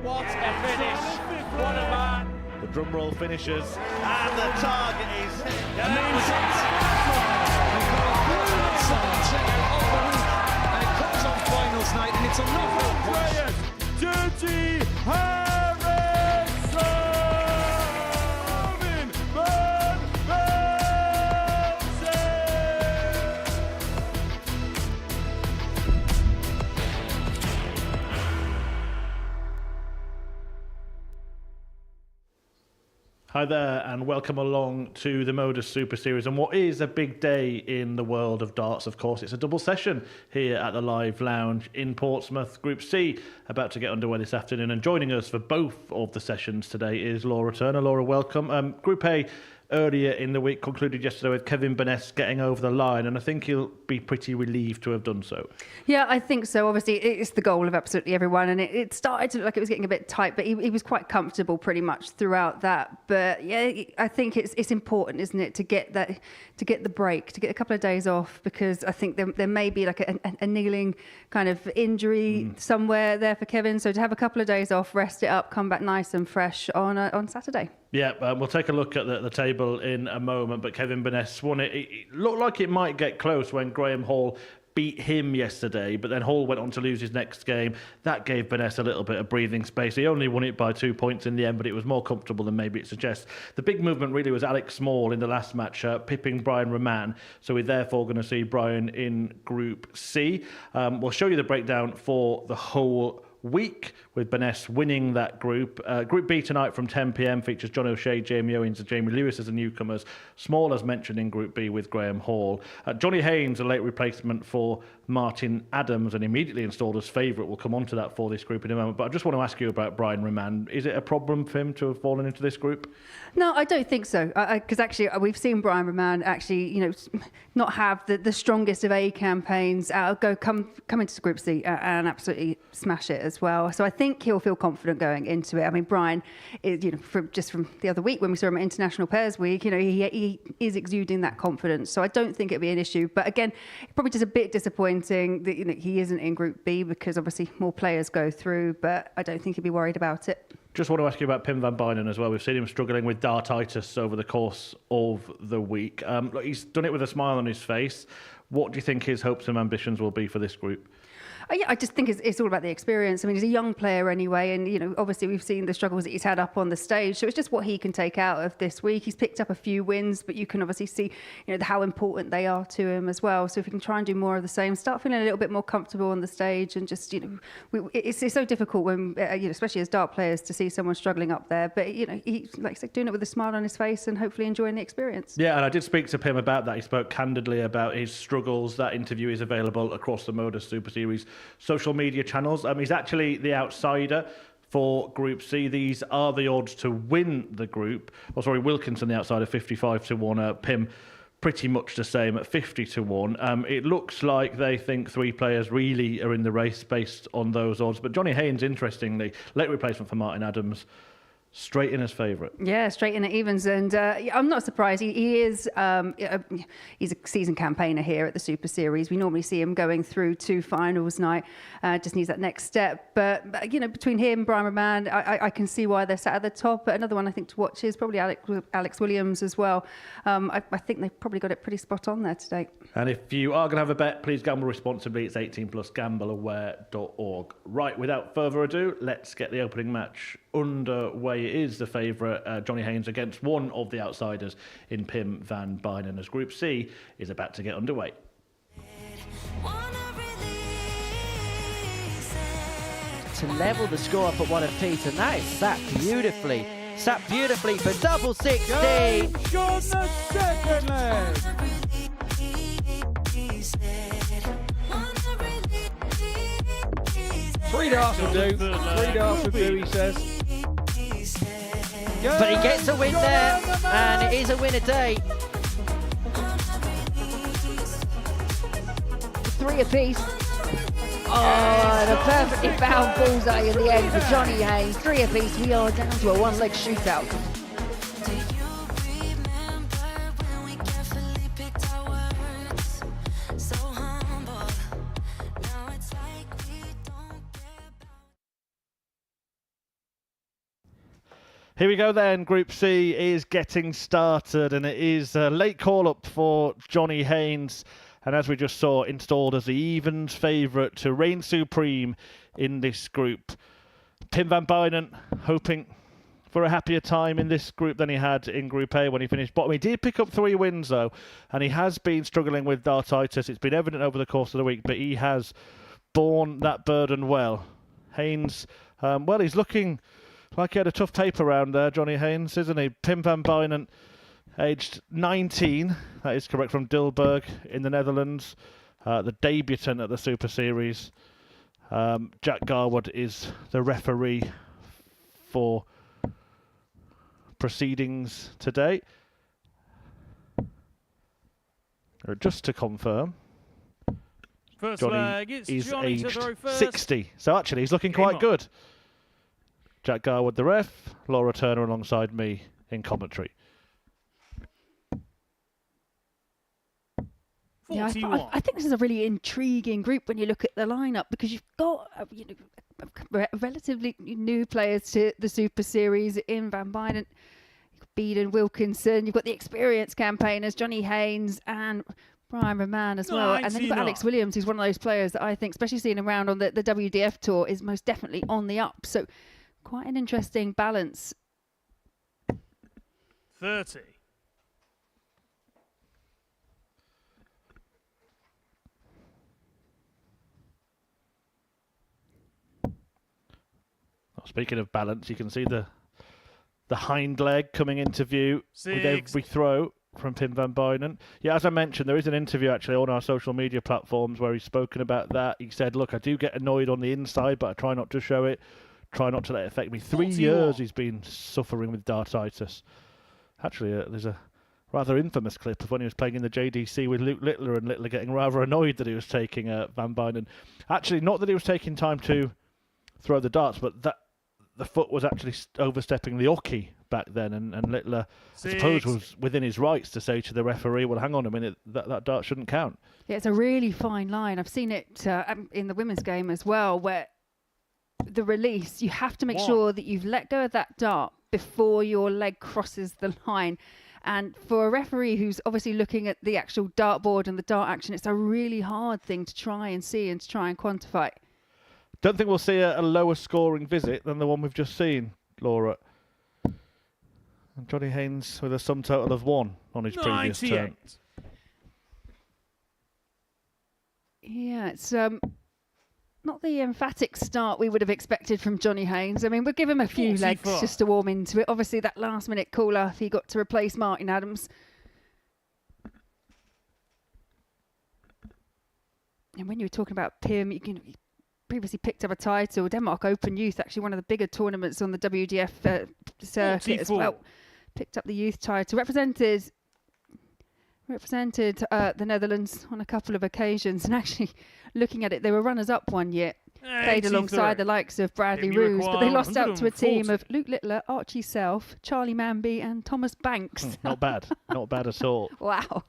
What a finish! What a man! The drum roll finishes, and the target is hit. And it comes on finals night, and it's a knockout Brilliant! Dirty Harrison! Van Velzen! Hi there, and welcome along to the Modus Super Series, and what is a big day in the world of darts. Of course, it's a double session here at the Live Lounge in Portsmouth. Group C about to get underway this afternoon, and joining us for both of the sessions today is Laura Turner. Laura, welcome. Group A earlier in the week concluded yesterday with Kevin Bijnen getting over the line, and I think he'll be pretty relieved to have done so. Yeah, I think so. Obviously, it's the goal of absolutely everyone, and it started to look like it was getting a bit tight, but he was quite comfortable pretty much throughout that. But yeah, I think it's important, isn't it, to get the break, to get a couple of days off, because I think there may be like a niggling kind of injury somewhere there for Kevin. So to have a couple of days off, rest it up, come back nice and fresh on Saturday. Yeah, we'll take a look at the table in a moment, but Kevin Bijnen won it. It looked like it might get close when Graham Hall beat him yesterday, but then Hall went on to lose his next game. That gave Bijnen a little bit of breathing space. He only won it by 2 points in the end, but it was more comfortable than maybe it suggests. The big movement really was Alex Small in the last match, pipping Brian Raman. So we're therefore going to see Brian in Group C. We'll show you the breakdown for the whole week, with Bijnen winning that group. Group B tonight from 10 p.m. features John O'Shea, Jamie Owens and Jamie Lewis as the newcomers. Small as mentioned in Group B with Graham Hall. Johnny Haynes, a late replacement for Martin Adams and immediately installed as favourite. We'll come on to that for this group in a moment. But I just want to ask you about Brian Raman. Is it a problem for him to have fallen into this group? No, I don't think so. Because actually, we've seen Brian Raman actually, not have the strongest of A campaigns. Come into Group C and absolutely smash it as well. So I think he'll feel confident going into it. I mean, Brian is, from the other week when we saw him at International Pairs Week, he is exuding that confidence. So I don't think it'll be an issue. But again, probably just a bit disappointing that he isn't in Group B, because obviously more players go through. But I don't think he'll be worried about it. Just want to ask you about Pim van Bijnen as well. We've seen him struggling with dartitis over the course of the week. Look, he's done it with a smile on his face. What do you think his hopes and ambitions will be for this group? Yeah, I just think it's all about the experience. I mean, he's a young player anyway, and obviously we've seen the struggles that he's had up on the stage. So it's just what he can take out of this week. He's picked up a few wins, but you can obviously see, how important they are to him as well. So if he can try and do more of the same, start feeling a little bit more comfortable on the stage, and just it's so difficult when especially as dart players to see someone struggling up there. But he's like I said, doing it with a smile on his face and hopefully enjoying the experience. Yeah, and I did speak to Pim about that. He spoke candidly about his struggles. That interview is available across the Modus Super Series social media channels. He's actually the outsider for Group C. These are the odds to win the group. Wilkinson, the outsider, 55-1. Pim, pretty much the same at 50-1. It looks like they think three players really are in the race based on those odds. But Johnny Haynes, interestingly, late replacement for Martin Adams, straight in as favourite. Yeah, straight in at evens, and I'm not surprised. He is he's a seasoned campaigner here at the Super Series. We normally see him going through two finals night. Just needs that next step. But between him and Brian Raman, I can see why they're sat at the top. But another one I think to watch is probably Alex Williams as well. I think they've probably got it pretty spot on there today. And if you are going to have a bet, please gamble responsibly. It's 18+, gambleaware.org. Right, without further ado, let's get the opening match underway. It is the favourite, Johnny Haynes, against one of the outsiders in Pim van Bijnen, as Group C is about to get underway. To level the score up at one apiece, and that is sat beautifully. Sat beautifully for double 16. John the second leg. 3 darts will do. 3 darts will do, he says. But he gets a win there, and it is a win a day. 3 apiece. Oh, and a perfectly found bullseye in the end for Johnny Haynes. 3 apiece. We are down to a one-leg shootout. Here we go then. Group C is getting started, and it is a late call-up for Johnny Haynes. And as we just saw, installed as the evens favourite to reign supreme in this group. Tim van Bijnen hoping for a happier time in this group than he had in Group A when he finished bottom. He did pick up 3 wins, though, and he has been struggling with dartitis. It's been evident over the course of the week, but he has borne that burden well. Haynes, well, he's looking like he had a tough paper round there, Johnny Haynes, isn't he? Tim van Bijnen, aged 19, that is correct, from Dilburg in the Netherlands, the debutant at the Super Series. Jack Garwood is the referee for proceedings today. Just to confirm, First Johnny leg, it's is Johnny to aged throw first. 60, so actually he's looking quite good. Jack Garwood the ref, Laura Turner alongside me in commentary. Yeah, I think this is a really intriguing group when you look at the lineup, because you've got relatively new players to the Super Series in Van Bijnen, Beaden, Wilkinson. You've got the experienced campaigners, Johnny Haynes and Brian Raman as well. And then you've got Alex Williams, who's one of those players that I think, especially seeing him around on the WDF tour, is most definitely on the up. So quite an interesting balance. 30. Speaking of balance, you can see the hind leg coming into view with every throw from Tim van Bijnen. Yeah, as I mentioned, there is an interview actually on our social media platforms where he's spoken about that. He said, look, I do get annoyed on the inside, but I try not to show it, try not to let it affect me. 3 years he's been suffering with dartitis. Actually, there's a rather infamous clip of when he was playing in the JDC with Luke Littler, and Littler getting rather annoyed that he was taking Van Bijnen. Actually, not that he was taking time to throw the darts, but that the foot was actually overstepping the oki back then, and Littler, I suppose, was within his rights to say to the referee, well, hang on a minute, that dart shouldn't count. Yeah, it's a really fine line. I've seen it in the women's game as well, where the release, you have to make sure that you've let go of that dart before your leg crosses the line. And for a referee who's obviously looking at the actual dartboard and the dart action, it's a really hard thing to try and see and to try and quantify. Don't think we'll see a lower scoring visit than the one we've just seen, Laura. And Johnny Haynes with a sum total of 1 on his previous turn. Yeah, it's not the emphatic start we would have expected from Johnny Haynes. I mean, we'll give him a few legs just to warm into it. Obviously, that last-minute call-off, he got to replace Martin Adams. And when you were talking about Pim, you can previously picked up a title, Denmark Open Youth, actually one of the bigger tournaments on the WDF circuit as well. Picked up the youth title, represented the Netherlands on a couple of occasions, and actually looking at it, they were runners-up one year. Played alongside the likes of Bradley Roos, but they lost out to a team of Luke Littler, Archie Self, Charlie Manby and Thomas Banks. Not bad. Not bad at all. Wow.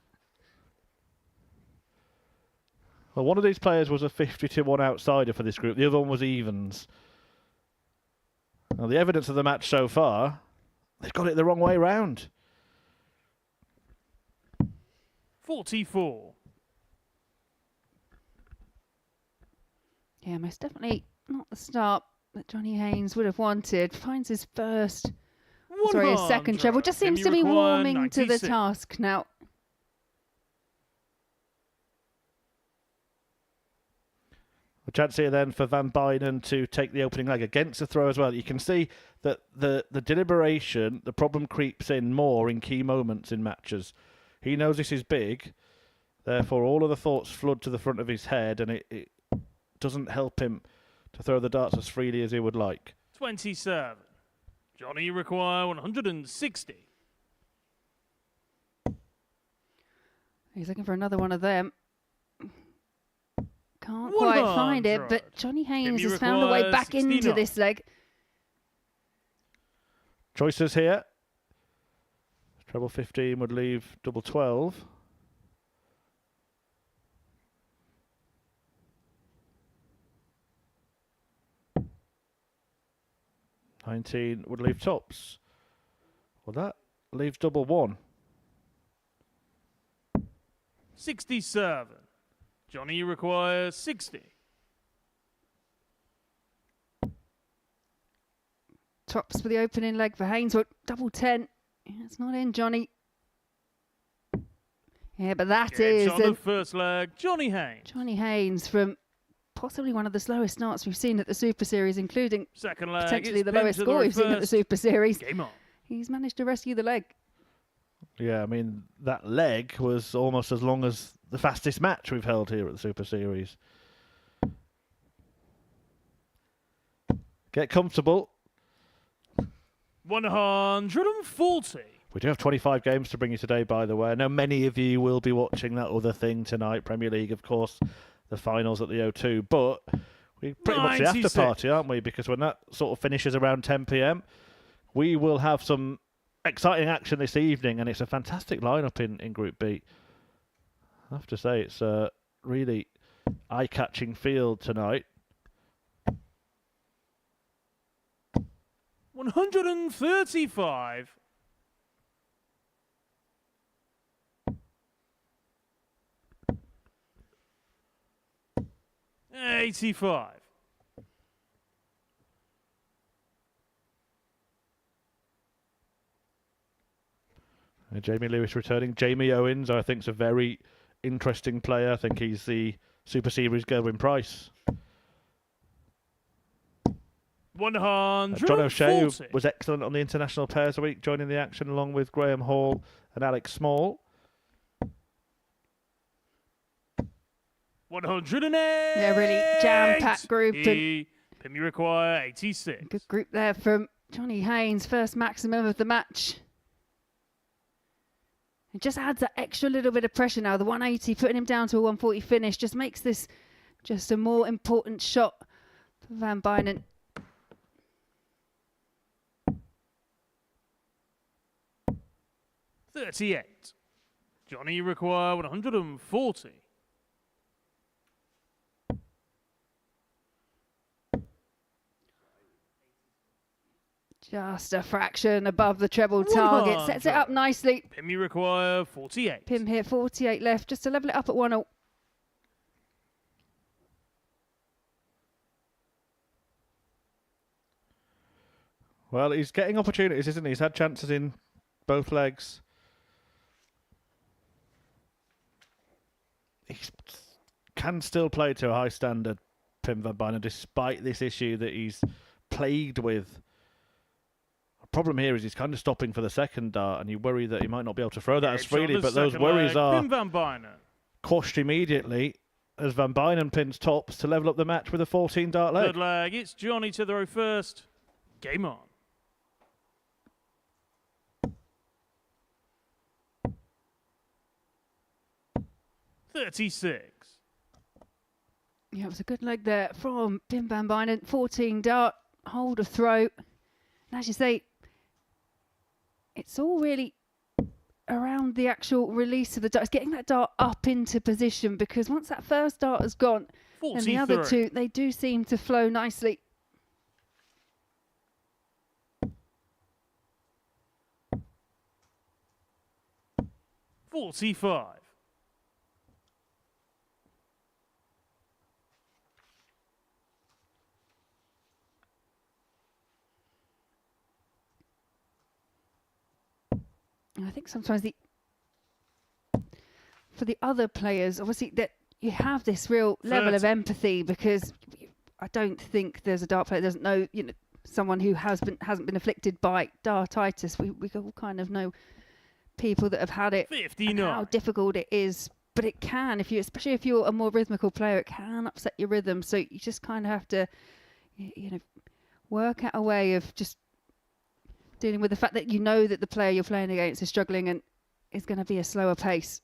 Well, one of these players was a 50-1 outsider for this group. The other one was evens. Now, the evidence of the match so far, they've got it the wrong way round. 44. Yeah, most definitely not the start that Johnny Haynes would have wanted. Finds his his second treble. Just seems to be warming to the task now. A chance here then for Van Bijnen to take the opening leg against the throw as well. You can see that the deliberation, the problem creeps in more in key moments in matches. He knows this is big, therefore all of the thoughts flood to the front of his head, and it doesn't help him to throw the darts as freely as he would like. 27. Johnny require 160. He's looking for another one of them. Can't quite find it, but Johnny Haynes has found a way back into this leg. Choices here. Treble 15 would leave double 12. $19 would leave tops. Well, that leaves double one. 67. Johnny requires 60. Tops for the opening leg for Haynes. Well, double 10. Yeah, it's not in, Johnny. Yeah, but that Gets is on the first leg, Johnny Haynes. Johnny Haynes from possibly one of the slowest starts we've seen at the Super Series, including Second leg, potentially it's the pinned lowest to score we've seen at the first. Super Series. Game on. He's managed to rescue the leg. Yeah, I mean, that leg was almost as long as the fastest match we've held here at the Super Series. Get comfortable. 140. We do have 25 games to bring you today, by the way. I know many of you will be watching that other thing tonight, Premier League, of course, the finals at the O2, but we're pretty much the after 96. party, aren't we? Because when that sort of finishes around 10 p.m, we will have some exciting action this evening, and it's a fantastic lineup in Group B. I have to say, it's a really eye-catching field tonight. 135. $85. Jamie Lewis returning. Jamie Owens, I think, is a very interesting player. I think he's the Super Series Gerwin Price. 140. John O'Shea, who was excellent on the International Pairs Week, joining the action along with Graham Hall and Alex Small. 108. Yeah, really jam-packed group. And Pimmy require 86. good group there from Johnny Haynes, first maximum of the match. It just adds that extra little bit of pressure now. The 180, putting him down to a 140 finish, just makes this just a more important shot for Van Bijnen. $38. Johnny require 140. Just a fraction above the treble target. Sets it up nicely. Pimmy require 48. Pim here, 48 left, just to level it up at 1-0. Well, he's getting opportunities, isn't he? He's had chances in both legs. He can still play to a high standard, Pim Van Bijnen, despite this issue that he's plagued with. The problem here is he's kind of stopping for the second dart, and you worry that he might not be able to throw that as freely, but those worries are Pim Van Bijnen. quashed immediately as Van Bijnen pins tops to level up the match with a 14-dart leg. Third leg, it's Johnny to throw first. Game on. $36. Yeah, it was a good leg there from Pim Van Bijnen. 14 dart, hold a throw. And as you say, it's all really around the actual release of the dart. It's getting that dart up into position, because once that first dart has gone, and the other two, they do seem to flow nicely. $45. I think sometimes for the other players, obviously, that you have this real level of empathy, because I don't think there's a dart player that doesn't know, someone who hasn't been afflicted by dartitis. We all kind of know people that have had it, 59. and how difficult it is. But it can, especially if you're a more rhythmical player, it can upset your rhythm. So you just kind of have to, work out a way of just dealing with the fact that that the player you're playing against is struggling and is going to be a slower pace.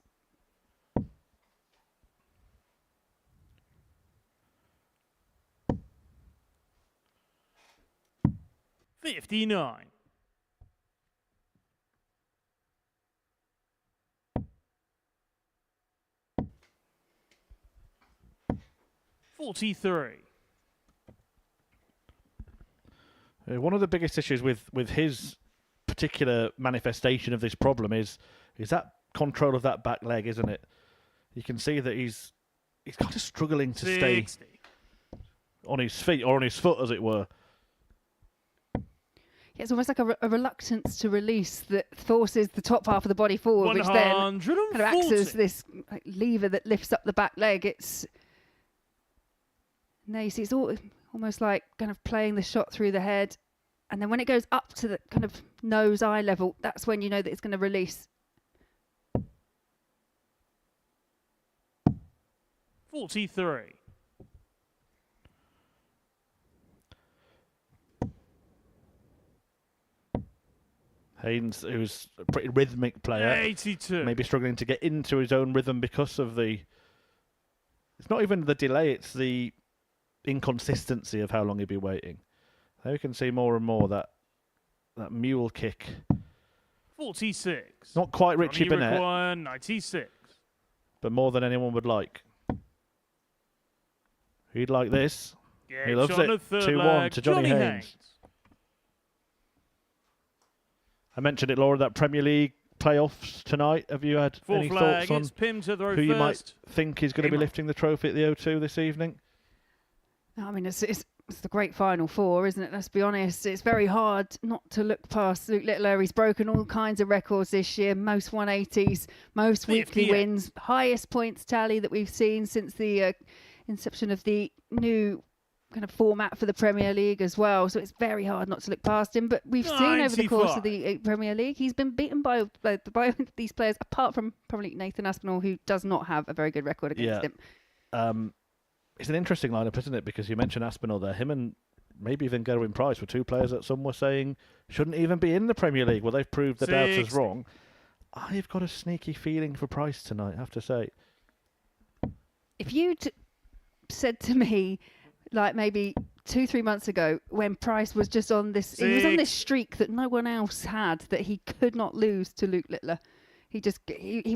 $59. $43. One of the biggest issues with his particular manifestation of this problem is that control of that back leg, isn't it? You can see that he's kind of struggling to stay on his feet, or on his foot, as it were. Yeah, it's almost like a reluctance to release that forces the top half of the body forward, which then kind of acts as this lever that lifts up the back leg. No, you see, it's almost like kind of playing the shot through the head. And then when it goes up to the kind of nose-eye level, that's when you know that it's going to release. 43. Haynes, who's a pretty rhythmic player, 82. maybe struggling to get into his own rhythm because of it's not even the delay, it's the inconsistency of how long he'd be waiting. There we can see more and more that mule kick. 46. Not quite Richie Burnett, 96. but more than anyone would like. He'd like this. Yeah, He loves it. 2-1 to Johnny Haynes. I mentioned it, Laura, that Premier League playoffs tonight. Have you had any thoughts on who you might think is going to be lifting the trophy at the O2 this evening? I mean, it's the great Final Four, isn't it? Let's be honest. It's very hard not to look past Luke Littler. He's broken all kinds of records this year. Most 180s, most weekly wins, highest points tally that we've seen since the inception of the new kind of format for the Premier League as well. So it's very hard not to look past him. But we've seen over the course of the Premier League, he's been beaten by these players, apart from probably Nathan Aspinall, who does not have a very good record against him. It's an interesting lineup, isn't it? Because you mentioned Aspinall there. Him and maybe even Gerwin Price were two players that some were saying shouldn't even be in the Premier League. Well, they've proved the doubters wrong. I've got a sneaky feeling for Price tonight, I have to say. If you'd said to me, like maybe 2-3 months ago, when Price was just on this, he was on this streak that no one else had, that he could not lose to Luke Littler. He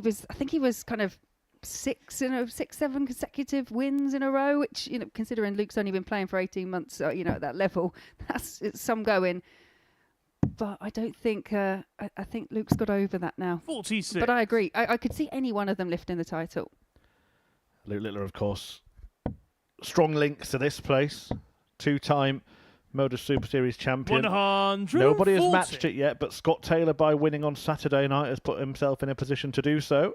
was, I think he was kind of 6-7 consecutive wins in a row, which, considering Luke's only been playing for 18 months, at that level, it's some going. But I don't think, I think Luke's got over that now. 46. But I agree. I could see any one of them lifting the title. Luke Littler, of course, strong links to this place. 2-time Modus Super Series champion. 140. Nobody has matched it yet, but Scott Taylor, by winning on Saturday night, has put himself in a position to do so.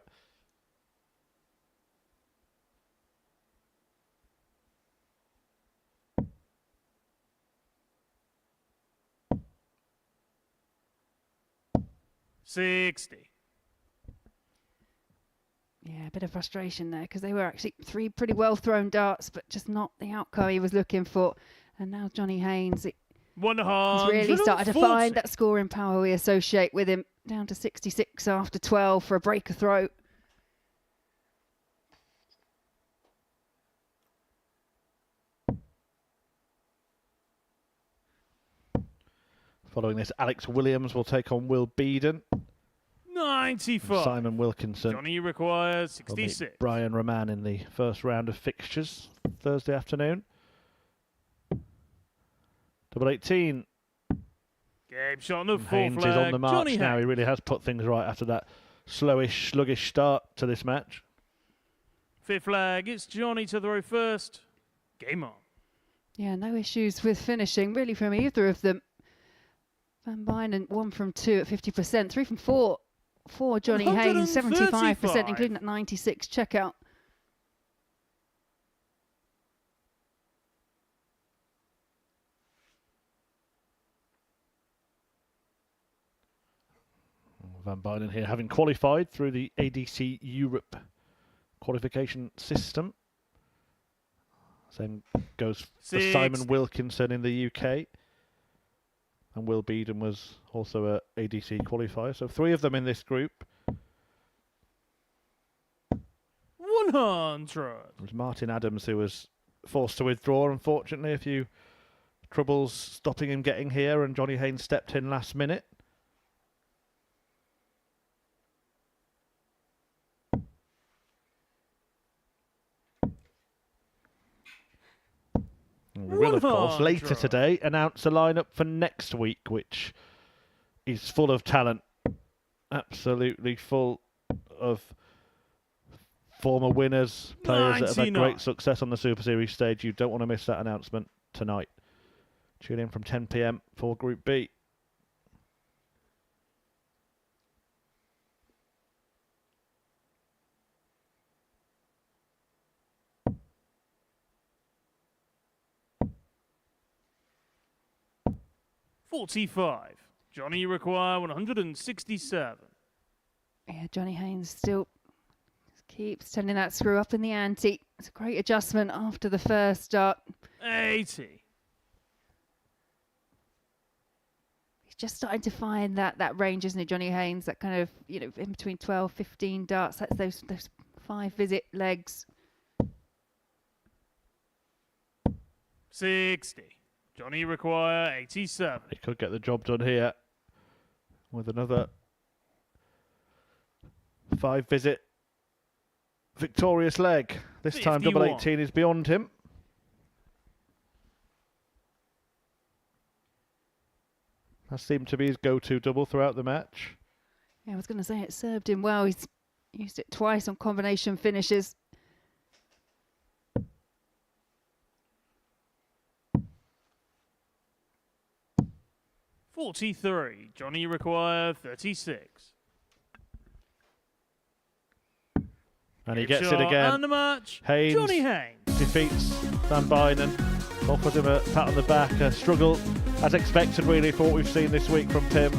$60. Yeah, a bit of frustration there, because they were actually 3 pretty well thrown darts, but just not the outcome he was looking for. And now Johnny Haynes, he's really started to find that scoring power we associate with him. Down to 66 after 12 for a breaker throw. Following this, Alex Williams will take on Will Beaden. 95. Simon Wilkinson. Johnny requires 66. Brian Raman in the first round of fixtures Thursday afternoon. Double 18. Game shot on the full Haynes flag. is on the march Johnny now. Haynes. He really has put things right after that sluggish start to this match. Fifth flag. It's Johnny to throw first. Game on. Yeah, no issues with finishing, really, from either of them. Van Bijnen 1 from 2 at 50%, 3 from 4 for Johnny Haynes, 75%, including that 96 checkout. Van Bijnen here, having qualified through the ADC Europe qualification system. Same goes for Simon Wilkinson in the UK. And Will Beaden was also a ADC qualifier. So 3 of them in this group. 100. It was Martin Adams who was forced to withdraw, unfortunately. A few troubles stopping him getting here, and Johnny Haynes stepped in last minute. We will, of course, later today announce a lineup for next week, which He's full of talent. Absolutely full of former winners, players that have had 99. great success on the Super Series stage. You don't want to miss that announcement tonight. Tune in from 10 p.m. for Group B. $45. Johnny require 167. Yeah, Johnny Haynes still keeps turning that screw up in the ante. It's a great adjustment after the first start. 80. He's just starting to find that range, isn't it, Johnny Haynes? That kind of, in between 12, 15 darts. That's those 5-visit legs. 60. Johnny require 87. He could get the job done here with another 5-visit victorious leg. This time double 51. 18 is beyond him. That seemed to be his go-to double throughout the match. Yeah, I was going to say it served him well. He's used it twice on combination finishes. $43. Johnny require 36. And he Good gets shot it again. And the match. Haynes Johnny Haynes. defeats Van Bijnen. Offers him a pat on the back. A struggle as expected really for what we've seen this week from Tim.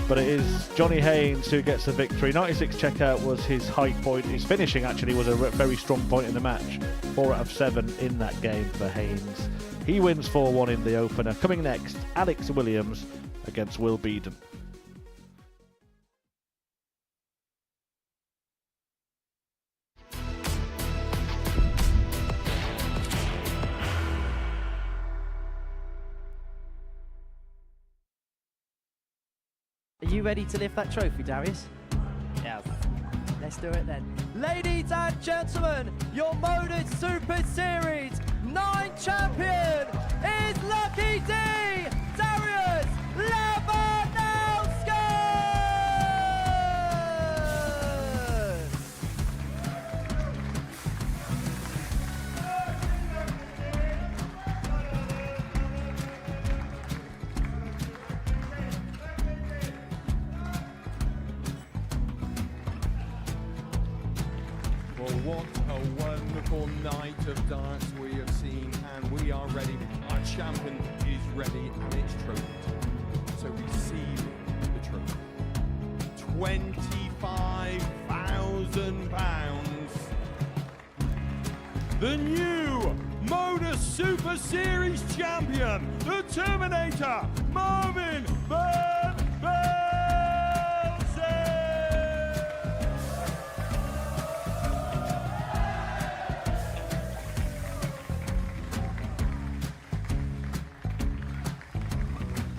But it is Johnny Haynes who gets the victory. 96 checkout was his high point. His finishing actually was a very strong point in the match. 4 out of 7 in that game for Haynes. He wins 4-1 in the opener. Coming next, Alex Williams against Will Beaden. Are you ready to lift that trophy, Darius? Yes. Let's do it then. Ladies and gentlemen, your Modus Super Series 9 champion is Lucky D, Darius Labanowski! Well, what a wonderful night of darts we have seen, and we are ready. Our champion is ready, and it's trophy time. So receive the trophy. £25,000. The new Modus Super Series champion, the Terminator, Marvin Van Velzen.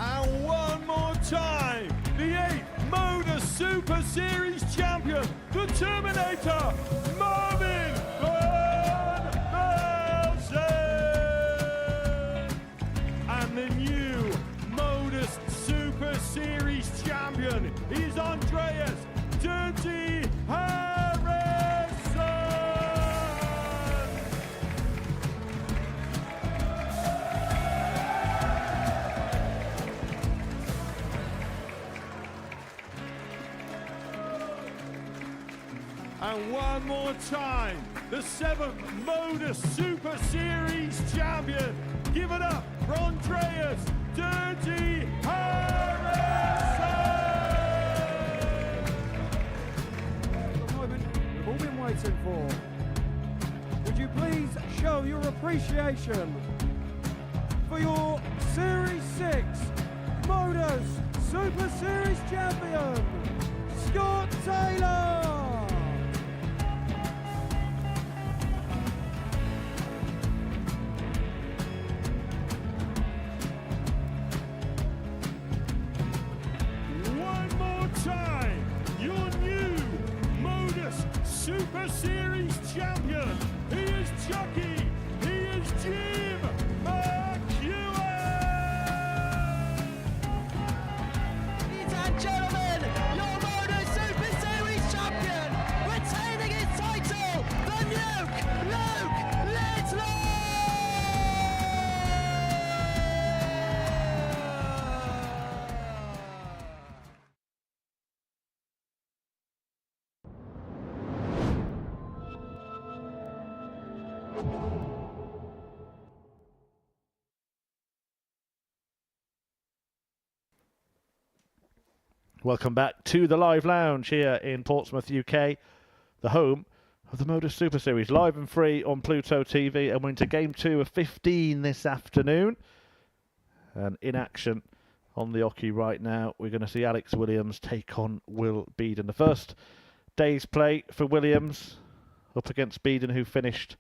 And one more time, the 8th Modus Super Series champion, the Terminator, Marvin Van Velzen. And the new Modus Super Series champion is Andreas Dirty Harrison. And one more time, the 7th Modus Super Series champion. Give it up for Andreas Dirty Harrison! The moment we've all been waiting for. Would you please show your appreciation for your Series 6 Modus Super Series champion, Scott Taylor! One more time, your new Modus Super Series champion. He is Chucky. He is Jim McEwen. Welcome back to the live lounge here in Portsmouth, UK, the home of the Modus Super Series, live and free on Pluto TV, and we're into Game 2 of 15 this afternoon. And in action on the hockey right now, we're going to see Alex Williams take on Will Beaden. The first day's play for Williams up against Beaden, who finished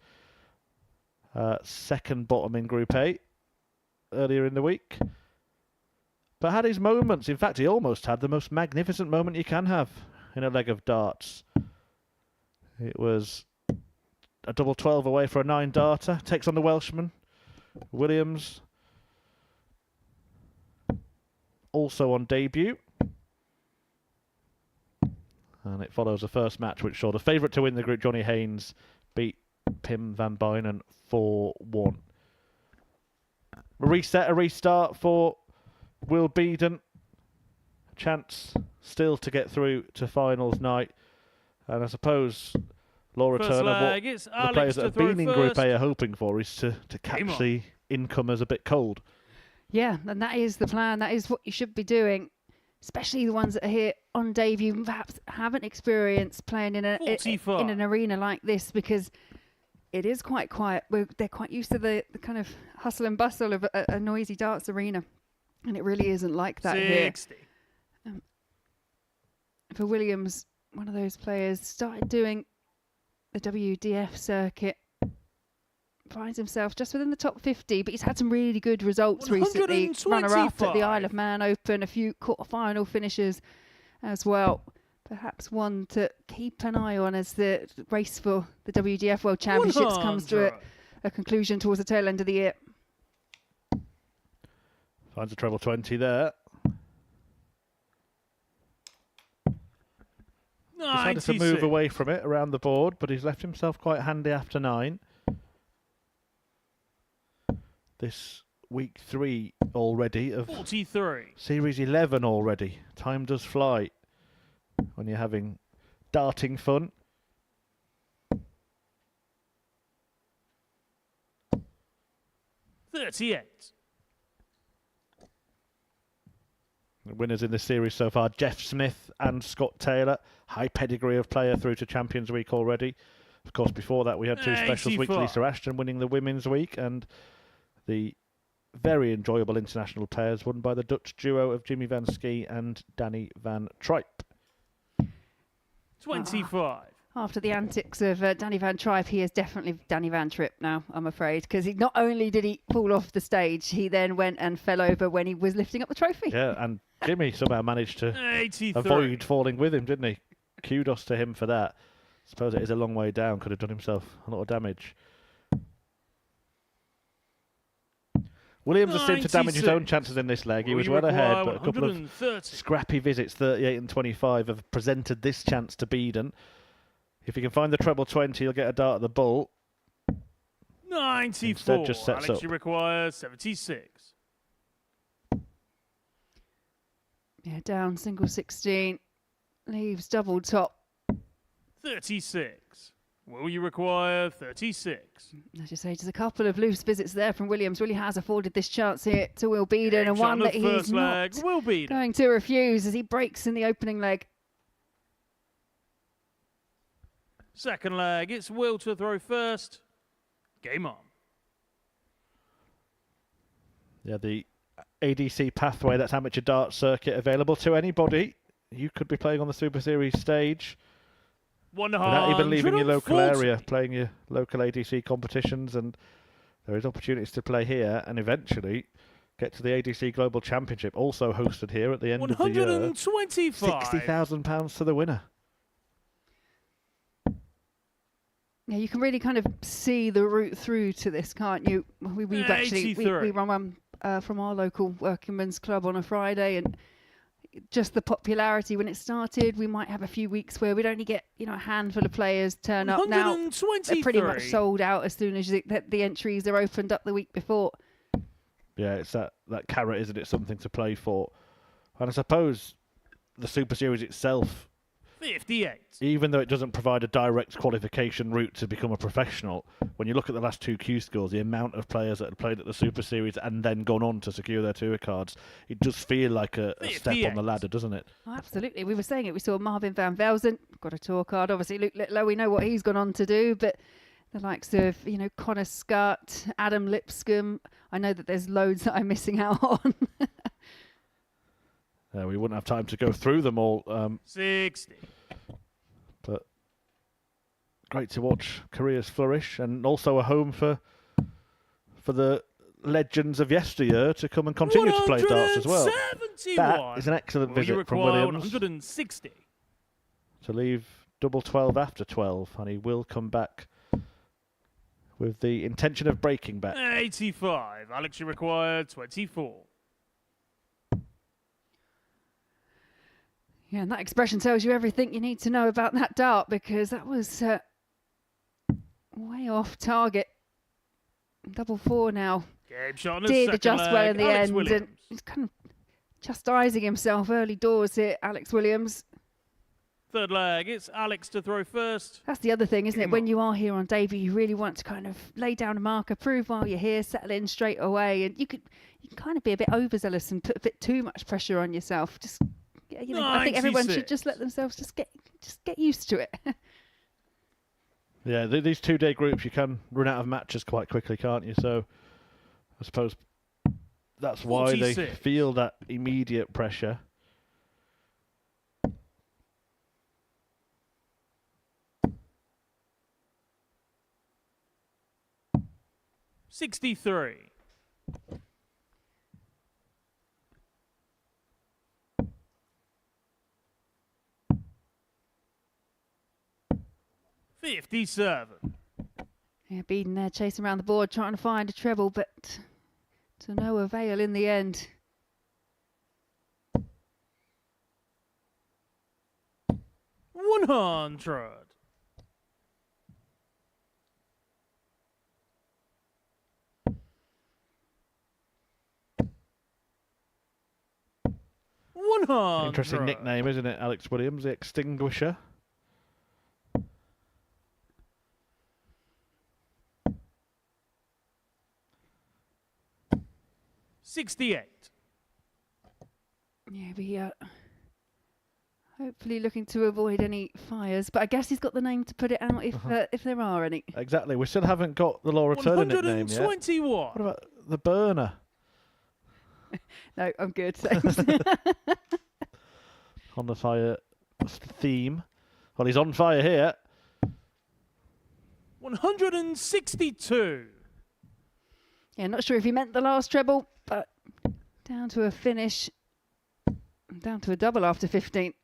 second bottom in Group A earlier in the week. But had his moments. In fact, he almost had the most magnificent moment you can have in a leg of darts. It was a double 12 away for a 9-darter. Takes on the Welshman. Williams also on debut. And it follows the first match, which saw the favourite to win the group, Johnny Haynes, beat Pim van Bijnen 4-1. A restart for Will Beaden. Chance still to get through to finals night. And I suppose Laura First Turner, leg, what it's the Alex players that to have throw been in Group first. A are hoping for is to catch the incomers a bit cold. Yeah, and that is the plan. That is what you should be doing, especially the ones that are here on debut and perhaps haven't experienced playing in an arena like this, because it is quite quiet. They're quite used to the kind of hustle and bustle of a noisy darts arena, and it really isn't like that 60. here. For Williams, one of those players, started doing the WDF circuit, finds himself just within the top 50, but he's had some really good results recently. Runner-up at the Isle of Man Open, a few quarter-final finishes as well. Perhaps one to keep an eye on as the race for the WDF World Championships comes to a conclusion towards the tail end of the year. Finds a treble 20 there. Decided to move away from it around the board, but he's left himself quite handy after 9. This week 3 already of 43. Series 11 already. Time does fly when you're having darting fun. $38. The winners in this series so far, Jeff Smith and Scott Taylor. High pedigree of player through to Champions Week already. Of course, before that we had 2 specials, week Lisa Ashton winning the Women's Week, and the very enjoyable international pairs won by the Dutch duo of Jimmy van Schie and Danny van Tripe. 25. After the antics of Danny van Tripe, he is definitely Danny van Trippe now, I'm afraid, because he not only did he fall off the stage, he then went and fell over when he was lifting up the trophy. Yeah, and Jimmy somehow managed to 83. avoid falling with him, didn't he? Kudos to him for that. Suppose it is a long way down. Could have done himself a lot of damage. Williams has seemed to damage his own chances in this leg. He was well ahead, but a couple of scrappy visits, 38 and 25, have presented this chance to Beaden. If he can find the treble 20, he'll get a dart at the bull. 94. Instead just sets Alex, up. you require 76. Yeah, down single 16, leaves double top. 36. Will you require 36? As you say, just a couple of loose visits there from Williams. Really has afforded this chance here to Will Beaden, and one that he's not going to refuse as he breaks in the opening leg. Second leg, it's Will to throw first. Game on. Yeah, the ADC pathway, that's amateur dart circuit, available to anybody. You could be playing on the Super Series stage without even leaving your local area, playing your local ADC competitions, and there is opportunities to play here and eventually get to the ADC Global Championship, also hosted here at the end of the year. £60,000 to the winner. Yeah, you can really kind of see the route through to this, can't you? We run one from our local workingmen's club on a Friday, and just the popularity when it started, we might have a few weeks where we'd only get a handful of players turn up. Now they're pretty much sold out as soon as the entries are opened up the week before. Yeah, it's that carrot, isn't it? Something to play for. And I suppose the Super Series itself 58. Even though it doesn't provide a direct qualification route to become a professional, when you look at the last 2 Q scores, the amount of players that had played at the Super Series and then gone on to secure their tour cards, it does feel like a step on the ladder, doesn't it? Oh, absolutely. We were saying it. We saw Marvin van Velzen, got a tour card. Obviously, Luke Littler, we know what he's gone on to do, but the likes of, Connor Scott, Adam Lipscomb, I know that there's loads that I'm missing out on. We wouldn't have time to go through them all. 60. But great to watch careers flourish, and also a home for the legends of yesteryear to come and continue to play darts as well. That is an excellent visit from Williams. 160. To leave double 12 after 12, and he will come back with the intention of breaking back. 85. Alex, you require 24. Yeah, and that expression tells you everything you need to know about that dart, because that was way off target. Double 4 now. Game shot Did adjust well in the Alex end, Williams. and he's kind of chastising himself early doors here, Alex Williams. Third leg, it's Alex to throw first. That's the other thing, isn't it? Game When on. you are here on debut, you really want to kind of lay down a marker, prove while you're here, settle in straight away, and you can kind of be a bit overzealous and put a bit too much pressure on yourself. Just, I think everyone should 96. just let themselves just get used to it. Yeah, these 2-day groups, you can run out of matches quite quickly, can't you? So I suppose that's why they 46. feel that immediate pressure. $63. $57. Yeah, Beaden there chasing around the board, trying to find a treble, but to no avail in the end. $100. Interesting nickname, isn't it, Alex Williams, the Extinguisher? $68. Yeah, we hopefully looking to avoid any fires, but I guess he's got the name to put it out if there are any. Exactly. We still haven't got the Laura Turner nickname yet. 121. What about the burner? No, I'm good. Thanks. On the fire theme. Well, he's on fire here. 162. Yeah, not sure if he meant the last treble, but down to a finish, down to a double after 15.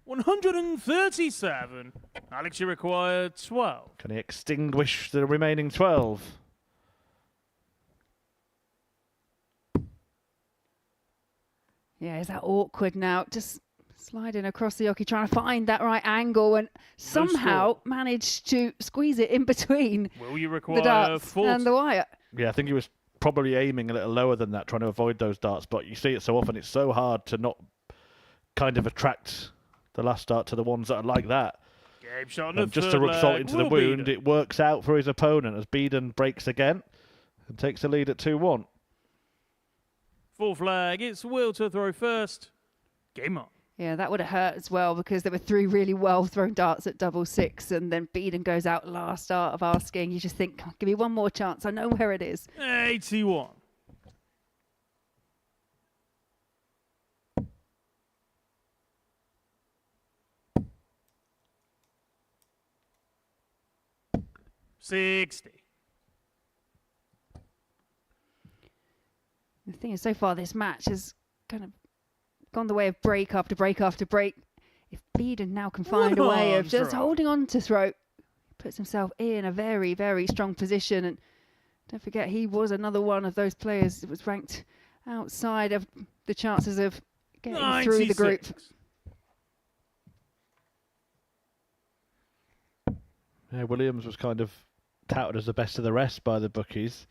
137. Alex, you require 12. Can he extinguish the remaining 12? Yeah, is that awkward now? Just sliding across the hockey, trying to find that right angle, and somehow managed to squeeze it in between Will you the require darts 40? and the wire. Yeah, I think he was probably aiming a little lower than that, trying to avoid those darts. But you see it so often, it's so hard to not kind of attract the last dart to the ones that are like that. Game shot on And the just third to rub salt leg. into the Will wound, Beaden. it works out for his opponent as Beaden breaks again and takes the lead at 2-1. Fourth leg, it's Will to throw first. Game on. Yeah, that would have hurt as well, because there were 3 really well thrown darts at double 6, and then Beaden goes out last start of asking. You just think, give me one more chance. I know where it is. 81. $60. The thing is, so far this match has kind of gone the way of break after break after break. If Beaden now can find a way of just holding on to throat, puts himself in a very, very strong position. And don't forget, he was another one of those players that was ranked outside of the chances of getting through the group. 96. Yeah, Williams was kind of touted as the best of the rest by the bookies.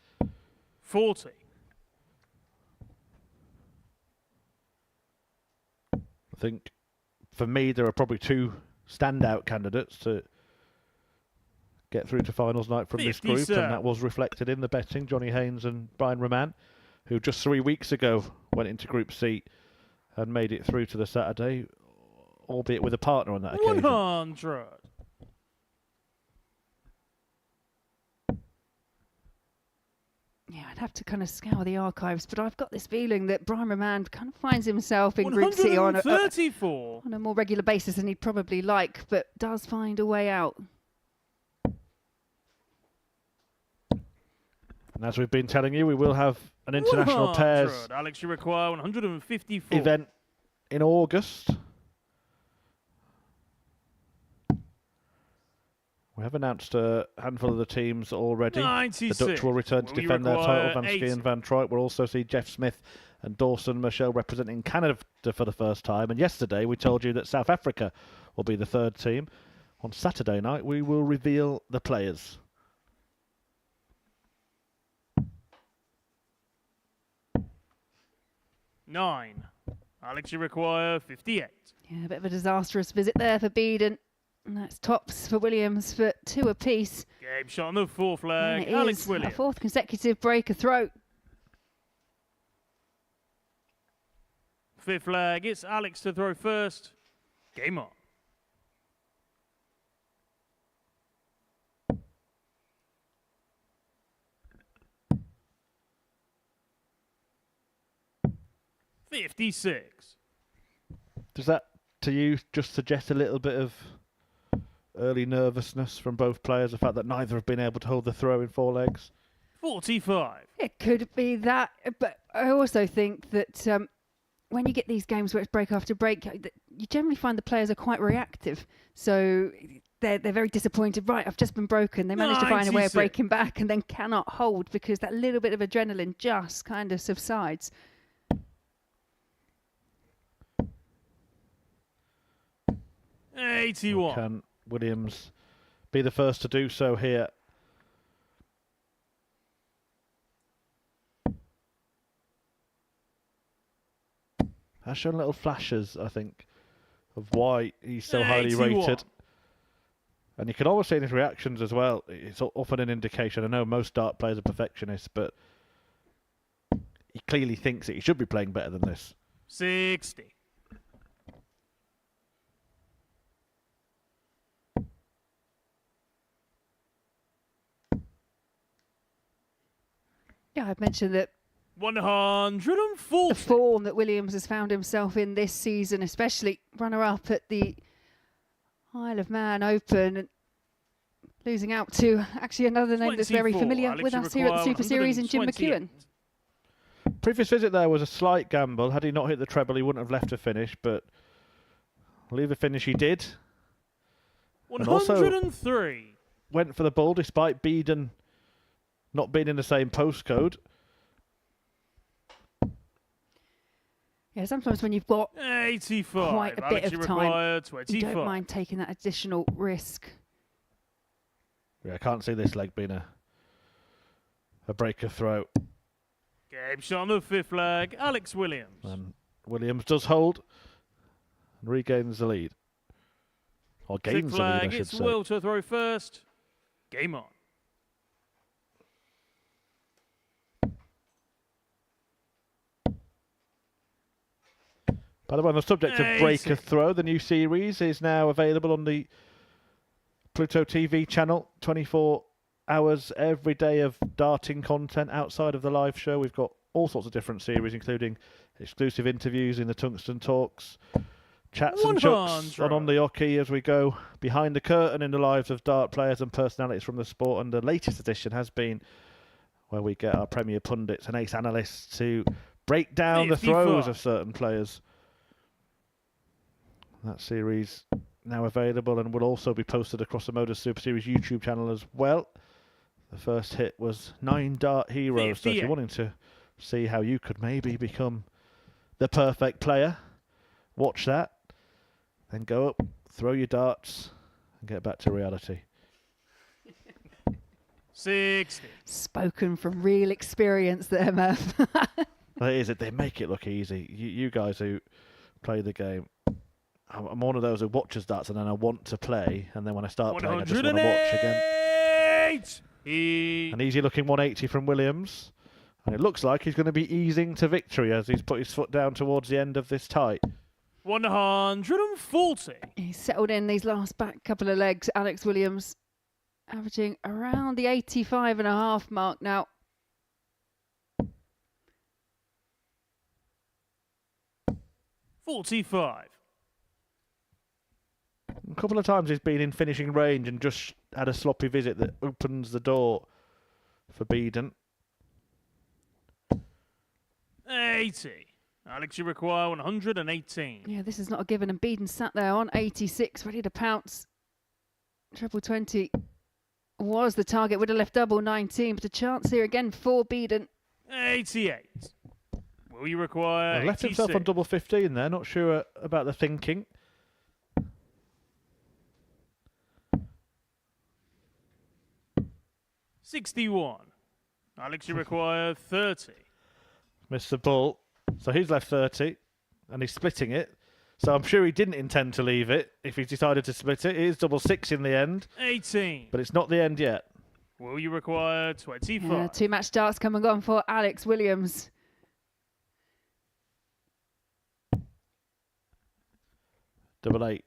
40. I think for me, there are probably two standout candidates to get through to finals night from this group, and that was reflected in the betting. Johnny Haynes and Brian Raman, who just 3 weeks ago went into Group C and made it through to the Saturday, albeit with a partner on that occasion. 100. Yeah, I'd have to kind of scour the archives, but I've got this feeling that Brian Raman kind of finds himself in Group C on a more regular basis than he'd probably like, but does find a way out. And as we've been telling you, we will have an international pairs Alex, you require 154. event in August. We have announced a handful of the teams already. 96. The Dutch will return to defend their title. Van Ski and Van Truyck. We'll also see Jeff Smith and Dawson Michelle representing Canada for the first time. And yesterday we told you that South Africa will be the third team. On Saturday night we will reveal the players. Nine. Alex, you require 58. Yeah, a bit of a disastrous visit there for Beaden. And that's tops for Williams for 2 apiece. Game shot on the 4th flag. And it Alex is Williams. a 4th consecutive breaker throw. 5th flag. It's Alex to throw first. Game on. $56. Does that, to you, just suggest a little bit of early nervousness from both players, the fact that neither have been able to hold the throw in 4 legs? 45. It could be that, but I also think that when you get these games where it's break after break, you generally find the players are quite reactive. So they're very disappointed. Right, I've just been broken. They managed to find a way of breaking back and then cannot hold because that little bit of adrenaline just kind of subsides. $81. Can Williams be the first to do so here? Has shown little flashes, I think, of why he's so highly rated. And you can always see in his reactions as well, it's often an indication. I know most dart players are perfectionists, but he clearly thinks that he should be playing better than this. 60. Yeah, I've mentioned that 140. the form that Williams has found himself in this season, especially runner-up at the Isle of Man Open, and losing out to actually another name that's very familiar with us here at the Super Series in Jim McEwen. Previous visit there was a slight gamble. Had he not hit the treble, he wouldn't have left a finish, but leave a finish he did. 103. Went for the ball despite Beaden not being in the same postcode. Yeah, sometimes when you've got 85. quite a bit of time, 25. you don't mind taking that additional risk. Yeah, I can't see this leg being a breaker throw. Game shot on the 5th flag. Alex Williams. And Williams does hold and regains the lead. Or gains the lead, I should it's say. Will to throw first. Game on. By the way, on the subject of breaker throw, the new series is now available on the Pluto TV channel. 24 hours every day of darting content outside of the live show. We've got all sorts of different series, including exclusive interviews in the Tungsten Talks, chats and chucks on the Oki as we go behind the curtain in the lives of dart players and personalities from the sport. And the latest edition has been where we get our premier pundits and ace analysts to break down the throws of certain players. That series now available and will also be posted across the Modus Super Series YouTube channel as well. The first hit was 9 Dart Heroes. So if you're wanting to see how you could maybe become the perfect player, watch that. Then go up, throw your darts, and get back to reality. 60. Spoken from real experience there, Murph. That is it. They make it look easy. You guys who play the game, I'm one of those who watches darts and then I want to play, and then when I start playing, I just want to watch again. An easy looking 180 from Williams, and it looks like he's going to be easing to victory as he's put his foot down towards the end of this tight. 140. He's settled in these last back couple of legs, Alex Williams, averaging around the 85.5 mark now. $45. A couple of times he's been in finishing range and just had a sloppy visit that opens the door for Beaden. 80. Alex, you require 118. Yeah, this is not a given, and Beaden sat there on 86, ready to pounce. Treble 20 was the target, would have left double 19, but a chance here again for Beaden. 88. Will you require Well, left 86? himself on double 15 there, not sure about the thinking. $61. Alex, you require 30. Missed the ball. So he's left 30 and he's splitting it. So I'm sure he didn't intend to leave it if he decided to split it. It is double 6 in the end. 18. But it's not the end yet. Will you require 25? Yeah, 2 match starts come and gone for Alex Williams. Double 8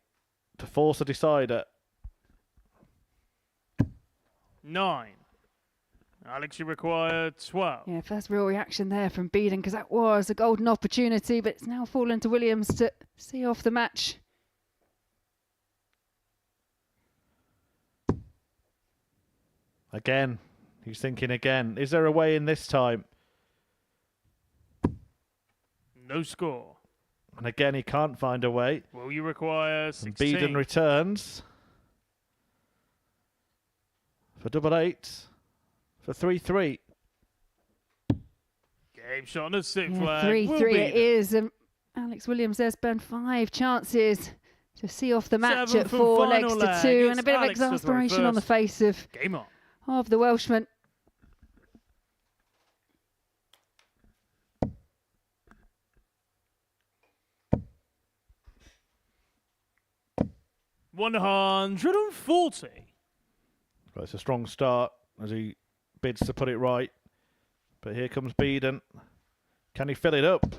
to force a decider. 9. Alex, you require 12. Yeah, first real reaction there from Beaden, because that was a golden opportunity, but it's now fallen to Williams to see off the match. Again, he's thinking again. Is there a way in this time? No score. And again, he can't find a way. Will you require 16? And Beaden returns for double 8 for 3-3. Game shot on a 6 Yeah, flag. 3-3 it is. Alex Williams there's been 5 chances to see off the match 7 at for 4 final legs to leg. 2, It's and a bit of Alex to throw exasperation on the first. face Game on. of the Welshman. $140. Well, it's a strong start as he bids to put it right. But here comes Beaden. Can he fill it up?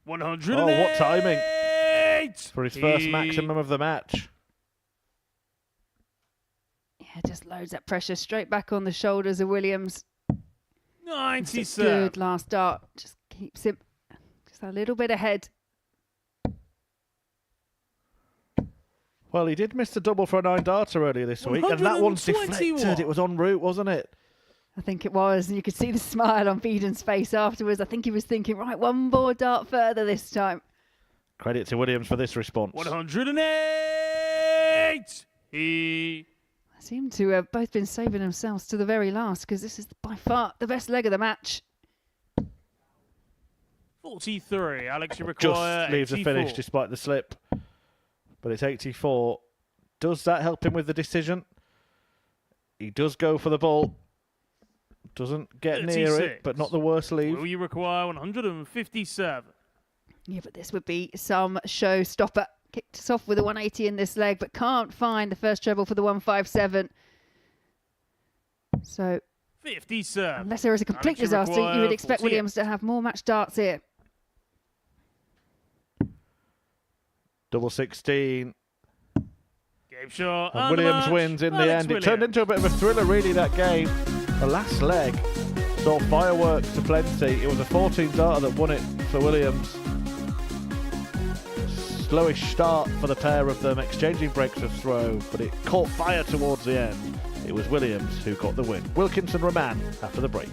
108. Oh, what timing for his first maximum of the match. Yeah, just loads that pressure straight back on the shoulders of Williams. It's a 97. good last start. Just keeps him just a little bit ahead. Well, he did miss the double for a 9-darter earlier this week, and that one's 121. deflected. It was en route, wasn't it? I think it was, and you could see the smile on Beaden's face afterwards. I think he was thinking, right, one more dart further this time. Credit to Williams for this response. 108. He Seem to have both been saving themselves to the very last, because this is by far the best leg of the match. 43. Alex, you require Just leaves the 84. finish despite the slip. But it's 84. Does that help him with the decision? He does go for the ball. Doesn't get near 36. it, but not the worst leave. Will you require 157? Yeah, but this would be some showstopper. Kicked us off with a 180 in this leg, but can't find the first treble for the 157. So, 57. unless there is a complete Alex, you disaster, you require would expect 48. Williams to have more match darts here. Double 16. Game shot. And Williams wins in the end. It turned into a bit of a thriller, really, that game. The last leg saw fireworks to plenty. It was a 14-darter that won it for Williams. Slowish start for the pair of them, exchanging breaks of throw, but it caught fire towards the end. It was Williams who got the win. Wilkinson, Raman after the break.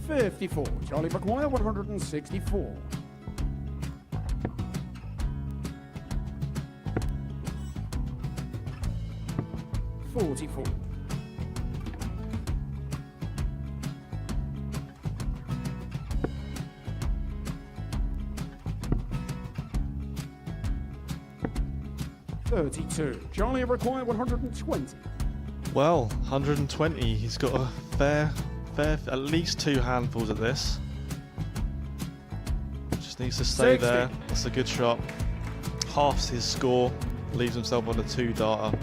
$54. Charlie McGuire, 164. $44. 32. Charlie require 120. Well, 120. He's got a fair, at least 2 handfuls at this. Just needs to stay 60. there. That's a good shot. Halves his score. Leaves himself on a 2-darter.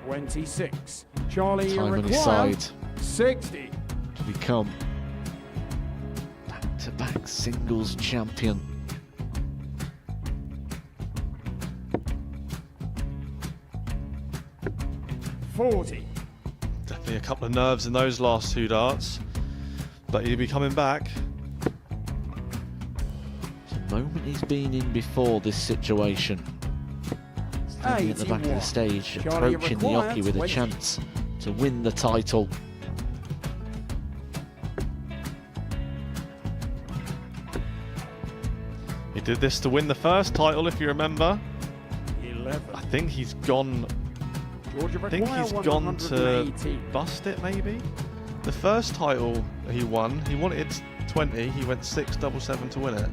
$26. Charlie Time on his require side 60. to become back-to-back singles champion. $40. Definitely a couple of nerves in those last 2 darts. But he'll be coming back. The moment he's been in before this situation. Standing at the back of the 81. stage, Charlie approaching the required hockey with a 20. chance to win the title. He did this to win the first title, if you remember. 11. I think he's gone. Georgia I think require he's gone to 180. bust it, maybe. The first title he won, he wanted 20. He went 6-7-7 to win it.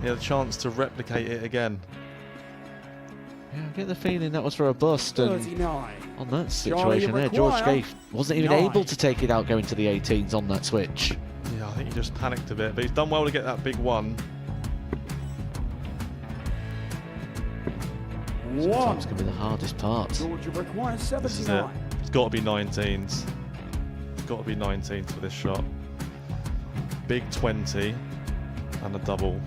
He had a chance to replicate it again. Yeah, I get the feeling that was for a bust, and 39. on that Charlie situation there, George require Gay wasn't even 9. able to take it out going to the 18s on that switch. Yeah, I think he just panicked a bit, but he's done well to get that big one. Sometimes can be the hardest part. Georgia requires This is it. 79. It's got to be 19s. It's got to be 19s for this shot. Big 20 and a double.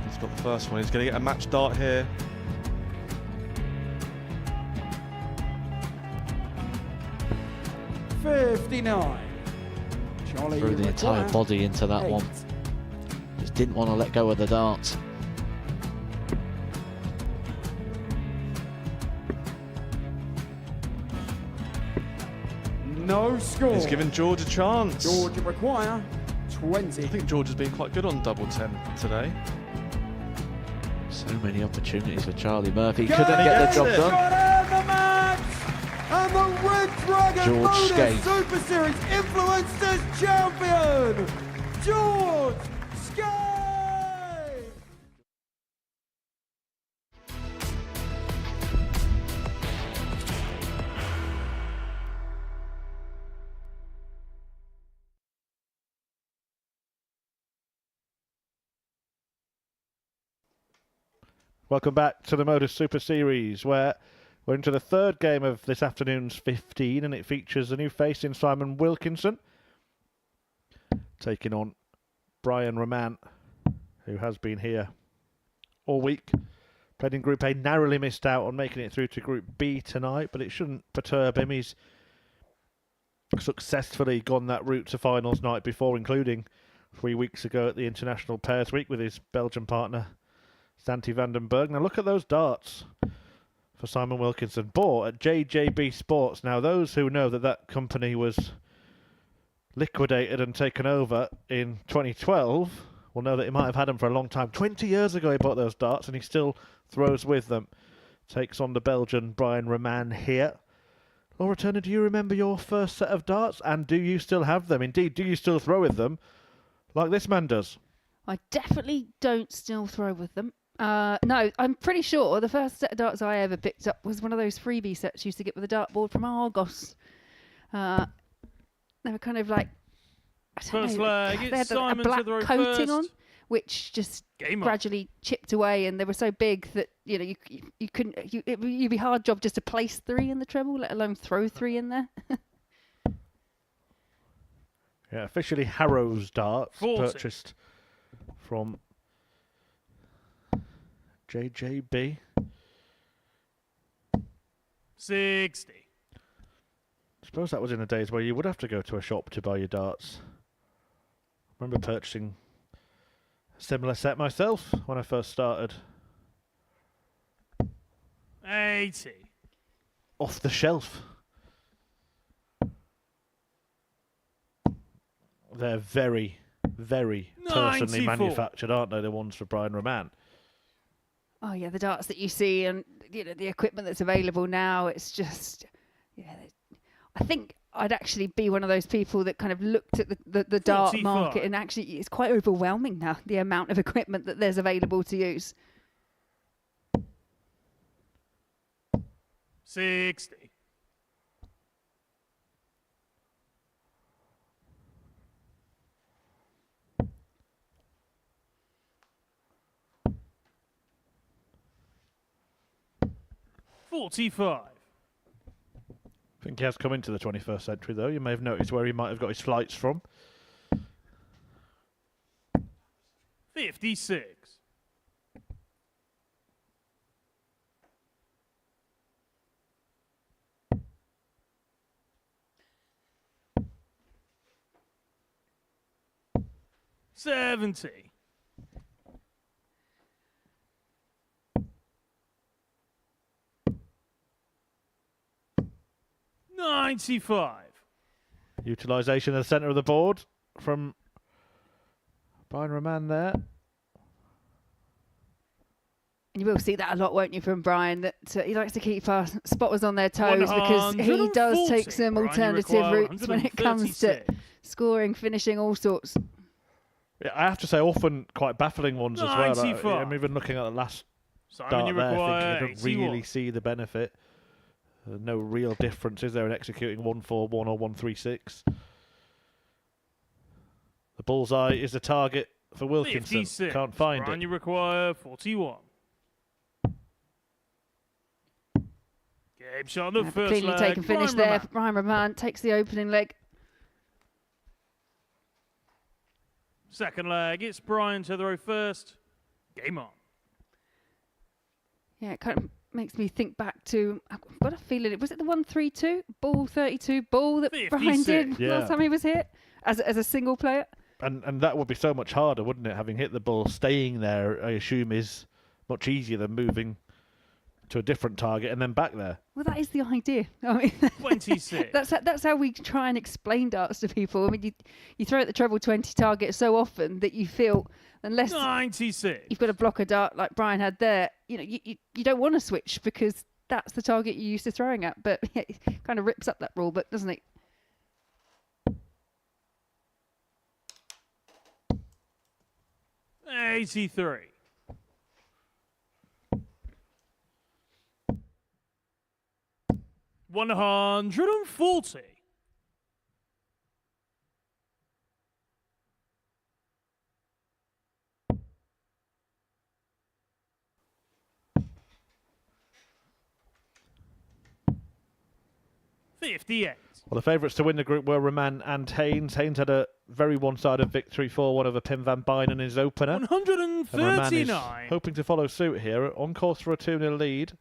He's got the first one. He's going to get a match dart here. $59. Charlie Threw the entire require body into that 8. one. Just didn't want to let go of the dart. No score. He's giving George a chance. Georgia require 20. I think George has been quite good on double 10 today. So many opportunities for Charlie Murphy. Got Couldn't get the it. job Got done. in the match! And the Red Dragon George Modus Skate. Super Series Influencers Champion, George Skate! Welcome back to the Modus Super Series, where we're into the third game of this afternoon's 15, and it features a new face in Simon Wilkinson, taking on Brian Raman, who has been here all week. Played in Group A, narrowly missed out on making it through to Group B tonight, but it shouldn't perturb him. He's successfully gone that route to finals night before, including 3 weeks ago at the International Pairs Week with his Belgian partner, Santi van den Berg. Now look at those darts for Simon Wilkinson, bought at JJB Sports. Now those who know that that company was liquidated and taken over in 2012 will know that he might have had them for a long time. 20 years ago he bought those darts and he still throws with them. Takes on the Belgian Brian Raman here. Laura Turner, do you remember your first set of darts, and do you still have them? Indeed, do you still throw with them like this man does? I definitely don't still throw with them. No, I'm pretty sure the first set of darts I ever picked up was one of those freebie sets you used to get with a dartboard from Argos. They were kind of like, I don't First know, flag, they it's had a Simon black to the row coating first. on, which just Game on. gradually chipped away, and they were so big that you couldn't. It'd be a hard job just to place 3 in the treble, let alone throw 3 in there. Yeah, officially Harrow's darts, 40. purchased from JJB. 60. I suppose that was in the days where you would have to go to a shop to buy your darts. I remember purchasing a similar set myself when I first started. 80. Off the shelf. They're very, very personally 94. manufactured, aren't they? The ones for Brian Raman. Oh yeah, the darts that you see and the equipment that's available now, it's just I think I'd actually be one of those people that kind of looked at the dart 45. market, and actually it's quite overwhelming now, the amount of equipment that there's available to use. 60. $45. I think he has come into the 21st century, though. You may have noticed where he might have got his flights from. 56. $70. $95. Utilisation in the centre of the board from Brian Raman there. And you will see that a lot, won't you, from Brian, that he likes to keep our spotters on their toes because he does take some Brian, you alternative require routes when it comes to 136. scoring, finishing, all sorts. Yeah, I have to say, often quite baffling ones as well. 95. I'm even looking at the last Simon, you dart there, require thinking I don't 81. really see the benefit. No real difference, is there, in executing 141 or 136? The bullseye is the target for Wilkinson. 56. Can't find Brian, it. you require 41. Game shot on the first Cleanly leg. taken finish Brian there. Raman. Brian Raman takes the opening leg. Second leg, it's Brian to throw first. Game on. Yeah, it kind of makes me think back to, I've got a feeling, was it the 132 ball, 32 ball that Brian 56. did Yeah. last time he was here as a single player? And that would be so much harder, wouldn't it? Having hit the ball, staying there, I assume, is much easier than moving to a different target and then back there. Well, that is the idea. I mean, 26. that's how we try and explain darts to people. I mean, you throw at the treble 20 target so often that you feel, unless 96. you've got to block a dart like Brian had there, you don't want to switch because that's the target you're used to throwing at. But yeah, it kind of rips up that rule, but doesn't it? $83. $140. $58. Well, the favourites to win the group were Raman and Haynes. Haynes had a very one-sided victory 4-1 over Pim van Bijnen in his opener. And Raman is 139. hoping to follow suit here, on course for a 2-0 lead.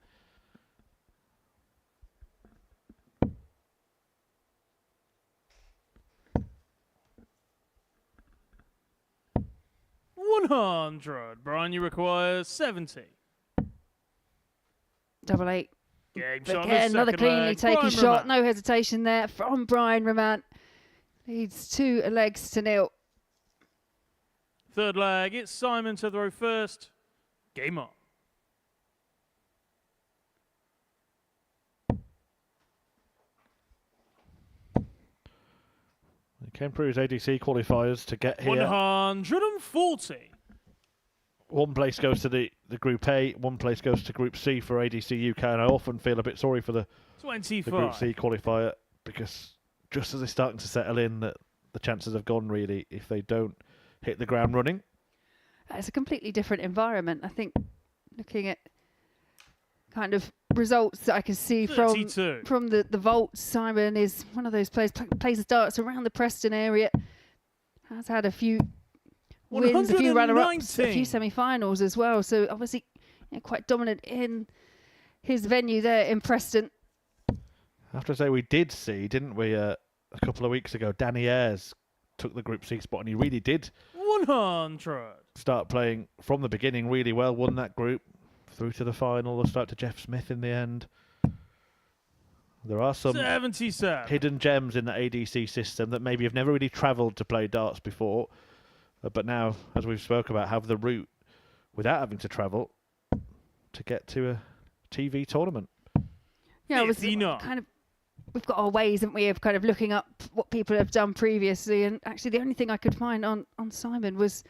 $100. Brian, you require 70. Double eight. Game But shot on again, the another second cleanly leg. taken Brian shot. Raman. No hesitation there from Brian Raman. Leads 2 legs to nil. Third leg, it's Simon to throw first. Game on. He came through his ADC qualifiers to get here. 140. One place goes to the Group A, one place goes to Group C for ADC UK, and I often feel a bit sorry for the Group 25. C qualifier because just as they're starting to settle in, the chances have gone really if they don't hit the ground running. It's a completely different environment. I think looking at kind of results that I can see 32. from the vaults, Simon is one of those players, plays his darts around the Preston area, has had a few wins, a few runner-ups, a few 119. semi-finals as well. So obviously quite dominant in his venue there in Preston. I have to say we did see, didn't we, a couple of weeks ago, Danny Ayres took the Group C spot and he really did 100. start playing from the beginning really well, won that group through to the final, the start to Jeff Smith in the end. There are some 77. hidden gems in the ADC system that maybe have never really travelled to play darts before, but now, as we've spoke about, have the route without having to travel to get to a TV tournament. Yeah, I was 59. kind of we've got our ways, haven't we, of kind of looking up what people have done previously. And actually, the only thing I could find on Simon was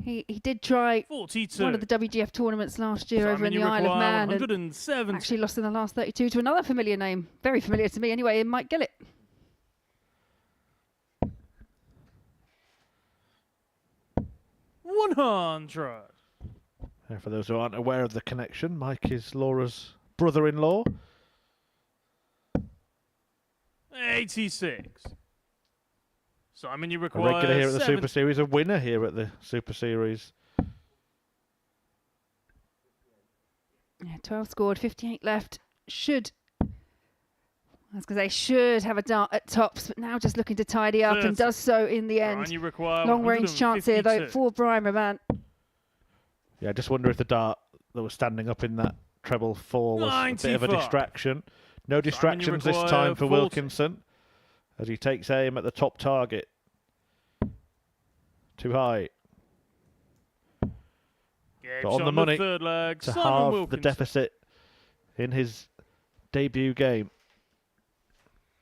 he did try 42. one of the WGF tournaments last year over in Simon, the you Isle of require Man. And 170. actually lost in the last 32 to another familiar name, very familiar to me anyway, in Mike Gillett. $100. And for those who aren't aware of the connection, Mike is Laura's brother-in-law. 86. Simon, you A require regular here at the 7. Super Series, a winner here at the Super Series. Yeah, 12 scored, 58 left. I was going to say, should have a dart at tops, but now just looking to tidy up and does so in the end. Brian, you require Long range chance here, though, 152. for Brian Raman. Yeah, I just wonder if the dart that was standing up in that treble 4 was a bit of a 95. distraction. No distractions this require time for 40. Wilkinson as he takes aim at the top target. Too high. Game But on shot the money third leg. to Simon halve Wilkinson. the deficit in his debut game.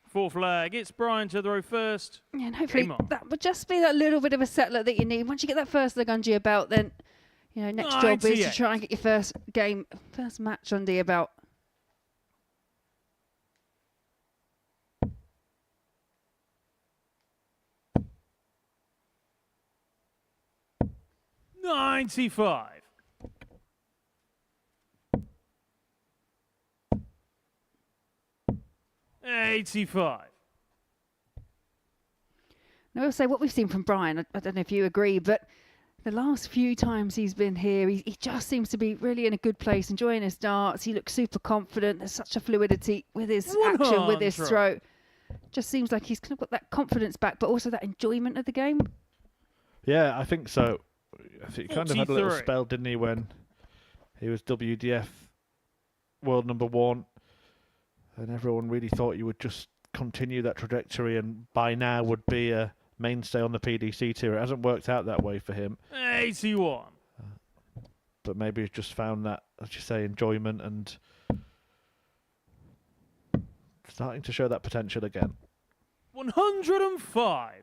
Fourth leg. It's Brian to throw first. Yeah, and hopefully Game on. that would just be that little bit of a settler that you need. Once you get that first leg under your belt, then, you know, next job is to 98. try and get your first match under your belt. $95. $85. And I will say what we've seen from Brian, I don't know if you agree, but the last few times he's been here, he just seems to be really in a good place, enjoying his darts. He looks super confident. There's such a fluidity with his action, with his 100. throw. Just seems like he's kind of got that confidence back, but also that enjoyment of the game. Yeah, I think so. I think he kind of had a little 43. spell, didn't he, when he was WDF world #1, and everyone really thought you would just continue that trajectory and by now would be a mainstay on the PDC tier. It hasn't worked out that way for him, 81. but maybe he's just found that, as you say, enjoyment and starting to show that potential again. 105.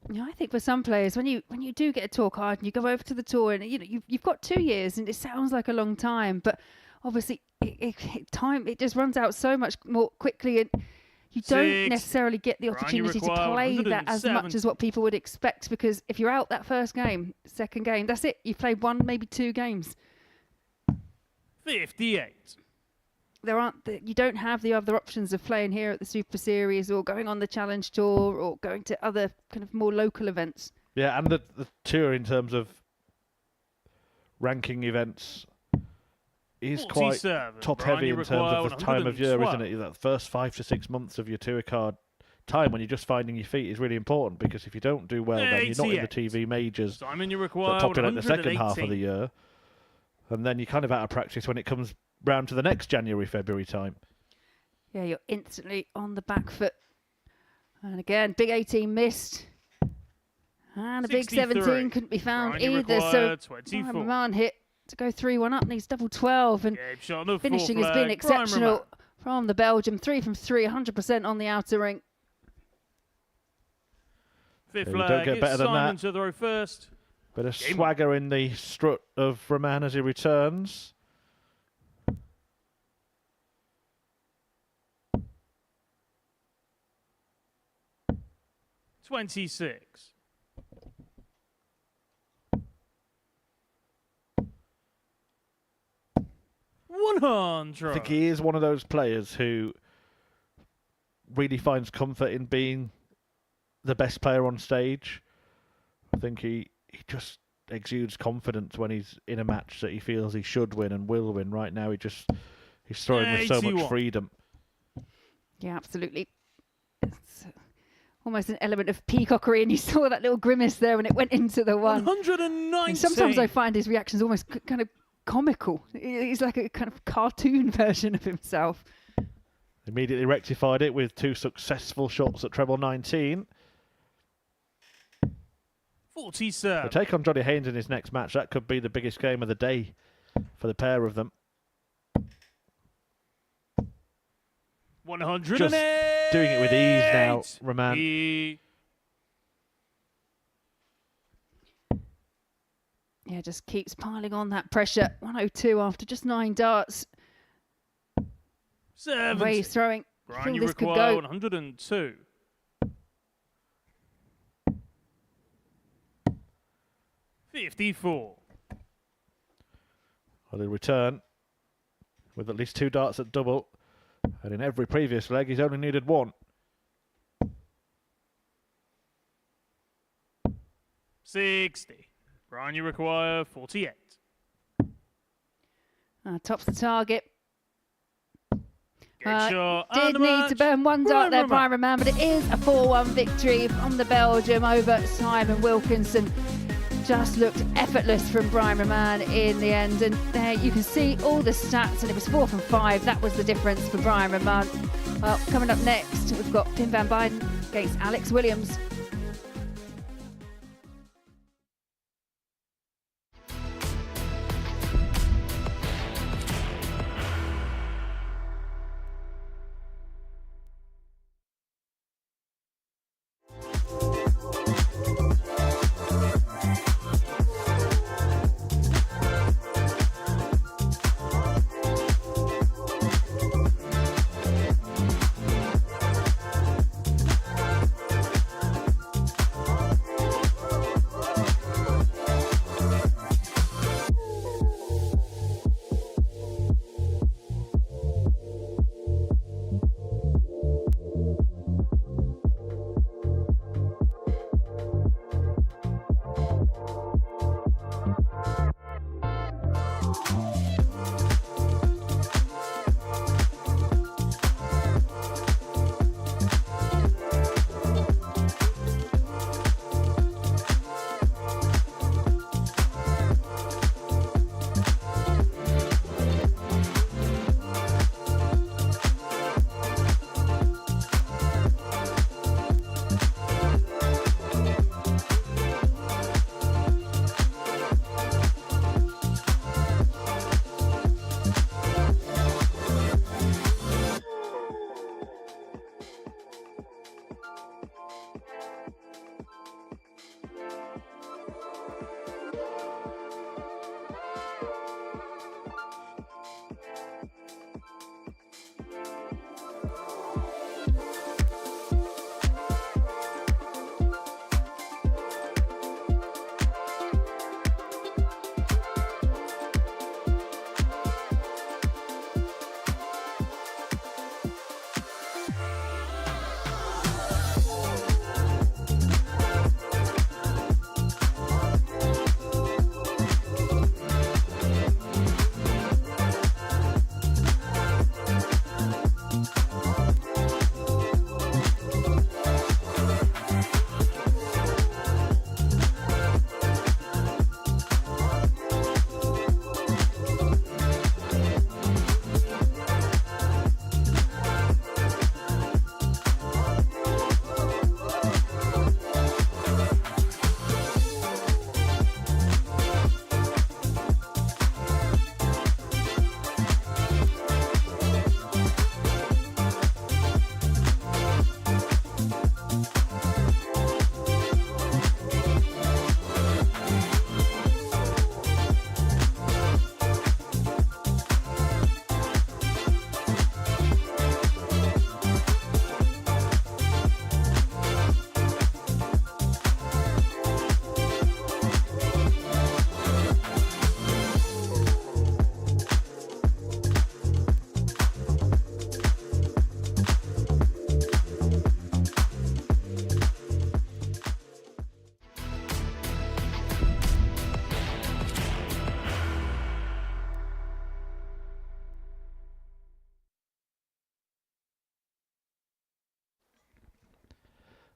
Yeah, I think for some players, when you do get a tour card and you go over to the tour, and you know you've got 2 years, and it sounds like a long time, but obviously it just runs out so much more quickly, and you don't 6. necessarily get the Brian, you opportunity to require play that as much 170. as what people would expect, because if you're out that first game, second game, that's it. You've played 1, maybe 2 games. 58. You don't have the other options of playing here at the Super Series or going on the Challenge Tour or going to other kind of more local events. Yeah, and the tour in terms of ranking events is quite 47. top Brian, heavy you in terms require of the time of year, 112. isn't it? That first 5 to 6 months of your tour card time when you're just finding your feet is really important, because if you don't do well, then you're not in the 88. TV majors Simon, you that require pop in at the second half of 118. the year, and then you're kind of out of practice when it comes round to the next January, February time. Yeah, you're instantly on the back foot. And again, big 18 missed. And a big 63. 17 couldn't be found Brian, you either. require So 24. Raman hit to go 3-1 up, needs double 12. And Game shot on the finishing fourth has been leg. Brian exceptional Raman. from the Belgium. 3 from 3, 100% on the outer ring. Fifth Yeah, you don't leg. get It's better than Simon that. to throw first. Bit of Game swagger in the strut of Raman as he returns. $26. I think he is one of those players who really finds comfort in being the best player on stage. I think he just exudes confidence when he's in a match that he feels he should win and will win. Right now, he's throwing with so much 81. freedom. Yeah, absolutely. It's almost an element of peacockery, and you saw that little grimace there when it went into the one. 119. And sometimes I find his reactions almost kind of comical. He's like a kind of cartoon version of himself. Immediately rectified it with 2 successful shots at treble 19. 47. The take on Johnny Haynes in his next match, that could be the biggest game of the day for the pair of them. 108. Just doing it with ease now, Raman. Yeah, just keeps piling on that pressure. 102 after just 9 darts. 70. Way he's throwing. I Brian, think you this could require go. 102. 54. Well, he'll return with at least 2 darts at double. And in every previous leg, he's only needed 1. 60. Brian, you require 48. Tops the target. Good shot. Did And the need match. to burn 1 dart there, Brian Raman, but it is a 4-1 victory from the Belgium over Simon Wilkinson. Just looked effortless from Brian Raman in the end, and there you can see all the stats, and it was 4 from 5. That was the difference for Brian Raman. Well, coming up next, we've got Pim van Bijnen against Alex Williams.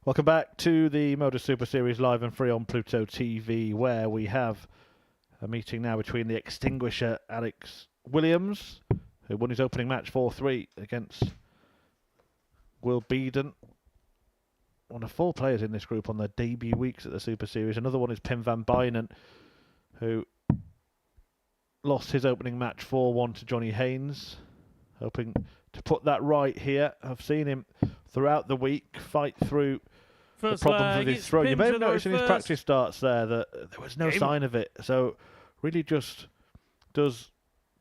Welcome back to the Modus Super Series live and free on Pluto TV, where we have a meeting now between the extinguisher Alex Williams, who won his opening match 4-3 against Will Beaden. One of 4 players in this group on their debut weeks at the Super Series. Another one is Pim van Bijnen, who lost his opening match 4-1 to Johnny Haynes, hoping to put that right here. I've seen him throughout the week fight through First the problems leg, with his it's throw. You pinned may to have the noticed in his first. practice starts there that there was no Game sign of it. So really just does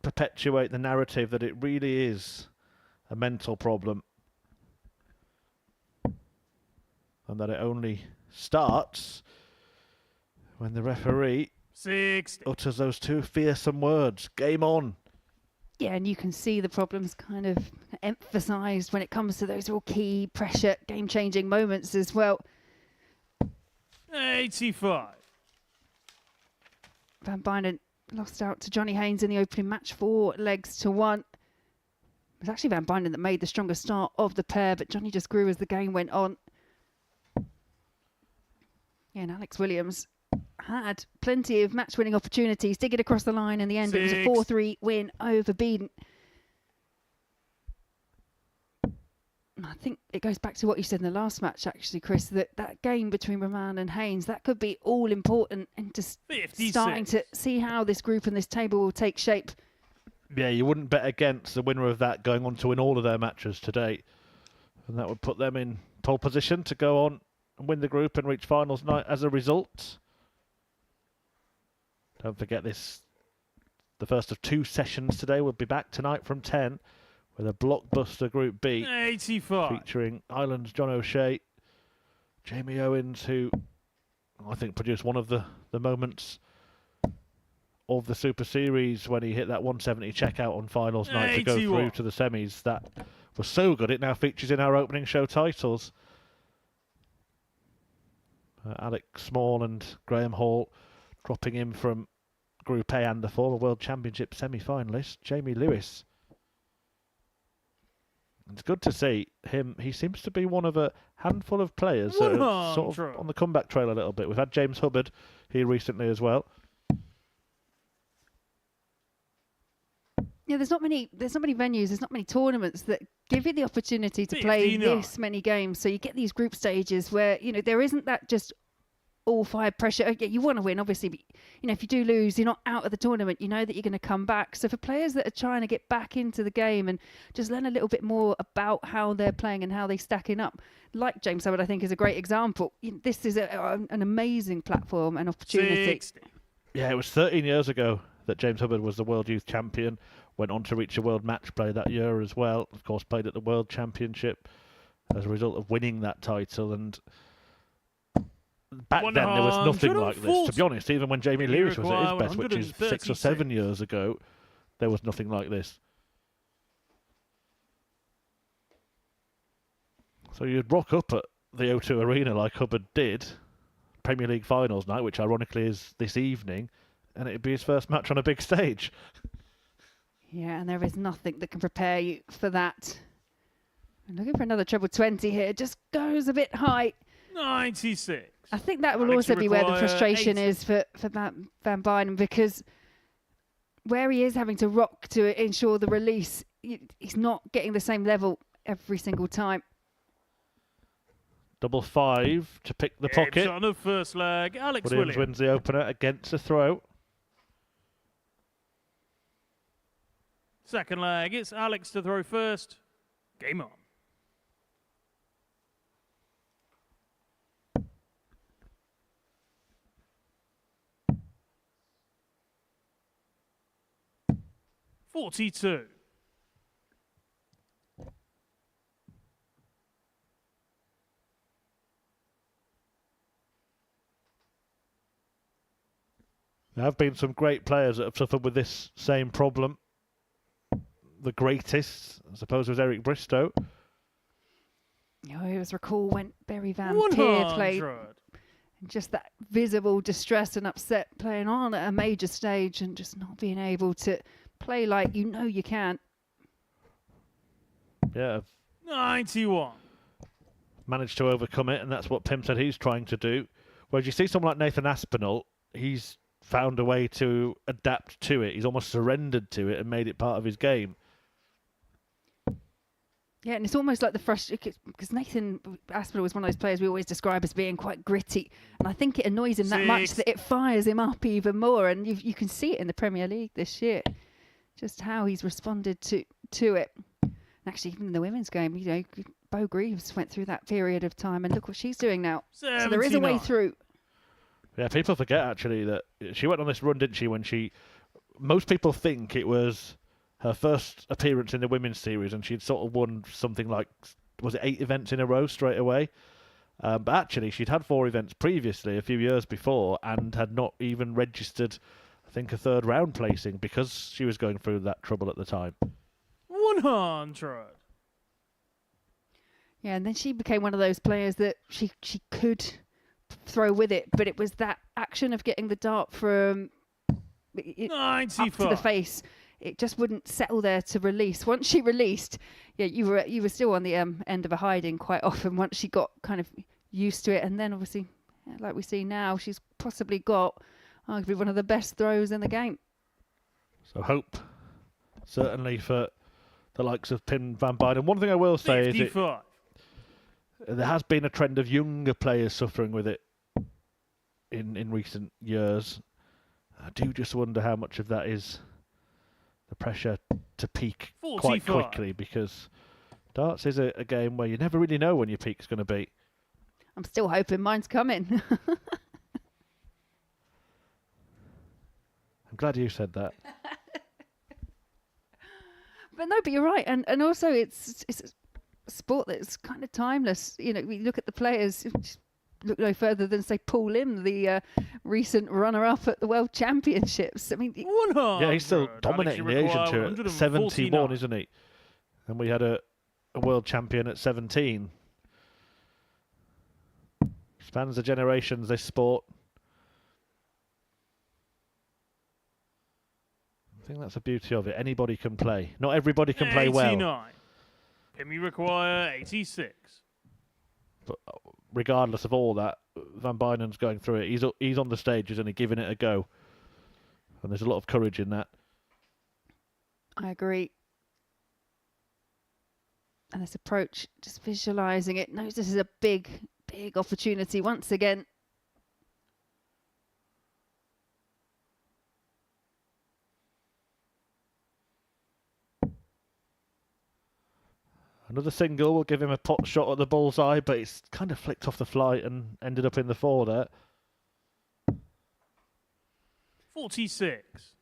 perpetuate the narrative that it really is a mental problem. And that it only starts when the referee 60. utters those two fearsome words, game on. Yeah, and you can see the problems kind of emphasised when it comes to those real key pressure, game-changing moments as well. 85. Van Bijnen lost out to Johnny Haynes in the opening match, 4 legs to 1. It was actually Van Bijnen that made the stronger start of the pair, but Johnny just grew as the game went on. Yeah, and Alex Williams had plenty of match-winning opportunities to get across the line. In the end, it was a 4-3 win over Beaden. I think it goes back to what you said in the last match, actually, Chris, that game between Raman and Haynes, that could be all important and just 56. starting to see how this group and this table will take shape. Yeah, you wouldn't bet against the winner of that going on to win all of their matches today. And that would put them in pole position to go on and win the group and reach finals night as a result. Don't forget this, the first of 2 sessions today. We'll be back tonight from 10 with a blockbuster Group B 85. featuring Ireland's John O'Shea, Jamie Owens, who I think produced one of the moments of the Super Series when he hit that 170 checkout on finals night to go 81. through to the semis. That was so good, it now features in our opening show titles. Alex Small and Graham Hall dropping in from Group A and the former World Championship semi-finalist, Jamie Lewis. It's good to see him. He seems to be one of a handful of players that are sort of on the comeback trail a little bit. We've had James Hubbard here recently as well. Yeah, there's not many venues, there's not many tournaments that give you the opportunity to play 59. this many games. So you get these group stages where, there isn't that just all-fired pressure. Okay, you want to win, obviously, but, if you do lose, you're not out of the tournament. You know that you're going to come back. So for players that are trying to get back into the game and just learn a little bit more about how they're playing and how they're stacking up, like James Hubbard, I think is a great example. This is an amazing platform and opportunity. 60. Yeah, it was 13 years ago that James Hubbard was the World Youth Champion. Went on to reach a World Match Play that year as well. Of course, played at the World Championship as a result of winning that title. And back then, there was nothing like this. To be honest, even when Jamie Lewis was at his best, which is 6 or 7 years ago, there was nothing like this. So you'd rock up at the O2 Arena like Hubbard did, Premier League finals night, which ironically is this evening, and it'd be his first match on a big stage. Yeah, and there is nothing that can prepare you for that. I'm looking for another treble 20 here. Just goes a bit high. 96. I think that will Alex also be where the require frustration 80. is for Van Bijnen, because where he is having to rock to ensure the release, he's not getting the same level every single time. Double 5 to pick the pocket. On the first leg, Alex Williams wins the opener against a throw. Second leg, it's Alex to throw first. Game on. $42. There have been some great players that have suffered with this same problem. The greatest, I suppose, was Eric Bristow. I always recall when Barry Van Peer played. And just that visible distress and upset playing on at a major stage and just not being able to play like you can. Yeah. 91. Managed to overcome it, and that's what Pim said he's trying to do. Whereas you see someone like Nathan Aspinall, he's found a way to adapt to it. He's almost surrendered to it and made it part of his game. Yeah, and it's almost like the frustration, because Nathan Aspinall was one of those players we always describe as being quite gritty, and I think it annoys him that much that it fires him up even more, and you can see it in the Premier League this year, just how he's responded to it. actually, even in the women's game, Bo Greaves went through that period of time, and look what she's doing now. So there is a way 79. through. Yeah, people forget actually that she went on this run, didn't she? Most people think it was her first appearance in the women's series, and she'd sort of won something like, was it 8 events in a row straight away? But actually, she'd had 4 events previously, a few years before, and had not even registered, I think, a 3rd round placing because she was going through that trouble at the time. 100. Yeah, and then she became one of those players that she could throw with it, but it was that action of getting the dart from up to 95. the face. It just wouldn't settle there to release. Once she released, yeah, you were still on the end of a hiding quite often. Once she got kind of used to it, and then obviously, like we see now, she's possibly got arguably one of the best throws in the game. So hope, certainly for the likes of Pim van Bijnen. One thing I will say 55. is there has been a trend of younger players suffering with it in recent years. I do just wonder how much of that is the pressure to peak 45. quite quickly, because darts is a game where you never really know when your peak's going to be. I'm still hoping mine's coming. I'm glad you said that. But you're right, and also it's a sport that's kind of timeless. We look at the players. Look no further than, say, Paul Lim, the recent runner-up at the World Championships. I mean, 100. Yeah, he's still dominating the Asian tour at 71, isn't he? And we had a world champion at 17. Spans the generations, this sport. I think that's the beauty of it. Anybody can play. Not everybody can play well. 89. Pimmy require 86. But regardless of all that, Van Bijnen's going through it. He's on the stage, isn't he, giving it a go. And there's a lot of courage in that. I agree. And this approach, just visualising it, knows this is a big, big opportunity once again. Another single will give him a pot shot at the bullseye, but it's kind of flicked off the flight and ended up in the 4 there. 46.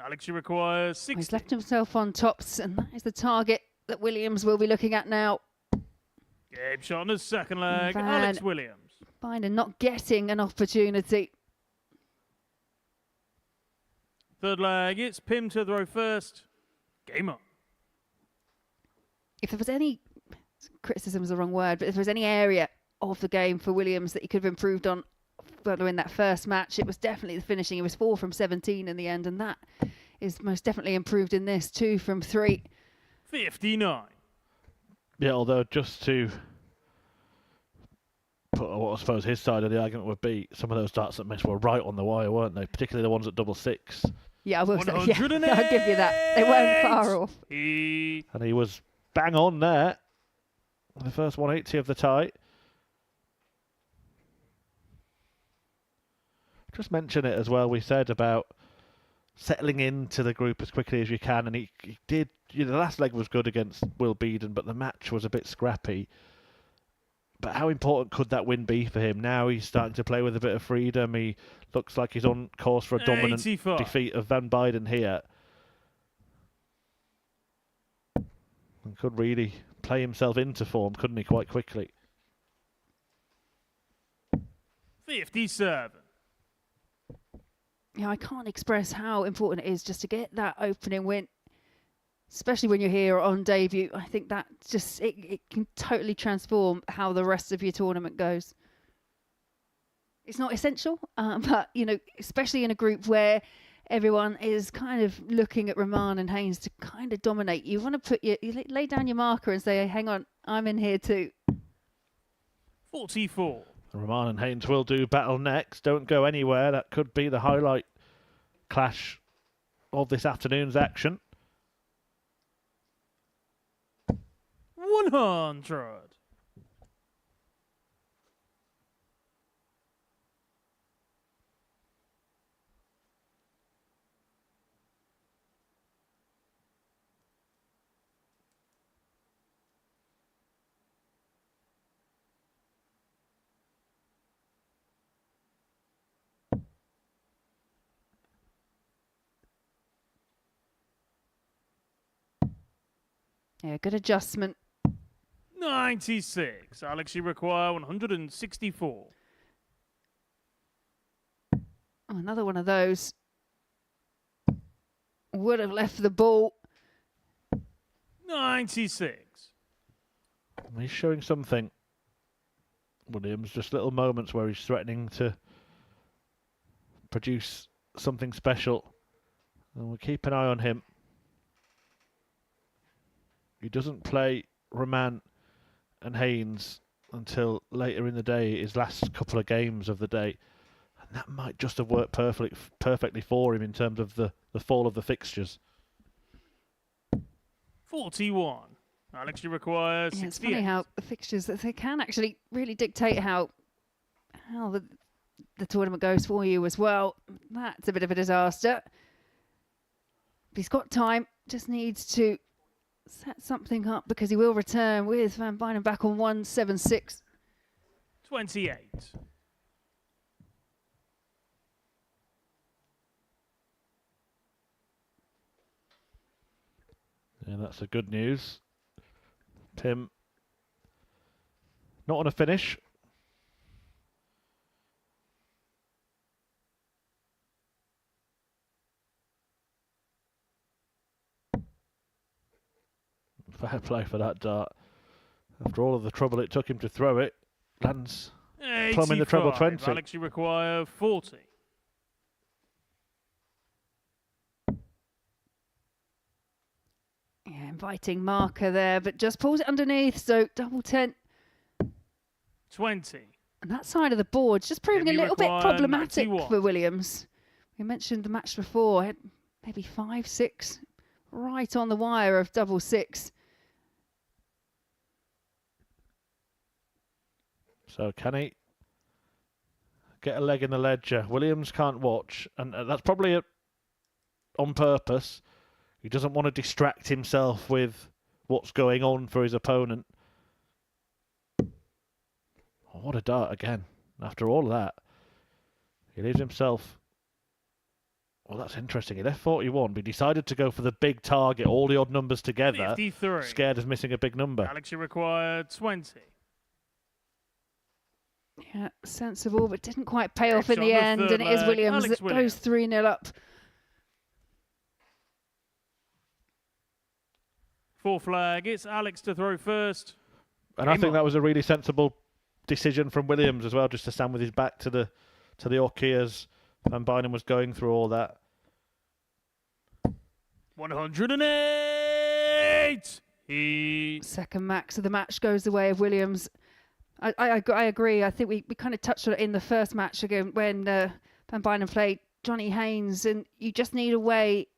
Alex, you require 60. He's left himself on tops, and that is the target that Williams will be looking at now. Game shot on the second leg. Van Alex Williams. Bijnen not getting an opportunity. Third leg, it's Pim to throw first. Game on. If there was any, criticism is the wrong word, but if there was any area of the game for Williams that he could have improved on in that first match, it was definitely the finishing. He was 4 from 17 in the end, and that is most definitely improved in this. 2 from 3. 59. Yeah, although just to put what I suppose his side of the argument would be, some of those darts that missed were right on the wire, weren't they? Particularly the ones at 6. Yeah, I will say, yeah, I'll give you that. They weren't far off. And he was bang on there. The first 180 of the tie. Just mention it as well. We said about settling into the group as quickly as you can, and he did. The last leg was good against Will Beaden, but the match was a bit scrappy. But how important could that win be for him? Now he's starting to play with a bit of freedom. He looks like he's on course for a dominant 85. defeat of Van Bijnen here. And could really play himself into form, couldn't he, quite quickly? 57. Yeah, I can't express how important it is just to get that opening win, especially when you're here on debut. I think that just it can totally transform how the rest of your tournament goes. It's not essential, but especially in a group where everyone is kind of looking at Raman and Haynes to kind of dominate. You want to you lay down your marker and say, hey, hang on, I'm in here too. 44. Raman and Haynes will do battle next. Don't go anywhere. That could be the highlight clash of this afternoon's action. 100. Yeah, good adjustment. 96. Alex, you require 164. Oh, another one of those. Would have left the ball. 96. He's showing something. Williams, just little moments where he's threatening to produce something special. And we'll keep an eye on him. He doesn't play Raman and Haynes until later in the day, his last couple of games of the day. And that might just have worked perfectly for him in terms of the fall of the fixtures. 41. Alex, you require 68. Yeah, it's funny how the fixtures, they can actually really dictate how the tournament goes for you as well. That's a bit of a disaster. But he's got time, just needs to set something up because he will return with Van Bijnen back on 176. 28. Yeah, that's the good news. Tim, not on a finish. Fair play for that dart. After all of the trouble it took him to throw it, lands plumbing the treble 20. Alex, you require 40. Yeah, inviting marker there, but just pulls it underneath, so double 10. 20. And that side of the board's just proving a little bit problematic for Williams. We mentioned the match before, had maybe 5, 6, right on the wire of double 6. So can he get a leg in the ledger? Williams can't watch, and that's probably on purpose. He doesn't want to distract himself with what's going on for his opponent. Oh, what a dart again. After all of that, he leaves himself... Well, that's interesting. He left 41, but he decided to go for the big target, all the odd numbers together. 53. Scared of missing a big number. Alex, you require 20. Yeah, sensible, but didn't quite pay off in the end, and it is Williams that goes 3-0 up. 4 flag. It's Alex to throw first. And I think that was a really sensible decision from Williams as well, just to stand with his back to the Orkey as Van Bijnen was going through all that. 108. Second max of the match goes the way of Williams. I agree. I think we kind of touched on it in the first match again when Van Bijnen played Johnny Haynes, and you just need a way.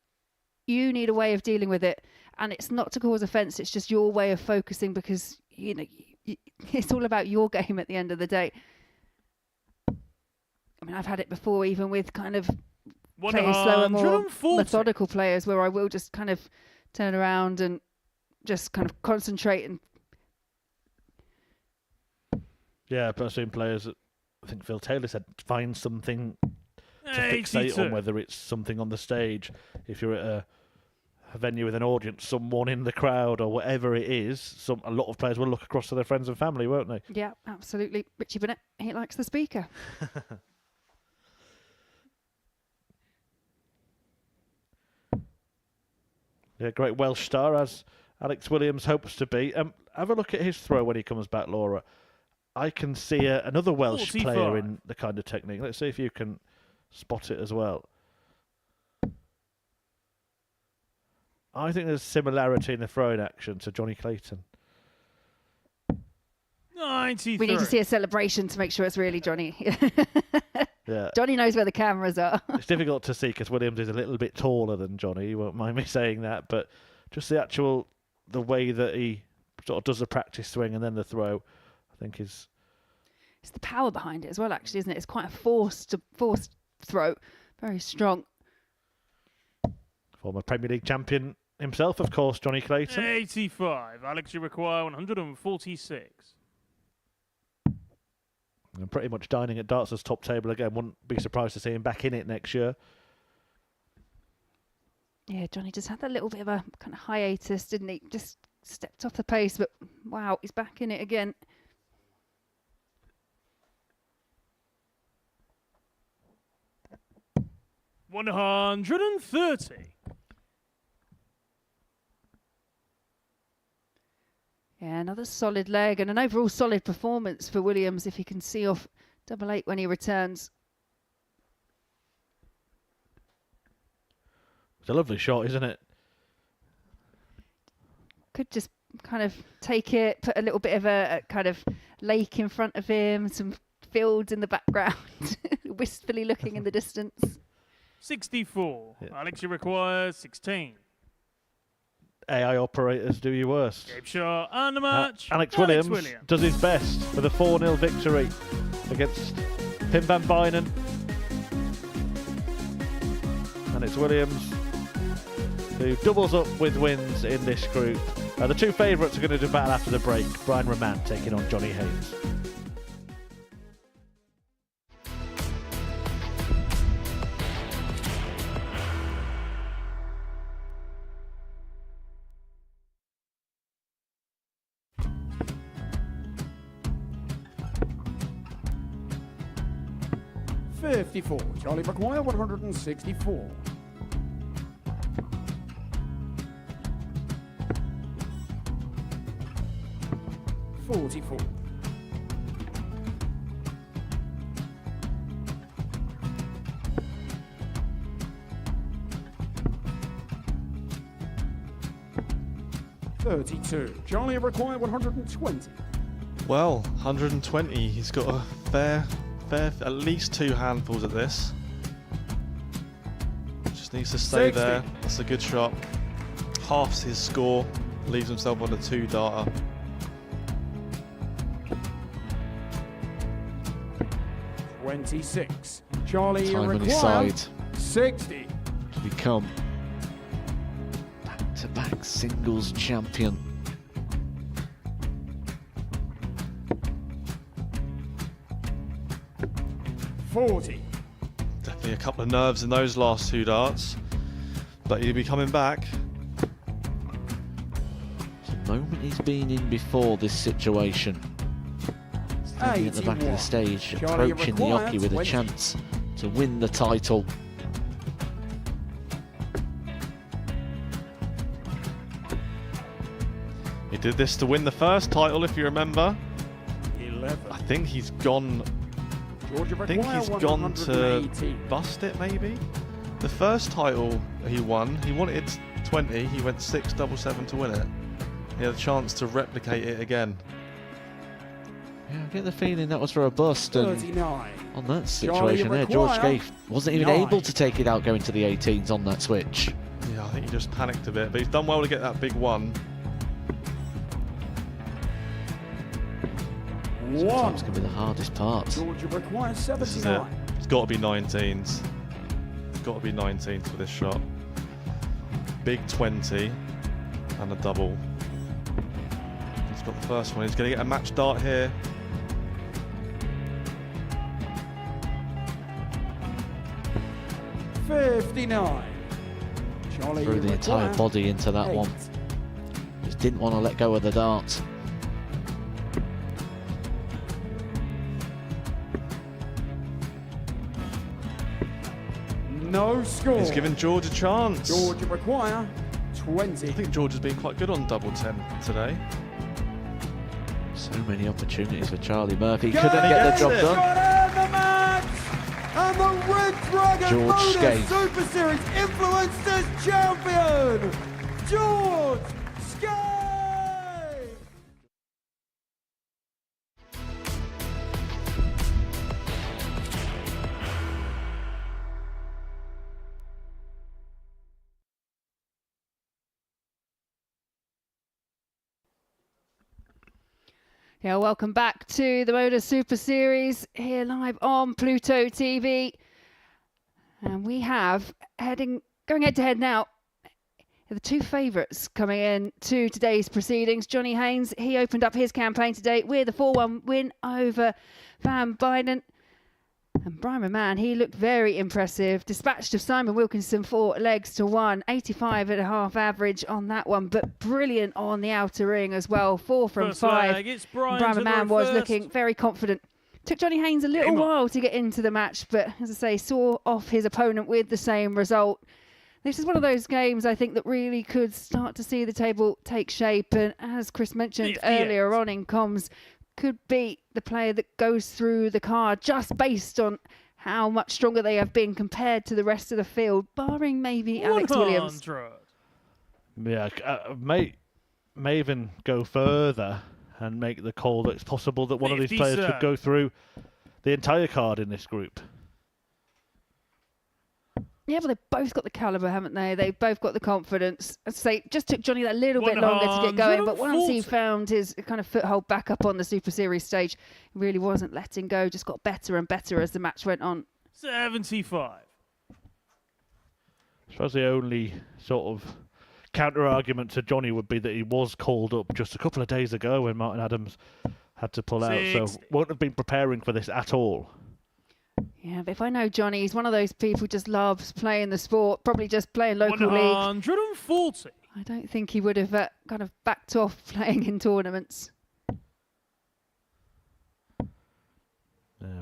You need a way of dealing with it, and it's not to cause offence. It's just your way of focusing because it's all about your game at the end of the day. I mean, I've had it before, even with kind of playing slower, more methodical players, where I will just kind of turn around and just kind of concentrate and. Yeah, but I've seen players that, I think Phil Taylor said, find something to fixate on, whether it's something on the stage, if you're at a venue with an audience, someone in the crowd or whatever it is. A lot of players will look across to their friends and family, won't they? Yeah, absolutely. Richie Bennett, he likes the speaker. Yeah, great Welsh star, as Alex Williams hopes to be. Have a look at his throw when he comes back, Laura. I can see another Welsh 45. player in the kind of technique. Let's see if you can spot it as well. I think there's similarity in the throwing action to Johnny Clayton. 93. We need to see a celebration to make sure it's really Johnny. Yeah. Johnny knows where the cameras are. It's difficult to see because Williams is a little bit taller than Johnny. You won't mind me saying that, but just the way that he sort of does the practice swing and then the throw, I think is... It's the power behind it as well, actually, isn't it? It's quite a forced throw. Very strong. Former Premier League champion himself, of course, Johnny Clayton. 85. Alex, you require 146. And pretty much dining at Darts' top table again. Wouldn't be surprised to see him back in it next year. Yeah, Johnny just had that little bit of a kind of hiatus, didn't he? Just stepped off the pace, but wow, he's back in it again. $130. Yeah, another solid leg and an overall solid performance for Williams if he can see off 8 when he returns. It's a lovely shot, isn't it? Could just kind of take it, put a little bit of a kind of lake in front of him, some fields in the background, wistfully looking in the distance. 64. Yeah. Alex, you require 16. AI operators do your worst. Gabe Shaw and the match. Alex Williams does his best for the 4-0 victory against Pim van Bijnen. And it's Williams who doubles up with wins in this group. The two favourites are going to do battle after the break. Brian Raman taking on Johnny Haynes. $54. Charlie McGuire, 164. $44. $32. Charlie require 120. Well, 120. He's got a fair, at least 2 handfuls of this. Just needs to stay 60. there. That's a good shot. Halves his score. Leaves himself on a 2-darter. $26. Charlie Time on his require side 60. to become back-to-back singles champion. $40. Definitely a couple of nerves in those last 2 darts. But he'll be coming back. It's the moment he's been in before this situation. Standing at the back of the 81. stage, Charlie approaching the required hockey with a 20. chance to win the title. He did this to win the first title, if you remember. 11. I think he's gone. Georgia I think require he's gone to 118. bust it, maybe. The first title he won, he wanted 20. He went 6-7-7 to win it. He had a chance to replicate it again. Yeah, I get the feeling that was for a bust, and 39. on that situation there, George require Gay wasn't even 9. able to take it out going to the 18s on that switch. Yeah, I think he just panicked a bit, but he's done well to get that big one. Sometimes can be the hardest part. Georgia require This is it. 79. It's got to be 19s. It's got to be 19s for this shot. Big 20 and a double. He's got the first one. He's going to get a match dart here. $59. Charlie Threw the entire require body into that 8. one. Just didn't want to let go of the dart. No score. He's given George a chance. Georgia require 20. I think George has been quite good on double 10 today. So many opportunities for Charlie Murphy. Go! Couldn't get the job Yes! done. Got out the match! And the Red Dragon George Modus Skate. Super Series Influencers Champion, George Skate! Yeah, welcome back to the Modus Super Series here live on Pluto TV. And we have going head to head now. The 2 favourites coming in to today's proceedings. Johnny Haynes, he opened up his campaign today with a 4-1 win over Van Bijnen. And Brian Raman, he looked very impressive. Dispatched of Simon Wilkinson 4 legs to 1. 85.5 average on that one, but brilliant on the outer ring as well. 4 from First 5. leg, it's Brian Raman was first. looking very confident. Took Johnny Haynes a little while to get into the match, but as I say, saw off his opponent with the same result. This is one of those games, I think, that really could start to see the table take shape. And as Chris mentioned earlier on in comms, could beat the player that goes through the card just based on how much stronger they have been compared to the rest of the field, barring maybe Alex Williams. Yeah, may even go further and make the call that it's possible that one of these players could go through the entire card in this group. Yeah, but they've both got the calibre, haven't they? They've both got the confidence. I'd say just took Johnny that little bit longer to get going, but once he found his kind of foothold back up on the Super Series stage, he really wasn't letting go, just got better and better as the match went on. 75. I suppose the only sort of counter-argument to Johnny would be that he was called up just a couple of days ago when Martin Adams had to pull out, so won't have been preparing for this at all. Yeah, but if I know Johnny, he's one of those people who just loves playing the sport, probably just playing local league. 140. I don't think he would have kind of backed off playing in tournaments.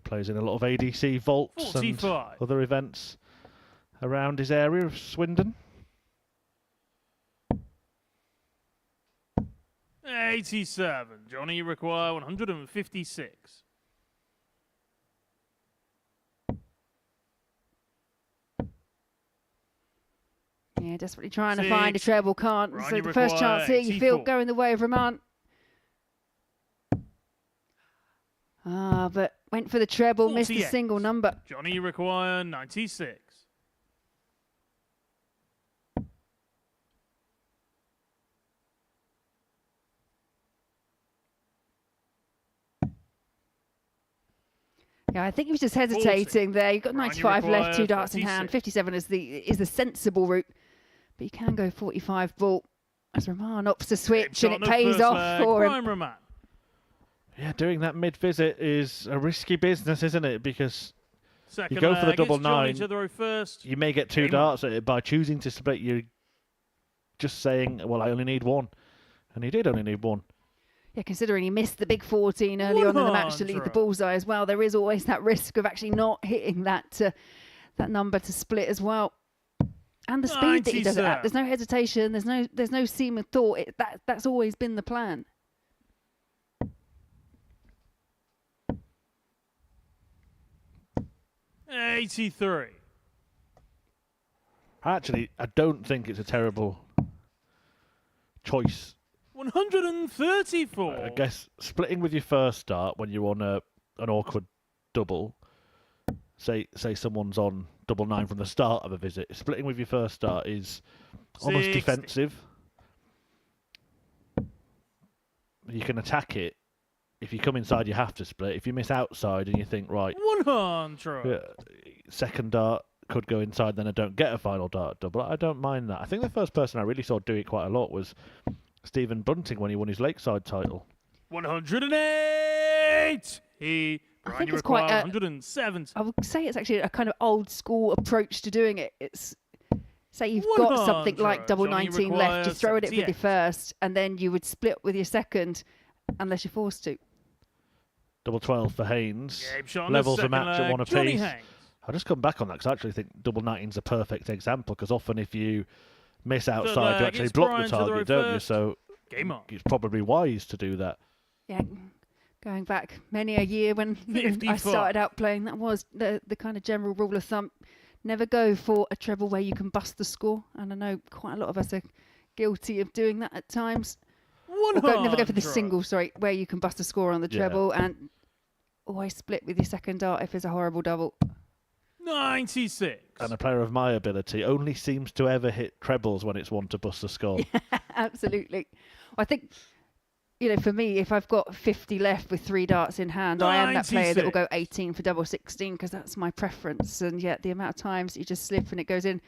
Plays in a lot of ADC vaults 45. and other events around his area of Swindon. 87. Johnny, you require 156. Yeah, desperately trying to find a treble, can't. Ryan, So the first chance here, you feel going the way of Raman. But went for the treble, missed a single number. Johnny, you require 96. Yeah, I think he was just hesitating there. You've got 95 left, 2 darts in 46. hand. 57 is the sensible route. But you can go 45 ball as Raman opts to switch, and it pays off for him. Raman. Yeah, doing that mid-visit is a risky business, isn't it? Because Second you go for the leg, double it's Johnny 9, to the row first. you may get 2 darts at it by choosing to split. You're just saying, well, I only need 1. And he did only need 1. Yeah, considering he missed the big 14 early on in the match to lead the bullseye as well, there is always that risk of actually not hitting that number to split as well. And the speed that he does it at. There's no hesitation. There's no seam of thought. That's always been the plan. $83. Actually, I don't think it's a terrible choice. 134. I guess splitting with your first dart when you're on an awkward double, say someone's on double 9 from the start of a visit, splitting with your first dart is almost 60. defensive. You can attack it. If you come inside, you have to split. If you miss outside and you think, right, 100. second dart could go inside, then I don't get a final dart double, I don't mind that. I think the first person I really saw do it quite a lot was Stephen Bunting when he won his Lakeside title. 108. I think it's quite 170. I would say it's actually a kind of old school approach to doing it. It's, say you've got something like double Johnny 19 left, you throw it with 78. your first, and then you would split with your second, unless you're forced to. Double 12 for Haynes. Shot Levels the second match at leg. 1 Johnny apiece. Haynes. I'll just come back on that because I actually think double 19's a perfect example because often if you miss outside, you leg, actually it's block Brian the to the row target, don't you? first. So Game on. it's probably wise to do that. Yeah, going back many a year when I 54. started out playing, that was the kind of general rule of thumb. Never go for a treble where you can bust the score. And I know quite a lot of us are guilty of doing that at times. Never go for the single, where you can bust a score on the treble, and always split with your second dart if it's a horrible double. 96. And a player of my ability only seems to ever hit trebles when it's one to bust a score. Absolutely. I think, for me, if I've got 50 left with 3 darts in hand, I am that player that will go 18 for double 16 because that's my preference. And yet the amount of times you just slip and it goes in.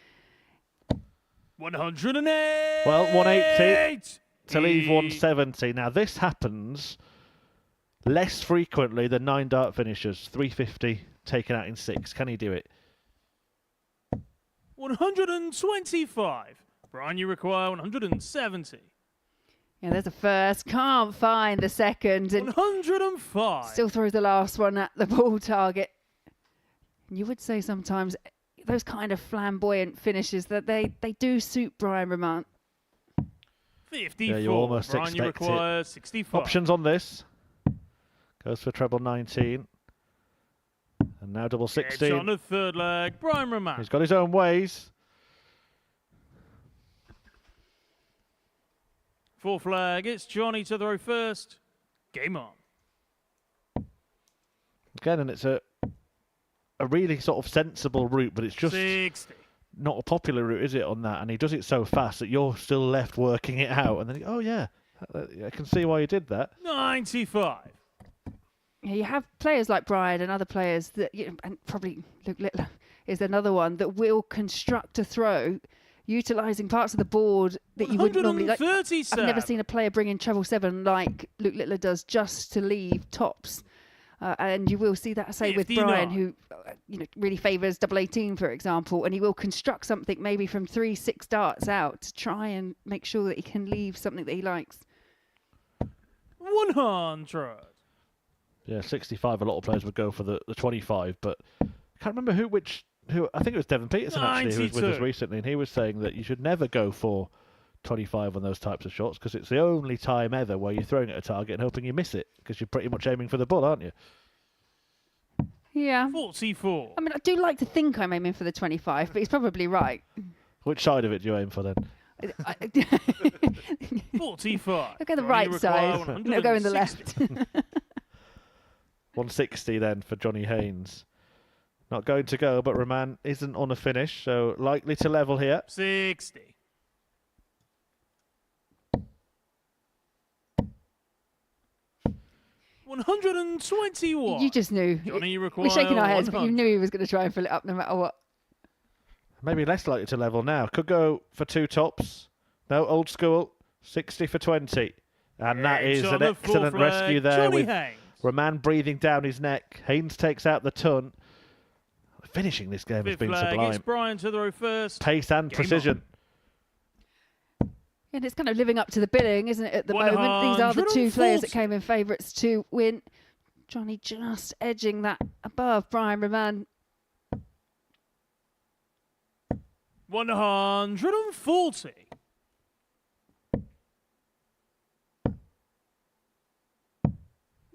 108. Well, 180 to leave 170. Now, this happens less frequently than 9 dart finishers, 350 taken out in 6. Can he do it? 125. Brian, you require 170. Yeah, there's a first. Can't find the second. And 105. still throws the last one at the ball target. You would say sometimes those kind of flamboyant finishes that they do suit Brian Raman. 54. Yeah, you almost Brian, you expect require it. 65. Options on this. Goes for treble 19. And now double 16. On the third leg, Brian Raman. He's got his own ways. Fourth leg, it's Johnny to throw first. Game on. Again, and it's a really sort of sensible route, but it's just 60. not a popular route, is it, on that? And he does it so fast that you're still left working it out. And then, oh, yeah, I can see why you did that. 95. Yeah, you have players like Brian and other players that, and probably Luke Littler is another one that will construct a throw utilising parts of the board that you wouldn't normally like. I've never seen a player bring in treble 7 like Luke Littler does just to leave tops. And you will see that, say, 59. With Brian, who really favours double 18, for example, and he will construct something maybe from 3-6 darts out to try and make sure that he can leave something that he likes. 100. Yeah, 65. A lot of players would go for the 25, but I can't remember who. I think it was Devon Peterson actually, who was with us recently, and he was saying that you should never go for 25 on those types of shots because it's the only time ever where you're throwing at a target and hoping you miss it because you're pretty much aiming for the ball, aren't you? Yeah. 44. I mean, I do like to think I'm aiming for the 25, but he's probably right. Which side of it do you aim for then? 45. Look at the right side. No, go in the left. 160 then for Johnny Haynes. Not going to go, but Raman isn't on a finish, so likely to level here. 60. $121. You just knew. Johnny, you We're shaking our heads, but you 100. knew he was going to try and fill it up no matter what. Maybe less likely to level now. Could go for 2 tops. No, old school. 60 for 20. And that is an excellent rescue there Johnny with Haynes. Raman breathing down his neck. Haynes takes out the ton. Finishing this game has been sublime. It's Brian to throw first. Pace and precision. And it's kind of living up to the billing, isn't it, at the moment? These are the 2 players that came in favourites to win. Johnny just edging that above Brian Raman. 140.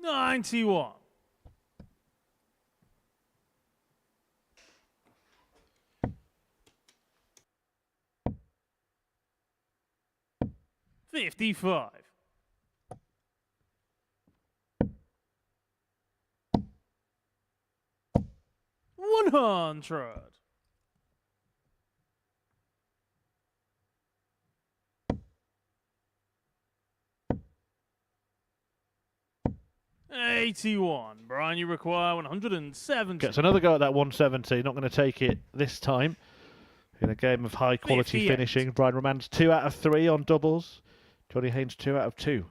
$91. 55. 100. 81. Brian, you require 170. Gets another go at that 170. Not going to take it this time. In a game of high quality 58. finishing. Brian Raman's 2 out of 3 on doubles. Johnny Haynes 2 out of 2.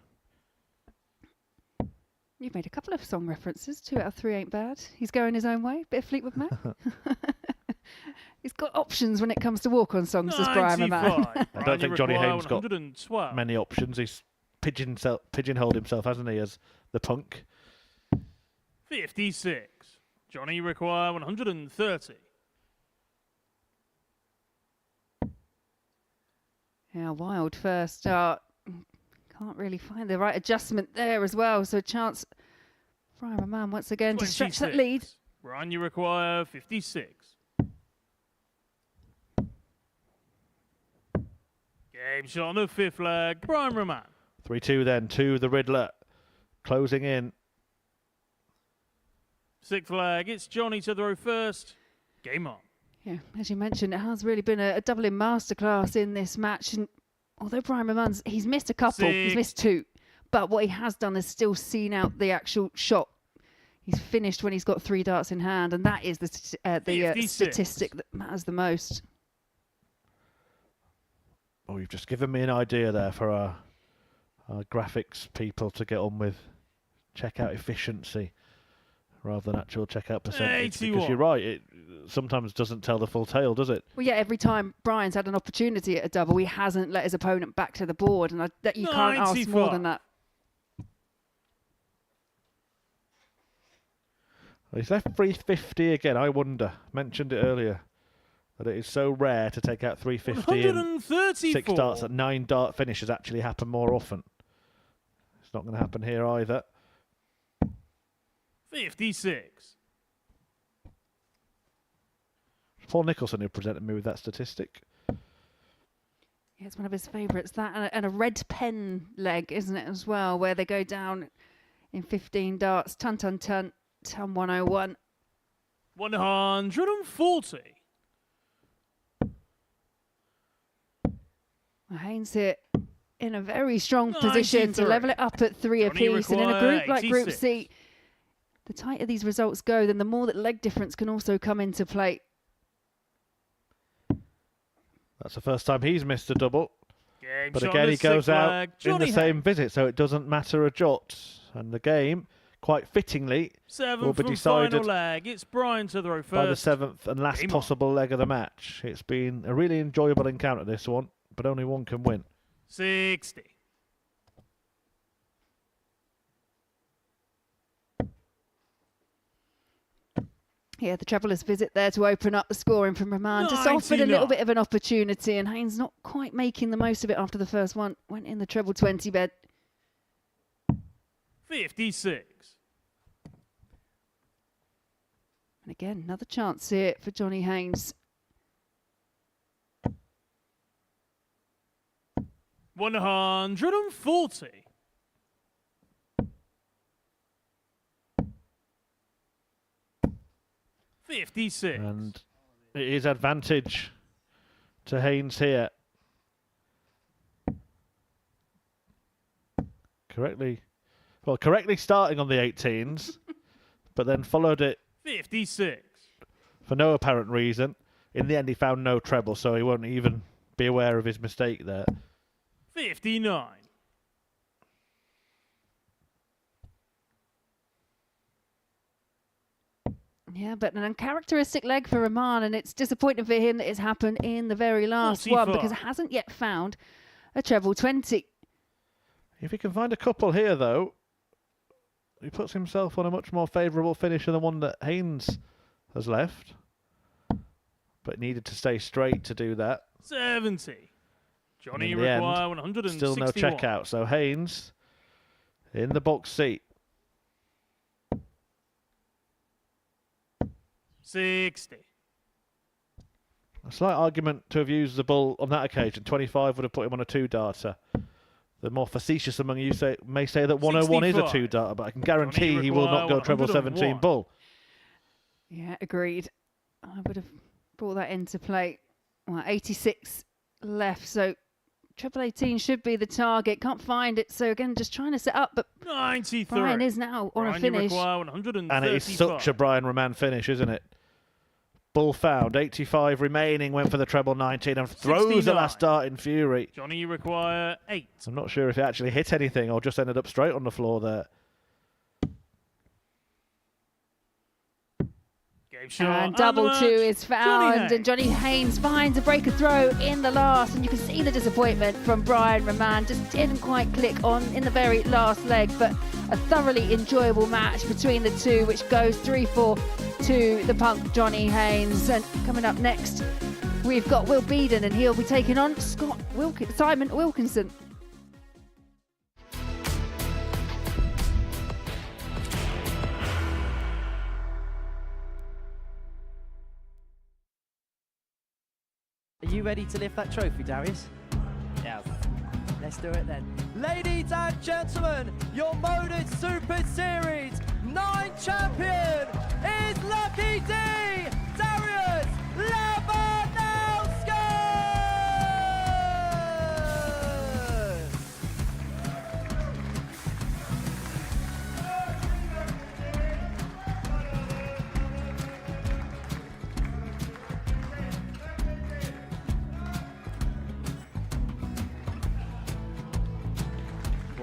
You've made a couple of song references. 2 out of 3 ain't bad. He's going his own way. Bit of Fleetwood Mac. He's got options when it comes to walk-on songs, as Brian Raman. I don't think Johnny Haynes got many options. He's pigeonholed himself, hasn't he, as the punk. 56. Johnny, you require 130. Yeah, wild first start. Can't really find the right adjustment there as well. So a chance, Brian Raman once again to stretch that lead. Brian, you require 56. Game shot on the 5th leg. Brian Raman. 3-2 then to the Riddler. Closing in. 6th leg. It's Johnny to throw first. Game on. Yeah, as you mentioned, it has really been a doubling masterclass in this match. And although Brian Raman's, he's missed a couple, he's missed 2. But what he has done is still seen out the actual shot. He's finished when he's got 3 darts in hand. And that is the statistic that matters the most. Oh, you've just given me an idea there for our graphics people to get on with. Check out efficiency. rather than actual checkout percentage. 81. Because you're right, it sometimes doesn't tell the full tale, does it? Well, yeah, every time Brian's had an opportunity at a double, he hasn't let his opponent back to the board, and that you can't ask more than that. He's left 350 again, I wonder. Mentioned it earlier. That it is so rare to take out 350 and 6 darts at 9 dart finishes actually happen more often. It's not going to happen here either. 56. Paul Nicholson who presented me with that statistic. Yeah, it's one of his favourites. That and a red pen leg, isn't it, as well, where they go down in 15 darts. Ton, 101. 140. Well, Haynes here in a very strong position to 93. level it up at 3 Johnny apiece. And in a group like Group 86. C, the tighter these results go, then the more that leg difference can also come into play. That's the first time he's missed a double. Game But shot again, on he the goes sixth out flag. in Johnny the same Haynes. visit, so it doesn't matter a jot. And the game, quite fittingly, will be Seventh and decided final leg. It's Brian to throw by the first. 7th and last Game on. possible leg of the match. It's been a really enjoyable encounter, this one, but only one can win. 60. Yeah, the Traveller's visit there to open up the scoring from Raman. Just offered a little 99. bit of an opportunity, and Haynes not quite making the most of it after the first one. Went in the treble 20 bed. 56. And again, another chance here for Johnny Haynes. 140. $56. And it is advantage to Haynes here. Correctly starting on the 18s, but then followed it 56. for no apparent reason. In the end, he found no treble, so he won't even be aware of his mistake there. 59. Yeah, but an uncharacteristic leg for Raman, and it's disappointing for him that it's happened in the very last one 45. because it hasn't yet found a treble 20. If he can find a couple here, though, he puts himself on a much more favourable finish than the one that Haynes has left. But needed to stay straight to do that. 70. Johnny In the end, require 161. Still no checkout, so Haynes in the box seat. 60. A slight argument to have used the bull on that occasion. 25 would have put him on a 2-darter. The more facetious among you may say that 101 is a 65. 2-darter, but I can guarantee he will not go treble 17 101. bull. Yeah, agreed. I would have brought that into play. Well, 86 left, so treble 18 should be the target. Can't find it, so again, just trying to set up, but 93. Brian is now on Brian, a finish. You require 135. And it is such a Brian Raman finish, isn't it? Bull found, 85 remaining, went for the treble 19 and throws the 69. last dart in fury. Johnny, you require 8. I'm not sure if it actually hit anything or just ended up straight on the floor there. Game shot. And double the 2 match. is found, and Johnny Haynes finds a breaker throw in the last, and you can see the disappointment from Brian Raman. Just didn't quite click on in the very last leg, but a thoroughly enjoyable match between the two, which goes 3-4 to the punk Johnny Haynes. And coming up next, we've got Will Beaden, and he'll be taking on Simon Wilkinson. Are you ready to lift that trophy, Darius? Yes. Let's do it then. Ladies and gentlemen, your Modus Super Series 9 champion is Lucky D, Darius Labanowski!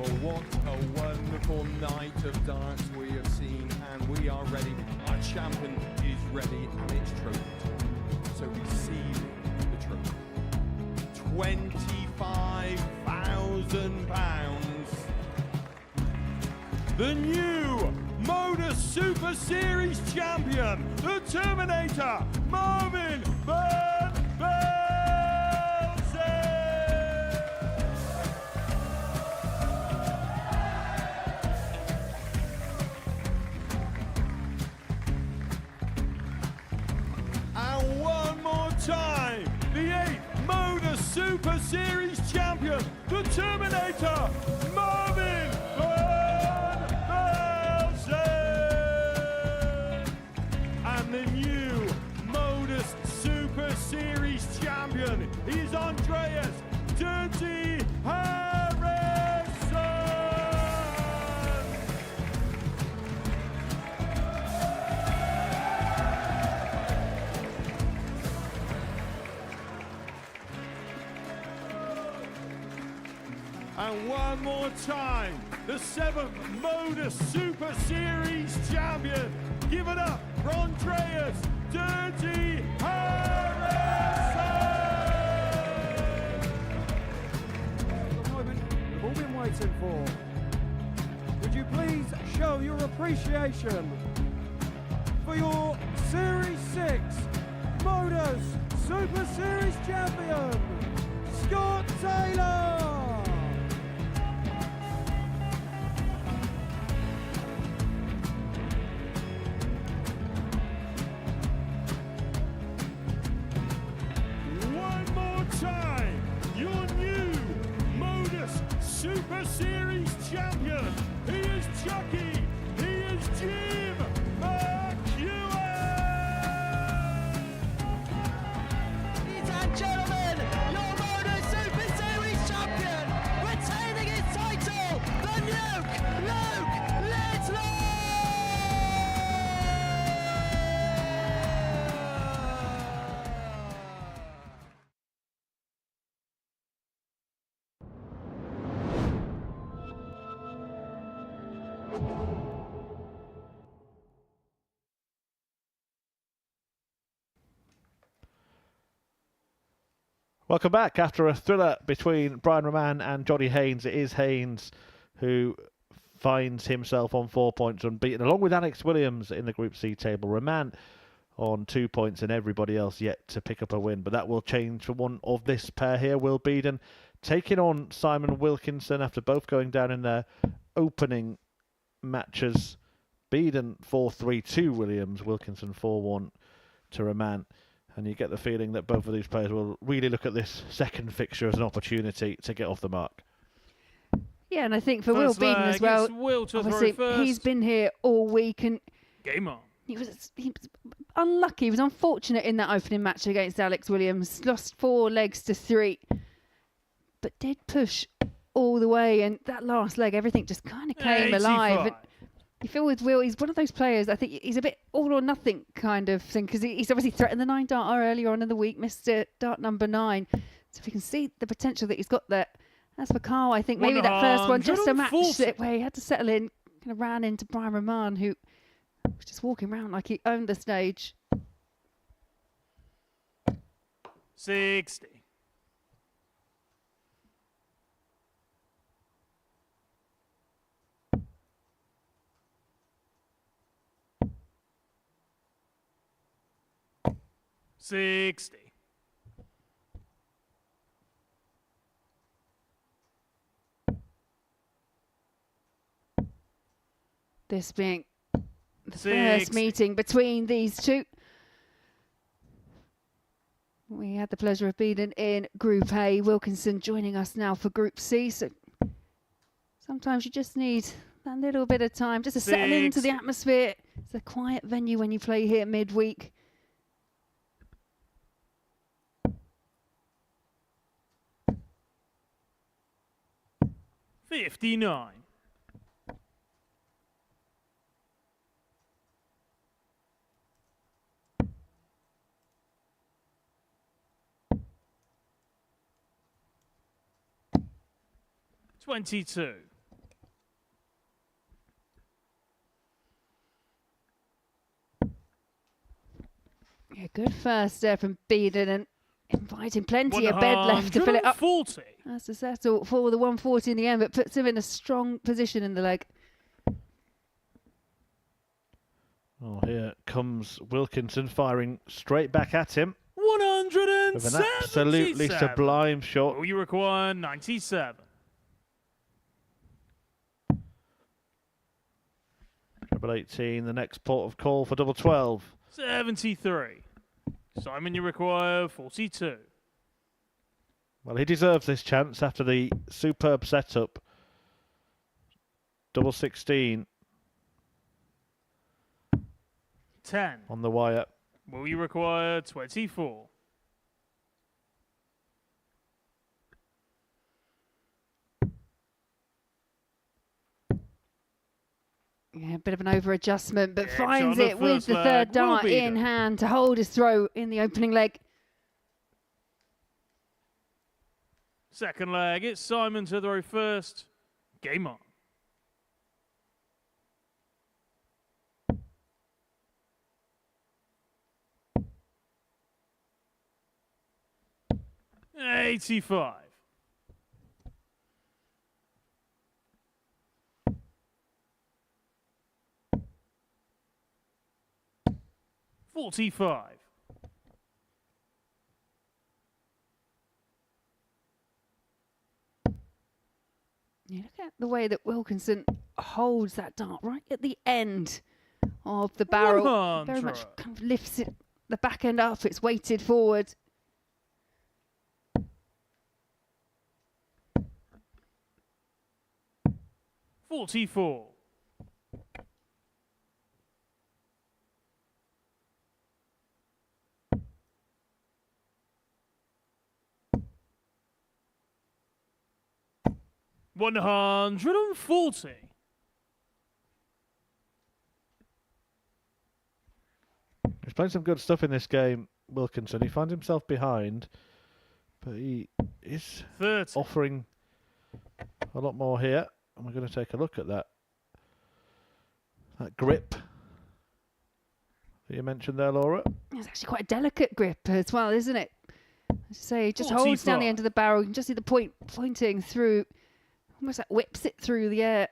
Well, what a wonderful night of darts we have seen, and we are ready. Our champion is ready, and it's trophy time. So receive the trophy. £25,000. The new Modus Super Series champion, the Terminator, Marvin Van Velzen. And one more time, the 8th Modus Super Series champion, the Terminator, Marvin Van Velzen. And the new Modus Super Series champion is Andreas Dirty Harrison. And one more time, the 7th Modus Super Series champion. Give it up for Andreas Dirty Harrison. The moment we've all been waiting for. Would you please show your appreciation for your Series 6 Modus Super Series champion, Scott Taylor? One more time, your new Modus Super Series champion. He is Chucky. He is Jim McEwen. Ladies and gentlemen, your Modus Super Series champion, retaining his title, the Nuke, Luke Littler! Welcome back. After a thriller between Brian Raman and Johnny Haynes, it is Haynes who finds himself on 4 points unbeaten, along with Alex Williams in the Group C table. Raman on 2 points and everybody else yet to pick up a win. But that will change for one of this pair here. Will Beaden taking on Simon Wilkinson after both going down in their opening matches. Beaden 4-3 to Williams, Wilkinson 4-1 to Raman. And you get the feeling that both of these players will really look at this second fixture as an opportunity to get off the mark. Yeah, and I think for Will First Beaden leg, as well, it's Will to throw obviously first. he's been here all week and Game on. he was unlucky. He was unfortunate in that opening match against Alex Williams. Lost 4 legs to 3, but did push all the way. And that last leg, everything just kind of came alive. 85. And you feel with Will, he's one of those players, I think he's a bit all or nothing kind of thing, because he's obviously threatened the 9-darter earlier on in the week, missed dart number 9. So if you can see the potential that he's got there. As for Carl, I think maybe that first one, just a match 140. where he had to settle in, kind of ran into Brian Raman, who was just walking around like he owned the stage. 60. This being the first 60. meeting between these two. We had the pleasure of being in Group A. Wilkinson joining us now for Group C. So sometimes you just need that little bit of time just to settle into the atmosphere. It's a quiet venue when you play here midweek. $59. $22. Yeah, good first there from Beaden and inviting plenty of bed left to fill it up. 140. That's a settle for the 140 in the end, but puts him in a strong position in the leg. Oh, here comes Wilkinson firing straight back at him. 177. With an absolutely sublime shot. Will you require 97? Treble 18, the next port of call for double 12. 73. Simon, you require 42. Well, he deserves this chance after the superb setup. Double 16. 10. On the wire. Will you require 24? Yeah, a bit of an over-adjustment, but Yeah, finds shot on it the with first the leg. third Will dart Beaden. in hand to hold his throw in the opening leg. Second leg, it's Simon to throw first. Game on. $85. $45. You look at the way that Wilkinson holds that dart right at the end of the barrel. Very much 100. kind of lifts it, the back end up. It's weighted forward. $44. $140. He's playing some good stuff in this game, Wilkinson. He finds himself behind, but he is 30. offering a lot more here. And we're going to take a look at that grip that you mentioned there, Laura. It's actually quite a delicate grip as well, isn't it? As you say, he just holds down the 45. end of the barrel. You can just see the point pointing through, almost like whips it through the air.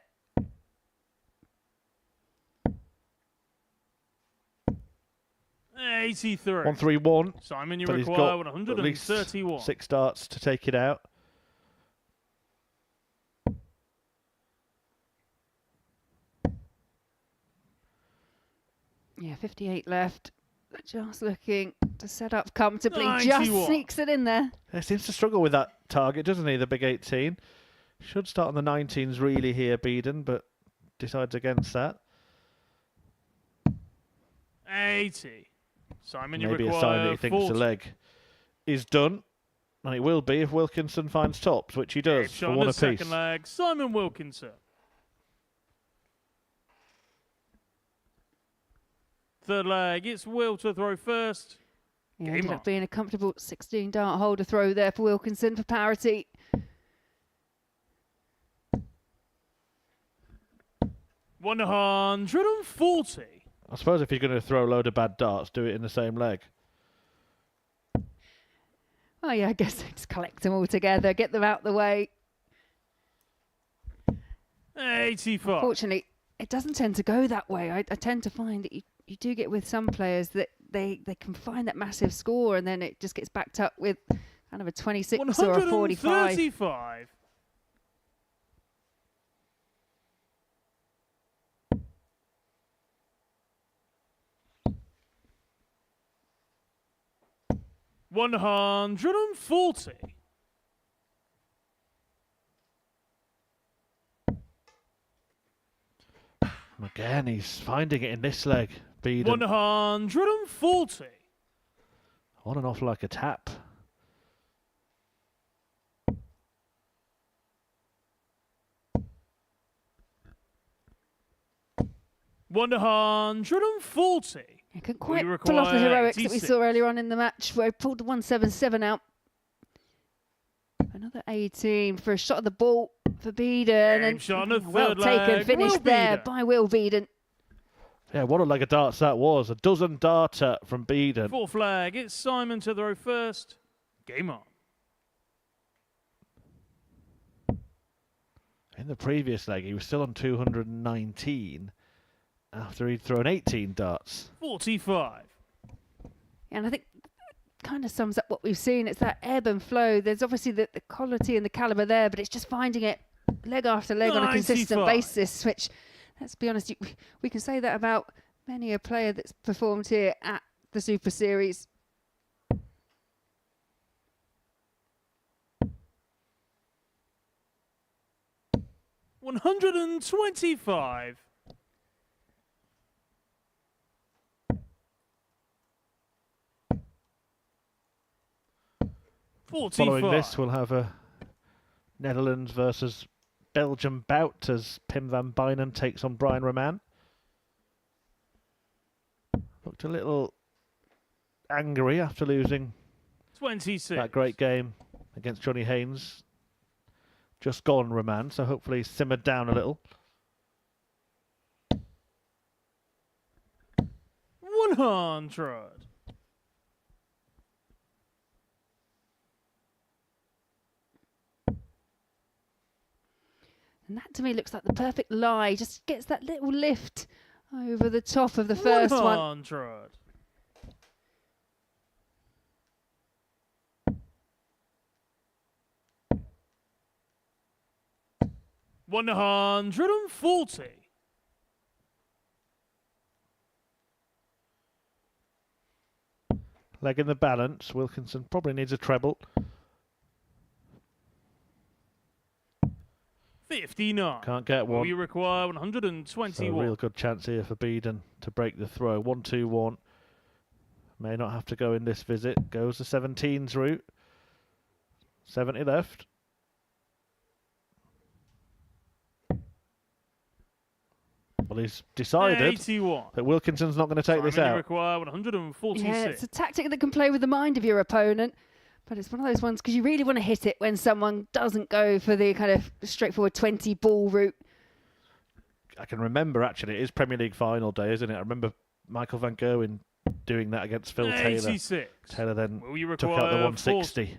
$83. 131. Simon, you But he's require got at least 131. 6 darts to take it out. Yeah, 58 left. Just looking to set up comfortably. 91. Just sneaks it in there. He seems to struggle with that target, doesn't he? The big 18. Should start on the 19s really here, Beaden, but decides against that. 80. Simon, you Maybe a require sign that he thinks 40. the leg is done. And it will be if Wilkinson finds tops, which he does, Shot for on one the apiece. second leg, Simon Wilkinson. Third leg, it's Will to throw first. Yeah, Game ended on. up being a comfortable 16 dart holder throw there for Wilkinson for parity. $140. I suppose if you're going to throw a load of bad darts, do it in the same leg. Oh yeah, I guess just collect them all together, get them out the way. 85. Fortunately, it doesn't tend to go that way. I tend to find that you do get with some players that they can find that massive score and then it just gets backed up with kind of a 26 or a 45. 135. $140. Again, he's finding it in this leg, Beaden. 140. On and off like a tap. $140. You can quite We pull off the require heroics that we 86. saw earlier on in the match where he pulled the 177 out. Another 18 for a shot at the ball for Beaden. And shot on the well third taken leg, finish Will there Beaden. by Will Beaden. Yeah, what a leg of darts that was. A dozen darter from Beaden. Fourth leg, it's Simon to throw first. Game on. In the previous leg, he was still on 219 after he'd thrown 18 darts. 45. And I think kind of sums up what we've seen. It's that ebb and flow. There's obviously the quality and the caliber there, but it's just finding it leg after leg on a consistent 95. basis, which, let's be honest, we can say that about many a player that's performed here at the Super Series. $125. Following this, we'll have a Netherlands versus Belgium bout as Pim van Bijnen takes on Brian Raman. Looked a little angry after losing 26. that great game against Johnny Haynes. Just gone, Raman, so hopefully he's simmered down a little. 100. And that to me looks like the perfect lie. Just gets that little lift over the top of the first one. 100. $140. Leg in the balance. Wilkinson probably needs a treble. 59. Can't get one. We require So a 121. real good chance here for Beaden to break the throw. 1-2-1. May not have to go in this visit. Goes the 17s route. 70 left. Well, he's decided 81. that Wilkinson's not going to take this Simon, you out. require 146. Yeah, it's a tactic that can play with the mind of your opponent, but it's one of those ones because you really want to hit it when someone doesn't go for the kind of straightforward 20 ball route. I can remember, actually, it is Premier League final day, isn't it? I remember Michael van Gerwen doing that against Phil Taylor. 86. Taylor then Will you took require out the 160.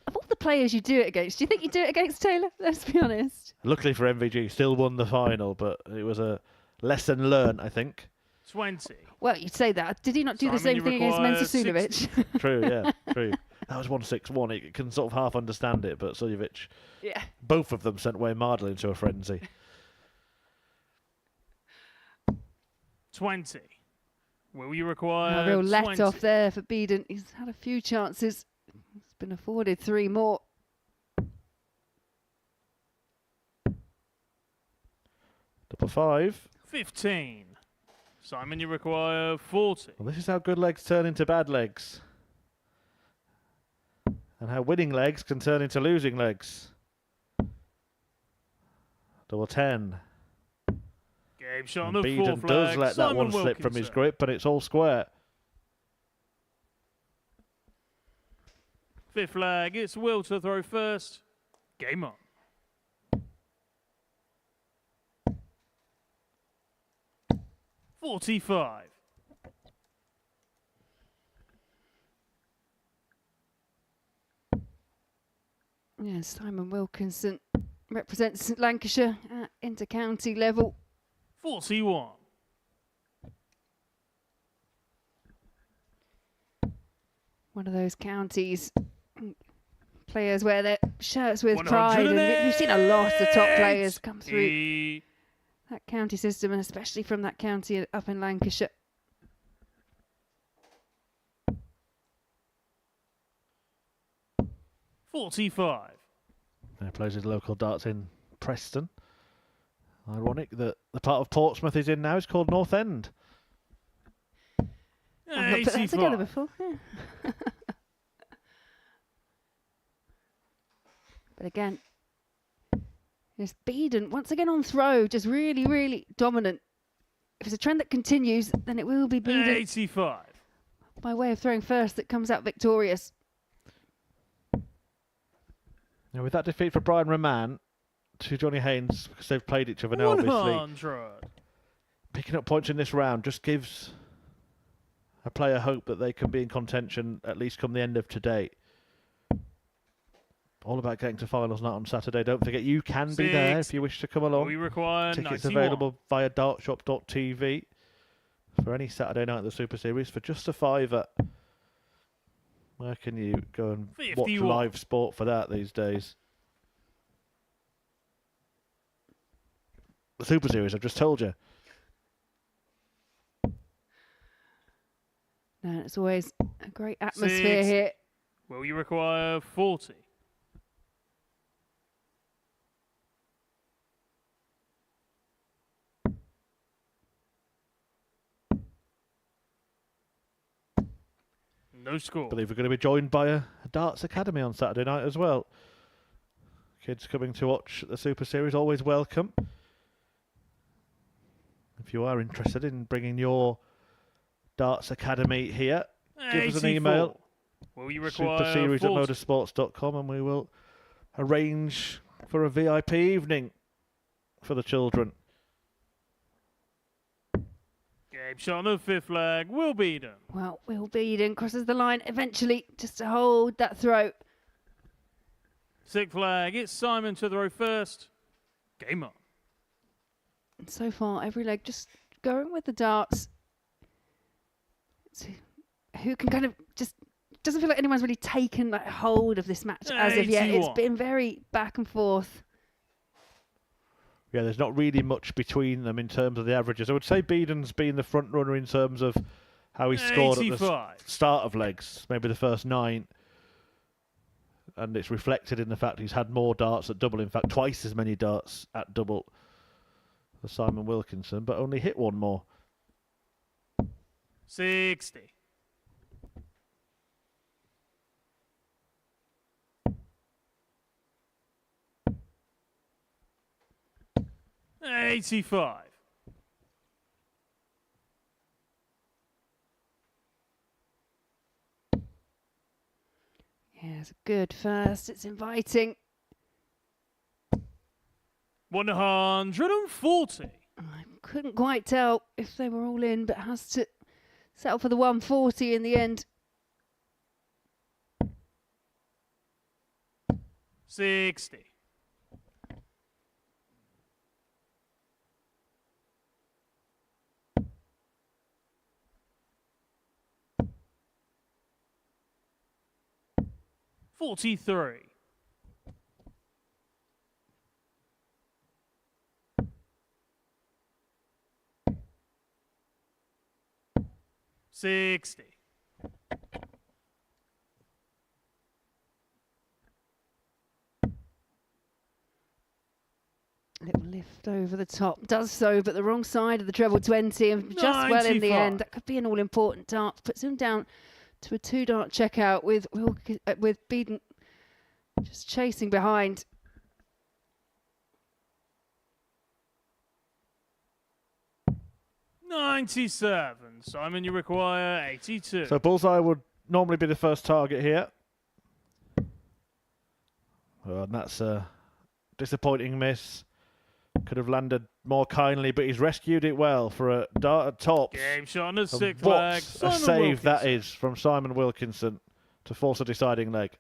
Of all the players you do it against, do you think you do it against Taylor? Let's be honest. Luckily for MVG, still won the final, but it was a lesson learned, I think. 20. Well, you'd say that. Did he not do the Simon, same you thing against require Mensah True, yeah, true. That was 161. It can sort of half understand it, but Suljovic, Yeah. both of them sent Wayne Mardle into a frenzy. 20. Will you require A real let 20? off there for Beaden. He's had a few chances. He's been afforded 3 more. Double 5. 15. Simon, you require 40. Well, this is how good legs turn into bad legs. And how winning legs can turn into losing legs. Double 10. Game shot on And the Beaden fourth does leg. let that Simon one slip from his Wilkinson. grip, but it's all square. Fifth leg, it's Will to throw first. Game on. $45. Yeah, Simon Wilkinson represents Lancashire at inter-county level. 41. One of those counties players wear their shirts with pride, and we've seen a lot of top players come through that county system, and especially from that county up in Lancashire. $45. He plays his local darts in Preston. Ironic that the part of Portsmouth he's in now is called North End. I've not put that together 85. before. Yeah. But again, it's Beaden once again on throw, just really, really dominant. If it's a trend that continues, then it will be Beaden 85. by way of throwing first that comes out victorious. Now, with that defeat for Brian Raman to Johnny Haynes, because they've played each other now, obviously, 100. picking up points in this round just gives a player hope that they can be in contention at least come the end of today. All about getting to finals night on Saturday. Don't forget, you can be there if you wish to come along. We require Tickets 91. available via dartshop.tv for any Saturday night of the Super Series for just a £5. Where can you go and 51. watch live sport for that these days? The Super Series, I've just told you. No, it's always a great atmosphere 6. here. Will you require 40? No score. I believe we're going to be joined by a darts academy on Saturday night as well. Kids coming to watch the Super Series, always welcome. If you are interested in bringing your darts academy here, give us an email. Will you require superseries@motorsports.com and we will arrange for a VIP evening for the children. Game shot on the 5th flag. Will Beaden. Well, Will Beaden crosses the line eventually just to hold that throw. 6th flag. It's Simon to throw first. Game on. And so far, every leg just going with the darts. So who can kind of just doesn't feel like anyone's really taken like hold of this match as of yet. It's 81. been very back and forth. Yeah, there's not really much between them in terms of the averages. I would say Beaden's been the front runner in terms of how he scored at the 85. start of legs, maybe the first 9. And it's reflected in the fact he's had more darts at double, in fact twice as many darts at double as Simon Wilkinson, but only hit one more. 60. $85. Yeah, it's a good first. It's inviting. 140. I couldn't quite tell if they were all in, but has to settle for the 140 in the end. 60. $43. 60. Little lift over the top, does so, but the wrong side of the treble 20, and just well in the 95. end. That could be an all-important dart. Puts him down to a 2-dart checkout with Beaden just chasing behind. $97. Simon, you require 82. So Bullseye would normally be the first target here. Well, and that's a disappointing miss. Could have landed more kindly, but he's rescued it well for a dart at tops. Game shot on the 6th And flag. what Simon a save Wilkinson. that is from Simon Wilkinson to force a deciding leg.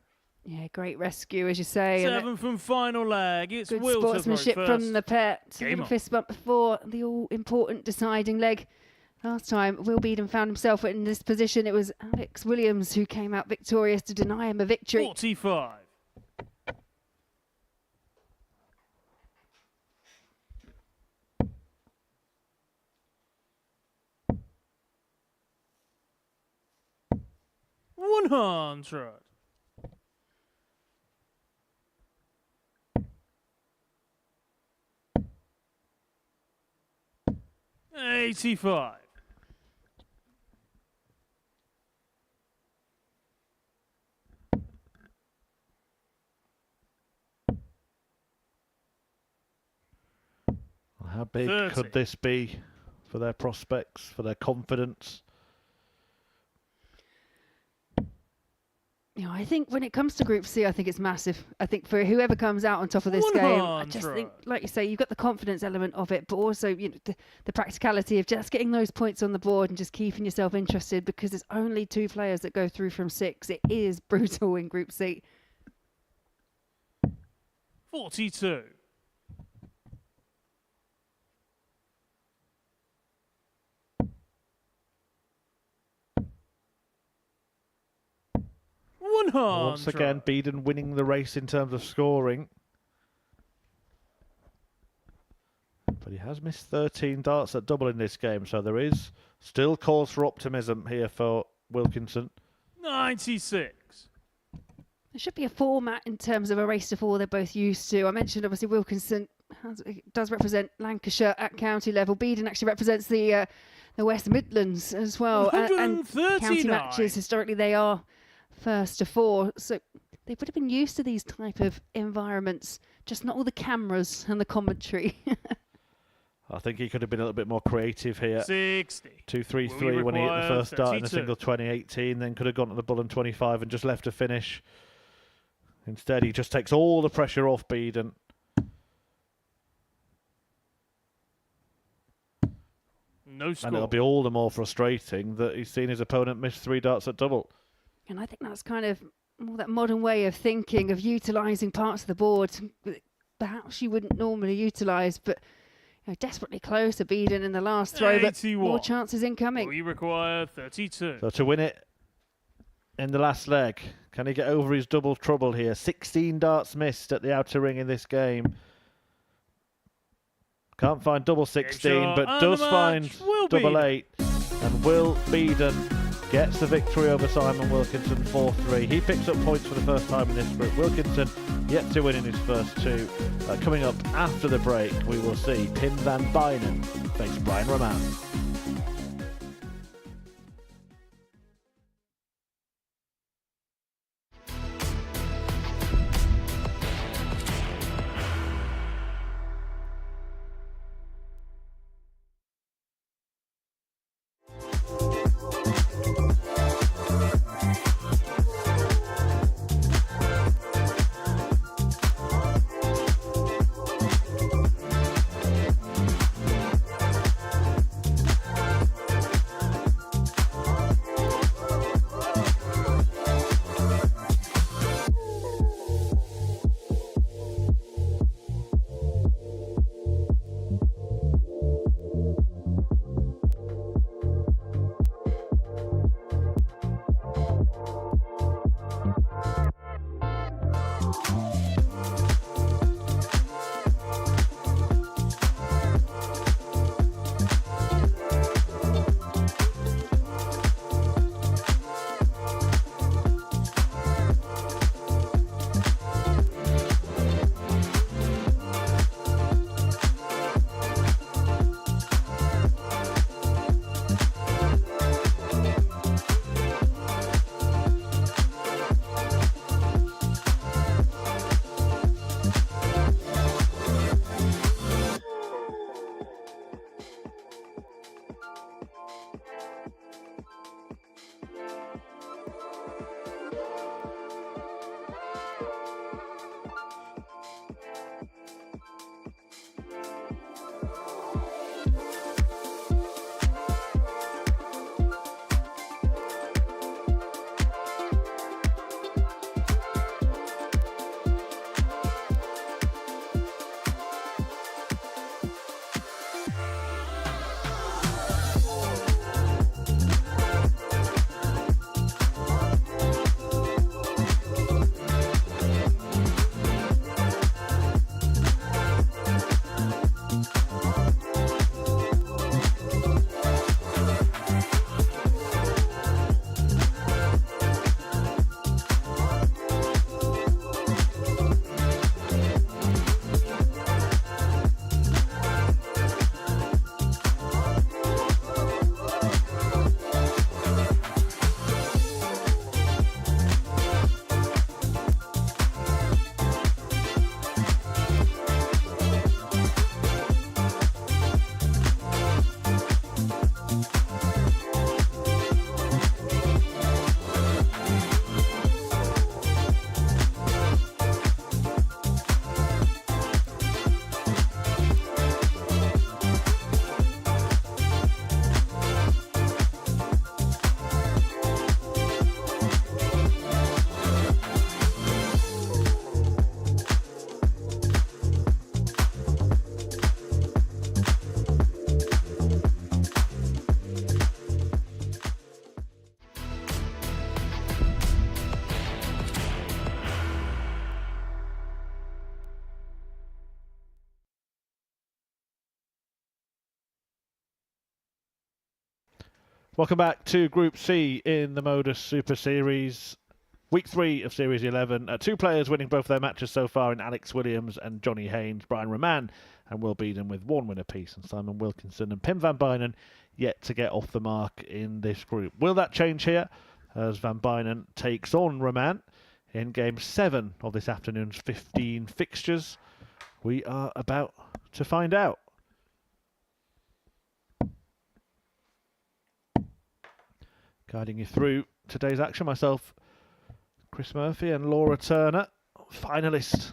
Yeah, great rescue, as you say. and 7 from final leg. It's good Will to throw sportsmanship first. from the pair. A Game little on. fist bump before the all-important deciding leg. Last time, Will Beaden found himself in this position. It was Alex Williams who came out victorious to deny him a victory. 45. $100. $85. How big 30. could this be for their prospects, for their confidence? I think when it comes to Group C, I think it's massive. I think for whoever comes out on top of this game, I just think, like you say, you've got the confidence element of it, but also the practicality of just getting those points on the board and just keeping yourself interested, because there's only 2 players that go through from 6. It is brutal in Group C. 42. Once again, Beaden winning the race in terms of scoring. But he has missed 13 darts at double in this game, so there is still cause for optimism here for Wilkinson. 96. There should be a format in terms of a race to 4 they're both used to. I mentioned, obviously, Wilkinson does represent Lancashire at county level. Beaden actually represents the West Midlands as well. And county matches, historically, they are first to 4. So they would have been used to these type of environments, just not all the cameras and the commentary. I think he could have been a little bit more creative here. 60. 2-3-3 when he hit the first dart in a single 2018, then could have gone to the bull and 25 and just left a finish. Instead, he just takes all the pressure off Beaden. No score. And it'll be all the more frustrating that he's seen his opponent miss 3 darts at double. And I think that's kind of more that modern way of thinking, of utilising parts of the board that perhaps you wouldn't normally utilise, but desperately close to Beaden in the last throw, but more chances incoming. We require 32. So to win it in the last leg, can he get over his double trouble here? 16 darts missed at the outer ring in this game. Can't find double 16, but does find double 8. And Will Beaden gets the victory over Simon Wilkinson 4-3. He picks up points for the first time in this group. Wilkinson yet to win in his first 2. Coming up after the break, we will see Pim van Bijnen face Brian Raman. Welcome back to Group C in the Modus Super Series. Week 3 of Series 11. 2 players winning both their matches so far in Alex Williams and Johnny Haynes. Brian Raman and Will Beaden with 1 win apiece. And Simon Wilkinson and Pim van Bijnen yet to get off the mark in this group. Will that change here as van Bijnen takes on Raman in Game 7 of this afternoon's 15 fixtures? We are about to find out. Guiding you through today's action, myself, Chris Murphy and Laura Turner, finalist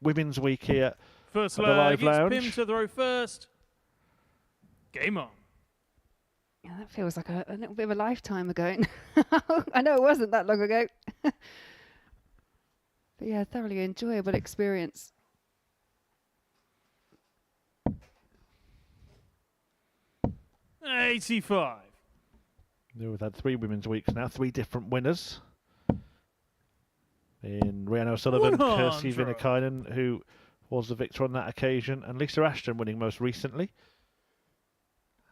Women's Week here First at the Live leg, Lounge. it's Pim to throw first. Game on. Yeah, that feels like a little bit of a lifetime ago. I know it wasn't that long ago. But yeah, thoroughly enjoyable experience. $85. We've had 3 Women's Weeks now, 3 different winners. In Rhiannon O'Sullivan, Kirsty 100. Vinnikainen, who was the victor on that occasion, and Lisa Ashton winning most recently.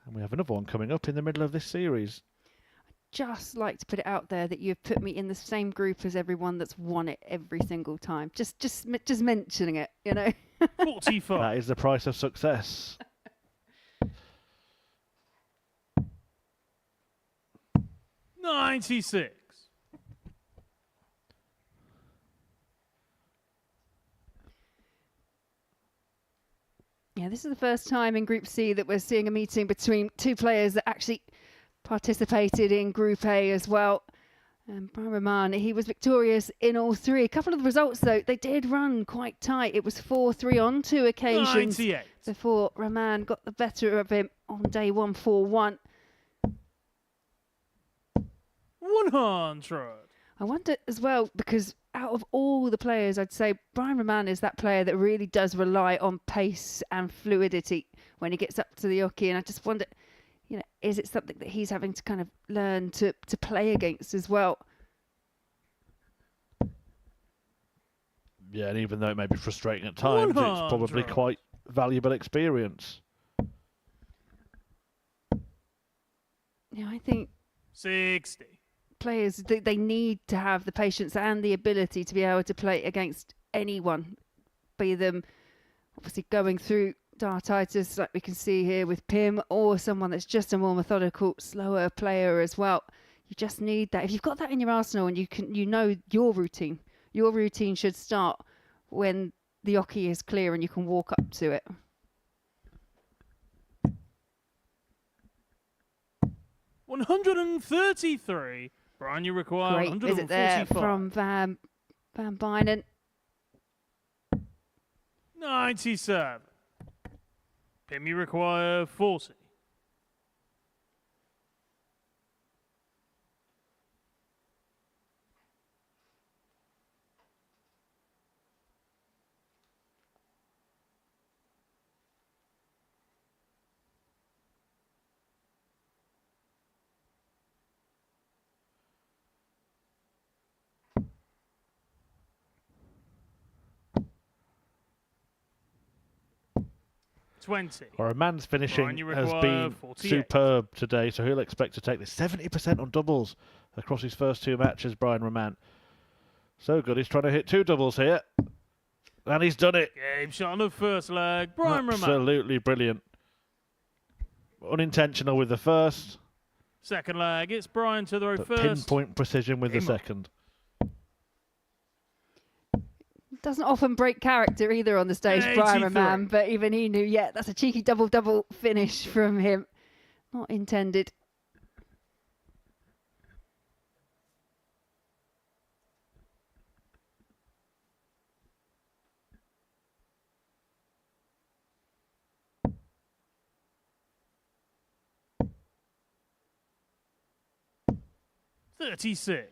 And we have another one coming up in the middle of this series. Just like to put it out there that you've put me in the same group as everyone that's won it every single time. Just mentioning it, you know. 45. That is the price of success. $96. Yeah, this is the first time in Group C that we're seeing a meeting between 2 players that actually participated in Group A as well. And Brian Raman, he was victorious in all 3. A couple of the results, though, they did run quite tight. It was 4-3 on 2 occasions 98. before Raman got the better of him on day 1, 4-1. 100. I wonder as well, because out of all the players, I'd say Brian Raman is that player that really does rely on pace and fluidity when he gets up to the hockey. And I just wonder, you know, is it something that he's having to kind of learn to play against as well? Yeah, and even though it may be frustrating at times, it's probably 100. quite valuable experience. Yeah, I think 60. players, they need to have the patience and the ability to be able to play against anyone, be them obviously going through dartitis like we can see here with Pim, or someone that's just a more methodical, slower player as well. You just need that. If you've got that in your arsenal and you know your routine should start when the hockey is clear and you can walk up to it. $133. Brian, you require Great visit there 145. from Van Bijnen. 97. Pim, you require 40. $20. Or a man's finishing Brian, you has require been 48. superb today, so he'll expect to take this 70% on doubles across his first 2 matches, Brian Raman. So good, he's trying to hit 2 doubles here. And he's done it. Game shot on the first leg. Brian Raman. Absolutely brilliant. Unintentional with the first, Second leg, it's Brian to throw but first. pinpoint precision with the Game on. second. Doesn't often break character either on the stage, Brian 83. Raman, but even he knew, yeah, that's a cheeky double-double finish from him. Not intended. $36.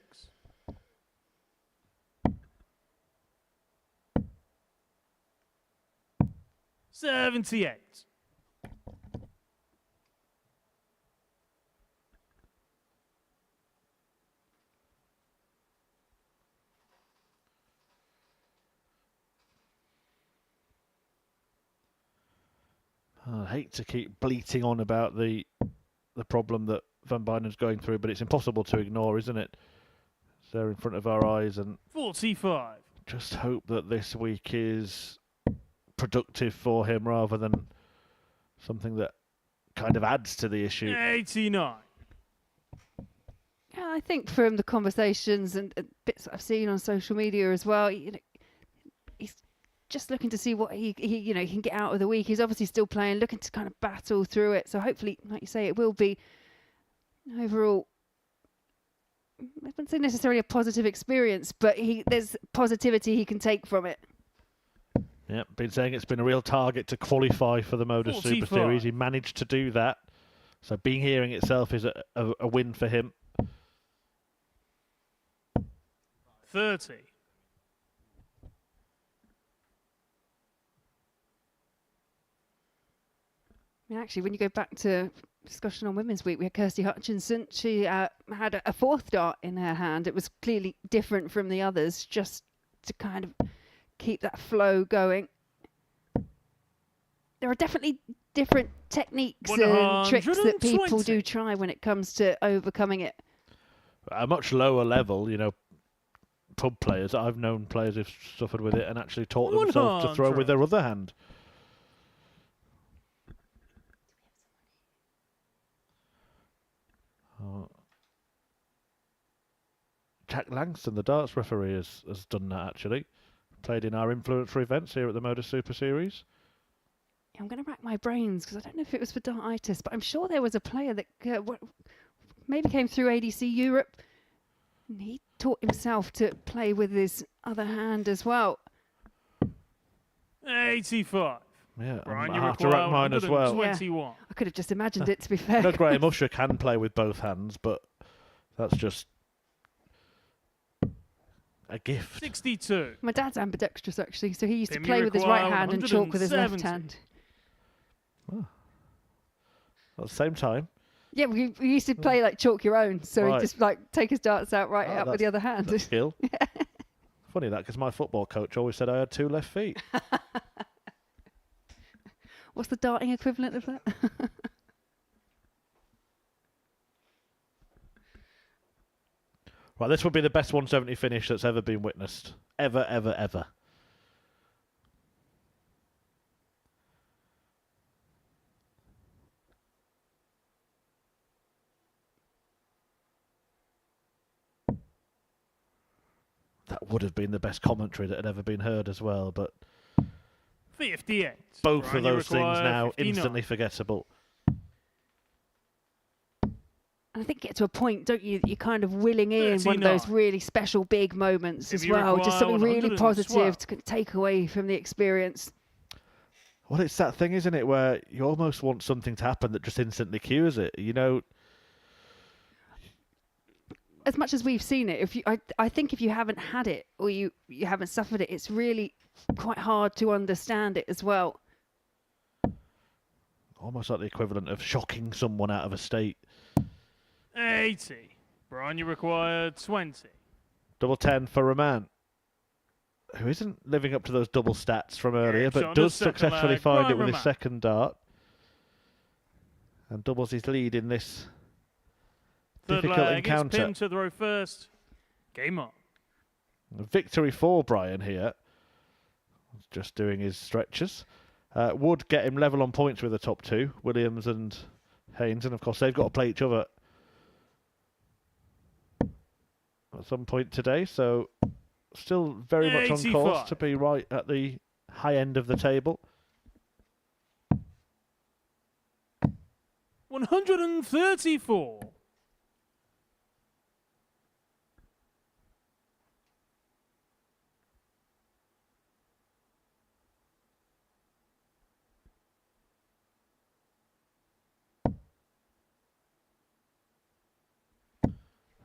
$78. I hate to keep bleating on about the problem that Van Bijnen's going through, but it's impossible to ignore, isn't it? It's there in front of our eyes, and 45. just hope that this week is productive for him rather than something that kind of adds to the issue. 89. Yeah, I think from the conversations and bits that I've seen on social media as well, he's just looking to see what he can get out of the week. He's obviously still playing, looking to kind of battle through it. So hopefully, like you say, it will be overall, I wouldn't say necessarily a positive experience, but there's positivity he can take from it. Yeah, been saying it's been a real target to qualify for the Modus Super 45. Series. He managed to do that. So being here in itself is a win for him. 30. Actually, when you go back to discussion on Women's Week, we had Kirsty Hutchinson. She had a fourth dart in her hand. It was clearly different from the others, just to kind of keep that flow going. There are definitely different techniques and tricks that people do try when it comes to overcoming it. At a much lower level, pub players, I've known players who've suffered with it and actually taught themselves to throw with their other hand. Jack Langston, the darts referee, has done that actually. Played in our influencer events here at the Modus Super Series. I'm going to rack my brains because I don't know if it was for dartitis, but I'm sure there was a player that maybe came through ADC Europe. And he taught himself to play with his other hand as well. 85. Yeah, Brian, I have to rack mine as well. 21. Yeah, I could have just imagined it, to be fair. Graham Usher can play with both hands, but that's just a gift. 62. My dad's ambidextrous, actually, so he used to Pim, play you with his require right hand and chalk with his left 170. hand. At the same time. Yeah, we used to play like chalk your own, so Right. he'd just like take his darts out out with the other hand. That's skill. Funny that, because my football coach always said I had two left feet. What's the darting equivalent of that? Right, this would be the best 170 finish that's ever been witnessed. Ever, ever, ever. That would have been the best commentary that had ever been heard as well, but 58. both Brian, of you those things require now 59. instantly forgettable. And I think get to a point, don't you, that you're kind of willing in one of those 39. really special big moments If as you well. Just require something really 112. positive to take away from the experience. Well, it's that thing, isn't it, where you almost want something to happen that just instantly cures it. As much as we've seen it, I think if you haven't had it or you haven't suffered it, it's really quite hard to understand it as well. Almost like the equivalent of shocking someone out of a state. 80. Brian, you require 20. Double 10 for Raman, who isn't living up to those double stats from earlier, Shot but on the does second successfully leg find by it with his Raman. second dart. And doubles his lead in this Third difficult leg, encounter. it's Pim to throw first. Game on. A victory for Brian here. Just doing his stretches. Would get him level on points with the top two, Williams and Haynes, and of course they've got to play each other at some point today, so still very much on course 85. to be right at the high end of the table. 134.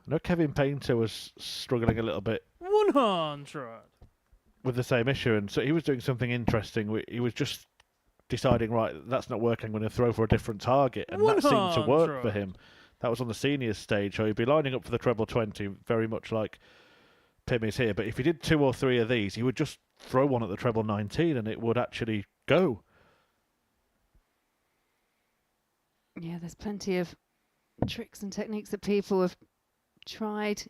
I know Kevin Painter was struggling a little bit 100. with the same issue, and so he was doing something interesting. He was just deciding, right, that's not working, I'm going to throw for a different target, and that seemed to work for 100. him. That was on the seniors stage, so he'd be lining up for the treble 20, very much like Pim is here. But if he did 2 or 3 of these, he would just throw one at the treble 19, and it would actually go. Yeah, there's plenty of tricks and techniques that people have tried.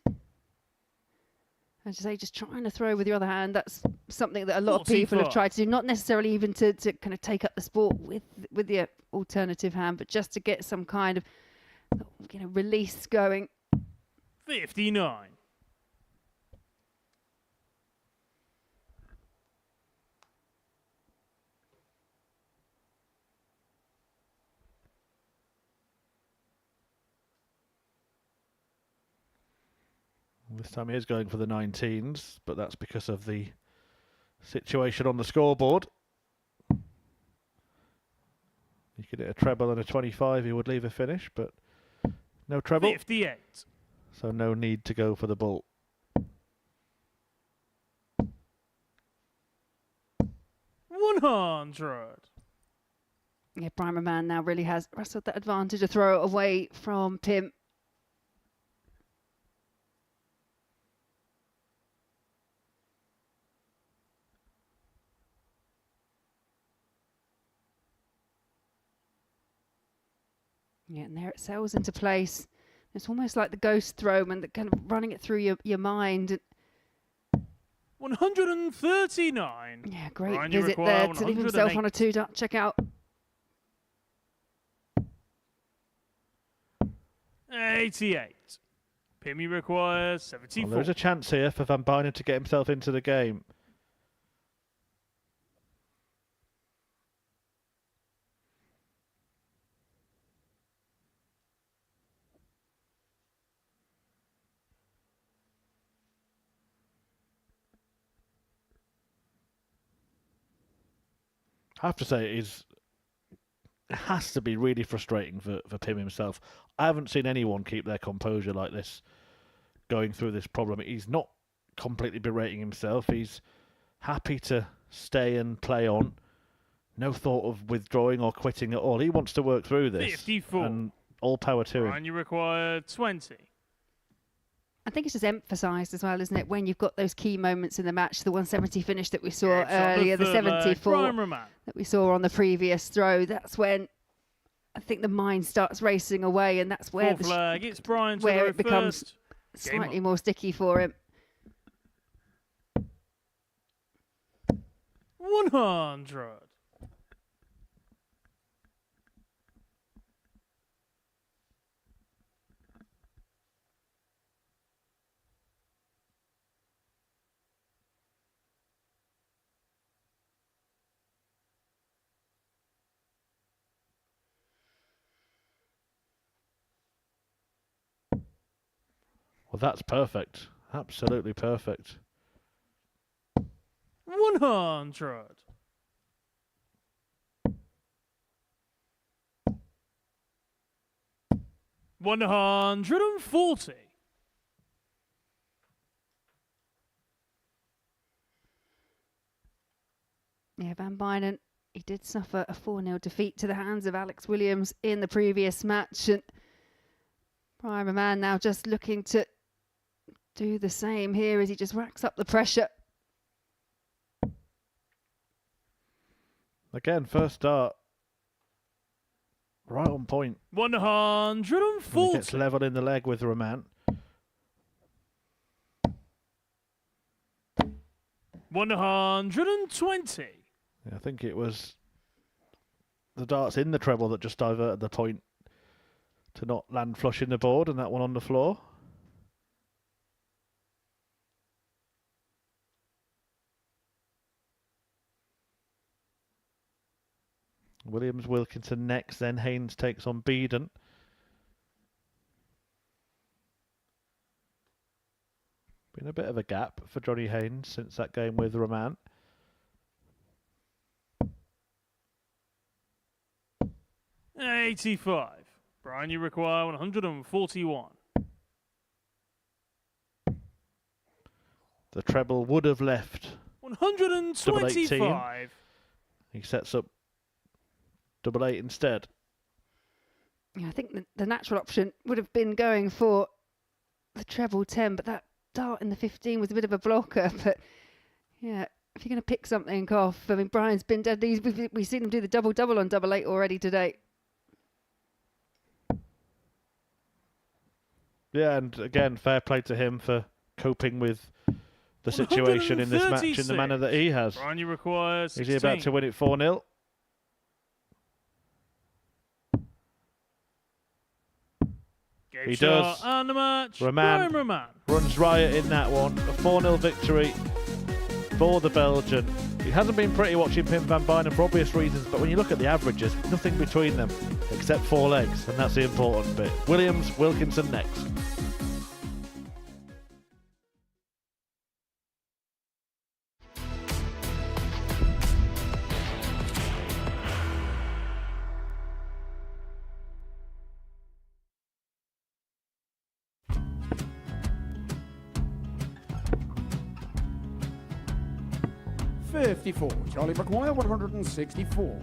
As I say, just trying to throw with your other hand, that's something that a lot of people have 45. tried to do, not necessarily even to kind of take up the sport with the alternative hand, but just to get some kind of, release going. 59. This time he is going for the 19s, but that's because of the situation on the scoreboard. You could hit a treble and a 25, he would leave a finish, but no treble. 58. So no need to go for the ball. 100. Yeah, Brian Raman now really has wrestled that advantage, a throw away from Pim. Yeah, and there it sails into place. It's almost like the ghost throw and the kind of running it through your mind. 139. Yeah, great Brian, you visit require there to leave himself on a 2-dot checkout. 88. Pimmy requires 74. Well, there's a chance here for Van Bijnen to get himself into the game. I have to say, it has to be really frustrating for Pim himself. I haven't seen anyone keep their composure like this going through this problem. He's not completely berating himself. He's happy to stay and play on. No thought of withdrawing or quitting at all. He wants to work through this. 54. And all power to him. Brian, you require 20. I think it's just emphasised as well, isn't it? When you've got those key moments in the match, the 170 finish that we saw earlier, the 74 that we saw on the previous throw, that's when I think the mind starts racing away, and that's where flag. It's Brian to where the it becomes first. slightly more sticky for him. 100. Well, that's perfect. Absolutely perfect. 100. 140. Yeah, Van Bijnen, he did suffer a 4-0 defeat to the hands of Alex Williams in the previous match. And Brian Raman now just looking to do the same here as he just racks up the pressure. Again, first start. Right on point. 140. He gets level in the leg with Raman. 120. I think it was the darts in the treble that just diverted the point to not land flush in the board, and that one on the floor. Williams, Wilkinson next, then Haynes takes on Beaden. Been a bit of a gap for Johnny Haynes since that game with Raman. $85. Brian, you require 141. The treble would have left 125. He sets up double 8 instead. Yeah, I think the natural option would have been going for the treble 10, but that dart in the 15 was a bit of a blocker. But yeah, if you're going to pick something off, I mean, Brian's been dead. We've seen him do the double-double on double 8 already today. Yeah, and again, fair play to him for coping with the situation in this match in the manner that he has. Brian requires 16. Is he about to win it 4-0? He does. And the match, Raman runs riot in that one. A 4-0 victory for the Belgian. It hasn't been pretty watching Pim van Bijnen for obvious reasons, but when you look at the averages, nothing between them except 4 legs, and that's the important bit. Williams, Wilkinson next. Charlie McGuire, 164.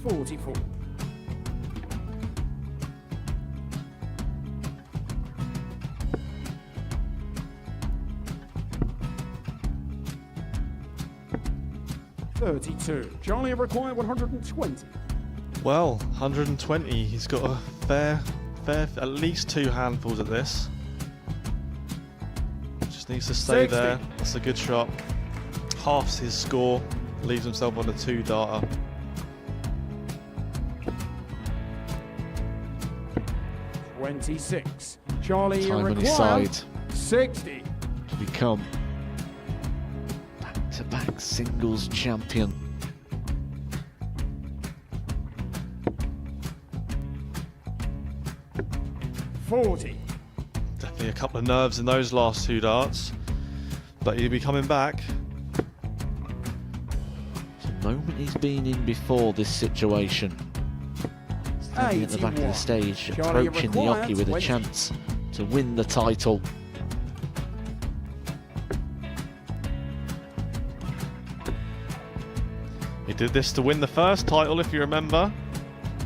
44. 32. Charlie required 120. Well, 120. He's got a fair, at least 2 handfuls of this. Just needs to stay 60. there. That's a good shot. Halves his score. Leaves himself on a 2-darter. $26. Charlie Time on his required side 60. to become back-to-back singles champion. $40. Definitely a couple of nerves in those last 2 darts. But he'll be coming back. The moment he's been in before this situation. Standing at the back of the stage, Charlie approaching the required hockey with a 20. chance to win the title. He did this to win the first title, if you remember.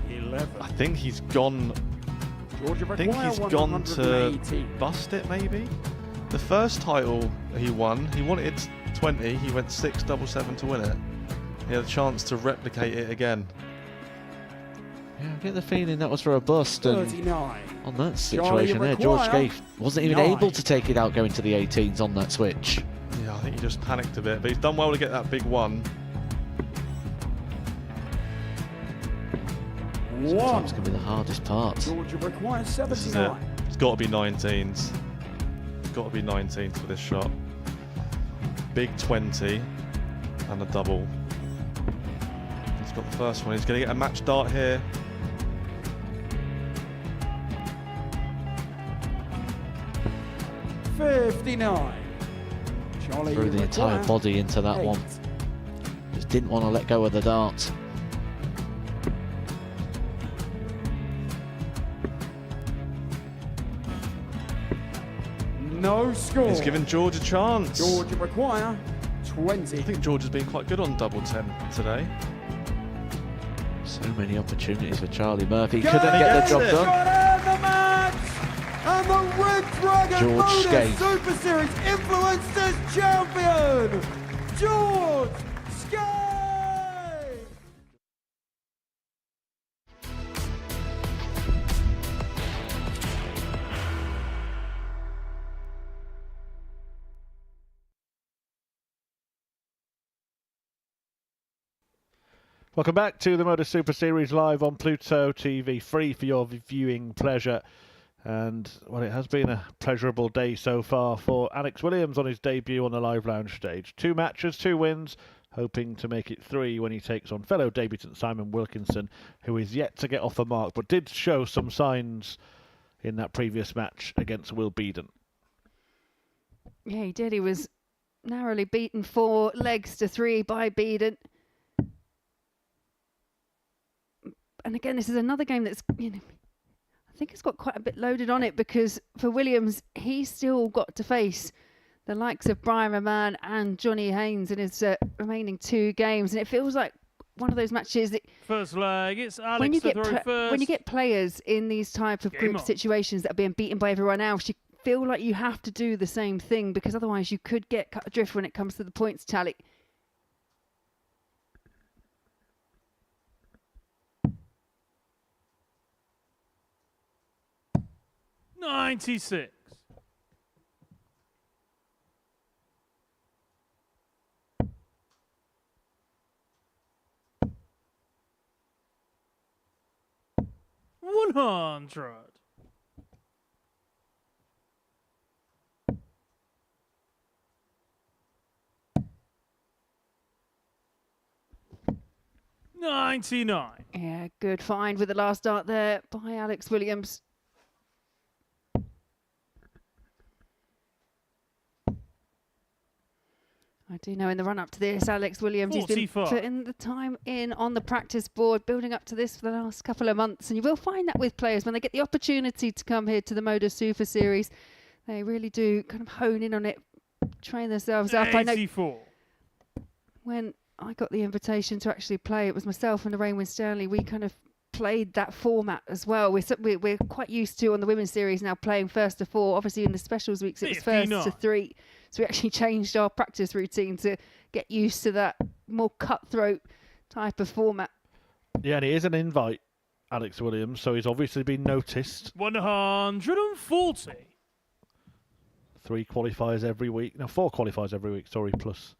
11. I think he's gone. Georgia I think he's gone to bust it, maybe. The first title he won, he wanted 20. He went 6-7-7 to win it. He had a chance to replicate it again. Yeah, I get the feeling that was for a bust. And 39. on that situation there, George Gay wasn't even able to take it out going to the 18s on that switch. Yeah, I think he just panicked a bit, but he's done well to get that big one. Sometimes going to be the hardest part. Georgia requires This is it. 79. It's got to be 19s. It's got to be 19s for this shot. Big 20 and a double. He's got the first one. He's going to get a match dart here. $59. Charlie Threw the entire required body into that 8. one. Just didn't want to let go of the dart. No score. He's given George a chance. Georgia require 20. I think George has been quite good on double 10 today. So many opportunities for Charlie Murphy. Go Couldn't get the job done. the match! And the Red Dragon George Modus Skate. Super Series Influencers Champion, George Skate! Welcome back to the Modus Super Series live on Pluto TV, free for your viewing pleasure. And, well, it has been a pleasurable day so far for Alex Williams on his debut on the Live Lounge stage. 2 matches, 2 wins, hoping to make it 3 when he takes on fellow debutant Simon Wilkinson, who is yet to get off the mark, but did show some signs in that previous match against Will Beaden. Yeah, he did. He was narrowly beaten 4 legs to 3 by Beaden. And again, this is another game that's, I think it's got quite a bit loaded on it, because for Williams, he's still got to face the likes of Brian Raman and Johnny Haynes in his remaining 2 games. And it feels like one of those matches that First leg, it's Alex when you to throw first. when you get players in these type of group situations that are being beaten by everyone else, you feel like you have to do the same thing, because otherwise you could get cut adrift when it comes to the points tally. 96. $100. $99. Yeah, good find with the last dart there by Alex Williams. I do know in the run-up to this, Alex Williams has been 45. putting the time in on the practice board, building up to this for the last couple of months. And you will find that with players, when they get the opportunity to come here to the Modus Super Series, they really do kind of hone in on it, train themselves up. I know 84. when I got the invitation to actually play, it was myself and Lorraine Winstanley. We kind of played that format as well. We're quite used to, on the women's series now, playing first to four. Obviously in the specials weeks it was first 59. to three, so we actually changed our practice routine to get used to that more cutthroat type of format. Yeah, and it is an invite, Alex Williams, so he's obviously been noticed. 140. 3 qualifiers every week. No, 4 qualifiers every week, sorry, plus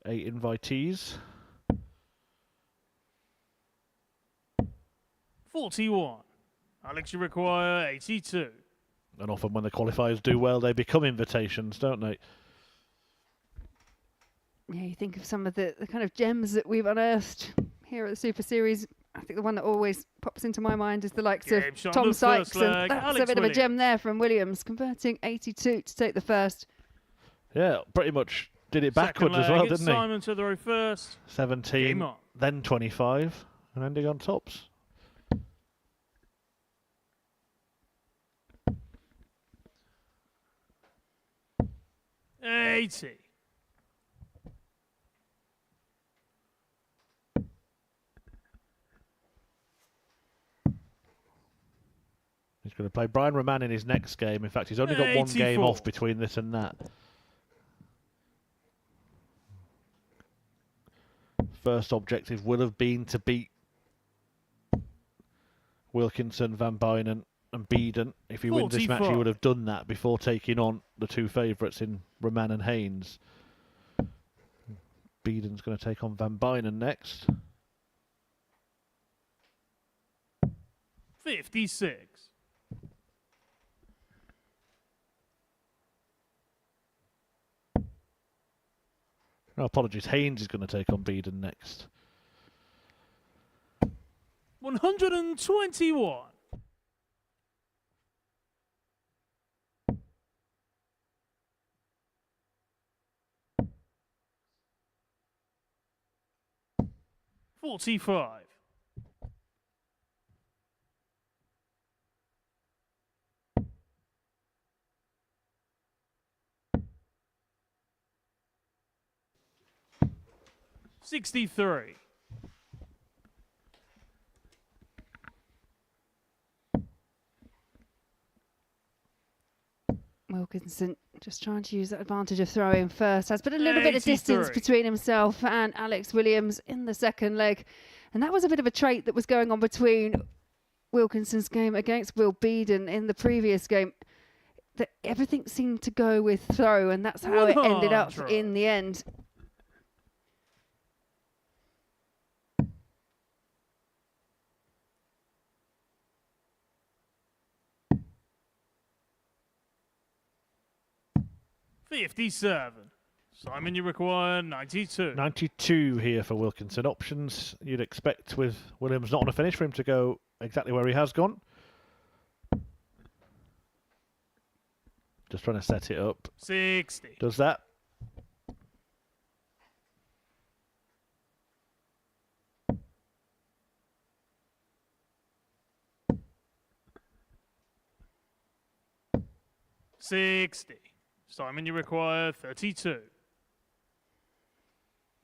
8 invitees. 41. Alex, you require 82. And often when the qualifiers do well, they become invitations, don't they? Yeah, you think of some of the kind of gems that we've unearthed here at the Super Series. I think the one that always pops into my mind is the likes Game of shot Tom on the Sykes, first and leg, that's Alex a bit of a Williams. gem there from Williams, converting 82 to take the first. Yeah, pretty much did it Second backwards as leg, well, it's didn't he? Simon to the row first. 17, Game on. then 25, and ending on tops. $80. He's going to play Brian Raman in his next game. In fact, he's only got one 84. game off between this and that. First objective will have been to beat Wilkinson, Van Bijnen and Beaden. If he wins this match, he 45. would have done that before taking on the 2 favourites in Raman and Haynes. Beaden's going to take on Van Bijnen next. 56. No, apologies, Haynes is going to take on Beaden next. 121. $45. $63. Wilkinson just trying to use that advantage of throwing first. Has put a little bit of distance 83. between himself and Alex Williams in the second leg. And that was a bit of a trait that was going on between Wilkinson's game against Will Beaden in the previous game. That everything seemed to go with throw, and that's how it ended up in the end. $57. Simon, you require 92. 92 here for Wilkinson. Options you'd expect with Williams not on a finish for him to go exactly where he has gone. Just trying to set it up. 60. Does that. $60. Simon, you require 32.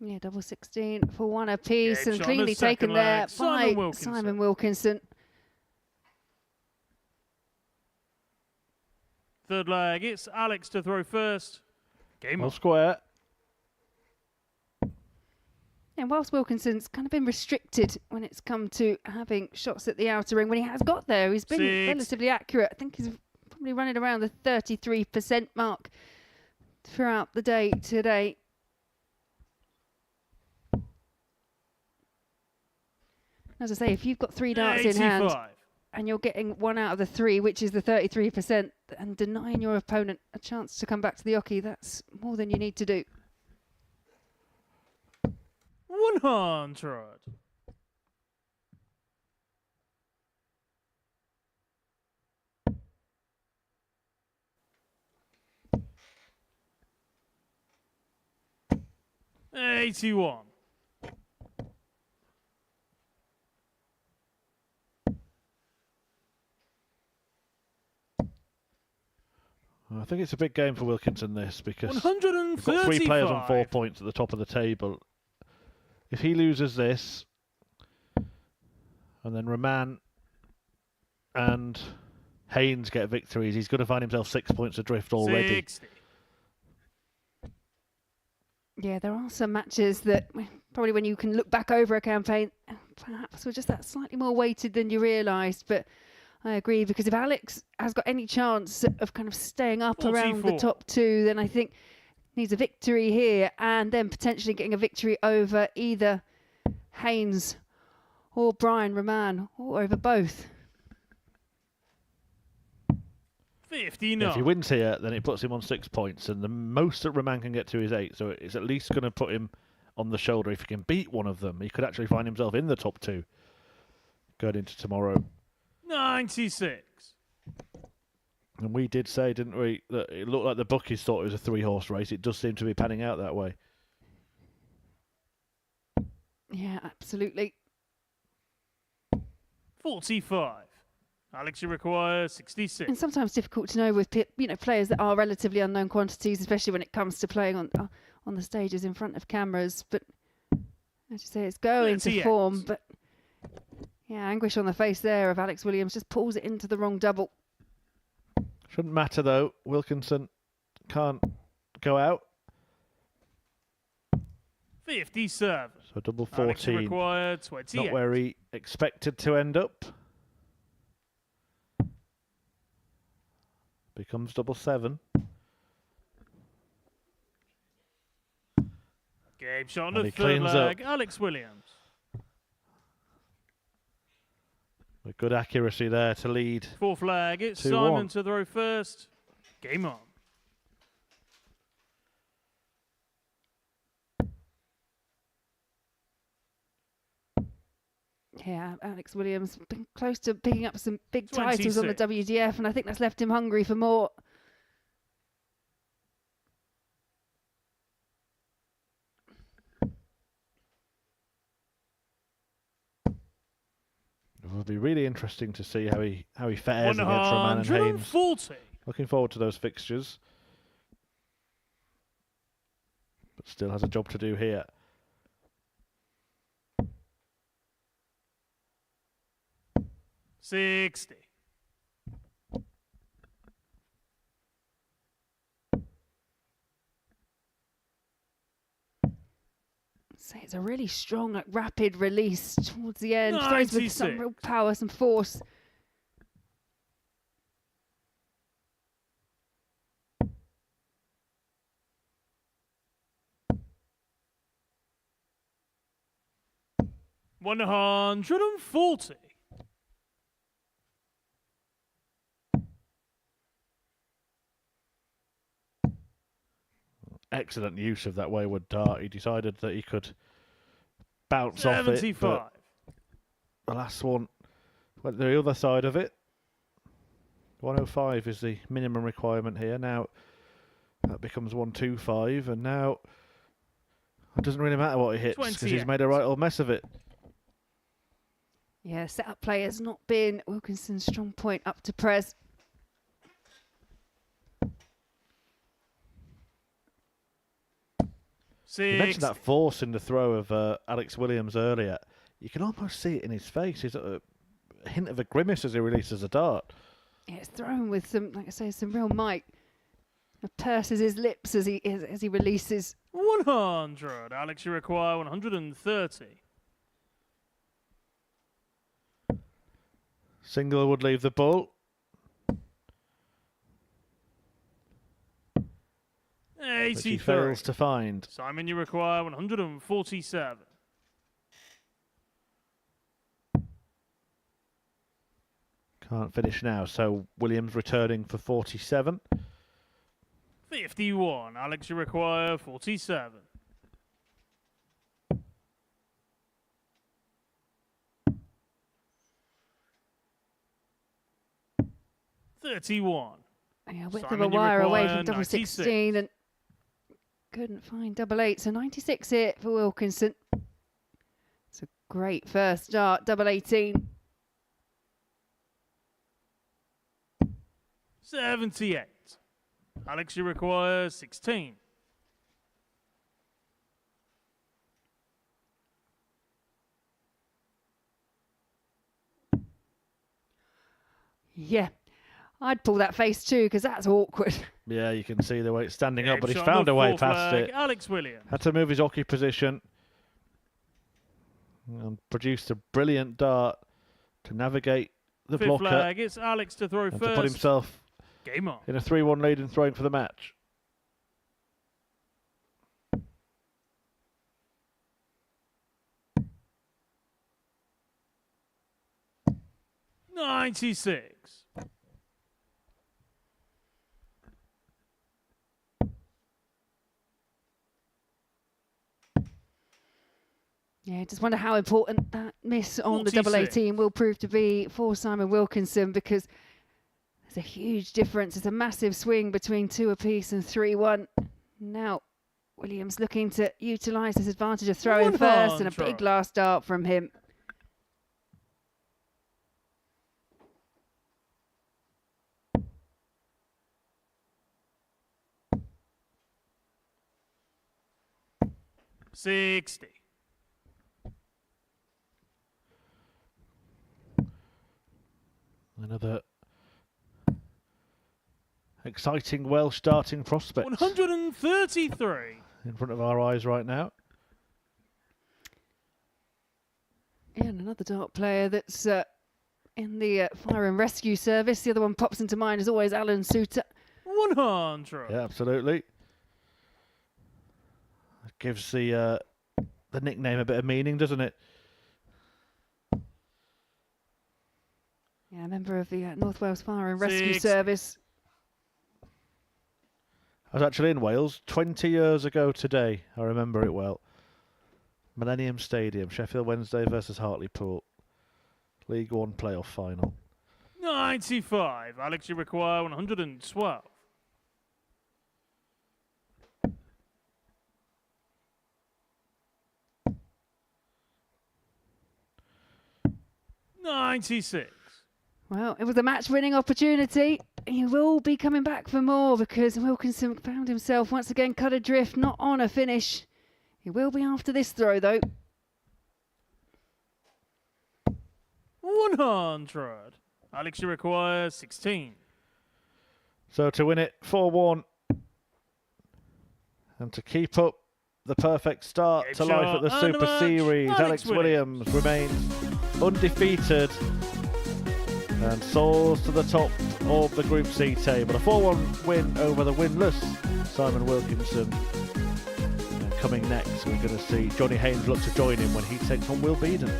Yeah, double 16 for one apiece, Yeah, and shot on cleanly the second taken there leg, Simon by Wilkinson. Simon Wilkinson. Third leg, it's Alex to throw first. Game Well on. square. And whilst Wilkinson's kind of been restricted when it's come to having shots at the outer ring, when he has got there, he's been 6. relatively accurate. I think he's probably running around the 33% mark throughout the day today. As I say, if you've got 3 darts in hand 85. and you're getting 1 out of the 3, which is the 33%, and denying your opponent a chance to come back to the oche, that's more than you need to do. 100. $81. I think it's a big game for Wilkinson, this, because we've 135. got 3 players on 4 points at the top of the table. If he loses this, and then Raman and Haynes get victories, he's going to find himself 6 points adrift already. 60. Yeah, there are some matches that probably when you can look back over a campaign, perhaps were just that slightly more weighted than you realised. But I agree, because if Alex has got any chance of kind of staying up around the 44. top 2, then I think needs a victory here and then potentially getting a victory over either Haynes or Brian Raman, or over both. 59. If he wins here, then it puts him on 6 points, and the most that Raman can get to is 8, so it's at least going to put him on the shoulder. If he can beat one of them, he could actually find himself in the top 2 going into tomorrow. 96. And we did say, didn't we, that it looked like the bookies thought it was a 3-horse race. It does seem to be panning out that way. Yeah, absolutely. 45. Alex, you require 66. And sometimes difficult to know with players that are relatively unknown quantities, especially when it comes to playing on the stages in front of cameras. But as you say, it's going to 38. form. But yeah, anguish on the face there of Alex Williams, just pulls it into the wrong double. Shouldn't matter, though. Wilkinson can't go out. 57. So double Alex, you 14. require 28. Not where he expected to end up. Becomes double 7. Game shot on And the he third cleans leg. up. Alex Williams. With good accuracy there to lead. Fourth leg. It's 2-1. Simon to throw first. Game on. Yeah, Alex Williams been close to picking up some big titles on the 26. WDF, and I think that's left him hungry for more. It will be really interesting to see how he fares against Raman and Haynes. 140. Looking forward to those fixtures. But still has a job to do here. $60. So it's a really strong, rapid release towards the end. Throws with some 96. real power, some force. $140. Excellent use of that wayward dart. He decided that he could bounce off it. 75. But the last one went the other side of it. 105 is the minimum requirement here. Now that becomes 125, and now it doesn't really matter what he hits because he's 28. made a right old mess of it. Yeah, setup play has not been Wilkinson's strong point up to Prez. You mentioned that force in the throw of Alex Williams earlier. You can almost see it in his face. He's a hint of a grimace as he releases a dart. Yeah, it's thrown with some, like I say, some real might. It purses his lips as he releases. 100. Alex, you require 130. Single would leave the ball. which he 83. fails to find. Simon, you require 147. Can't finish now, so Williams returning for 47. 51. Alex, you require 47. 31. Yeah, width of Simon, a you wire away require from double 96. 16 and couldn't find double 8. So 96 here for Wilkinson. It's a great first start, double 18. 78. Alex, you require 16. Yeah, I'd pull that face too because that's awkward. Yeah, you can see the way it's standing up, but he's Shot found on a way fourth past flag, it. Alex Williams. Had to move his hockey position and produced a brilliant dart to navigate the Fifth blocker flag, it's Alex to throw and to first. put himself Game on. in a 3-1 lead and throwing for the match. $96. Yeah, just wonder how important that miss on the double 46. 18 will prove to be for Simon Wilkinson because there's a huge difference. It's a massive swing between 2 apiece and 3-1. Now Williams looking to utilise his advantage of throwing first and a big last dart from him. $60. Another exciting Welsh starting prospect 133. in front of our eyes right now. Yeah, and another dart player that's in the fire and rescue service. The other one pops into mind as always, Alan Suter. 100. Yeah, absolutely. It gives the nickname a bit of meaning, doesn't it? Yeah, a member of the North Wales Fire and Rescue 60. Service. I was actually in Wales 20 years ago today. I remember it well. Millennium Stadium, Sheffield Wednesday versus Hartlepool. League One playoff final. 95. Alex, you require 112. 96. Well, it was a match-winning opportunity. He will be coming back for more because Wilkinson found himself once again cut adrift, not on a finish. He will be after this throw, though. 100. Alex, you require 16. So to win it 4-1 and to keep up the perfect start to life at the Headshot and Super the match, Series, Alex Alex Williams remains undefeated and soars to the top of the Group C table. A 4-1 win over the winless Simon Wilkinson. And coming next, we're going to see Johnny Haynes look to join him when he takes on Will Beaden.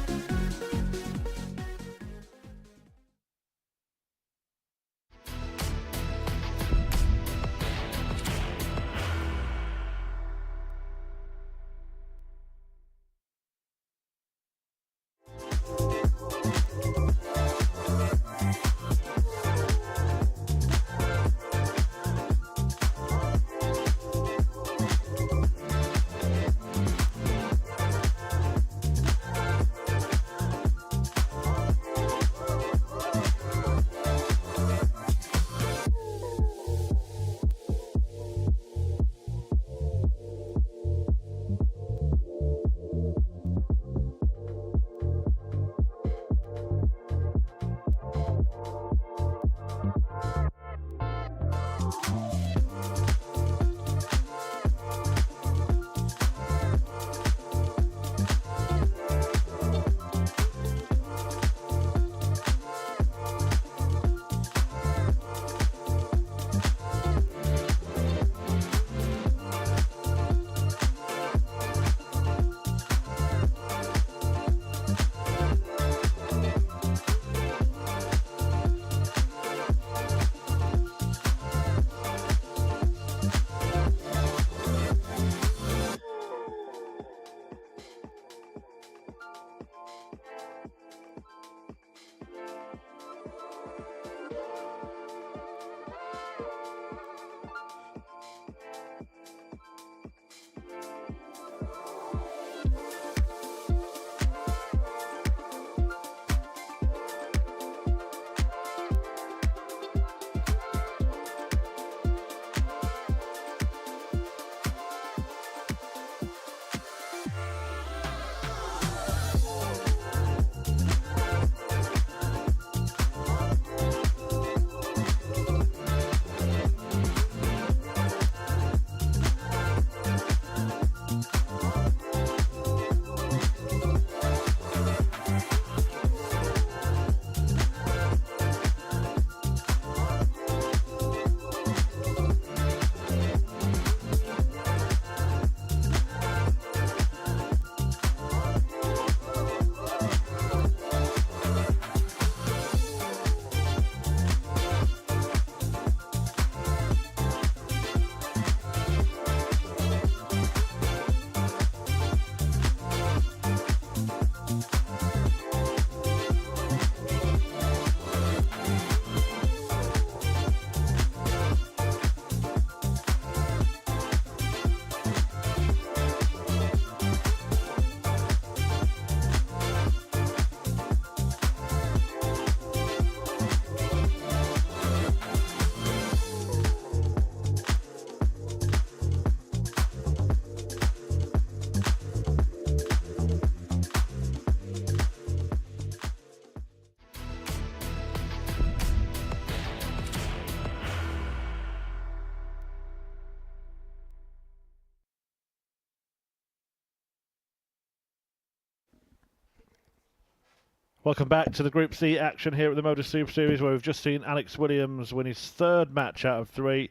Welcome back to the Group C action here at the Modus Super Series, where we've just seen Alex Williams win his 3rd match out of 3.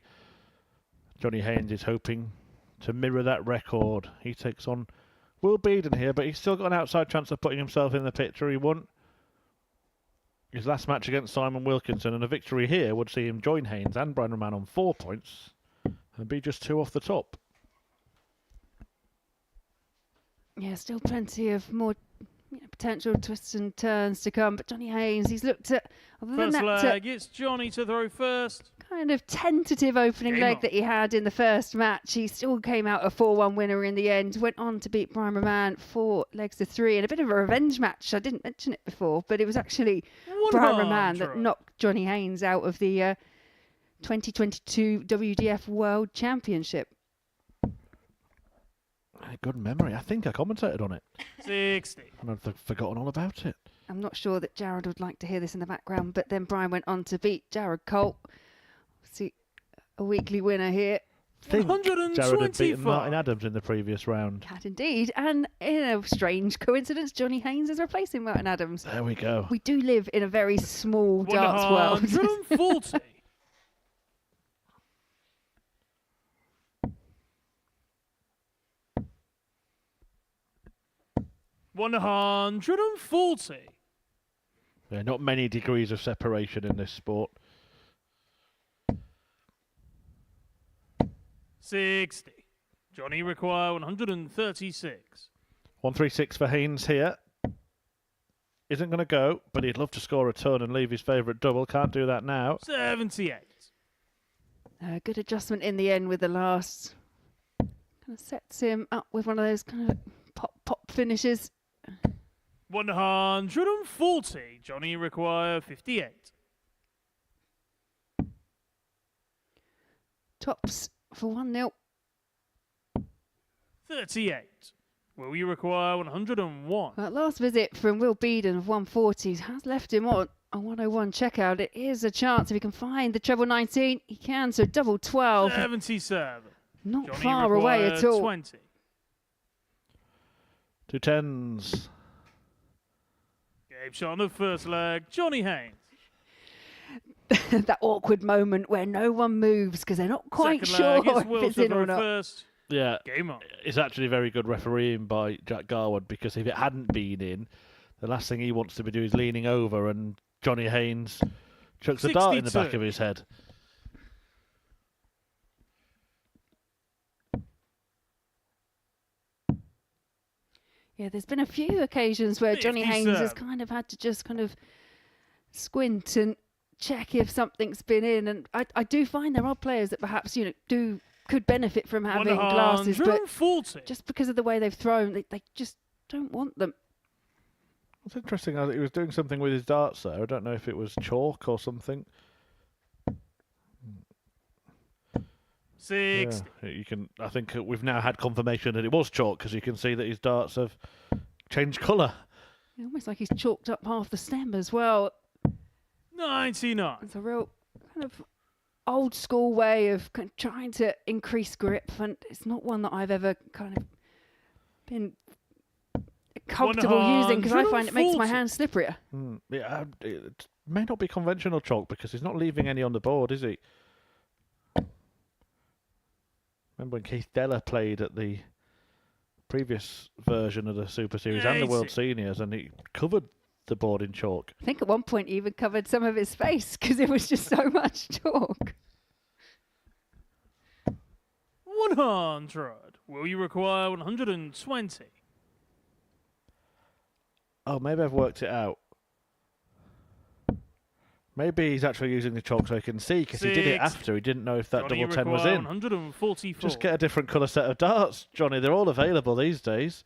Johnny Haynes is hoping to mirror that record. He takes on Will Beaden here, but he's still got an outside chance of putting himself in the picture. He won his last match against Simon Wilkinson, and a victory here would see him join Haynes and Brian Raman on 4 points and be just 2 off the top. Yeah, still plenty of more potential twists and turns to come. But Johnny Haynes, he's looked at, other than First that leg, it's Johnny to throw first. kind of tentative opening Game leg on. that he had in the first match, he still came out a 4-1 winner in the end. Went on to beat Brian Raman 4 legs to 3 in a bit of a revenge match. I didn't mention it before, but it was actually Brian Raman that knocked Johnny Haynes out of the 2022 WDF World Championship. Good memory. I think I commentated on it. 60. And I've forgotten all about it. I'm not sure that Jared would like to hear this in the background, but then Brian went on to beat Jared Colt. See, a weekly winner here. Jared had beaten 125. Martin Adams in the previous round. Had indeed. And in a strange coincidence, Johnny Haynes is replacing Martin Adams. There we go. We do live in a very small darts world. 140. 140. Yeah, not many degrees of separation in this sport. 60. Johnny require 136. 136 for Haynes here. Isn't going to go, but he'd love to score a ton and leave his favourite double. Can't do that now. 78. Good adjustment in the end with the last. Kind of sets him up with one of those kind of pop finishes. 140. Johnny require 58. Tops for 1-0. 38. Will you require 101? That last visit from Will Beaden of 140 has left him on a 101 checkout. It is a chance if he can find the treble 19. He can, so double 12. 77. Not Johnny far away require at all. 20. 2 10s. Game shot on the first leg. Johnny Haynes. That awkward moment where no one moves because they're not quite Second sure leg, it's if Will it's to in or throw not. first. Yeah, Game on. it's actually very good refereeing by Jack Garwood, because if it hadn't been in, the last thing he wants to be doing is leaning over, and Johnny Haynes chucks a dart in the back 62. of his head. Yeah, there's been a few occasions where Johnny Haynes has 57. kind of had to just kind of squint and check if something's been in. And I do find there are players that perhaps, could benefit from having glasses, but 140. just because of the way they've thrown, they just don't want them. It's interesting. He was doing something with his darts there. I don't know if it was chalk or something. 60. Yeah, you can. I think we've now had confirmation that it was chalk, because you can see that his darts have changed colour. Almost like he's chalked up half the stem as well. 99. It's a real kind of old school way of trying to increase grip, and it's not one that I've ever kind of been comfortable using, because I find it makes my 140. hands slipperier. Yeah, it may not be conventional chalk, because he's not leaving any on the board, is he? Remember when Keith Deller played at the previous version of the Super Series and the World 80. Seniors, and he covered the board in chalk. I think at one point he even covered some of his face because it was just so much chalk. 100. Will you require 120? Oh, maybe I've worked it out. Maybe he's actually using the chalk so he can see, because he did it 6. after. He didn't know if that Johnny double 10 was require in. 144. Just get a different colour set of darts, Johnny. They're all available these days.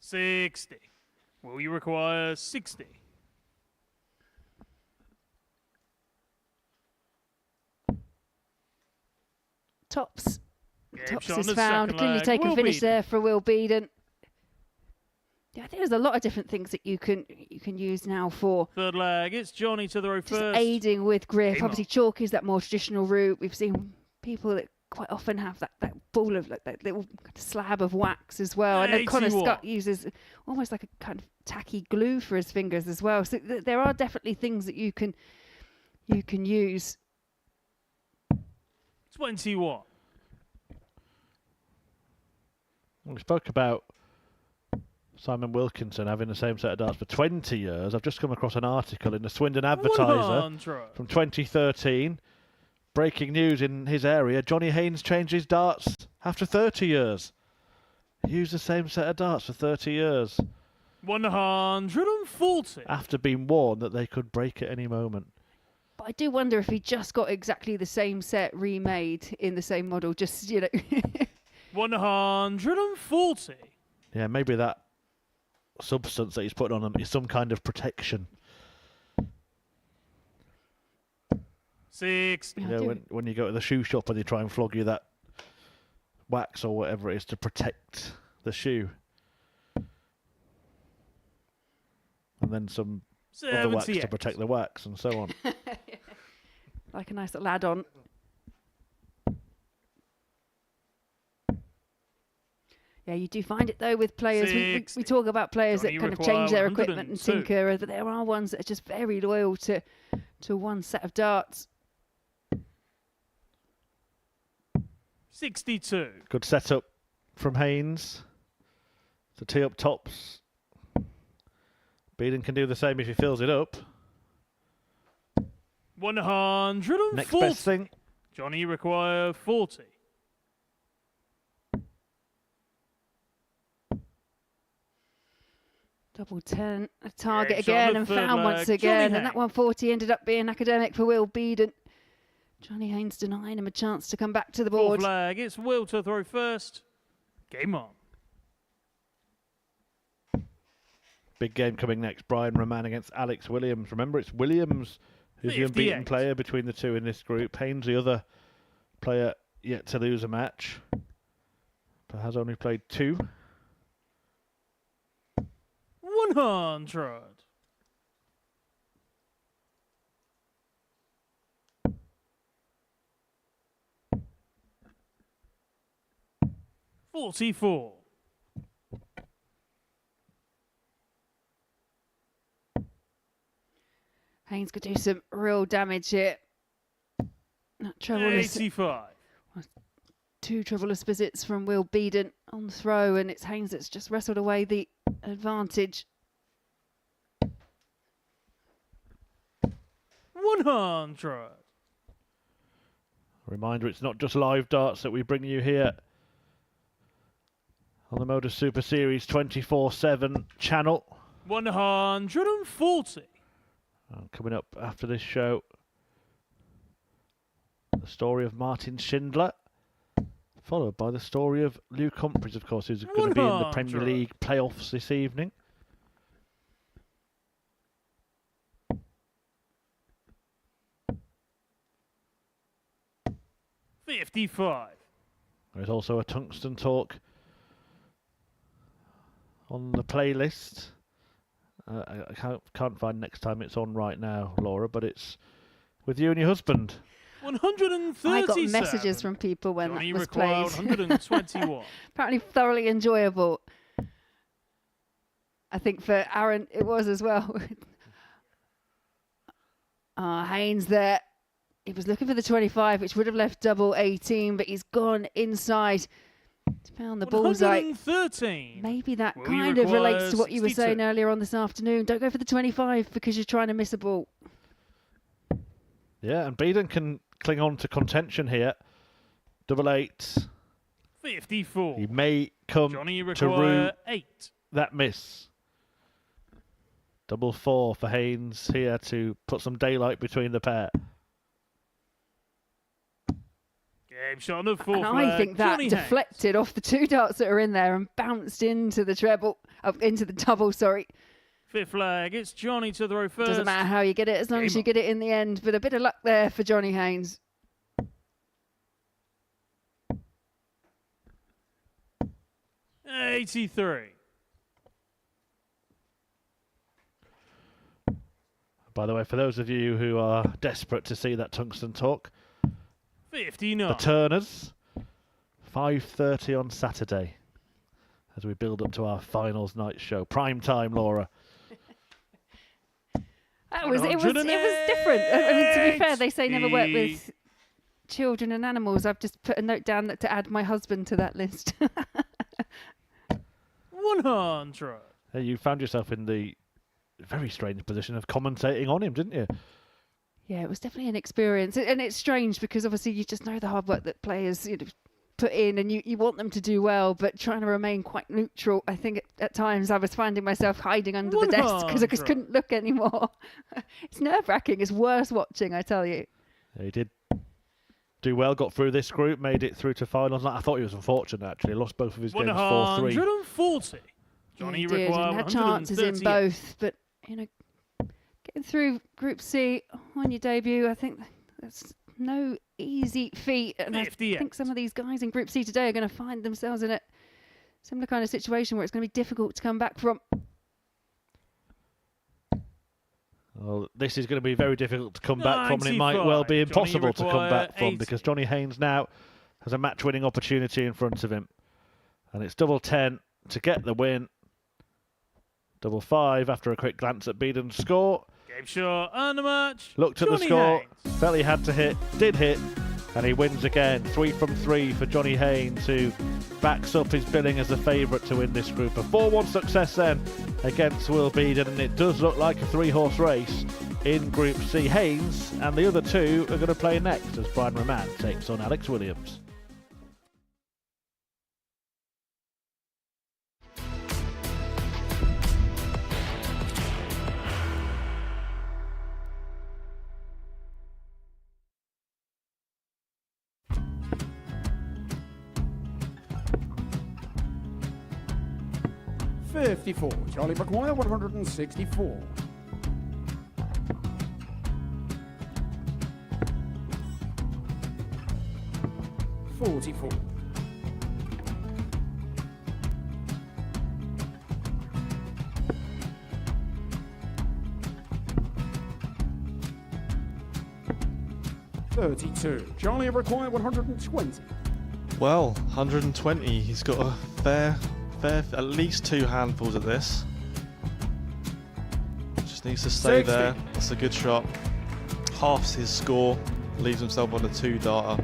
$60. Will you require 60? Tops. Game Tops shot on is the found. second Cleanly leg. taken Will finish Beaden. there for Will Beaden. Yeah, I think there's a lot of different things that you can use now for Third leg, it's Johnny to throw just first. aiding with grip. Game Obviously, chalk is that more traditional route. We've seen people that quite often have that ball of like that little slab of wax as well. I know Connor 81. Scott uses almost like a kind of tacky glue for his fingers as well. So there are definitely things that you can use. 21. We spoke about Simon Wilkinson having the same set of darts for 20 years. I've just come across an article in the Swindon Advertiser 100. from 2013. Breaking news in his area, Johnny Haynes changed his darts after 30 years. He used the same set of darts for 30 years. 140. After being warned that they could break at any moment. But I do wonder if he just got exactly the same set remade in the same model, just, you know. 140. Yeah, maybe that substance that he's putting on them is some kind of protection. 60. You know, when you go to the shoe shop and they try and flog you that wax or whatever it is to protect the shoe. And then some other wax to 78. protect the wax and so on. Like a nice little add-on. Yeah, you do find it though with players. We talk about players Johnny that kind of require change their equipment and 102. tinker, but there are ones that are just very loyal to one set of darts. 62. Good setup from Haynes to tee up tops. Beaden can do the same if he fills it up. 140. Next best thing. Johnny require 40. Double 10, a target It's on again the and third found leg. once Johnny again. And that Haynes. 140 ended up being academic for Will Beaden. Johnny Haynes denying him a chance to come back to the Fourth board. leg. It's Will to throw first. Game on. Big game coming next. Brian Raman against Alex Williams. Remember, it's Williams who's the unbeaten 58. player between the two in this group. Haynes, the other player yet to lose a match, but has only played 2. 100. $44. Haynes could do some real damage here. That treble-less, 85. 2 treble-less visits from Will Beaden on the throw, and it's Haynes that's just wrestled away the advantage. 100. Reminder, it's not just live darts that we bring you here on the Modus Super Series 24/7 channel. 140. Coming up after this show, the story of Martin Schindler, followed by the story of Luke Humphries, of course, who's going to be in the Premier 100. League playoffs this evening. $55. There's also a Tungsten Talk on the playlist. I can't find next time it's on right now, Laura, but it's with you and your husband. 137. I got messages from people when Johnny that was require played. 121. Apparently thoroughly enjoyable. I think for Aaron it was as well. Haynes there. He was looking for the 25, which would have left double 18, but he's gone inside. He's found the bullseye. 113. Maybe that Will kind you of relates to require what you were saying 62? earlier on this afternoon. Don't go for the 25 because you're trying to miss a ball. Yeah, and Beaden can cling on to contention here. Double 8. 54. He may come Johnny to require rue 8. that miss. Double 4 for Haynes here to put some daylight between the pair. Game shot on the fourth And I leg. think that Johnny deflected off the 2 darts that are in there and bounced into the treble, into the double, sorry. Haynes. Fifth leg. It's Johnny to throw first. Doesn't matter how you get it, as long as Game you get it in the end. But a bit of luck there for Johnny Haynes. $83. By the way, for those of you who are desperate to see that Tungsten Talk, 59. the Turners 5:30 on Saturday as we build up to our finals night show. Prime time, Laura. It was different. I mean, to be fair, they say never work with children and animals. I've just put a note down to add my husband to that list. 100. Hey, you found yourself in the very strange position of commentating on him, didn't you? Yeah, it was definitely an experience. And it's strange because obviously you just know the hard work that players put in and you want them to do well, but trying to remain quite neutral. I think at times I was finding myself hiding under the desk because I just couldn't look anymore. It's nerve-wracking. It's worse watching, I tell you. Yeah, he did do well, got through this group, made it through to finals. I thought he was unfortunate, actually. Lost both of his games 4-3. 140. Johnny, you require had chances in both, but, getting through Group C on your debut, I think that's no easy feat. And I think some of these guys in Group C today are going to find themselves in a similar kind of situation where it's going to be difficult to come back from. Well, this is going to be very difficult to come back from, and it might well be impossible to come back from, because Johnny Haynes now has a match-winning opportunity in front of him. And it's double 10 to get the win. Double 5 after a quick glance at Beaden's score. Game short and the match. Looked at the score, felt he had to hit, did hit, and he wins again. 3 from 3 for Johnny Haynes, who backs up his billing as the favourite to win this group. A 4-1 success then against Will Beaden, and it does look like a 3-horse race in Group C. Haynes and the other two are going to play next as Brian Raman takes on Alex Williams. Charlie McGuire, 164. 44. 32. Charlie required 120. Well, 120. He's got a fair, at least 2 handfuls at this. Just needs to stay 60. there. That's a good shot. Halves his score. Leaves himself on a 2-darter.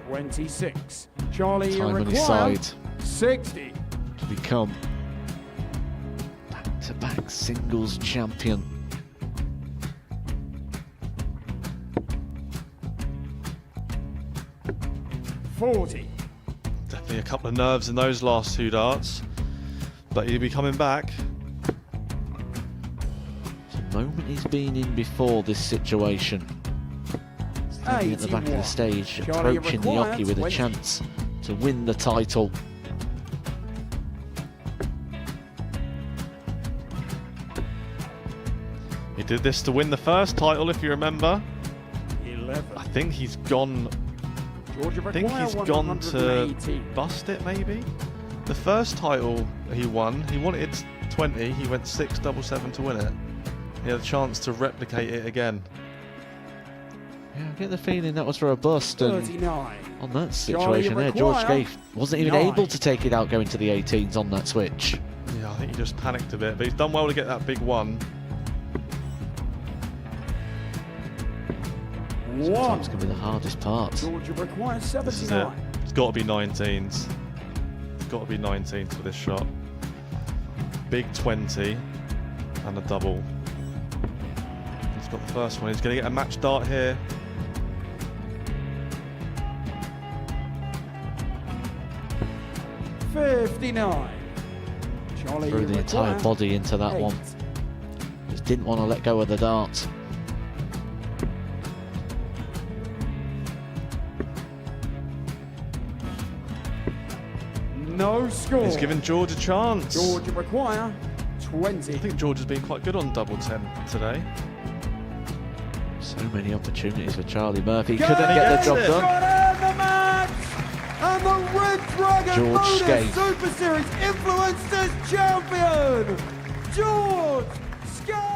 $26. Charlie Time on his required side 60. to become back-to-back singles champion. $40. Definitely a couple of nerves in those last 2 darts, but he'll be coming back. It's a moment he's been in before this situation. Standing at the back of the stage, Charlie approaching the required jockey with a 20. chance to win the title. He did this to win the first title, if you remember. 11. I think he's gone. Georgia I think he's required gone to 118. bust it, maybe. The first title he wanted 20. He went 6-7-7 to win it. He had a chance to replicate it again. Yeah, I get the feeling that was for a bust, and 39. on that situation there, George require Scaife wasn't even 9. able to take it out going to the 18s on that switch. Yeah, I think he just panicked a bit, but he's done well to get that big one. Sometimes can be the hardest part. Georgia requires This is it. 79. It's got to be 19s. It's got to be 19s for this shot. Big 20 and a double. He's got the first one. He's going to get a match dart here. $59. Charlie Threw the entire required body into that 8. one. Just didn't want to let go of the dart. No score. He's given George a chance. Georgia require 20. I think George has been quite good on double 10 today. So many opportunities for Charlie Murphy. Go Couldn't get the job Got done. in the match! And the Red Dragon George Modus Scaife. Super Series Influencers Champion, George Scaife!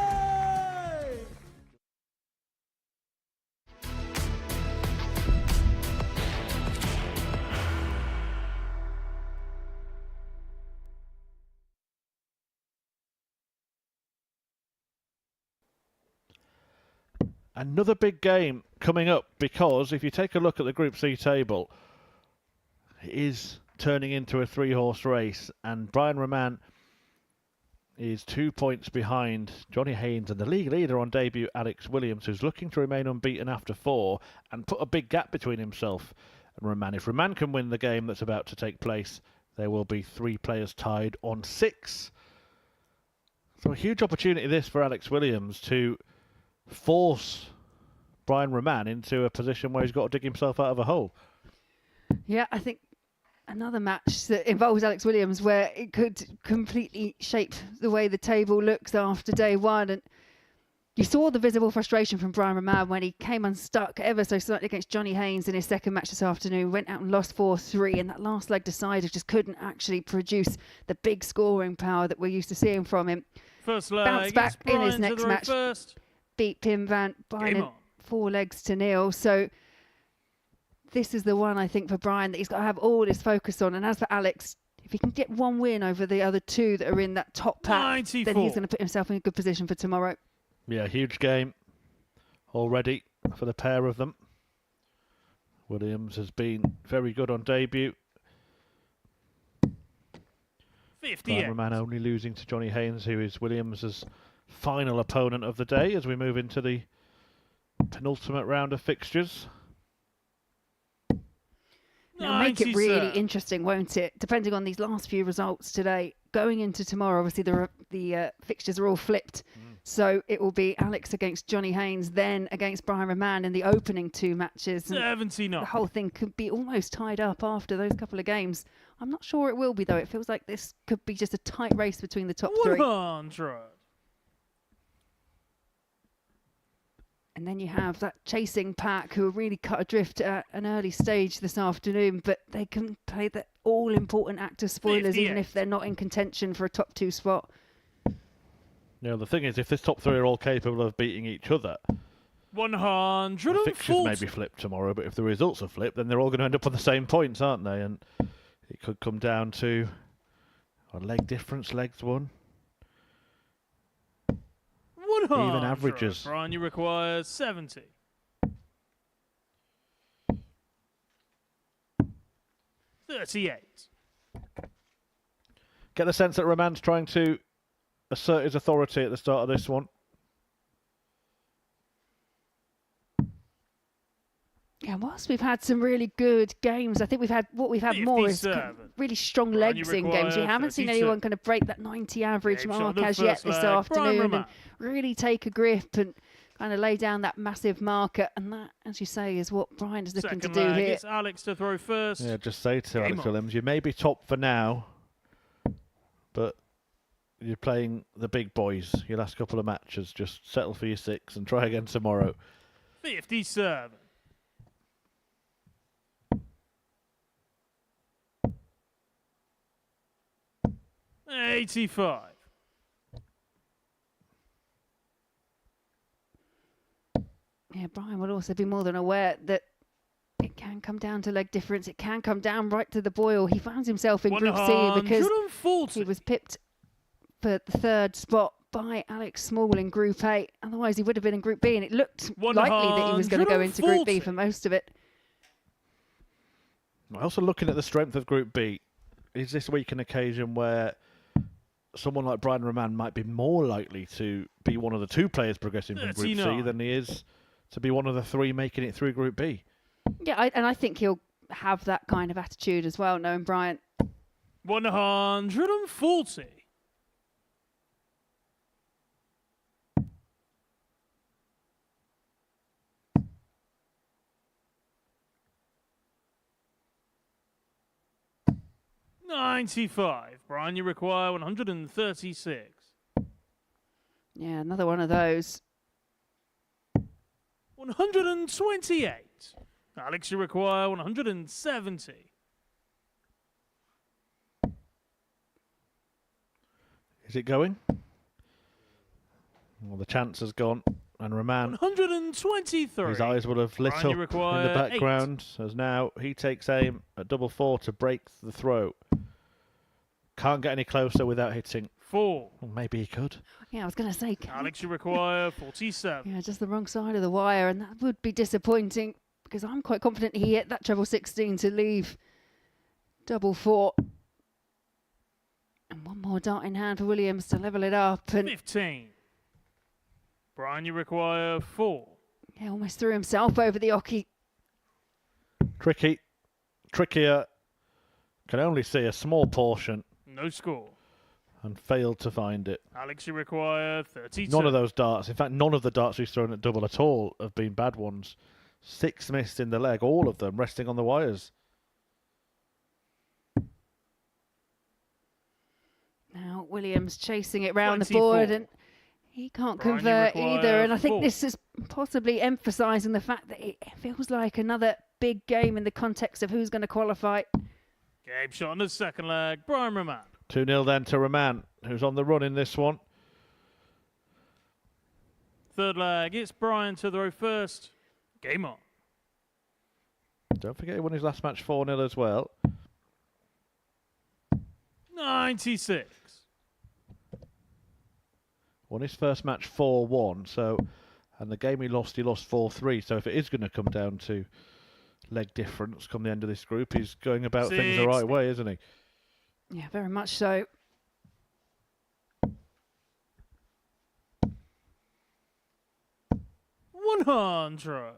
Another big game coming up, because if you take a look at the Group C table, it is turning into a 3-horse race, and Brian Raman is 2 points behind Johnny Haynes and the league leader on debut, Alex Williams, who's looking to remain unbeaten after 4 and put a big gap between himself and Raman. If Raman can win the game that's about to take place, there will be 3 players tied on 6. So a huge opportunity this for Alex Williams to force Brian Raman into a position where he's got to dig himself out of a hole. Yeah, I think another match that involves Alex Williams where it could completely shape the way the table looks after day 1. And you saw the visible frustration from Brian Raman when he came unstuck ever so slightly against Johnny Haynes in his second match this afternoon, went out and lost 4-3, and that last leg decider just couldn't actually produce the big scoring power that we're used to seeing from him. First leg, Bounced back in his Brian to next the match, first. beat Pim van Game Bijnen on. 4-0. So this is the one, I think, for Brian that he's got to have all his focus on. And as for Alex, if he can get one win over the other 2 that are in that top pack, 94. then he's going to put himself in a good position for tomorrow. Yeah, huge game already for the pair of them. Williams has been very good on debut. 58. Raman only losing to Johnny Haynes, who is Williams' final opponent of the day as we move into the penultimate round of fixtures. It'll make it 90, really sir. interesting, won't it? Depending on these last few results today. Going into tomorrow, obviously the fixtures are all flipped. So it will be Alex against Johnny Haynes, then against Brian Raman in the opening 2 matches. And 79. the whole thing could be almost tied up after those couple of games. I'm not sure it will be, though. It feels like this could be just a tight race between the top 3. 100. And then you have that chasing pack who are really cut adrift at an early stage this afternoon, but they can play the all-important act of spoilers, even 58. if they're not in contention for a top 2 spot. Now, the thing is, if this top 3 are all capable of beating each other, the 140. fixtures may be flipped tomorrow, but if the results are flipped, then they're all going to end up on the same points, aren't they? And it could come down to a leg difference, legs won. 100. Even averages. Brian, you require 70. 38. Get the sense that Raman's trying to assert his authority at the start of this one. Yeah, whilst we've had some really good games, I think we've had more is 57. really strong Brian, legs you in games. We require haven't seen 32. anyone kind of break that 90 average Game shot mark of the as yet first this leg. Brian afternoon Raman. and really take a grip and kind of lay down that massive marker. And that, as you say, is what Brian is looking Second to do leg, here. it's Alex to throw first. Yeah, just say to Game Alex on. Williams, you may be top for now, but you're playing the big boys. Your last couple of matches, just settle for your 6 and try again tomorrow. 57. $85. Yeah, Brian will also be more than aware that it can come down to leg difference. It can come down right to the boil. He found himself in Group C because 140. he was pipped for the 3rd spot by Alex Small in Group A. Otherwise, he would have been in Group B, and it looked likely that he was going to go into Group B 140. for most of it. Also looking at the strength of Group B, is this week an occasion where someone like Brian Raman might be more likely to be one of the 2 players progressing from Group C 39. than he is to be one of the 3 making it through Group B? Yeah, and I think he'll have that kind of attitude as well, knowing Brian. 140. $95. Brian, you require 136. Yeah, another one of those. 128. Alex, you require 170. Is it going? Well, the chance has gone, and Raman, 123. his eyes will have lit Brian, you up in the require background as now he takes aim at double 4 to break the throw. Can't get any closer without hitting. 4. Well, maybe he could. Yeah, I was going to say, Alex, you require 47. yeah, just the wrong side of the wire, and that would be disappointing because I'm quite confident he hit that treble 16 to leave double 4. And one more dart in hand for Williams to level it up. And 15. Brian, you require 4. yeah, almost threw himself over the oche. Tricky. Trickier. Can only see a small portion No score. and failed to find it. Alex, you require 32. None of those darts, in fact, none of the darts he's thrown at double at all have been bad ones. 6 missed in the leg, all of them resting on the wires. Now Williams chasing it round the 24. board, and he can't Brian, you convert require either. And I think 4. this is possibly emphasising the fact that it feels like another big game in the context of who's going to qualify. Game shot on the second leg. Brian Raman. 2-0 then to Raman, who's on the run in this one. Third leg. It's Brian to the row first. Game on. Don't forget he won his last match 4-0 as well. 96. Won his first match 4-1, so, and the game he lost 4-3. So if it is going to come down to leg difference come the end of this group, he's going about things the right way, isn't he? Yeah, very much so. $100.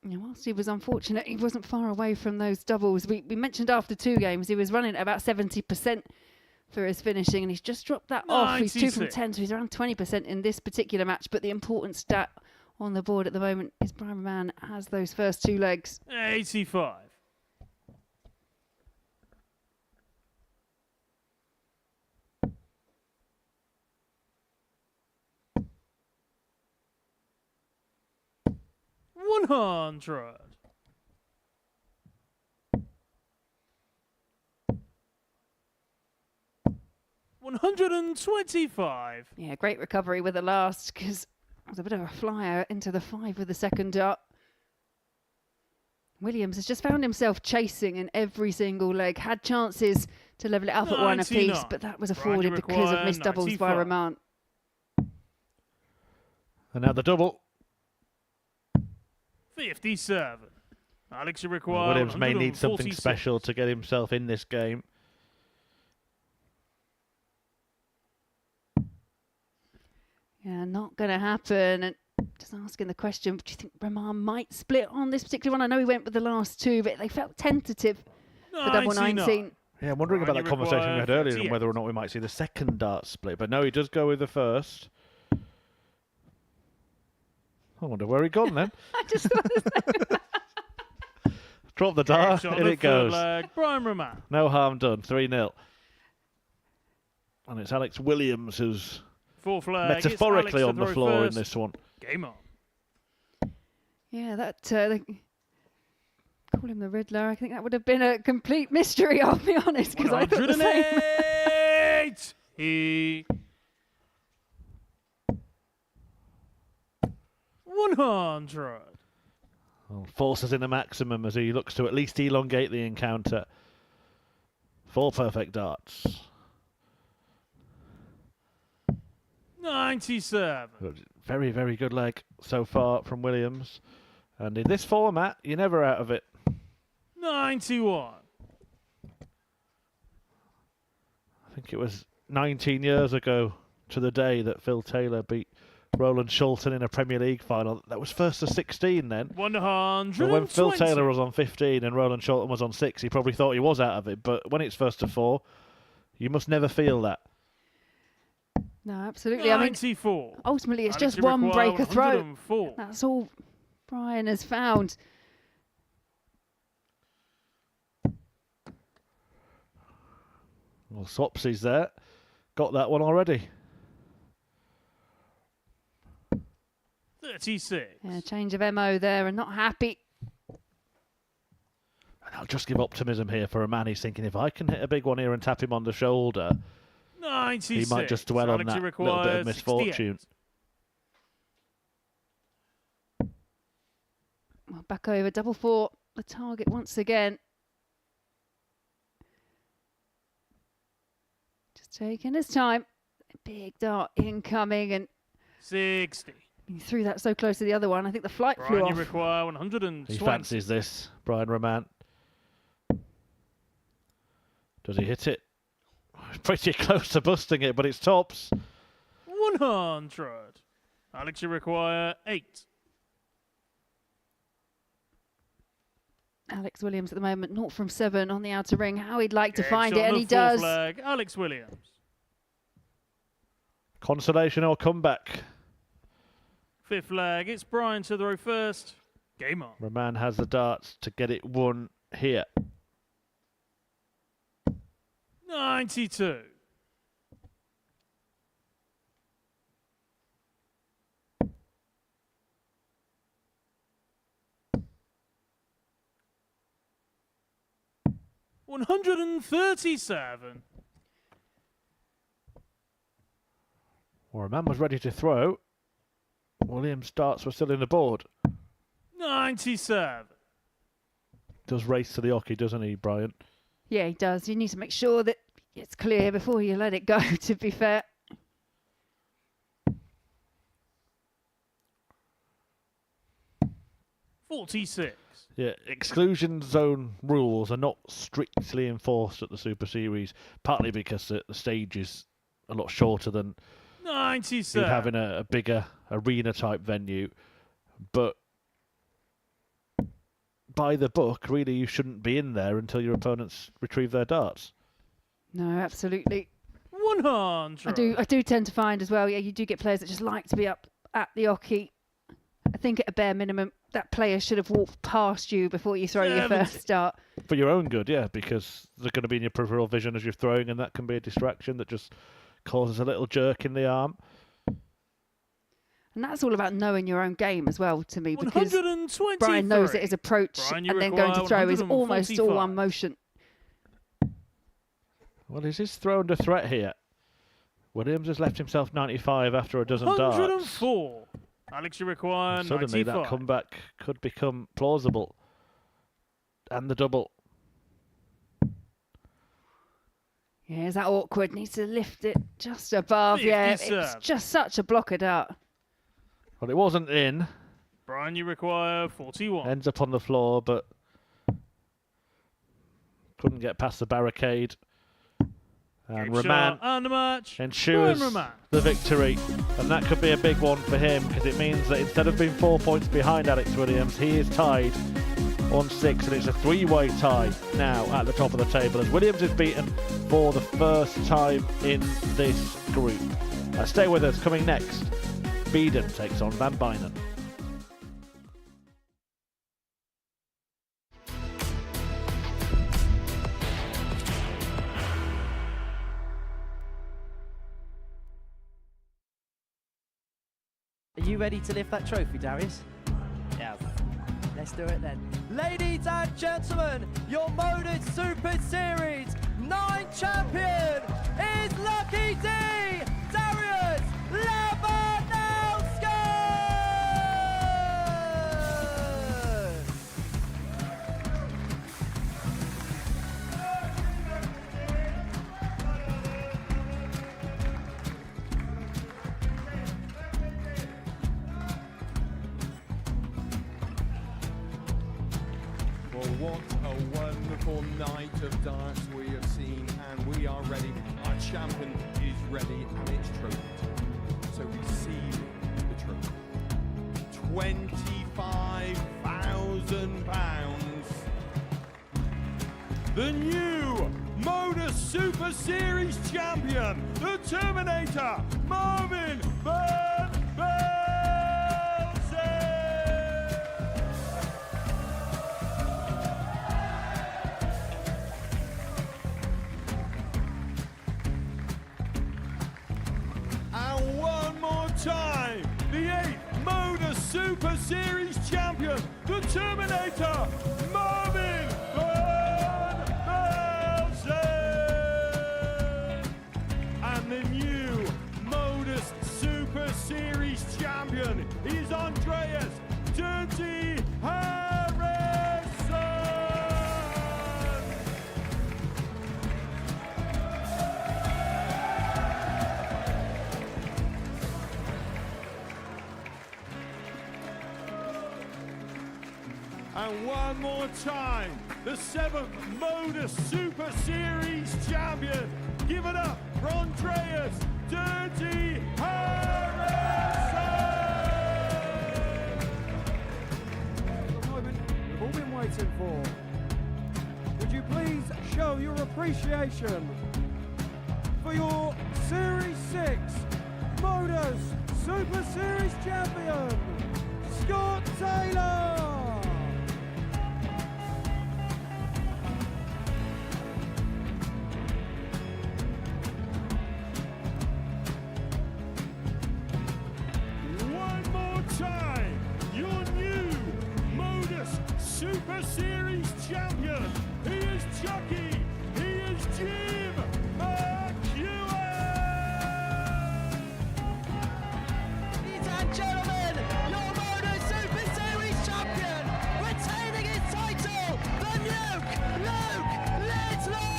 Yeah, whilst he was unfortunate, he wasn't far away from those doubles. We mentioned after 2 games he was running at about 70% for his finishing, and he's just dropped that off. He's 2 from 96. 10, so he's around 20% in this particular match. But the important stat on the board at the moment is Brian Raman has those first 2 legs. 85. $100. $125. Yeah, great recovery with the last, because it was a bit of a flyer into the 5 with the second dart. Williams has just found himself chasing in every single leg, had chances to level it up at 1 apiece, 99. but that was Brian, afforded you because of require missed doubles by 95. Raman. And now the double. 57. Alex, you require Williams may need something 146. special to get himself in this game. Yeah, not going to happen. And just asking the question, do you think Raman might split on this particular one? I know he went with the last 2, but they felt tentative for double 19. Yeah, I'm wondering Brian, about that you conversation we had require earlier and 38. whether or not we might see the second dart split. But no, he does go with the first. I wonder where he gone then. I just thought Drop the Game dart, shot on in the it third goes. leg. Brian Raman. No harm done, 3-0. And it's Alex Williams who's Fourth leg. It's metaphorically Alex on to the throw floor first. in this one. Game on. yeah, that they call him the Riddler. I think that would have been a complete mystery, I'll be honest, because I thought the same. 108. He 100. Well, forces in a maximum as he looks to at least elongate the encounter. 4 perfect darts. 97. Very, very good leg so far from Williams. And in this format, you're never out of it. 91. I think it was 19 years ago to the day that Phil Taylor beat Roland Shulton in a Premier League final. That was first to 16 then. 120. But when Phil Taylor was on 15 and Roland Shulton was on 6, he probably thought he was out of it. But when it's first to 4, you must never feel that. No, absolutely. I mean, 94. ultimately, it's Alex, just you one require break a throat. 104. That's all Brian has found. Well, Swapsy's there. Got that one already. 36. Yeah, change of MO there and not happy. And I'll just give optimism here for a man. He's thinking, if I can hit a big one here and tap him on the shoulder, 96. he might just dwell on Alex, that you little bit require of misfortune. 68. Well, back over, double 4, the target once again. Taking his time. Big dart incoming, and 60. he threw that so close to the other one. I think the flight flew Brian, you off. require 120. He fancies this, Brian Raman. Does he hit it? Pretty close to busting it, but it's tops. 100. Alex, you require 8. Alex Williams at the moment, 0 from 7 on the outer ring. How he'd like to Gets find it, on and the he full does. Flag. Alex Williams. Consolation or comeback? 5th flag. It's Brian to the row first. Game on. Raman has the darts to get it won here. 92. $137. Well, Raman was ready to throw. Williams' darts were still in the board. 97. Does race to the oche, doesn't he, Brian? Yeah, he does. You need to make sure that it's clear before you let it go, to be fair. $46. Yeah, exclusion zone rules are not strictly enforced at the Super Series, partly because the stage is a lot shorter than 97. you'd have in a bigger arena-type venue. But by the book, really, you shouldn't be in there until your opponents retrieve their darts. No, absolutely. 100. I do tend to find as well, yeah, you do get players that just like to be up at the oche. I think at a bare minimum, that player should have walked past you before you throw your 70. first dart. For your own good, yeah, because they're going to be in your peripheral vision as you're throwing, and that can be a distraction that just causes a little jerk in the arm. And that's all about knowing your own game as well, to me, because 123. Brian knows that his approach Brian, you and then going to require throw is almost all 145. one motion. Well, is his throw under threat here? Williams has left himself 95 after a dozen darts. 104. Alex, you require And suddenly 95. that comeback could become plausible. And the double. Yeah, is that awkward? Needs to lift it just above. Yeah, it's 57. just such a blocker dart. Well, it wasn't in. Brian, you require 41. Ends up on the floor, but couldn't get past the barricade. And Game Raman shot and the match. ensures Brian Raman. the victory. And that could be a big one for him, because it means that instead of being 4 points behind Alex Williams, he is tied on 6, and it's a 3-way tie now at the top of the table as Williams is beaten for the first time in this group. Stay with us. Coming next, Beaden takes on Bijnen. Are you ready to lift that trophy, Darius? Yes. Let's do it then. Ladies and gentlemen, your Modus Super Series 9 champion is Lucky D, Darius Labanowski! Well, what a wonderful night of darts we have seen, and we are ready. Our champion is ready, and it's trophy time. So receive the trophy. £25,000. The new Modus Super Series champion, the Terminator, Marvin Van Velzen. And one more time, the 8th Modus Super Series champion, the Terminator, Marvin Van Velzen. And the new Modus Super Series champion is Andreas Dirty Harrison. And one more time, the 7th Modus Super Series champion. Give it up for Andreas Dirty Harrison! The moment we've all been waiting for. Would you please show your appreciation for your Series 6 Modus Super Series champion, Scott Taylor! One more time, your new Modus Super Series champion. He is Chucky. He is Jim McEwen. Ladies and gentlemen, your Modus Super Series champion, retaining his title, the Nuke, Luke Littler!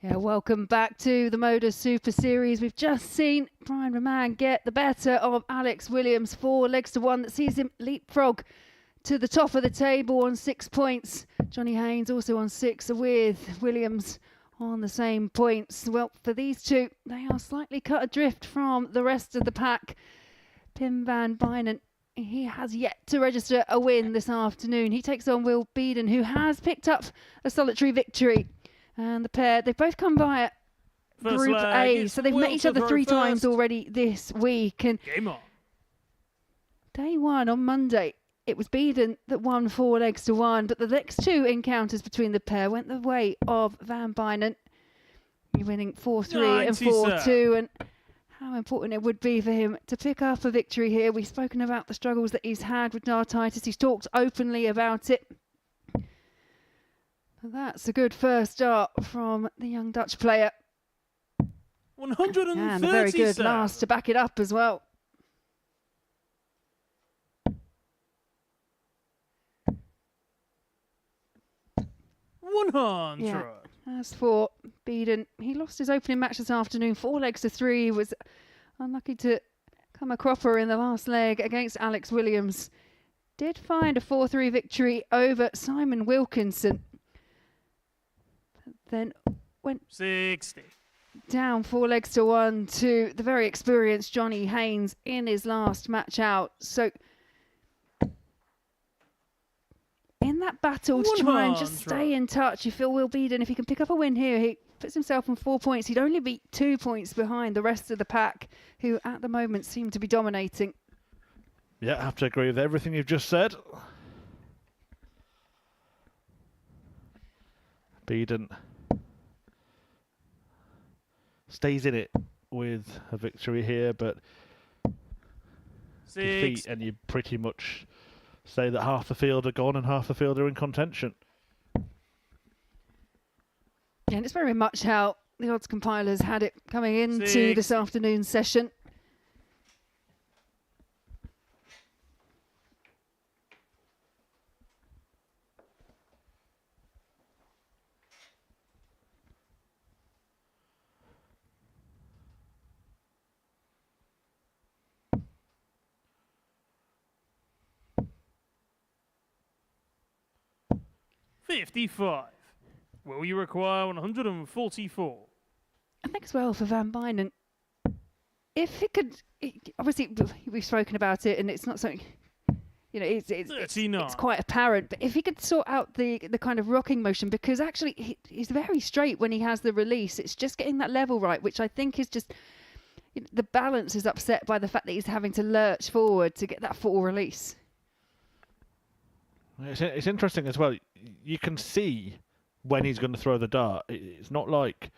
Yeah, welcome back to the Modus Super Series. We've just seen Brian Raman get the better of Alex Williams, 4 legs to 1. That sees him leapfrog to the top of the table on 6 points. Johnny Haynes also on 6 with Williams on the same points. Well, for these two, they are slightly cut adrift from the rest of the pack. Pim van Bijnen, he has yet to register a win this afternoon. He takes on Will Beaden, who has picked up a solitary victory. And the pair, they've both come via Group A, so they've met each other 3 times already this week. And Game on. day 1 on Monday, it was Beaden that won 4 legs to 1, but the next 2 encounters between the pair went the way of Van Bijnen, winning 4-3 and 4-2. And how important it would be for him to pick up a victory here. We've spoken about the struggles that he's had with dartitis. He's talked openly about it. That's a good first start from the young Dutch player. 137. And a very good last to back it up as well. Yeah. As for Beaden, he lost his opening match this afternoon, 4 legs to 3. Was unlucky to come a cropper in the last leg against Alex Williams. Did find a 4-3 victory over Simon Wilkinson. Then went 60. down 4 legs to 1 to the very experienced Johnny Haynes in his last match out. So in that battle to try and just stay in touch, you feel Will Beaden, if he can pick up a win here, he puts himself on 4 points. He'd only be 2 points behind the rest of the pack, who at the moment seem to be dominating. Yeah, I have to agree with everything you've just said. Beaden stays in it with a victory here, but defeat, and you pretty much say that half the field are gone and half the field are in contention. Yeah, and it's very much how the odds compilers had it coming into this afternoon's session. $55. Will you require 144? I think as well for Van Bijnen, if he could, obviously we've spoken about it, and it's not something, you know, it's quite apparent. But if he could sort out the kind of rocking motion, because actually he's very straight when he has the release. It's just getting that level right, which I think is just, the balance is upset by the fact that he's having to lurch forward to get that full release. It's interesting as well. You can see when he's going to throw the dart. It's not like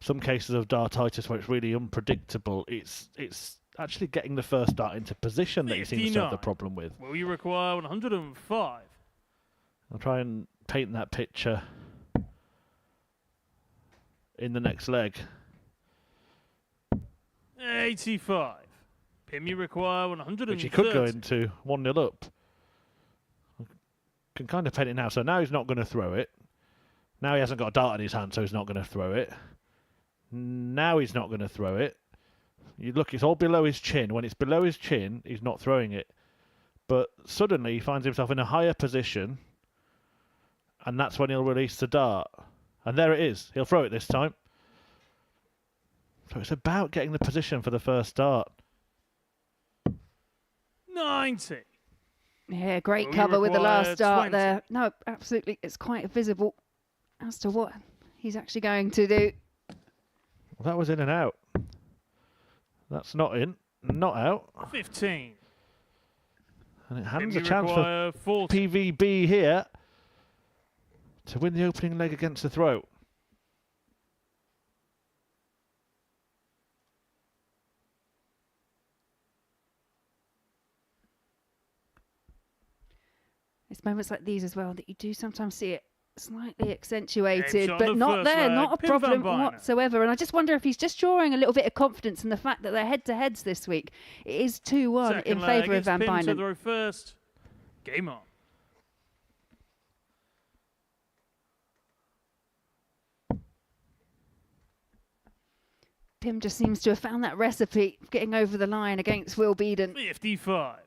some cases of dartitis where it's really unpredictable. It's actually getting the first dart into position that he seems to have the problem with. Will you require 105? I'll try and paint that picture in the next leg. 85. Pim, you require 130. Which he could go into 1-0 up. Can kind of pen it now. So now he's not going to throw it. Now he hasn't got a dart in his hand, so he's not going to throw it. Now he's not going to throw it. You look, it's all below his chin. When it's below his chin, he's not throwing it. But suddenly he finds himself in a higher position, and that's when he'll release the dart. And there it is. He'll throw it this time. So it's about getting the position for the first dart. 90. Yeah, great Will cover with the require last dart 20. there. No, absolutely. It's quite visible as to what he's actually going to do. Well, that was in and out. That's not in, not out. 15. And it Pim, hands you a chance for require 40. PVB here to win the opening leg against the throat. It's moments like these as well that you do sometimes see it slightly accentuated, shot but on the not first there, leg. not a Pim van problem Bijnen. whatsoever. And I just wonder if he's just drawing a little bit of confidence in the fact that they're head-to-heads this week. It is 2-1 Second in leg, favour of it's Van Pim to Bijnen. throw first. Game on. Pim just seems to have found that recipe of getting over the line against Will Beaden. 55.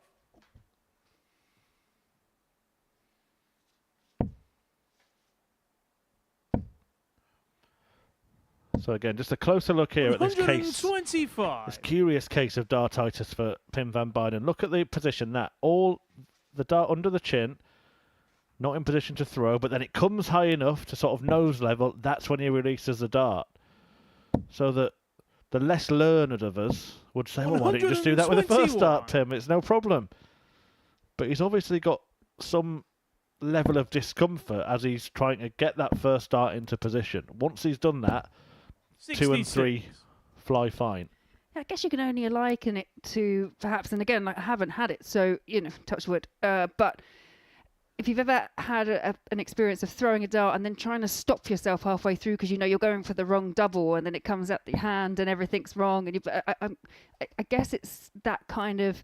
So again, just a closer look here at this case. 125. This curious case of dartitis for Pim van Bijnen. Look at the position that all the dart under the chin, not in position to throw, but then it comes high enough to sort of nose level. That's when he releases the dart. So that the less learned of us would say, well, why don't you just do that with the first dart, Pim? It's no problem. But he's obviously got some level of discomfort as he's trying to get that first dart into position. Once he's done that, 2 and 3 fly fine. I guess you can only liken it to perhaps, and again, like, I haven't had it, so, touch wood, but if you've ever had an experience of throwing a dart and then trying to stop yourself halfway through because you're going for the wrong double and then it comes out the hand and everything's wrong, and I guess it's that kind of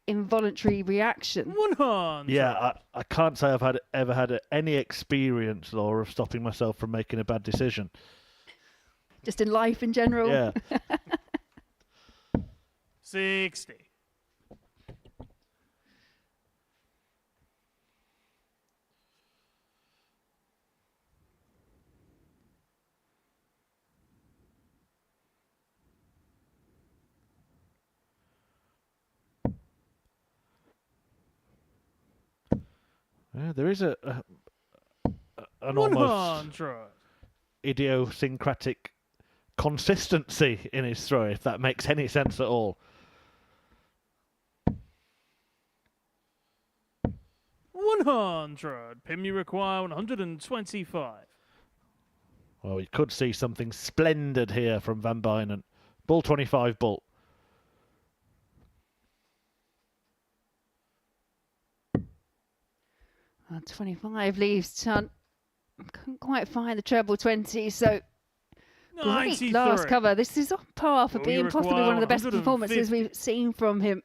involuntary reaction. 100. Yeah, I can't say I've ever had any experience, Laura, of stopping myself from making a bad decision. Just in life in general. Yeah. 60. Yeah, there is an almost 100. idiosyncratic consistency in his throw, if that makes any sense at all. 100. Pim, you require 125. Well, we could see something splendid here from Van Bijnen. Bull 25 bull. Oh, 25 leaves Chun. Couldn't quite find the treble 20, so great 93. last cover. This is on par for Will being you possibly require one of the best 150? performances we've seen from him.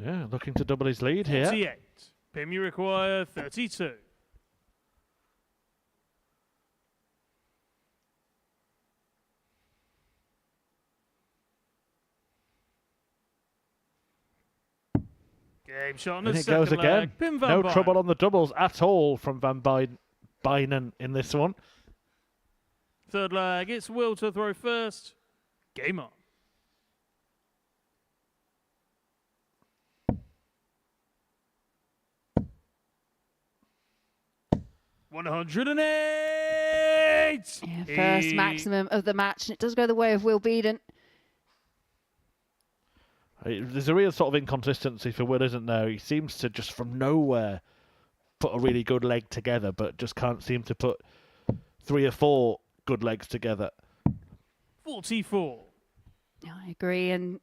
Yeah, looking to double his lead here. 48. Pim, you require 32. Game shot on the And it second goes again. leg. Pim van No Bijnen. trouble on the doubles at all from Van Bijnen in this one. Third leg, it's Will to throw first. Game on. $108. Yeah, first maximum of the match, and it does go the way of Will Beaden. There's a real sort of inconsistency for Will, isn't there? He seems to just from nowhere put a really good leg together, but just can't seem to put 3 or 4 good legs together. 44. I agree, and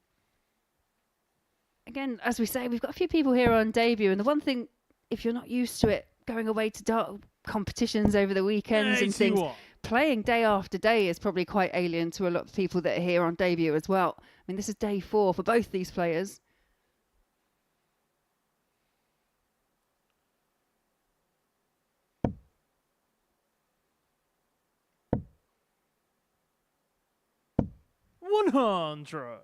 again, as we say, we've got a few people here on debut, and the one thing, if you're not used to it, going away to dart competitions over the weekends and things, 81. playing day after day is probably quite alien to a lot of people that are here on debut as well. I mean, this is day 4 for both these players. $100.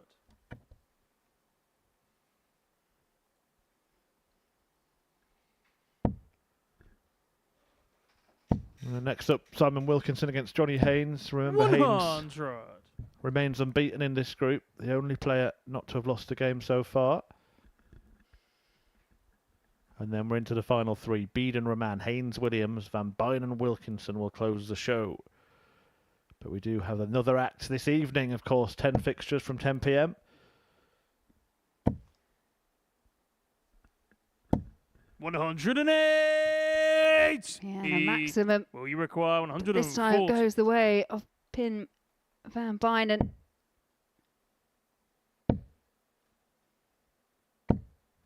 Next up, Simon Wilkinson against Johnny Haynes. Remember, Haynes 100. remains unbeaten in this group, the only player not to have lost a game so far. And then we're into the final 3. Beaden, Raman, Haynes, Williams, Van Bijnen and Wilkinson will close the show. But we do have another act this evening, of course, 10 fixtures from 10 p.m. $108. Yeah, and a maximum. Will you require 140? This time it goes the way of Pin Van Bijnen.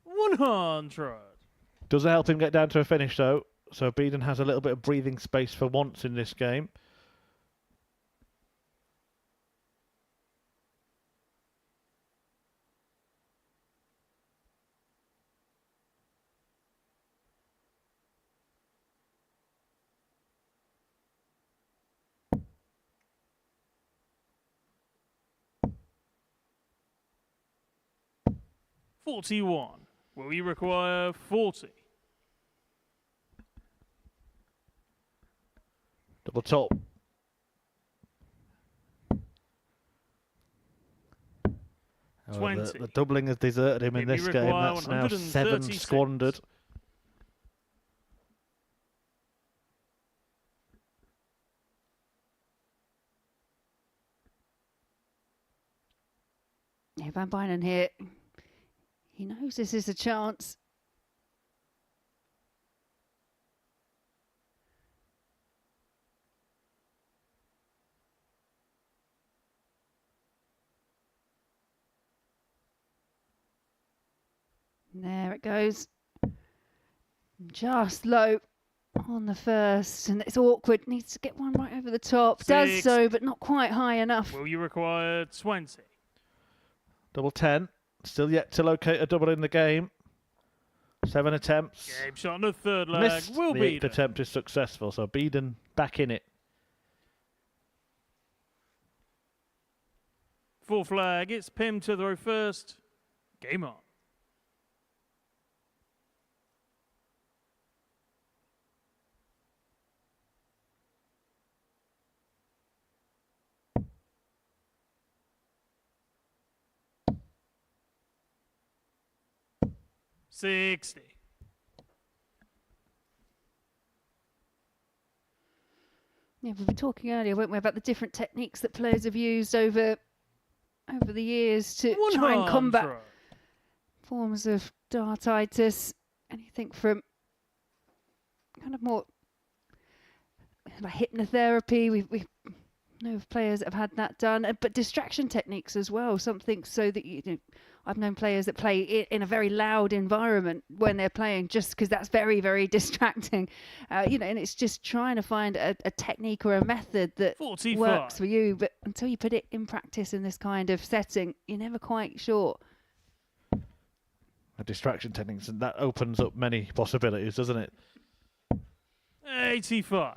100. Doesn't help him get down to a finish, though. So Beaden has a little bit of breathing space for once in this game. $41. Will you require 40? Double top. Oh, 20. the doubling has deserted him in Maybe this game. require That's now 7 136. squandered. Yeah, Van Bijnen here. He knows this is a chance. There it goes. Just low on the first, and it's awkward. Needs to get one right over the top. Does 6. so, but not quite high enough. Will you require 20? Double 10. Still yet to locate a double in the game. 7 attempts. Game shot on the third leg. Missed. Will The be 8th attempt is successful, so Beaden back in it. 4th flag. It's Pim to throw first. Game on. $60. Yeah, we were talking earlier, weren't we, about the different techniques that players have used over the years to try and combat 100. forms of dartitis. Anything from kind of more like hypnotherapy. We know of players that have had that done, but distraction techniques as well. Something so that you know, I've known players that play in a very loud environment when they're playing, just because that's very, very distracting. You know, and it's just trying to find a technique or a method that 45. works for you. But until you put it in practice in this kind of setting, you're never quite sure. Distraction techniques, and that opens up many possibilities, doesn't it? 85.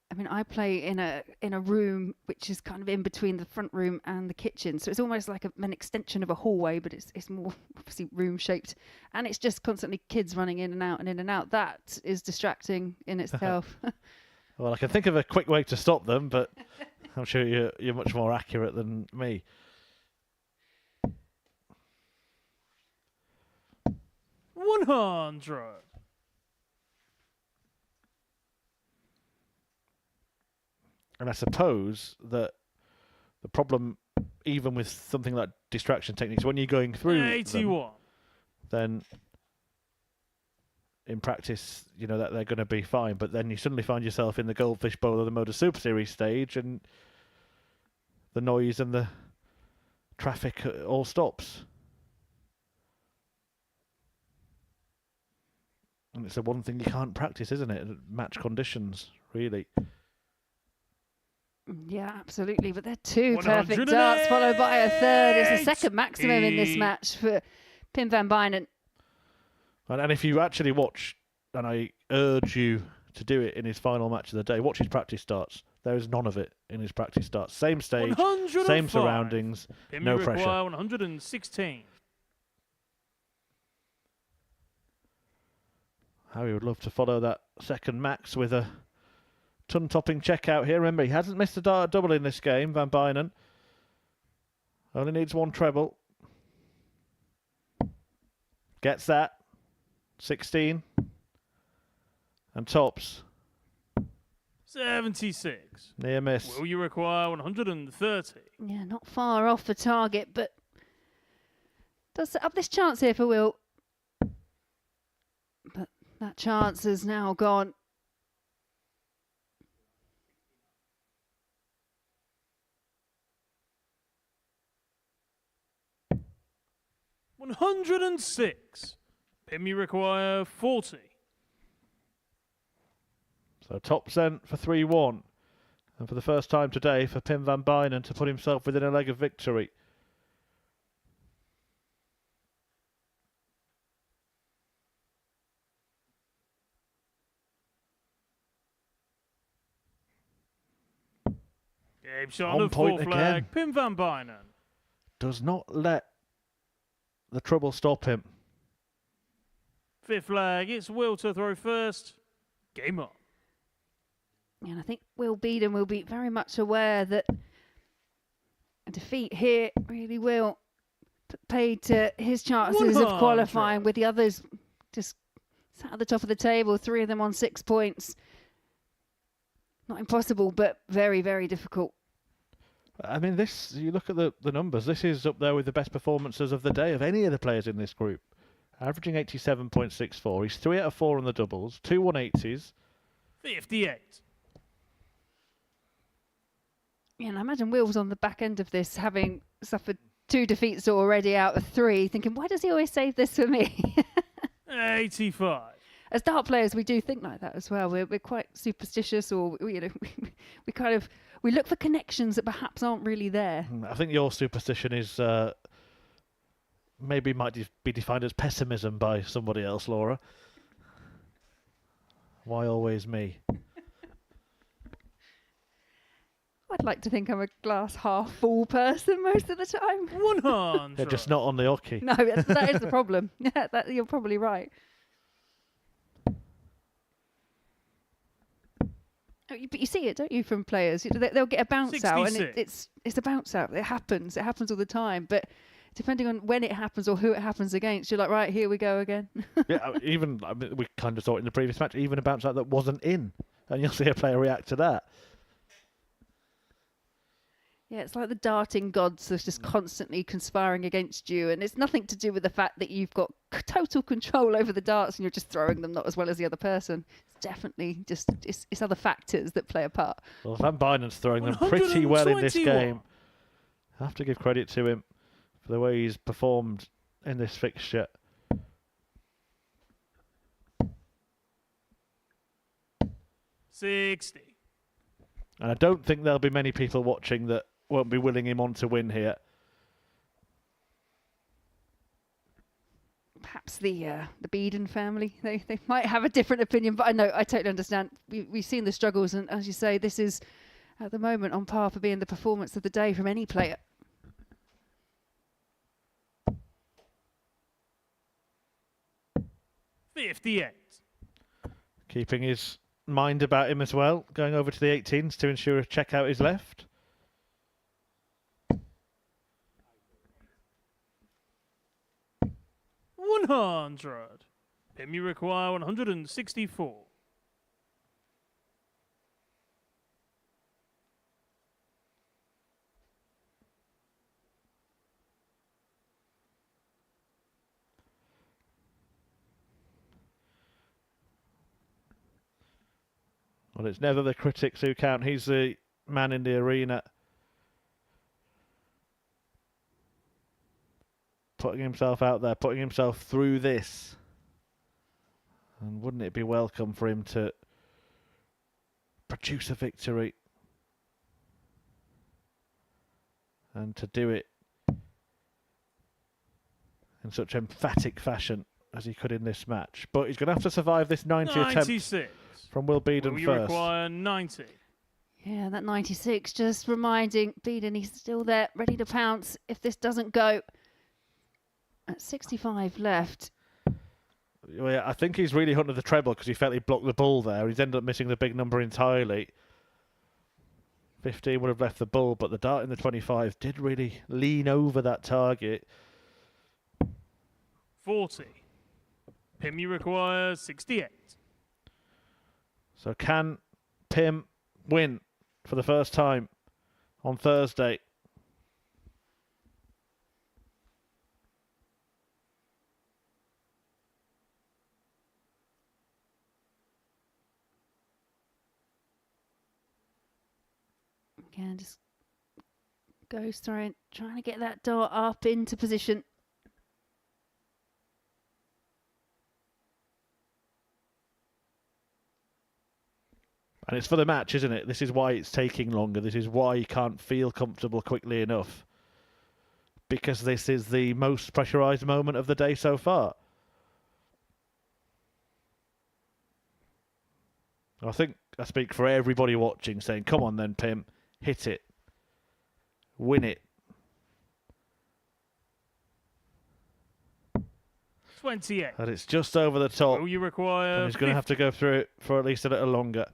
I mean, I play in a room which is kind of in between the front room and the kitchen, so it's almost like an extension of a hallway, but it's more obviously room shaped, and it's just constantly kids running in and out and in and out. That is distracting in itself. Well, I can think of a quick way to stop them, but I'm sure you're much more accurate than me. $100. And I suppose that the problem, even with something like distraction techniques, when you're going through them, 81. then in practice, you know that they're going to be fine. But then you suddenly find yourself in the Goldfish Bowl of the Modus Super Series stage, and the noise and the traffic all stops. And it's the one thing you can't practice, isn't it? Match conditions, really. Yeah, absolutely. But they're two perfect darts, followed by a third. It's the second maximum in this match for Pim van Bijnen. And if you actually watch, and I urge you to do it in his final match of the day, watch his practice starts. There is none of it in his practice starts. Same stage, same surroundings, no pressure. 116. Harry would love to follow that second max with a ton-topping checkout here. Remember, he hasn't missed a dart double in this game, Van Bijnen. Only needs one treble. Gets that. 16. And tops. 76. Near miss. Will you require 130? Yeah, not far off the target, but does set up this chance here for Will. But that chance is now gone. $106. Pim, you require 40. So top sent for 3-1. And for the first time today for Pim van Bijnen to put himself within a leg of victory. Game shot On on the point full flag. again. Pim van Bijnen. Does not let the trouble stop him. Fifth flag. It's Will to throw first. Game on. And I think Will Beaden will be very much aware that a defeat here really will put paid to his chances of qualifying, with the others just sat at the top of the table, 3 of them on 6 points. Not impossible, but very, very difficult. I mean, this, you look at the numbers, this is up there with the best performances of the day of any of the players in this group. Averaging 87.64. He's 3 out of 4 on the doubles, 2 180s. 58. Yeah, and I imagine Will's on the back end of this, having suffered 2 defeats already out of 3, thinking, why does he always save this for me? 85. As dart players, we do think like that as well. We're quite superstitious, or we look for connections that perhaps aren't really there. I think your superstition is maybe might be defined as pessimism by somebody else, Laura. Why always me? I'd like to think I'm a glass half full person most of the time. 100. They're just not on the hockey. No, that is the problem. Yeah, you're probably right. But you see it, don't you, from players? They'll get a bounce out, and it's a bounce out. It happens all the time. But depending on when it happens or who it happens against, you're like, right, here we go again. Yeah, even we kind of saw it in the previous match. Even a bounce out that wasn't in, and you'll see a player react to that. Yeah, it's like the darting gods are just constantly conspiring against you, and it's nothing to do with the fact that you've got total control over the darts and you're just throwing them not as well as the other person. It's definitely just it's other factors that play a part. Well, Van Bijnen's throwing them pretty well in this game. I have to give credit to him for the way he's performed in this fixture. $60. And I don't think there'll be many people watching that won't be willing him on to win here. Perhaps the Beaden family, they might have a different opinion, but I totally understand. We've seen the struggles, and as you say, this is at the moment on par for being the performance of the day from any player. $58. Keeping his mind about him as well, going over to the 18s to ensure a checkout is left. $100. Pim, you require 164. Well, it's never the critics who count. He's the man in the arena. Putting himself out there, putting himself through this. And wouldn't it be welcome for him to produce a victory? and to do it in such emphatic fashion as he could in this match. But he's going to have to survive this 90 attempt 96. from Will Beaden Will you first. require 90? Yeah, that 96 just reminding Beaden he's still there, ready to pounce if this doesn't go. At 65 left. Well, yeah, I think he's really hunted the treble because he felt he blocked the bull there. He's ended up missing the big number entirely. 15 would have left the bull, but the dart in the 25 did really lean over that target. 40. Pim, you require 68. So can Pim win for the first time on Thursday? Again, just goes trying to get that dart up into position. And it's for the match, isn't it? This is why it's taking longer. This is why you can't feel comfortable quickly enough. Because this is the most pressurised moment of the day so far. I think I speak for everybody watching saying, come on then, Pim. Hit it. Win it. 28. And it's just over the top. Will you require And he's going to have to go through it for at least a little longer.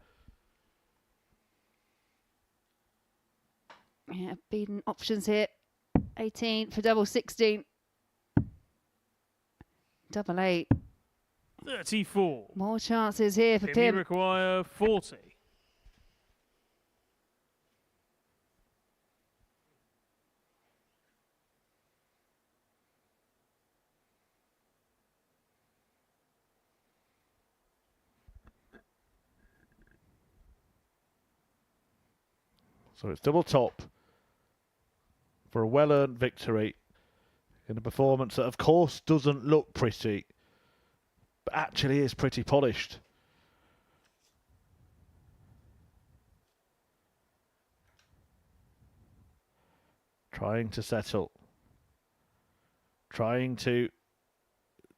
Yeah, Beaden options here. 18 for double 16. Double 8. 34. More chances here for Pim, Pim. you require 40. So it's double top for a well-earned victory in a performance that, of course, doesn't look pretty, but actually is pretty polished. Trying to settle. Trying to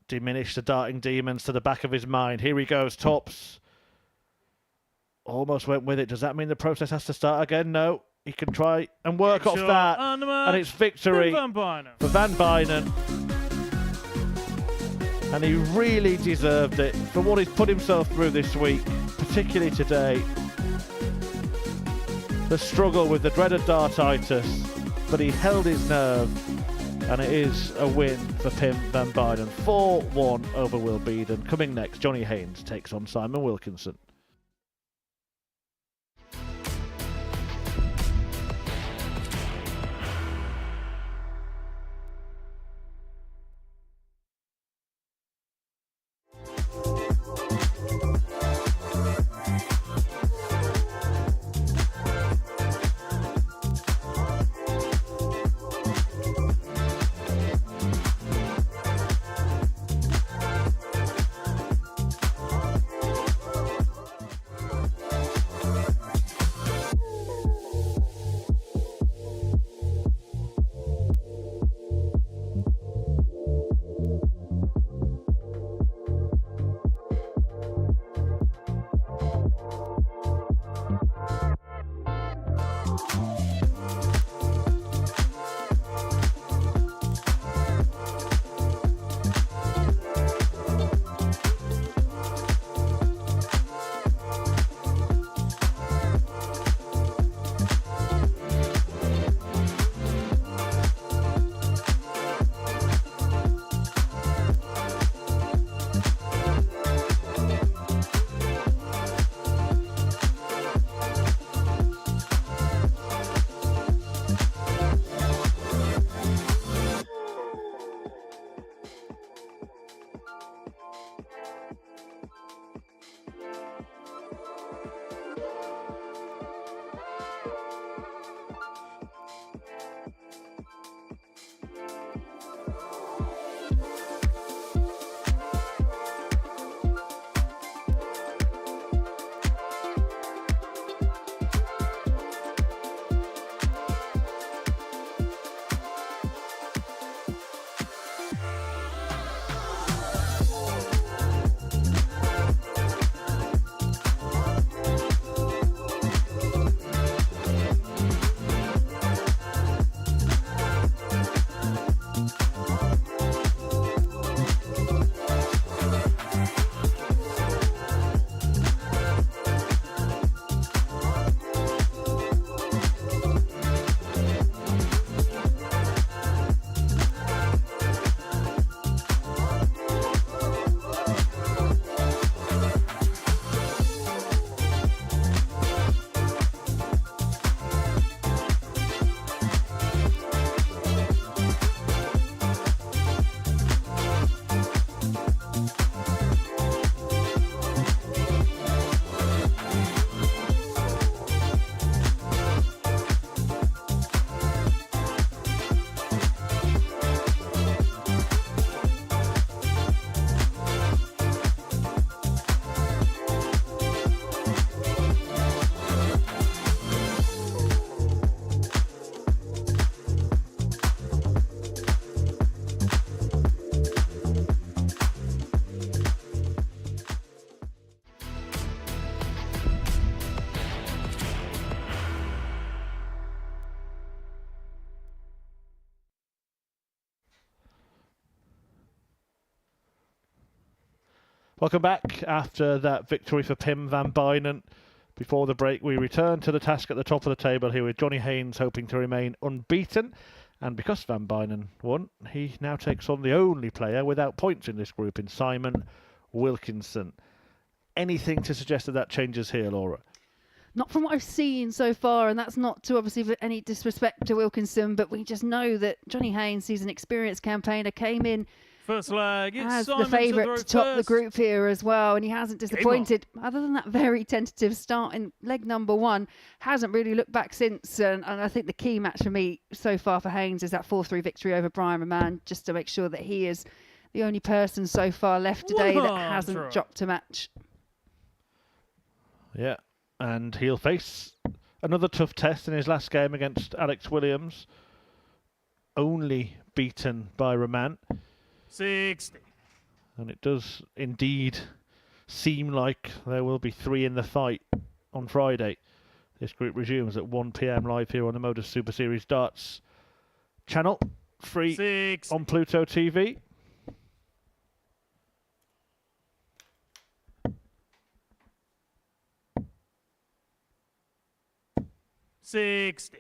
diminish the darting demons to the back of his mind. Here he goes, tops. Almost went with it. Does that mean the process has to start again? No. He can try and work off that. And it's victory Van Bijnen. for Van Bijnen. And he really deserved it for what he's put himself through this week, particularly today. The struggle with the dreaded dartitis, but he held his nerve, and it is a win for Pim Van Bijnen. 4-1 over Will Beaden. Coming next, Johnny Haynes takes on Simon Wilkinson. Welcome back after that victory for Pim van Bijnen. Before the break, we return to the task at the top of the table here with Johnny Haynes hoping to remain unbeaten. And because Van Bijnen won, he now takes on the only player without points in this group in Simon Wilkinson. Anything to suggest that that changes here, Laura? Not from what I've seen so far, and that's not to obviously any disrespect to Wilkinson, but we just know that Johnny Haynes, he's an experienced campaigner, came in First leg, it's as Simon the favourite to top the first. group here as well, and he hasn't disappointed. Other than that very tentative start in leg number 1, hasn't really looked back since. And I think the key match for me so far for Haynes is that 4-3 victory over Brian Raman, just to make sure that he is the only person so far left today that hasn't dropped a match. Yeah, and he'll face another tough test in his last game against Alex Williams, only beaten by Raman. 60. And it does indeed seem like there will be 3 in the fight on Friday. This group resumes at 1 p.m. live here on the Modus Super Series Darts channel, free 60. on Pluto TV. $60.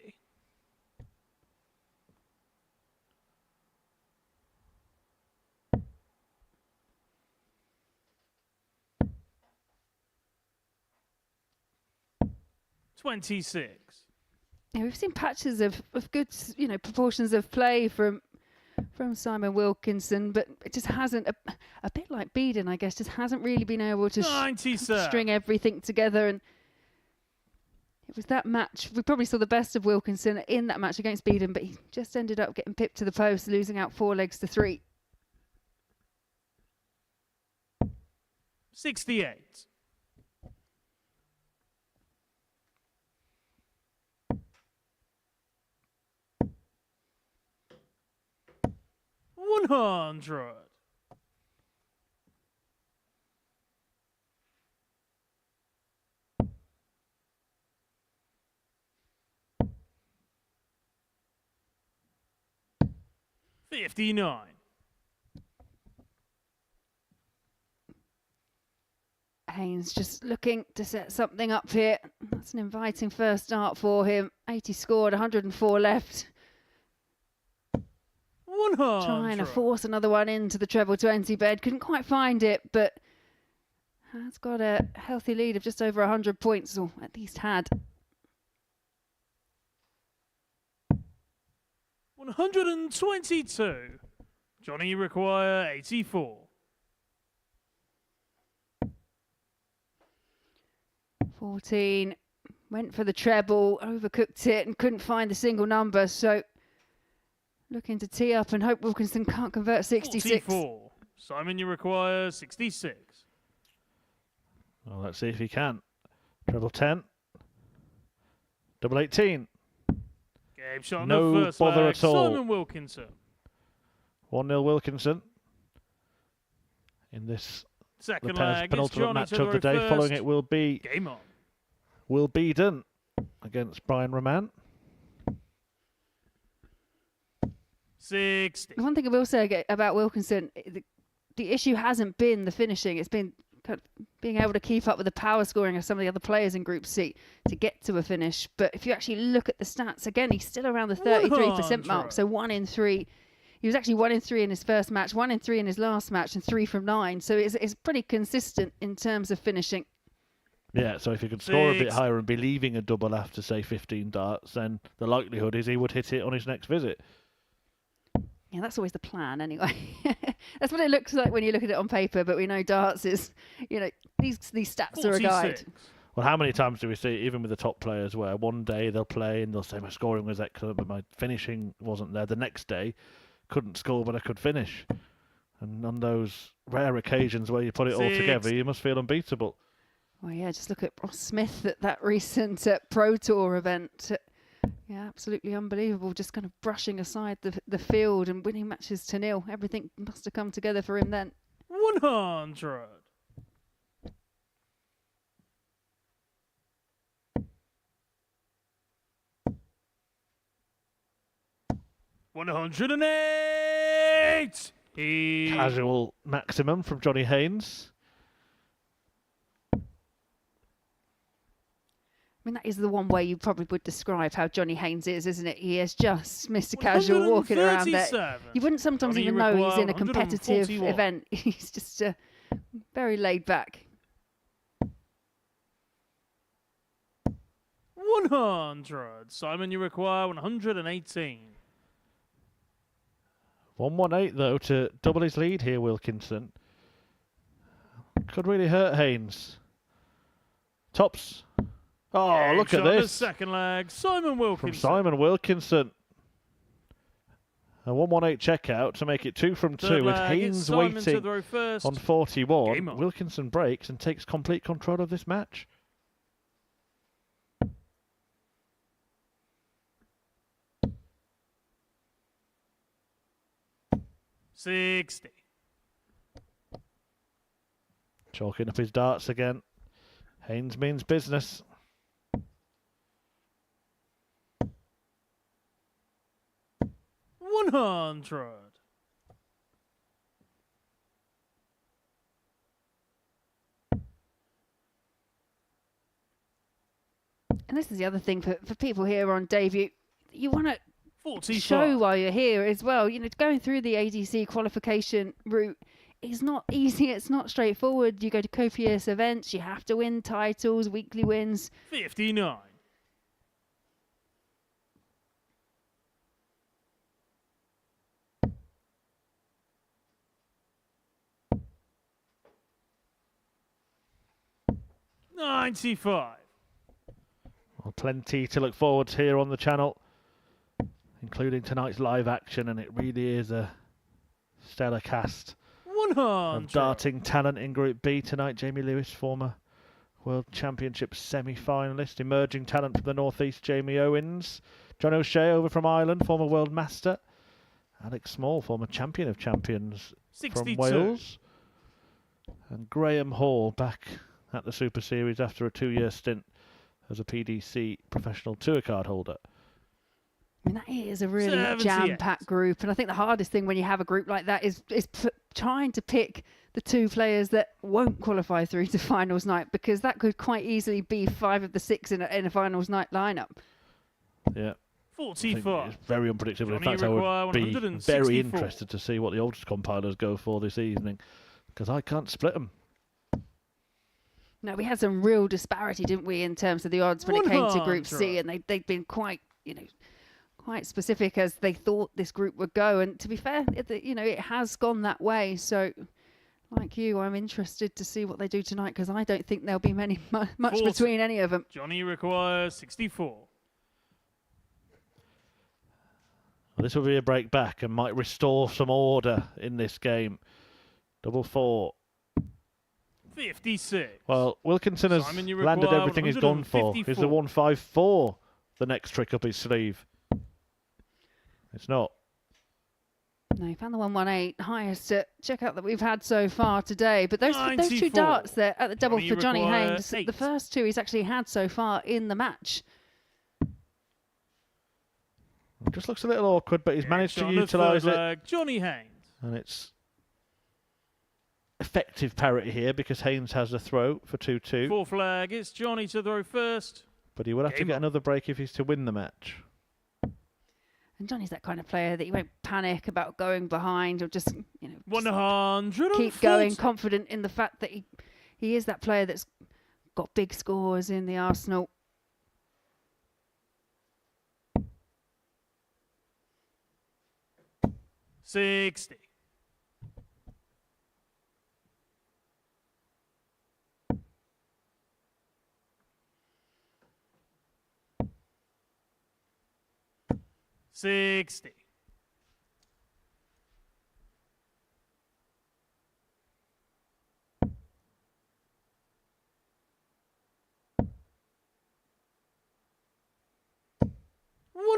$26. Yeah, we've seen patches of good, proportions of play from Simon Wilkinson, but it just hasn't, a bit like Beaden, I guess, just hasn't really been able to 97. string everything together. And it was that match, we probably saw the best of Wilkinson in that match against Beaden, but he just ended up getting pipped to the post, losing out 4 legs to 3. 68. $100. $59. Haynes just looking to set something up here. That's an inviting first start for him. 80 scored, 104 left. 100. Trying to force another one into the treble 20 bed. Couldn't quite find it, but has got a healthy lead of just over 100 points, or at least had. 122. Johnny, you require 84. 14. Went for the treble, overcooked it, and couldn't find the single number. So looking to tee up and hope Wilkinson can't convert 66. 44. Simon, you require 66. Well, let's see if he can. Treble 10. Double 18. Game shot No on the first bother leg. at all. Simon Wilkinson. 1-0 Wilkinson. In this Second the pair's leg. It's penultimate Johnny match to of the day. first. Following it will be Game on. Will Beaden against Brian Raman. 60. The one thing I will say about Wilkinson, the issue hasn't been the finishing. It's been kind of being able to keep up with the power scoring of some of the other players in Group C to get to a finish. But if you actually look at the stats, again, he's still around the 33% mark. So 1 in 3. He was actually 1 in 3 in his first match, 1 in 3 in his last match, and 3 from 9. So it's pretty consistent in terms of finishing. Yeah, so if he could score a bit higher and be leaving a double after, say, 15 darts, then the likelihood is he would hit it on his next visit. Yeah, that's always the plan anyway. That's what it looks like when you look at it on paper, but we know darts is, these stats 46. are a guide. Well, how many times do we see, even with the top players, where one day they'll play and they'll say, my scoring was excellent, but my finishing wasn't there. The next day, couldn't score, but I could finish. And on those rare occasions where you put it all together, you must feel unbeatable. Well, yeah, just look at Ross Smith at that recent Pro Tour event. Yeah, absolutely unbelievable. Just kind of brushing aside the field and winning matches to 0. Everything must have come together for him then. 100. $108. Casual maximum from Johnny Haynes. mean, that is the one way you probably would describe how Johnny Haynes is, isn't it? He is just Mr. Casual walking around there. 137. You wouldn't sometimes Johnny even know he's in a required competitive 141. event. He's just very laid back. 100. Simon, you require 118. 118 though to double his lead here, Wilkinson. Could really hurt Haynes. Tops. Oh, Game look at shot of the this. second leg. Simon Wilkinson. From Simon Wilkinson. A 118 checkout to make it 2 from 2 Third with leg, it's Haynes Simon to waiting throw first. on Game 41. on. Wilkinson breaks and takes complete control of this match. $60. Chalking up his darts again. Haynes means business. $100. And this is the other thing for people here on debut. You want to 45. show while you're here as well. You know, going through the ADC qualification route is not easy. It's not straightforward. You go to copious events. You have to win titles, weekly wins. 59. $95. Well, plenty to look forward to here on the channel, including tonight's live action, and it really is a stellar cast 100. of darting talent in Group B tonight. Jamie Lewis, former World Championship semi-finalist. Emerging talent from the Northeast, Jamie Owens. John O'Shea over from Ireland, former World Master. Alex Small, former Champion of Champions 62. from Wales. And Graham Hall back at the Super Series after a 2-year stint as a PDC professional tour card holder. I mean, that is a really 78. jam-packed group. And I think the hardest thing when you have a group like that is trying to pick the 2 players that won't qualify through to finals night, because that could quite easily be 5 of the 6 in a finals night lineup. Yeah. 44. It's very unpredictable. Johnny In fact, I require would be 164. very interested to see what the oldest compilers go for this evening, because I can't split them. No, we had some real disparity, didn't we, in terms of the odds when it came to Group C, 100. and they'd been quite, quite specific as they thought this group would go. And to be fair, it has gone that way. So, like you, I'm interested to see what they do tonight, because I don't think there'll be much 40. between any of them. Johnny requires 64. Well, this will be a break back and might restore some order in this game. 4-4. 56. Well, Wilkinson has Simon, you landed require everything he's gone for. Is the 154 the next trick up his sleeve? It's not. No, he found the 118, highest checkout that we've had so far today. But those 2 94. darts there at the double Johnny for Johnny requires Haynes, 8. the first 2 he's actually had so far in the match. It just looks a little awkward, but he's managed to Shot on the utilise third it. leg, Johnny Haynes. And it's effective parity here because Haynes has a throw for 2-2. Fourth flag, it's Johnny to throw first. But he will have to Game get on. another break if he's to win the match. And Johnny's that kind of player that you won't panic about going behind, or just, just 140. keep going, confident in the fact that he is that player that's got big scores in the arsenal. $60. $60.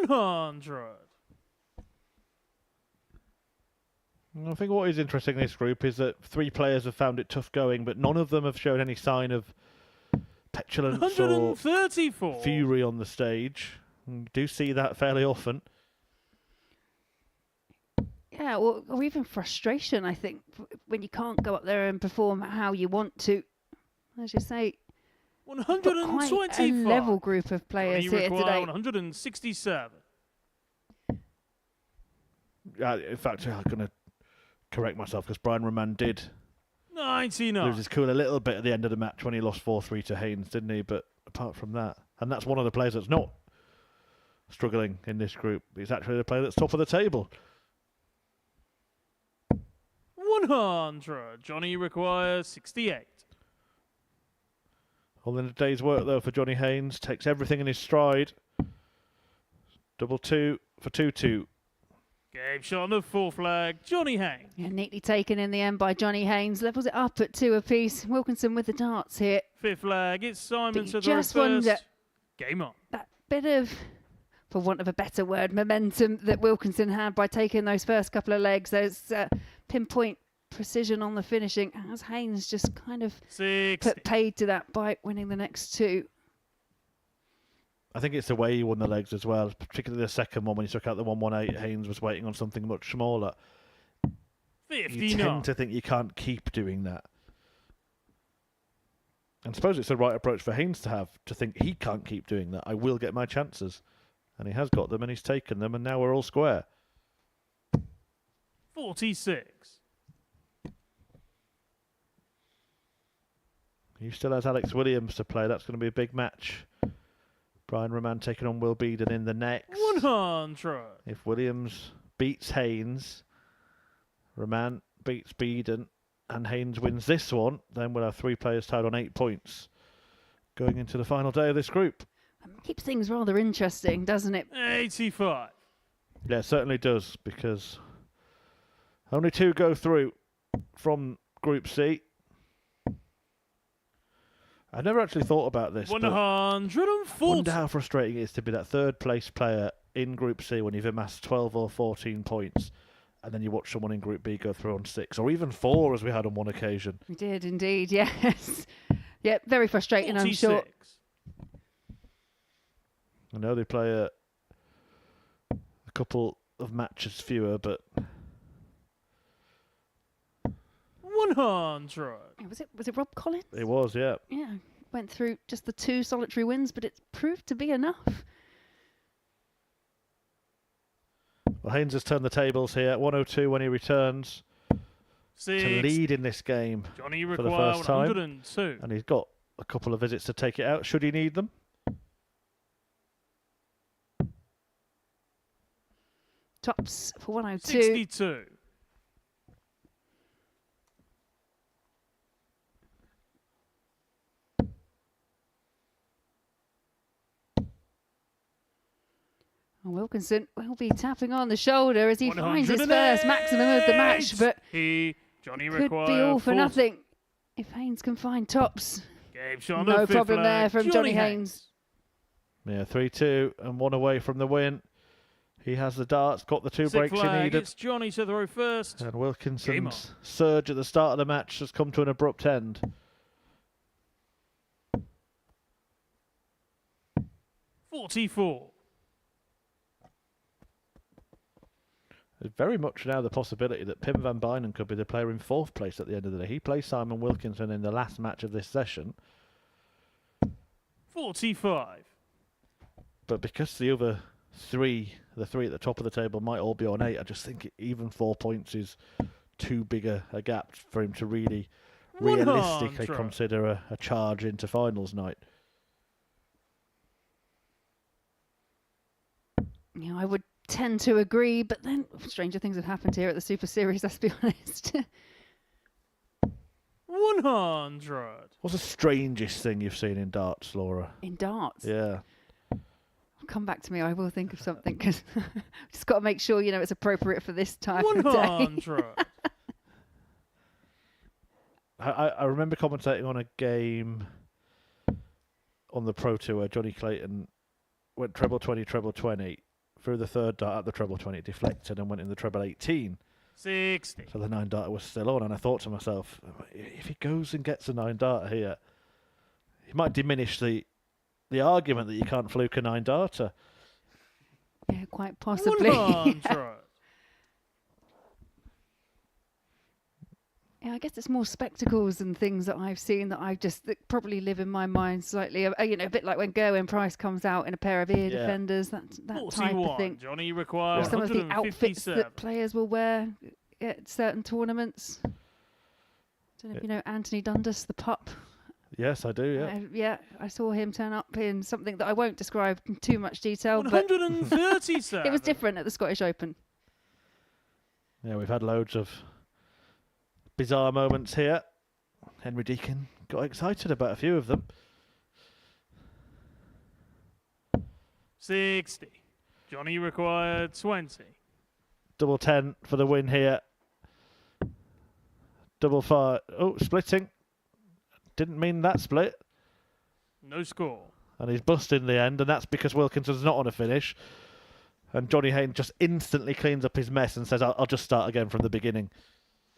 $100. I think what is interesting in this group is that 3 players have found it tough going, but none of them have shown any sign of petulance or 134. fury on the stage. You do see that fairly often. Yeah, or even frustration, I think, when you can't go up there and perform how you want to. As you say, Got quite a 125. level group of players Johnny here require today. 167. In fact, I'm going to correct myself because Brian Raman did 99. lose his cool a little bit at the end of the match when he lost 4-3 to Haynes, didn't he? But apart from that, and that's one of the players that's not struggling in this group. He's actually the player that's top of the table. 100. Johnny requires 68. All in a day's work, though, for Johnny Haynes. Takes everything in his stride. Double 2 for 2-2. Game shot on the full flag. Johnny Haynes. Yeah, neatly taken in the end by Johnny Haynes. Levels it up at 2 apiece. Wilkinson with the darts here. Fifth flag. It's Simon But to you the just first. wonder- Game on. That bit of, for want of a better word, momentum that Wilkinson had by taking those first couple of legs. Those pinpoint precision on the finishing. As Haynes just kind of 60. put paid to that by winning the next two. I think it's the way he won the legs as well, particularly the second one when he took out the 118. Haynes was waiting on something much smaller. You 59. tend to think you can't keep doing that. And I suppose it's the right approach for Haynes to have, to think he can't keep doing that. I will get my chances. And he has got them and he's taken them and now we're all square. 46. He still has Alex Williams to play. That's going to be a big match. Brian Raman taking on Will Beaden in the next. 100. If Williams beats Haynes, Raman beats Beaden, and Haynes wins this one, then we'll have 3 players tied on 8 points going into the final day of this group. Keeps things rather interesting, doesn't it? 85. Yeah, it certainly does, because only 2 go through from Group C. I never actually thought about this, but 140. wonder how frustrating it is to be that third place player in Group C when you've amassed 12 or 14 points, and then you watch someone in Group B go through on 6, or even 4, as we had on one occasion. We did indeed, yes. Yeah, very frustrating, 46. I'm sure. I know they play a couple of matches fewer, but 100. Was it Rob Collins? it was, yeah. Yeah, went through just the 2 solitary wins, but it proved to be enough. Well, Haynes has turned the tables here. 102 when he returns 6. to lead in this game Johnny for the require first time. 102. And he's got a couple of visits to take it out, should he need them. Tops for 102. 62. And Wilkinson will be tapping on the shoulder as he finds his 108. first maximum of the match, but Johnny could require be all for 40. nothing if Haynes can find tops. Game shot on No the fifth problem there flag. from Johnny Haynes. Yeah, 3-2 and 1 away from the win. He has the darts, got the 2 Sixth breaks he flag. needed. It's Johnny to the row first. And Game on. Wilkinson's surge at the start of the match has come to an abrupt end. 44. There's very much now the possibility that Pim van Bijnen could be the player in 4th place at the end of the day. He plays Simon Wilkinson in the last match of this session. 45. But because the other 3, the 3 at the top of the table might all be on 8, I just think even 4 points is too big a gap for him to really realistically 100. consider a charge into finals night. Yeah, I would tend to agree, but then stranger things have happened here at the Super Series, let's be honest. 100. What's the strangest thing you've seen in darts, Laura? In darts. Yeah. Come back to me, I will think of something, because just got to make sure, you know, it's appropriate for this time of day. 100. I remember commentating on a game on the Pro Tour where Johnny Clayton went treble 20, treble 20, threw the 3rd dart at the treble 20, deflected and went in the treble 18. 60. So the 9 darter was still on, and I thought to myself, if he goes and gets a 9 darter here, he might diminish the argument that you can't fluke a 9 darter. Yeah, quite possibly. 100. Yeah, I guess it's more spectacles and things that I've seen that probably live in my mind slightly. You know, a bit like when Gerwin Price comes out in a pair of ear defenders, that type of thing. Johnny Or requires some of the outfits 157. that players will wear at certain tournaments. Don't know if you know Anthony Dundas, the pup. Yes, I do, yeah. I saw him turn up in something that I won't describe in too much detail, but 137. it was different at the Scottish Open. Yeah, we've had loads of bizarre moments here. Henry Deacon got excited about a few of them. 60. Johnny required 20. Double 10 for the win here. Double 5. Oh, splitting. Didn't mean that split. No score. And he's busted in the end, and that's because Wilkinson's not on a finish. And Johnny Haynes just instantly cleans up his mess and says, I'll just start again from the beginning.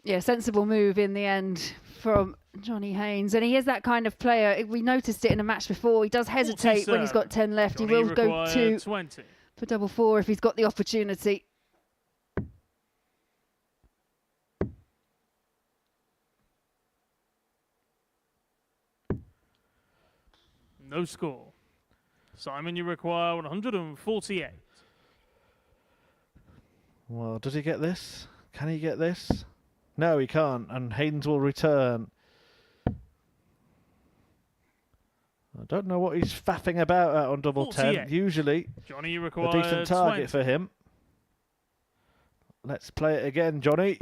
Yeah, sensible move in the end from Johnny Haynes. And he is that kind of player. We noticed it in a match before. He does hesitate when he's got 10 left. Johnny he will go to 20. for double 4 if he's got the opportunity. No score. Simon, you require 148. Well, does he get this? Can he get this? No, he can't. And Haynes will return. I don't know what he's faffing about at on double 10. Usually Johnny, you a require decent target 20. for him. Let's play it again, Johnny.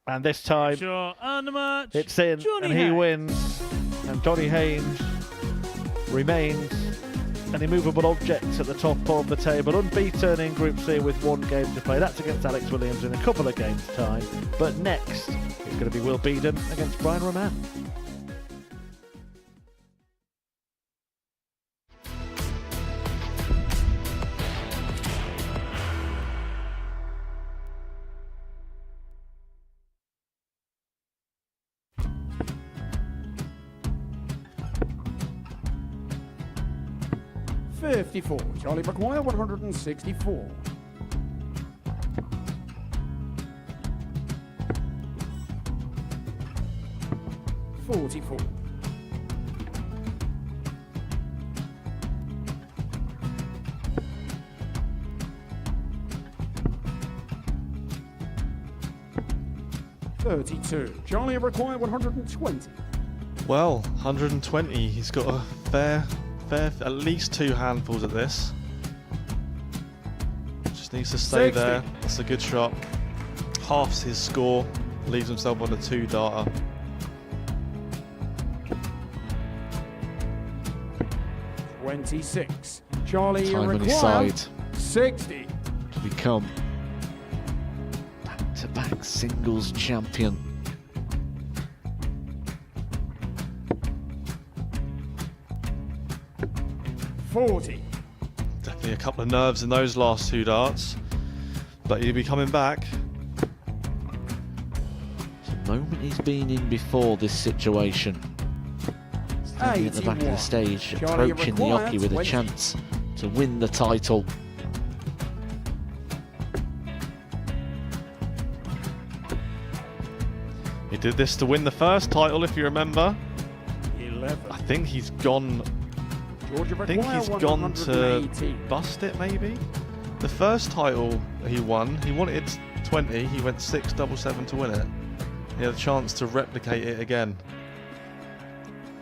And this time Sure, and the match. it's in, Johnny and he Haynes. wins. And Johnny Haynes remains an immovable object at the top of the table, unbeaten in Group C with 1 game to play. That's against Alex Williams in a couple of games' time. But next, it's going to be Will Beaden against Brian Raman. Charlie McGuire, 164. 44. 32. Charlie require 120. Well, 120. He's got a fair, at least 2 handfuls at this. Just needs to stay 60. there. That's a good shot. Halves his score. Leaves himself on a 2-darter. $26. Charlie Time on his require side 60. to become back-to-back singles champion. $40. Definitely a couple of nerves in those last 2 darts. But he'll be coming back. It's a moment he's been in before this situation. Standing at the back of the 81. stage, Charlie approaching the requires Oki with a 20. chance to win the title. He did this to win the first title, if you remember. 11. I think he's gone. Georgia I think require he's gone to 118. bust it, maybe. The first title he won, he wanted 20. He went 6 double 7 to win it. He had a chance to replicate it again.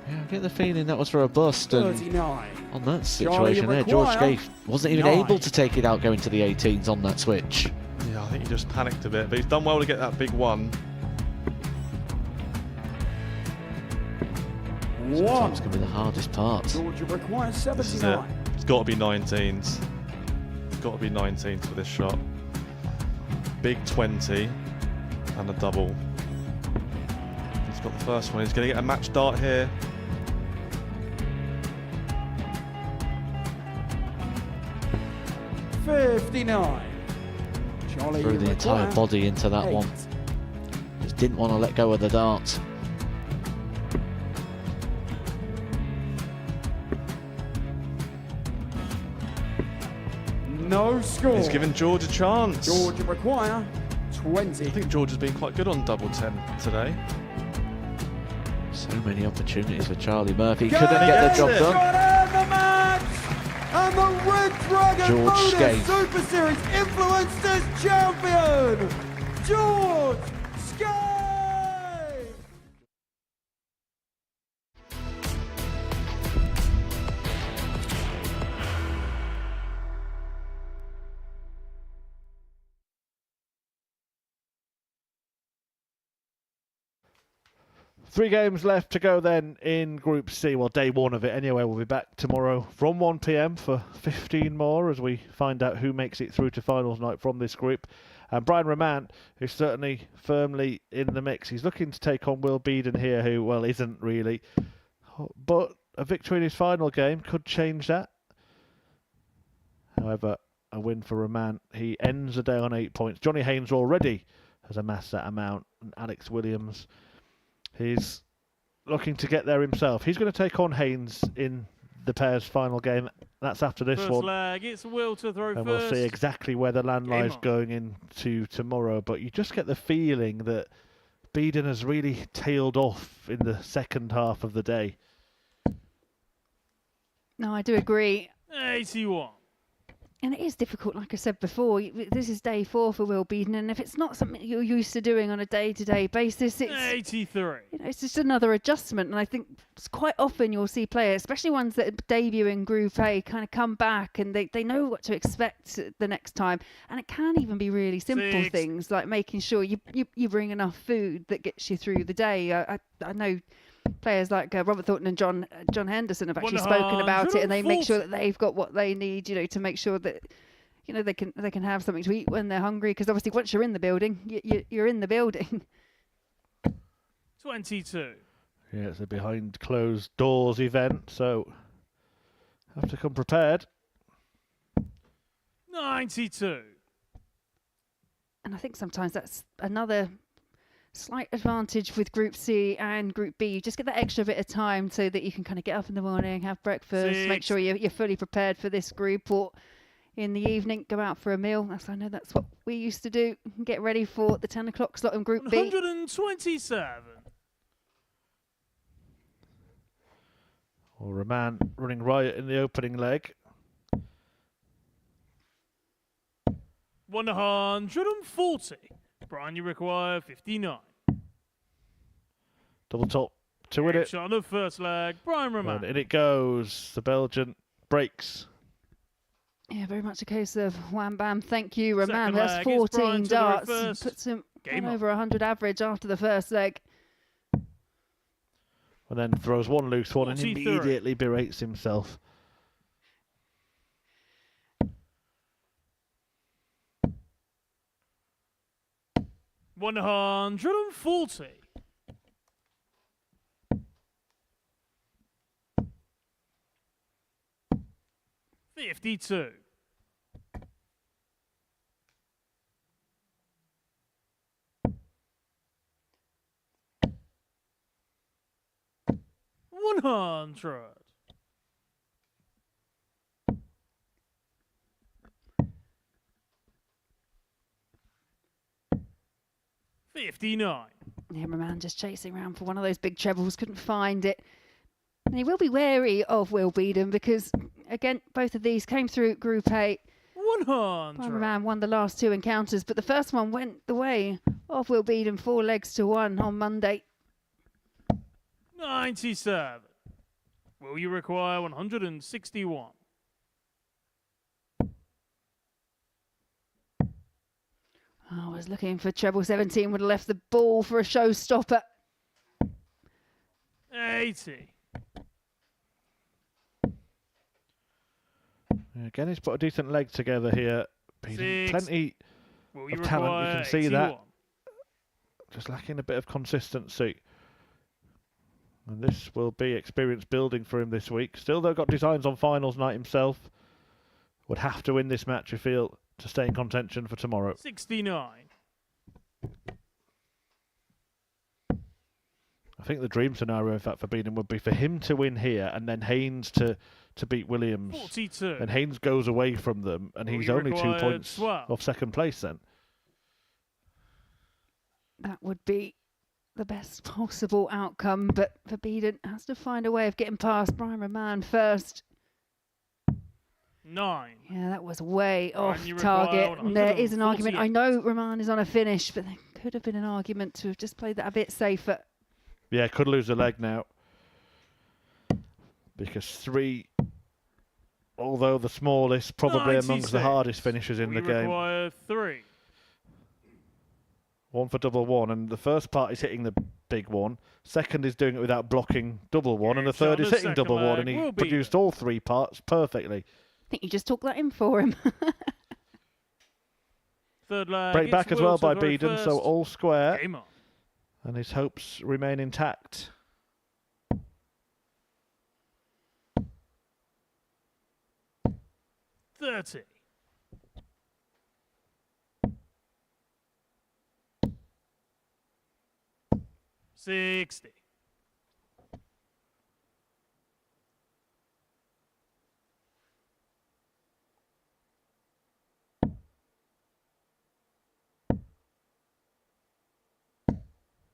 Yeah, I get the feeling that was for a bust, and 39. on that situation there, George require Scaife wasn't even 9. able to take it out going to the 18s on that switch. Yeah, I think he just panicked a bit, but he's done well to get that big one. Sometimes can be the hardest part. Georgia requires This is it. 79. It's got to be 19s. It's got to be 19s for this shot. Big 20 and a double. He's got the first one. He's going to get a match dart here. $59. Charlie Threw the entire require body into that 8. one. Just didn't want to let go of the dart. No score. He's given George a chance. George require 20. I think George has been quite good on double 10 today. So many opportunities for Charlie Murphy. Couldn't get the job done. The match! And the Red Dragon George Modus Skate. Super Series Influencers Champion, George Skate! 3 games left to go then in Group C. Well, day 1 of it anyway. We'll be back tomorrow from 1 p.m. for 15 more as we find out who makes it through to finals night from this group. And Brian Raman is certainly firmly in the mix. He's looking to take on Will Beaden here, who, well, isn't really. But a victory in his final game could change that. However, a win for Raman. He ends the day on 8 points. Johnny Haynes already has amassed that amount. And Alex Williams, he's looking to get there himself. He's going to take on Haynes in the pair's final game. That's after this First one. leg, it's Will to throw And first. we'll see exactly where the land lies on. going into tomorrow. But you just get the feeling that Beaden has really tailed off in the second half of the day. No, I do agree. 81. And it is difficult, like I said before. This is day 4 for Will Beaden, and if it's not something you're used to doing on a day-to-day basis, it's 83. it's just another adjustment. And I think it's quite often you'll see players, especially ones that debut in Group A, kind of come back and they know what to expect the next time. And it can even be really simple 6. things like making sure you bring enough food that gets you through the day. I know players like Robert Thornton and John Henderson have actually spoken about it, and they make sure that they've got what they need, to make sure that they can have something to eat when they're hungry. Because obviously, once you're in the building, you're in the building. 22. Yeah, it's a behind closed doors event, so have to come prepared. 92. And I think sometimes that's another slight advantage with Group C and Group B. You just get that extra bit of time so that you can kind of get up in the morning, have breakfast, 6. make sure you're fully prepared for this group, or in the evening go out for a meal. I know that's what we used to do. Get ready for the 10 o'clock slot in Group B. 127. Or Raman running riot in the opening leg. 140. Brian, you require 59. Double top to win it. Shot on the first leg. Brian And Raman. in it goes. The Belgian breaks. Yeah, very much a case of wham bam, thank you, Raman. Second That's leg, it's Brian 14 to the darts. reverse. Puts him Game on on. over 100 average after the first leg. And then throws one loose one and 43. immediately berates himself. $140. 52. 100. 59. Yeah, Raman just chasing around for one of those big trebles, couldn't find it. And he will be wary of Will Beaden because, again, both of these came through Group A. 100. Raman won the last 2 encounters, but the first one went the way of Will Beaden, 4 legs to 1 on Monday. 97. Will you require 161? I was looking for treble 17, would have left the ball for a showstopper. 80. Again, he's put a decent leg together here. Beaden, 6. plenty Will you of talent, you require can see 81? that. Just lacking a bit of consistency. And this will be experience building for him this week. Still, though, got designs on finals night himself. Would have to win this match, you feel, to stay in contention for tomorrow. 69. I think the dream scenario, in fact, for Beaden would be for him to win here and then Haynes to to beat Williams. 42. And Haynes goes away from them, and he's We only 2 required points 12. off second place then. That would be the best possible outcome, but for Beaden has to find a way of getting past Brian Raman first. 9. Yeah, that was way Brian, off you require target. And there is an argument. I 148. know Raman is on a finish, but there could have been an argument to have just played that a bit safer. Yeah, could lose a leg now. Because 3, although the smallest, probably amongst the 96. hardest finishes in We the game. require 3. 1 for double one, and the first part is hitting the big one. Second is doing it without blocking double one, and the Huge shot third on is the hitting second double one, and leg. he Will be produced all 3 parts perfectly. I think you just took that in for him. Third leg. Break it's back as Will well to by the very Beaden, so first. all square, Game on. and his hopes remain intact. $30. $60.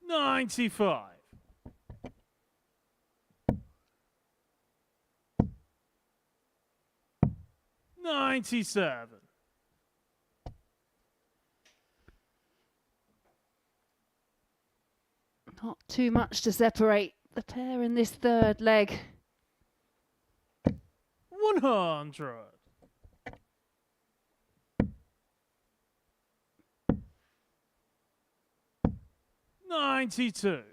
$95. $97. Not too much to separate the pair in this third leg. 100. $92.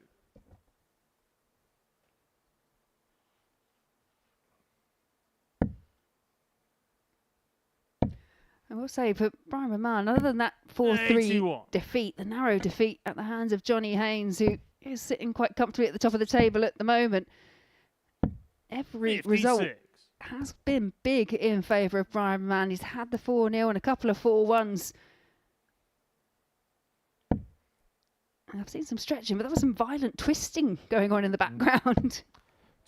I will say, for Brian Raman, other than that 4-3 81. defeat, the narrow defeat at the hands of Johnny Haynes, who is sitting quite comfortably at the top of the table at the moment, every 56. result has been big in favour of Brian Raman. He's had the 4-0 and a couple of 4-1s. And I've seen some stretching, but there was some violent twisting going on in the background.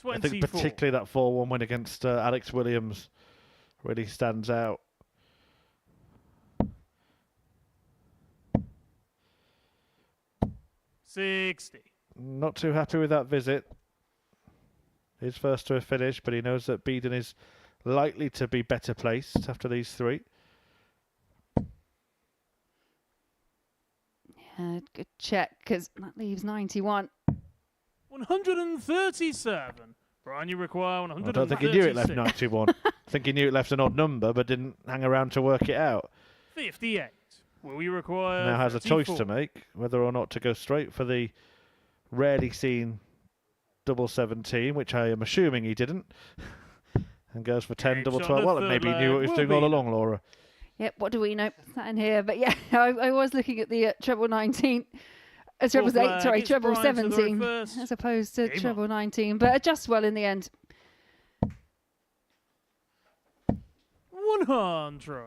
24. I think particularly that 4-1 win against Alex Williams really stands out. $60. Not too happy with that visit. His first to a finish, but he knows that Beaden is likely to be better placed after these 3. Yeah, good check, because that leaves 91. 137. Brian, you require I 136. don't think he knew it left 91. I think he knew it left an odd number, but didn't hang around to work it out. 58. Will you require Now has a choice 34? to make, whether or not to go straight for the rarely seen double 17, which I am assuming he didn't, and goes for 10 Huge double shot 12. on Well, the maybe he third knew what he leg. was Will doing all be along, Laura. Yep, what do we know? Sat in here, but yeah, I was looking at the treble 19, treble Fourth 8, leg, sorry, it's treble Brian to the 17, reverse. as opposed to Game treble on. 19, but adjust well in the end. 100.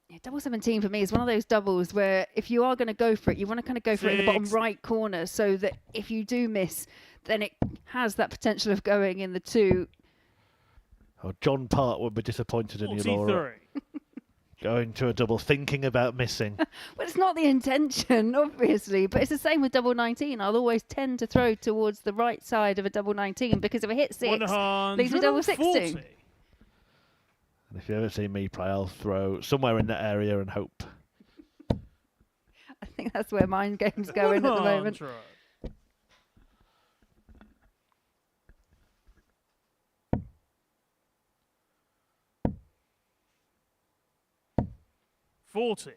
Yeah, double 17 for me is one of those doubles where if you are going to go for it, you want to kind of go for it in the bottom 60. right corner so that if you do miss, then it has that potential of going in the 2. Oh, John Part would be disappointed in you, Laura. 43. Going to a double, thinking about missing. Well, it's not the intention, obviously, but it's the same with double 19. I'll always tend to throw towards the right side of a double 19 because if I hit 6, leaves me double 16. 140. And if you ever see me play, I'll throw somewhere in that area and hope. I think that's where mind game's going at the moment. 100. $40.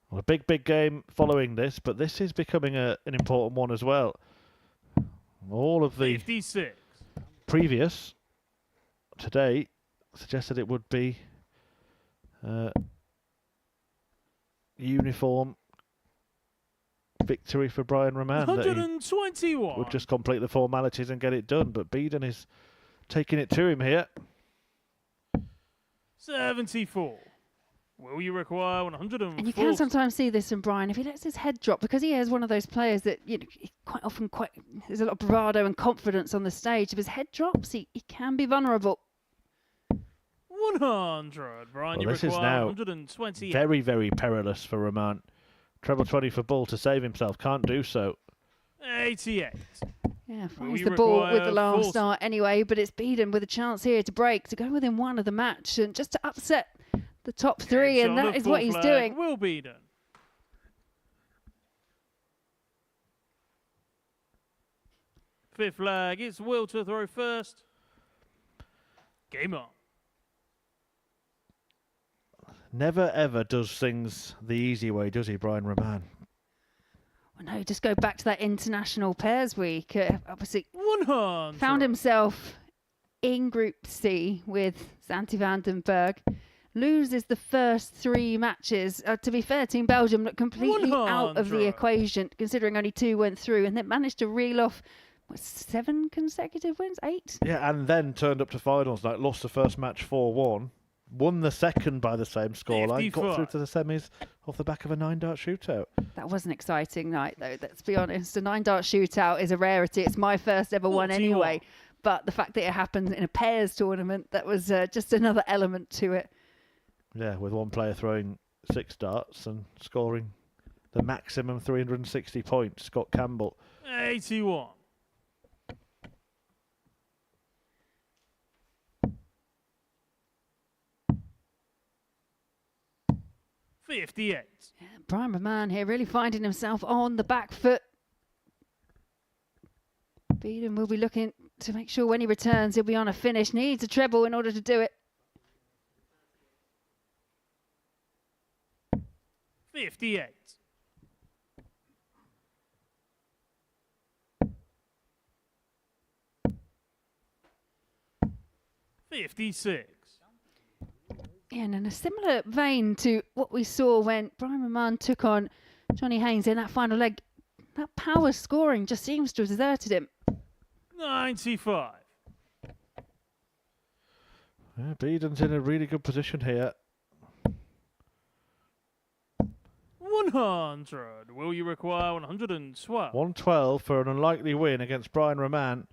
Well, a big game following this, but this is becoming an important one as well. All of the 56. previous today suggested it would be uniform victory for Brian Raman. That he 121. would just complete the formalities and get it done, but Beaden is taking it to him here. 74. Will you require 140? And you can sometimes see this in Brian if he lets his head drop, because he is one of those players that quite often there's a lot of bravado and confidence on the stage. If his head drops, he can be vulnerable. 100. Brian, Well, you this is require now 120. very, very perilous for Raman. Treble 20 for Bull to save himself. Can't do so. 88. Yeah, Will finds you the ball with the require last 40? start anyway, but it's Beaden with a chance here to break, to go within one of the match and just to upset the top three, and that is what he's doing. Will Beaden. Fifth flag, it's Will to throw first. Game on. Never ever does things the easy way, does he, Brian Raman? Well, no, just go back to that international pairs week. Obviously, 100. found himself in Group C with Santi van den Berg. Loses the first three matches. To be fair, Team Belgium looked completely out of the 100. equation, considering only 2 went through, and then managed to reel off 7 consecutive wins, 8. Yeah, and then turned up to finals, like lost the first match 4-1, won the second by the same scoreline, got through to the semis off the back of a 9-dart shootout. That was an exciting night, though. Let's be honest. A 9-dart shootout is a rarity. It's my first ever one 41. anyway. But the fact that it happened in a pairs tournament, that was just another element to it. Yeah, with one player throwing 6 darts and scoring the maximum 360 points, Scott Campbell. 81. $58. Yeah, Brian Raman here really finding himself on the back foot. Beaden will be looking to make sure when he returns he'll be on a finish. Needs a treble in order to do it. 58. $56. Yeah, and in a similar vein to what we saw when Brian Raman took on Johnny Haynes in that final leg, that power scoring just seems to have deserted him. 95. Yeah, Beaden's in a really good position here. 100. Will you require 112? 112 for an unlikely win against Brian Raman.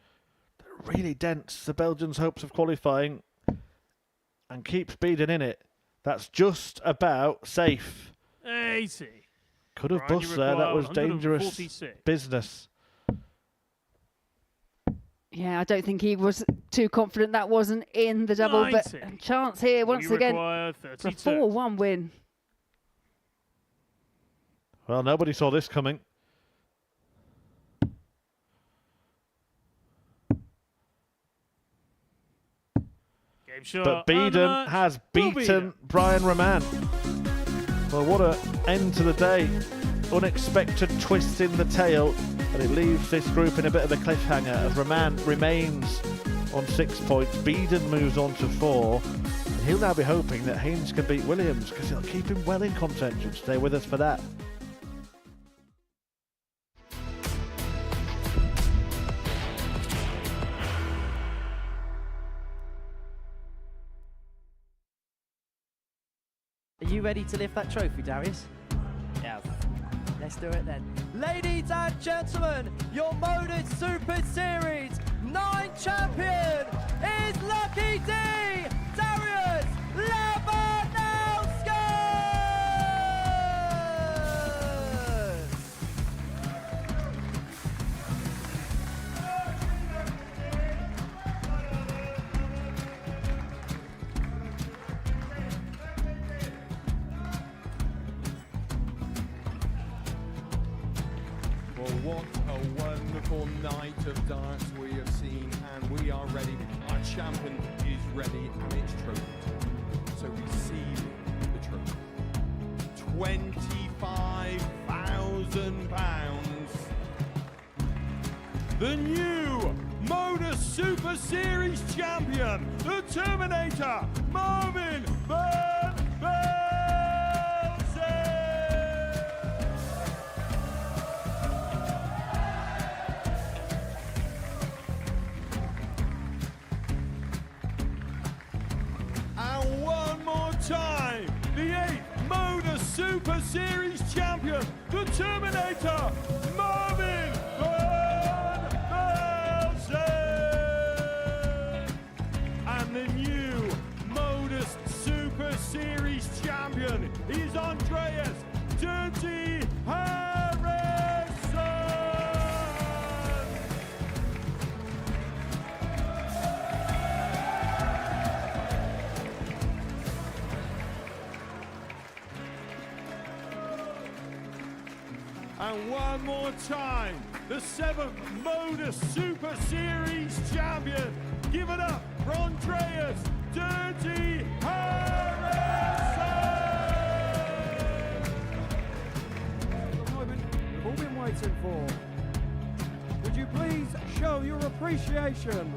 That really dents the Belgians' hopes of qualifying and keeps Beaden in it. That's just about safe. 80. Could have Brian, you bust there. That require was dangerous 146. business. Yeah, I don't think he was too confident that wasn't in the double, 90. but a chance here Will once you again require for a 32? 4-1 win. Well, nobody saw this coming. Game shot. But Beaden has beaten Brian Raman. Well, what an end to the day. Unexpected twist in the tail, and it leaves this group in a bit of a cliffhanger as Raman remains on 6 points. Beaden moves on to 4, and he'll now be hoping that Haynes can beat Williams because he'll keep him well in contention. Stay with us for that. Are you ready to lift that trophy, Darius? Yes. Let's do it then. Ladies and gentlemen, your Modus Super Series 9 champion is Lucky D, Darius Labanowski! Well, what a wonderful night of darts we have seen, and we are ready. Our champion is ready, and it's trophy time. So receive the trophy. £25,000. The new Modus Super Series champion, the Terminator, Marvin Van Velzen. And one more time, the 8th Super Series champion, the Terminator, Marvin Van Velzen. And the new Modus Super Series champion is Andreas Dirty Harrison. And one more time, the 7th Modus Super Series champion. Give it up for Andreas Dirty Harrison. The moment we've all been waiting for. Would you please show your appreciation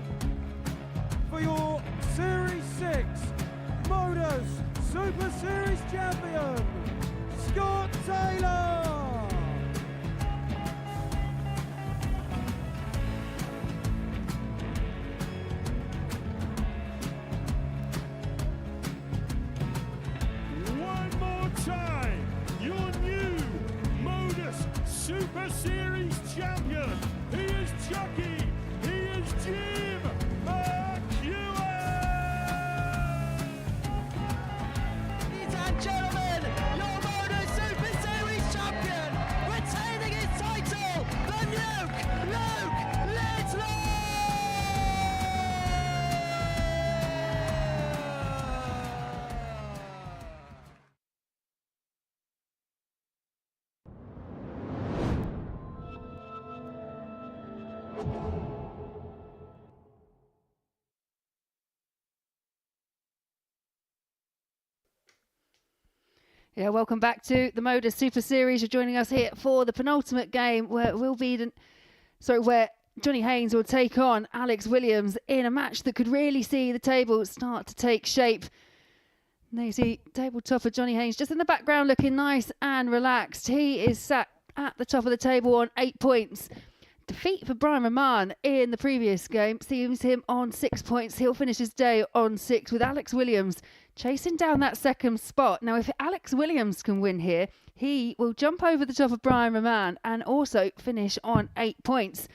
for your Series 6 Modus Super Series champion, Scott Taylor. Time, your new Modus Super Series champion. He is Chucky. He is Jim McEwen. Ladies and gentlemen, your Modus Super Series champion, retaining his title, the Nuke, Luke Littler! Yeah, welcome back to the Modus Super Series. You're joining us here for the penultimate game where where Johnny Haynes will take on Alex Williams in a match that could really see the table start to take shape. Now you see table topper Johnny Haynes just in the background looking nice and relaxed. He is sat at the top of the table on 8 points. Defeat for Brian Raman in the previous game sees him on 6 points. He'll finish his day on 6 with Alex Williams chasing down that second spot. Now, if Alex Williams can win here, he will jump over the top of Brian Raman and also finish on 8 points.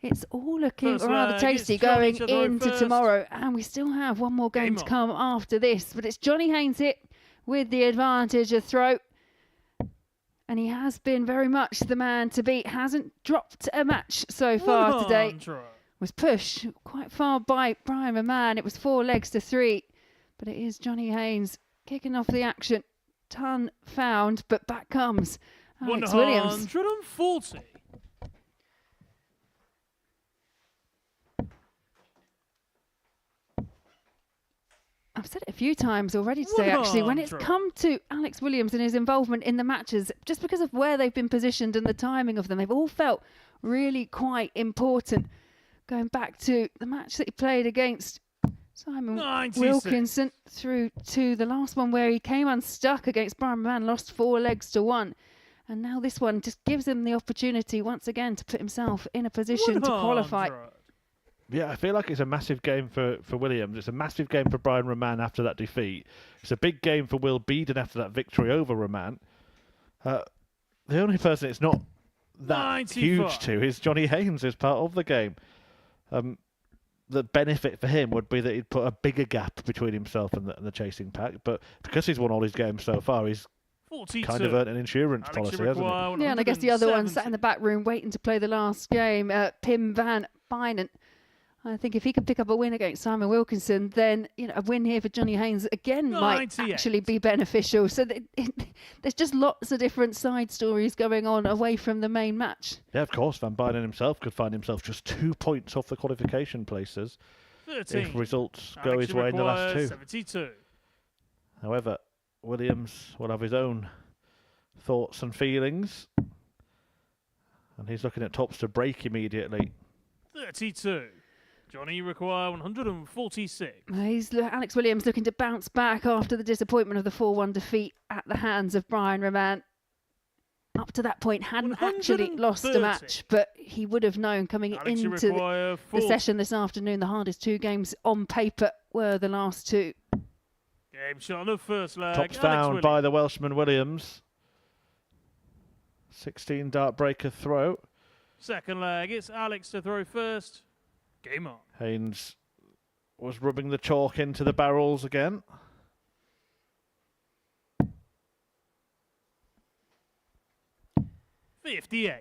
It's all looking rather tasty going into tomorrow, and we still have one more game to come after this. But it's Johnny Haynes here with the advantage of throw. And he has been very much the man to beat. Hasn't dropped a match so far today. Was pushed quite far by Brian Raman. It was 4 legs to 3. But it is Johnny Haynes kicking off the action. Ton found, but back comes Alex Williams. 140. I've said it a few times already today, actually. When it's come to Alex Williams and his involvement in the matches, just because of where they've been positioned and the timing of them, they've all felt really quite important. Going back to the match that he played against Simon 96. Wilkinson through to the last one where he came unstuck against Brian Raman, lost 4 legs to 1. And now this one just gives him the opportunity once again to put himself in a position to qualify. Yeah, I feel like it's a massive game for Williams. It's a massive game for Brian Raman after that defeat. It's a big game for Will Beaden after that victory over Raman. The only person it's not that huge to is Johnny Haynes as part of the game. The benefit for him would be that he'd put a bigger gap between himself and the chasing pack. But because he's won all his games so far, he's 42. kind of earned an insurance policy, hasn't he? Yeah, and I guess the other one sat in the back room waiting to play the last game, Pim van Bijnen. I think if he could pick up a win against Simon Wilkinson, then a win here for Johnny Haynes again might actually be beneficial. So there's just lots of different side stories going on away from the main match. Yeah, of course. Van Bijnen himself could find himself just 2 points off the qualification places 13. if results go his way in the last 2. 72. However, Williams will have his own thoughts and feelings, and he's looking at tops to break immediately. 32. Johnny require 146. Alex Williams looking to bounce back after the disappointment of the 4-1 defeat at the hands of Brian Raman. Up to that point, hadn't actually lost a match, but he would have known coming into the session this afternoon, the hardest 2 games on paper were the last 2. Game shot on the first leg. Tops Alex down Williams. by the Welshman Williams. 16 dart breaker throw. Second leg, it's Alex to throw first. Game on. Haynes was rubbing the chalk into the barrels again. $58.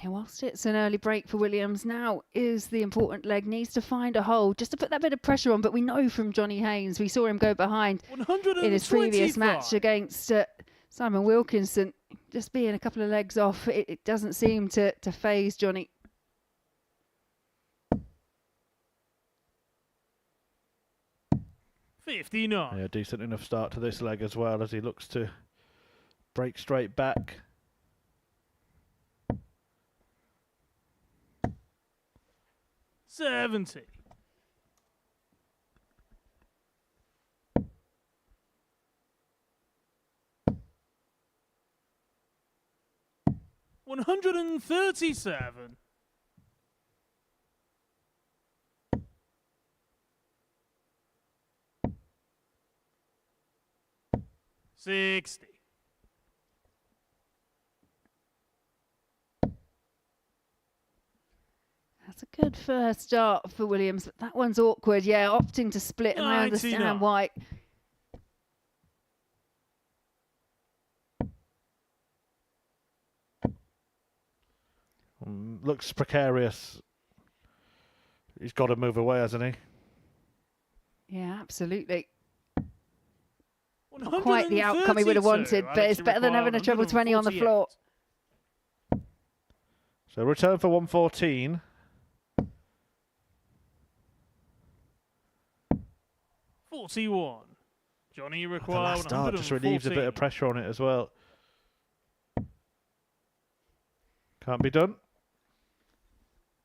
Yeah, whilst it's an early break for Williams, now is the important leg. Needs to find a hole just to put that bit of pressure on. But we know from Johnny Haynes, we saw him go behind in his previous match against Simon Wilkinson. Just being a couple of legs off, it doesn't seem to faze Johnny. $59. Yeah, decent enough start to this leg as well as he looks to break straight back. $70. $137. $60. That's a good first start for Williams, but that one's awkward. Yeah, opting to split, and I understand 99. why. Looks precarious. He's got to move away, hasn't he? Yeah, absolutely. Not quite the outcome he would have wanted, but it's better than having a treble 20 on the floor. So return for 114. $41. Johnny The required last start just relieves a bit of pressure on it as well. Can't be done.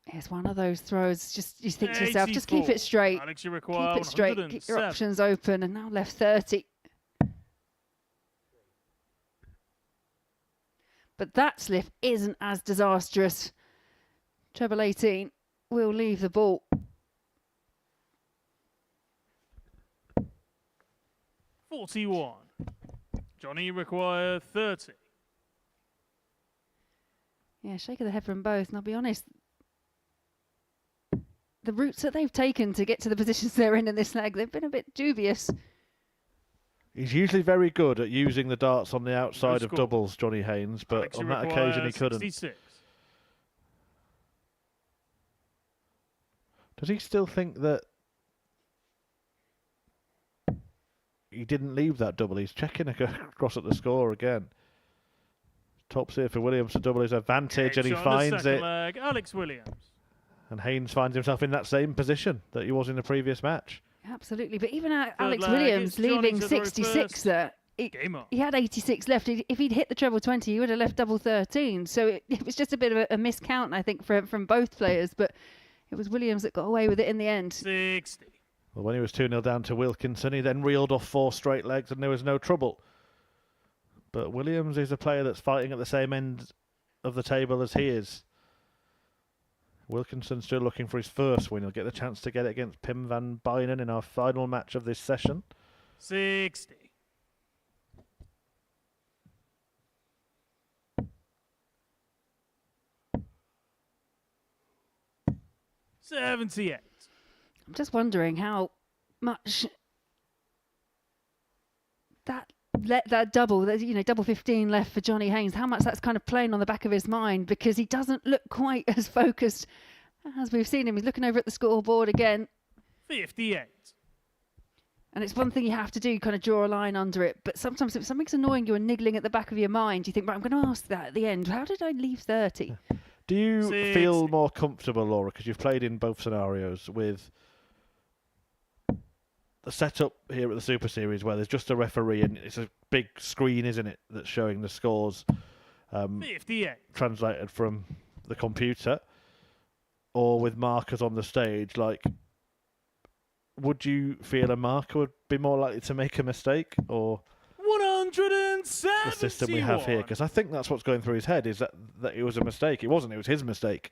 It's one of those throws. Just you think to yourself, just keep it straight. Alex, you Keep require it straight. Keep your 107. options open, and now left 30. But that slip isn't as disastrous. Treble 18 will leave the ball. $41. Johnny required 30. Yeah, shake of the head from both. And I'll be honest, the routes that they've taken to get to the positions they're in this leg, they've been a bit dubious. He's usually very good at using the darts on the outside of score. doubles, Johnny Haynes, but Alex, on you that require occasion he couldn't. 66. Does he still think that he didn't leave that double? He's checking across at the score again. Tops here for Williams to double his advantage, and he Shot on the finds second it. leg, Alex Williams. And Haynes finds himself in that same position that he was in the previous match. Absolutely, but even Alex leg, Williams it's Johnny leaving to throw 66 first. there. Game on. He had 86 left. If he'd hit the treble 20, he would have left double 13. So it was just a bit of a miscount, I think, from both players. But it was Williams that got away with it in the end. 60. Well, when he was 2-0 down to Wilkinson, he then reeled off 4 straight legs and there was no trouble. But Williams is a player that's fighting at the same end of the table as he is. Wilkinson's still looking for his first win. He'll get the chance to get it against Pim van Bijnen in our final match of this session. 60. $78. I'm just wondering how much that double, double 15 left for Johnny Haynes, how much that's kind of playing on the back of his mind, because he doesn't look quite as focused as we've seen him. He's looking over at the scoreboard again. 58. And it's one thing you have to do, kind of draw a line under it. But sometimes if something's annoying you and niggling at the back of your mind, you think, right, I'm going to ask that at the end. How did I leave 30? Do you 60. feel more comfortable, Laura, because you've played in both scenarios, with the setup here at the Super Series where there's just a referee and it's a big screen, isn't it, that's showing the scores 58. translated from the computer, or with markers on the stage? Like, would you feel a marker would be more likely to make a mistake, or 171. the system we have here? Because I think that's what's going through his head, is that it was a mistake. It wasn't, it was his mistake.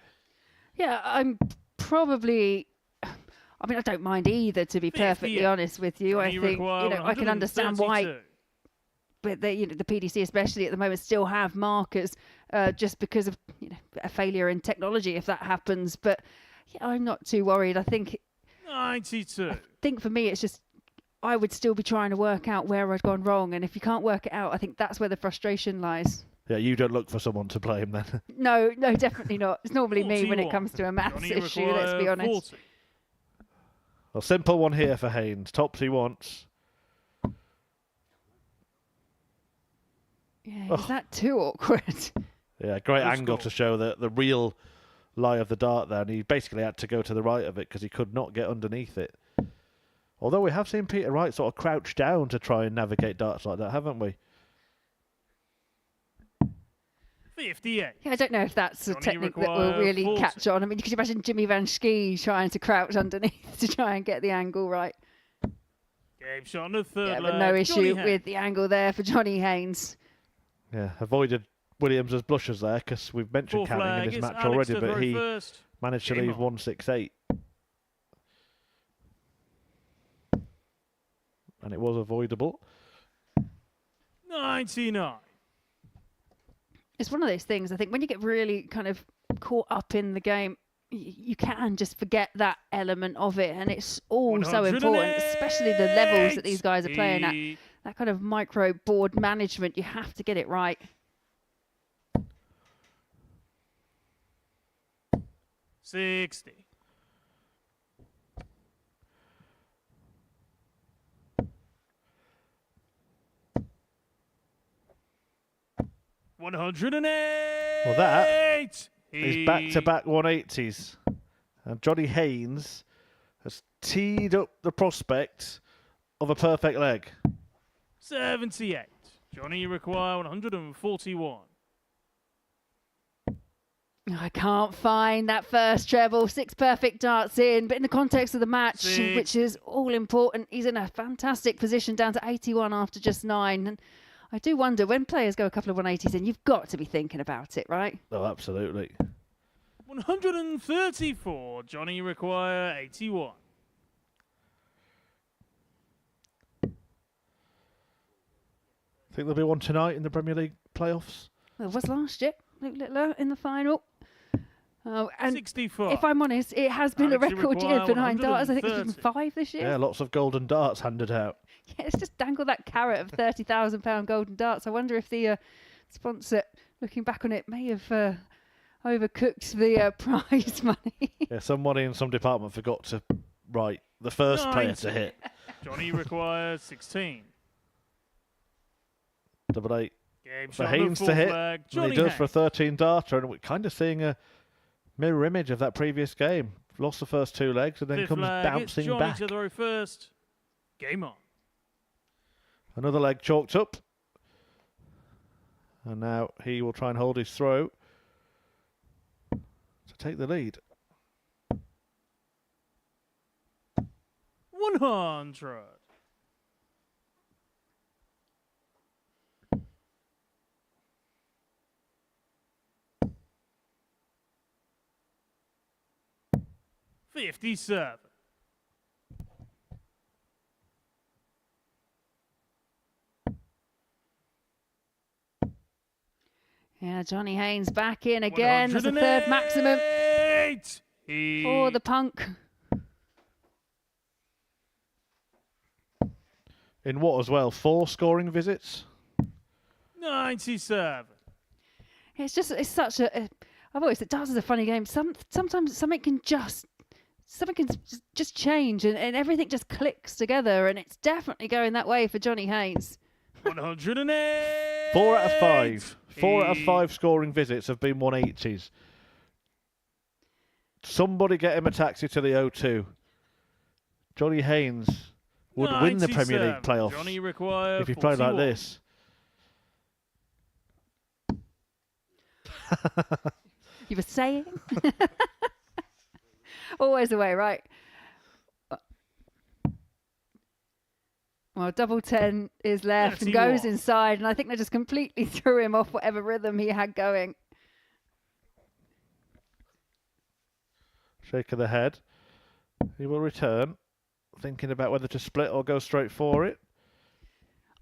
Yeah, I'm probably... I mean, I don't mind either, to be perfectly 58. honest with you. I Johnny think, require I can understand why, 132. but the PDC especially at the moment still have markers just because of a failure in technology if that happens. But yeah, I'm not too worried. I think 92. for me it's just I would still be trying to work out where I'd gone wrong, and if you can't work it out, I think that's where the frustration lies. Yeah, you don't look for someone to blame then. No, definitely not. It's normally me when it 41. comes to a maths Johnny issue. Let's be require honest. 40. Well, simple one here for Haynes. Tops he wants. Yeah, is that too awkward? Yeah, great Good angle score. to show the real lie of the dart there. And he basically had to go to the right of it because he could not get underneath it. Although we have seen Peter Wright sort of crouch down to try and navigate darts like that, haven't we? 58. Yeah, I don't know if that's a Johnny technique that will require really 40. catch on. I mean, you could imagine Jimmy Van Schie trying to crouch underneath to try and get the angle right. Game shot on the third Yeah, but leg. no Johnny issue Haynes. with the angle there for Johnny Haynes. Yeah, avoided Williams' blushes there because we've mentioned Fourth counting in flag this is match Alex already, to but throw he first. managed to Game leave on. 168. And it was avoidable. 99. It's one of those things, I think, when you get really kind of caught up in the game, you can just forget that element of it, and it's all so important, especially the levels that these guys are playing at. 108. That kind of micro board management, you have to get it right. 60. Well, that is back-to-back 180s. And Johnny Haynes has teed up the prospect of a perfect leg. 78. Johnny require 141. I can't find that first treble. 6 perfect darts in, but in the context of the match, 6. which is all important, he's in a fantastic position down to 81 after just 9. And I do wonder, when players go a couple of 180s in, you've got to be thinking about it, right? Oh, absolutely. 134. Johnny require 81. Think there'll be one tonight in the Premier League playoffs? Well, it was last year, Luke Littler in the final. Oh, and 64. if I'm honest, it has been Alex, a you record year require for 9 darts. I think there's been 130. 5 this year. Yeah, lots of golden darts handed out. Yeah, it's just dangle that carrot of £30,000 golden darts. I wonder if the sponsor, looking back on it, may have overcooked the prize money. Yeah, somebody in some department forgot to write the first player to 90. hit. Johnny requires 16. 88 Game for shot on the Haynes to fourth hit. leg. And Johnny he does Haynes. for a 13 darter, and we're kind of seeing a mirror image of that previous game. Lost the first 2 legs and then Fifth comes leg, it's bouncing Johnny back. to throw first. Game on. Another leg chalked up. And now he will try and hold his throw to take the lead. 100. $57. Yeah, Johnny Haynes back in again. That's the 3rd maximum 108. for the punk. In what as well? 4 scoring visits? 97. It's such a. I've always said darts is a funny game. Sometimes something can just change and everything just clicks together, and it's definitely going that way for Johnny Haynes. 108. 4 out of 5. 4 out of 5 scoring visits have been 180s. Somebody get him a taxi to the O2. Johnny Haynes would win the Premier League 97. playoffs Johnny require if he played like 41. this. You were saying? Always the way, right? Well, double 10 is left and goes 31. inside, and I think they just completely threw him off whatever rhythm he had going. Shake of the head. He will return, thinking about whether to split or go straight for it.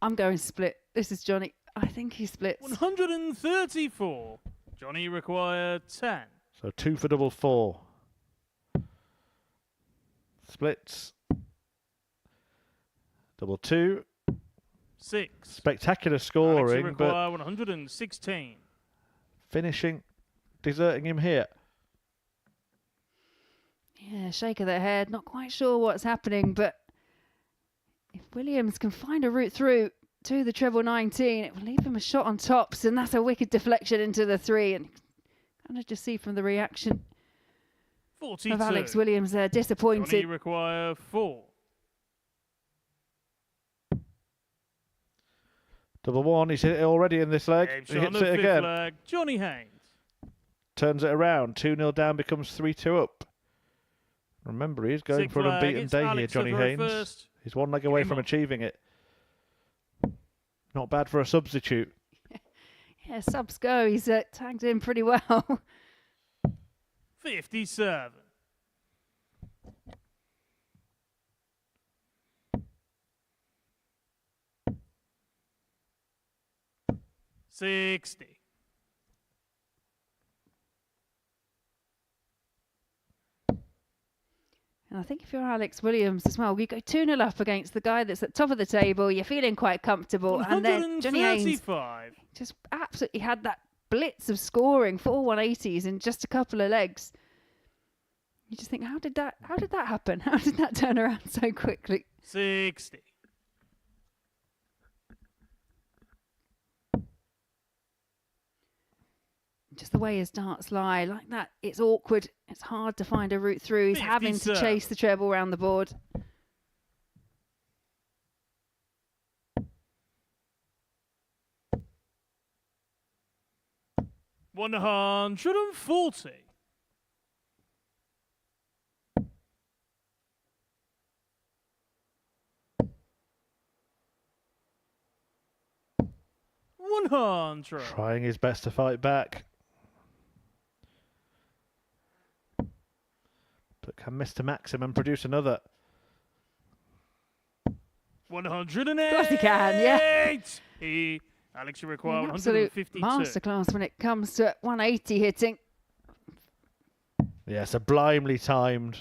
I'm going split. This is Johnny. I think he splits. 134. Johnny required 10. So 2 for double 4. Splits. Double 2. 6. Spectacular Alex scoring, require but 116. finishing, deserting him here. Yeah, shake of the head. Not quite sure what's happening, but if Williams can find a route through to the treble 19, it will leave him a shot on tops, and that's a wicked deflection into the 3. And kind of just see from the reaction 42. of Alex Williams there, disappointed. Johnny require 4. Double 1, he's hit it already in this leg. Game He shot on hits the it fifth again. leg. Johnny Haynes. Turns it around. 2-0 down becomes 3-2 up. Remember, he's going Sixth for an flag, unbeaten it's day here, Alex to Johnny throw Haynes. first. He's 1 leg away Game from on. achieving it. Not bad for a substitute. Yeah, subs go. He's tagged in pretty well. 57. $60. And I think if you're Alex Williams as well, you go 2-0 up against the guy that's at top of the table. You're feeling quite comfortable. And then Johnny Haynes 135. just absolutely had that blitz of scoring, 4 180s in just a couple of legs. You just think, how did that happen? How did that turn around so quickly? 60. Just the way his darts lie, like that, it's awkward. It's hard to find a route through. He's having to 57. chase the treble around the board. $140. $100. Trying his best to fight back. But can Mr. Maximum produce another? 108. Of course he can, yeah. Alex, you require An absolute 152. masterclass when it comes to 180 hitting. Yeah, sublimely timed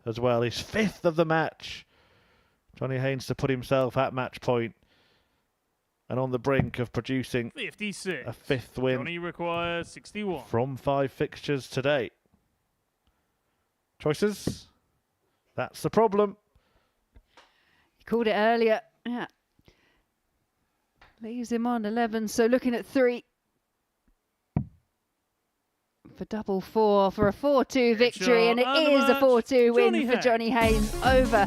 as well. His 5th of the match. Johnny Haynes to put himself at match point and on the brink of producing 56. a 5th win Johnny requires 61. from 5 fixtures today. Choices? That's the problem. He called it earlier. Yeah. Leaves him on 11. So looking at 3 for double 4 for a 4-2 victory. And it and the is a match, 4-2 win Johnny for Haynes. Johnny Haynes over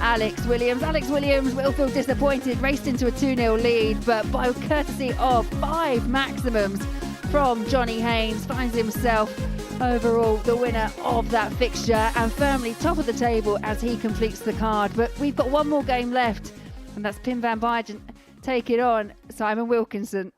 Alex Williams. Alex Williams will feel disappointed, raced into a 2-0 lead, but by courtesy of 5 maximums from Johnny Haynes, finds himself overall the winner of that fixture and firmly top of the table as he completes the card. But we've got one more game left, and that's Pim van Bijnen take it on Simon Wilkinson.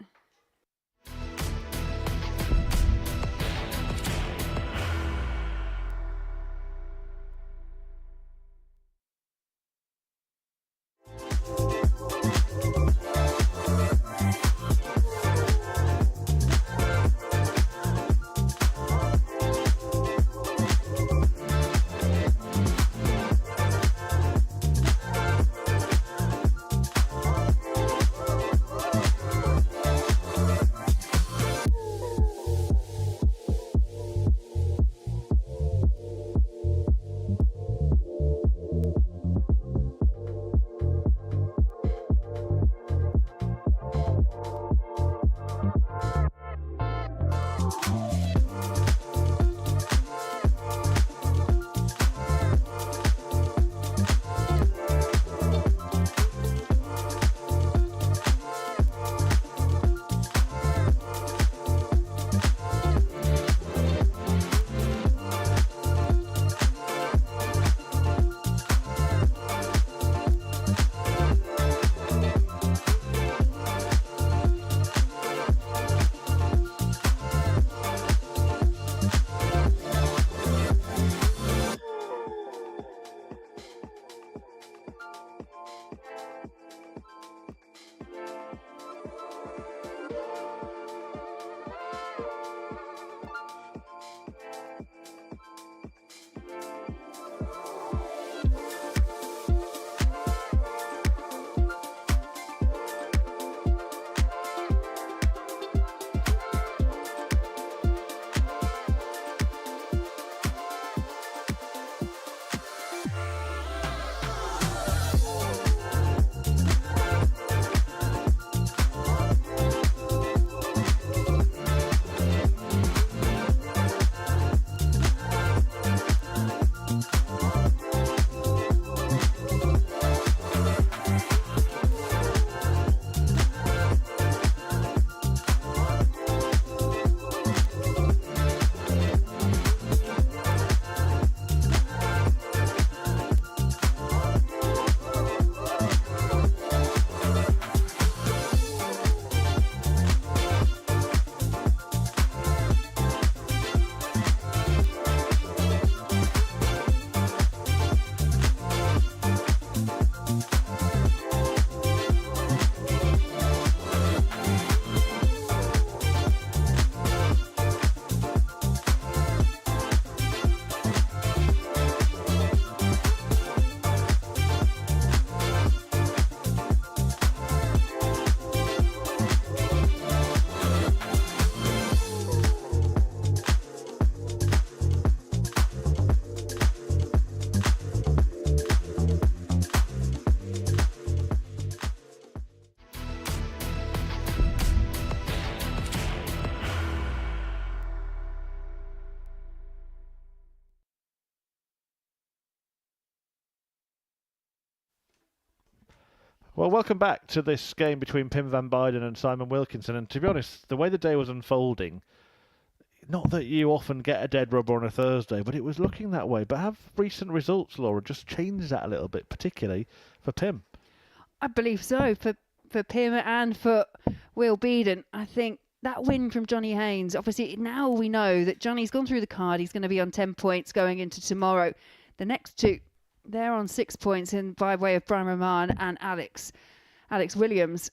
Well, welcome back to this game between Pim van Bijnen and Simon Wilkinson. And to be honest, the way the day was unfolding, not that you often get a dead rubber on a Thursday, but it was looking that way. But have recent results, Laura, just changed that a little bit, particularly for Pim? I believe so, for Pim and for Will Beaden. I think that win from Johnny Haynes, obviously now we know that Johnny's gone through the card. He's going to be on 10 points going into tomorrow. The next two, they're on 6 points by way of Brian Raman and Alex Williams.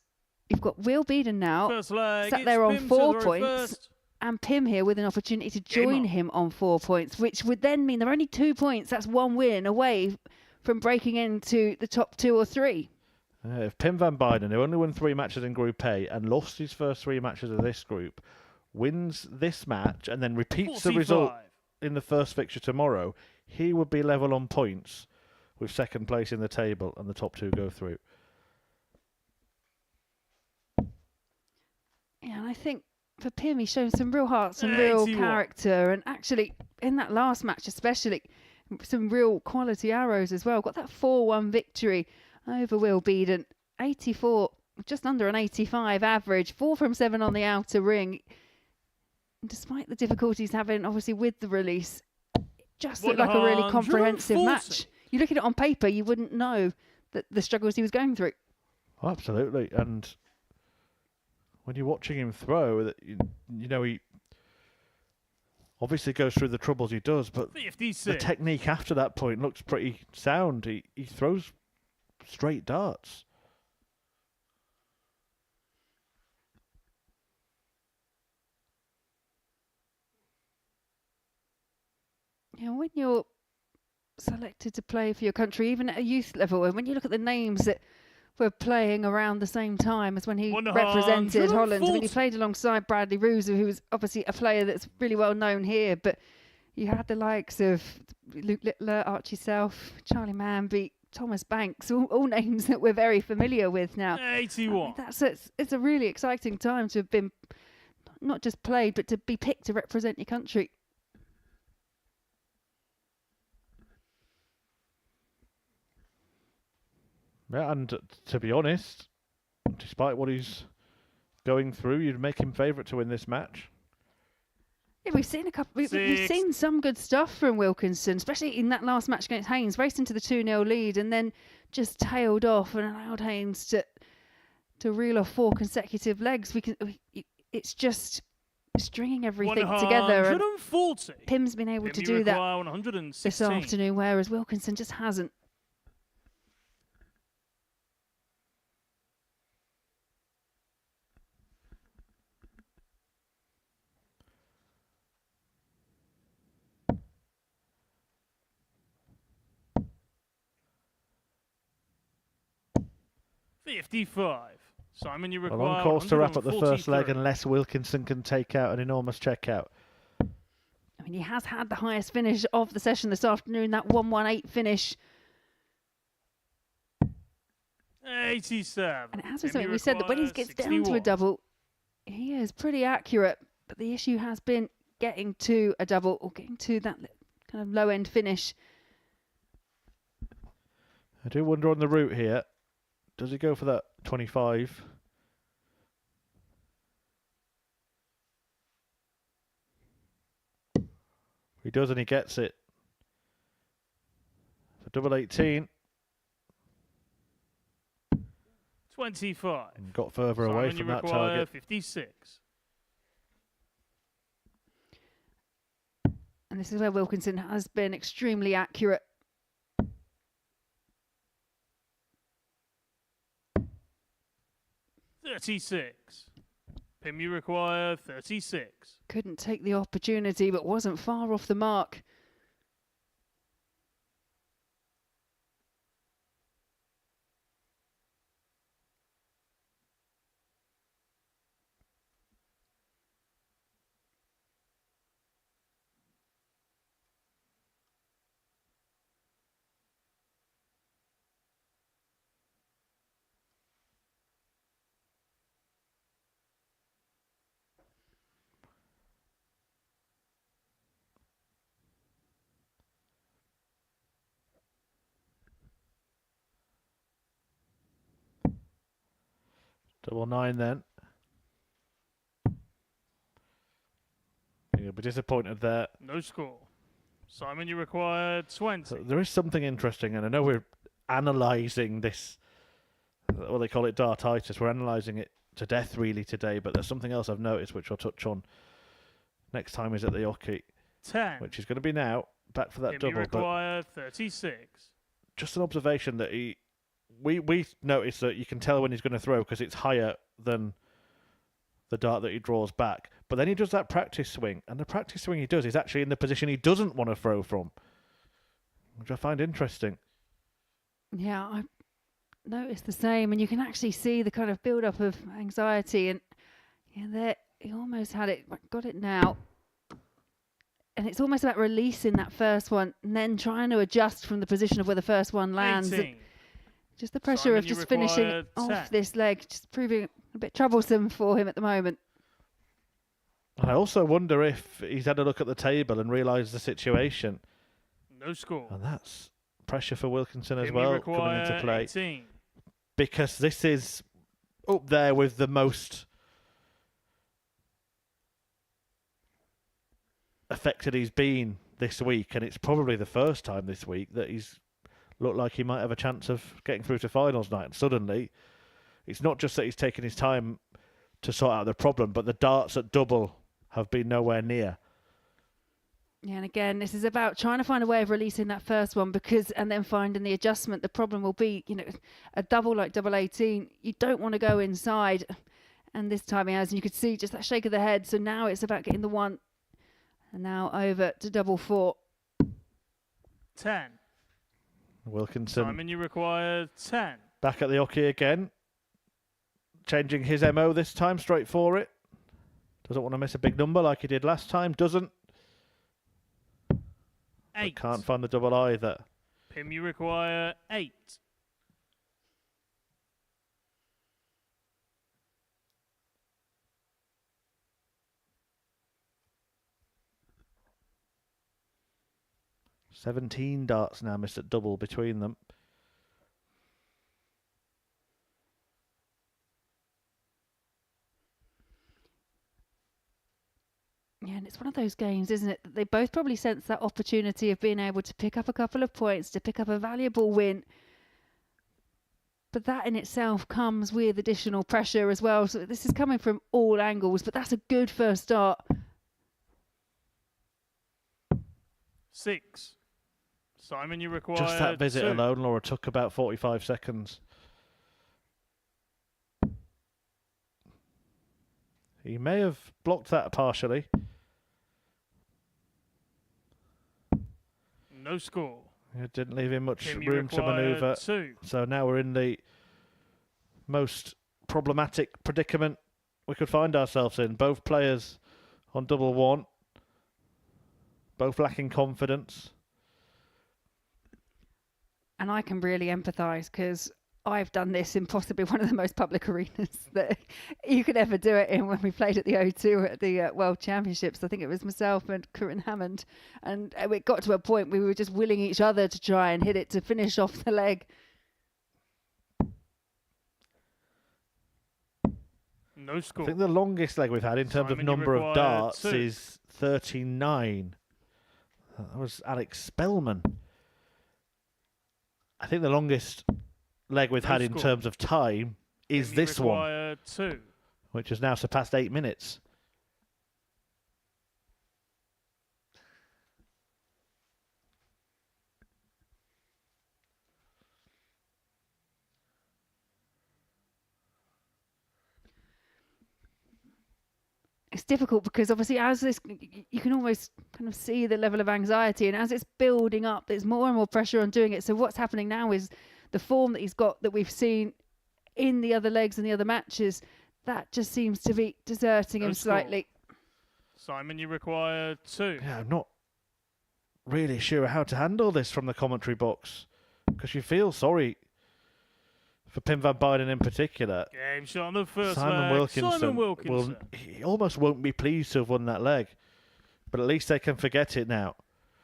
You've got Will Beaden now sat there on 4 points, and Pim here with an opportunity to join him on 4 points, which would then mean they're only 2 points. That's one win away from breaking into the top 2 or 3. If Pim van Bijnen, who only won 3 matches in Group A and lost his first 3 matches of this group, wins this match and then repeats the result in the first fixture tomorrow, he would be level on points with second place in the table, and the top 2 go through. Yeah, and I think for Pim, he's shown some real heart, some real character, and actually in that last match especially, some real quality arrows as well. Got that 4-1 victory over Will Beaden, 84, just under an 85 average, 4 from 7 on the outer ring. And despite the difficulties having, obviously, with the release, it just looked like a really comprehensive match. You look at it on paper, you wouldn't know that the struggles he was going through. Oh, absolutely, and when you're watching him throw, you know he obviously goes through the troubles he does, but 56. The technique after that point looks pretty sound. He throws straight darts. Yeah, when you're selected to play for your country, even at a youth level, and when you look at the names that were playing around the same time as when he represented Holland, when he played alongside Bradley Ruser, who was obviously a player that's really well known here, but you had the likes of Luke Littler, Archie Self, Charlie Manby, Thomas Banks, all names that we're very familiar with now. 81. It's a really exciting time to have been not just played, but to be picked to represent your country. Yeah, and to be honest, despite what he's going through, you'd make him favourite to win this match. Yeah, we've seen a couple. We've seen some good stuff from Wilkinson, especially in that last match against Haynes. Raced into the 2-0 lead and then just tailed off and allowed Haynes to reel off 4 consecutive legs. It's just stringing everything together. And Pim's been able to do that this afternoon, whereas Wilkinson just hasn't. Simon, you require well, on course to wrap up the first leg unless Wilkinson can take out an enormous checkout. I mean, he has had the highest finish of the session this afternoon, that 118 finish. 87. And as we said that when he gets down to a double, he is pretty accurate. But the issue has been getting to a double or getting to that kind of low-end finish. I do wonder on the route here, does he go for that 25? He does, and he gets it. For double 18. 25. And got further away from that target. 56. And this is where Wilkinson has been extremely accurate. Pim, you require 36. Couldn't take the opportunity, but wasn't far off the mark. Double 9 then. You'll be disappointed there. No score. Simon, you require 20. So there is something interesting, and I know we're analysing this, what they call it, dartitis. We're analysing it to death really today, but there's something else I've noticed which I'll touch on next time is at the hockey, 10. which is going to be now. Back for that You double. require 36. Just an observation that we noticed that you can tell when he's going to throw because it's higher than the dart that he draws back. But then he does that practice swing, and the practice swing he does is actually in the position he doesn't want to throw from, which I find interesting. Yeah, I noticed the same, and you can actually see the kind of build-up of anxiety, and yeah, there he almost had it, got it now. And it's almost about releasing that first one and then trying to adjust from the position of where the first one lands. 18. Just the pressure Simon, of you just finishing require off 10. this leg, just proving a bit troublesome for him at the moment. I also wonder if he's had a look at the table and realised the situation. No score. And that's pressure for Wilkinson as Tim, well you coming into require play. 18. Because this is up there with the most affected he's been this week, and it's probably the first time this week that he's looked like he might have a chance of getting through to finals night. And suddenly, it's not just that he's taken his time to sort out the problem, but the darts at double have been nowhere near. Yeah, and again, this is about trying to find a way of releasing that first one and then finding the adjustment. The problem will be, a double like double 18, you don't want to go inside. And this time he has, and you could see just that shake of the head. So now it's about getting the one. And now over to double 4. 10. Wilkinson Simon, you require 10. back at the hockey again. Changing his MO this time, straight for it. Doesn't want to miss a big number like he did last time. Doesn't. 8. But can't find the double either. Pim, you require 8. $17 darts now missed at double between them. Yeah, and it's one of those games, isn't it, that they both probably sense that opportunity of being able to pick up a couple of points, to pick up a valuable win. But that in itself comes with additional pressure as well. So this is coming from all angles, but that's a good first start. 6. Simon, you require Just that visit 2. alone, Laura, took about 45 seconds. He may have blocked that partially. No score. It didn't leave him much Pim, you room to require manoeuvre. 2. So now we're in the most problematic predicament we could find ourselves in. Both players on double 1. Both lacking confidence. And I can really empathise because I've done this in possibly one of the most public arenas that you could ever do it in when we played at the O2 at the World Championships. I think it was myself and Corinne Hammond. And it got to a point we were just willing each other to try and hit it to finish off the leg. No score. I think the longest leg we've had in terms Simon, of you number of require darts 2. is 39. That was Alex Spellman. I think the longest leg we've No had in score. terms of time is Pim, you this one, require 2. which has now surpassed 8 minutes. It's difficult because obviously as this, you can almost kind of see the level of anxiety, and as it's building up, there's more and more pressure on doing it. So what's happening now is the form that he's got that we've seen in the other legs and the other matches, that just seems to be deserting No him score. slightly. Simon, you require 2. Yeah, I'm not really sure how to handle this from the commentary box, because you feel sorry for Pim van Bijnen in particular. Game shot on the first Simon leg. Wilkinson, Simon Wilkinson. he almost won't be pleased to have won that leg, but at least they can forget it now.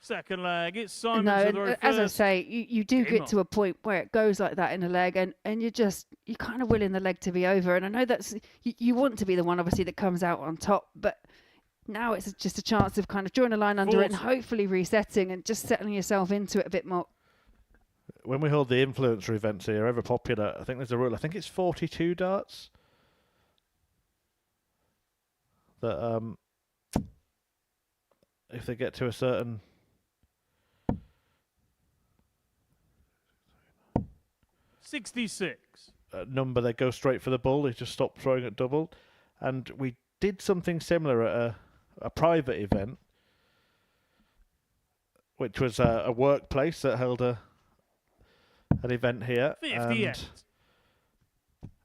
Second leg, it's Simon No, to and throw as I first. say, you do Game get to a point where it goes like that in a leg, and you're kind of willing the leg to be over. And I know that's you want to be the one, obviously, that comes out on top, but now it's just a chance of kind of drawing a line under it and 40. hopefully resetting and just settling yourself into it a bit more. When we hold the influencer events here, ever popular, I think there's a rule. I think it's 42 darts. That if they get to a certain 66. number, they go straight for the bull. They just stop throwing at double. And we did something similar at a private event, which was a workplace that held an event here. 58. And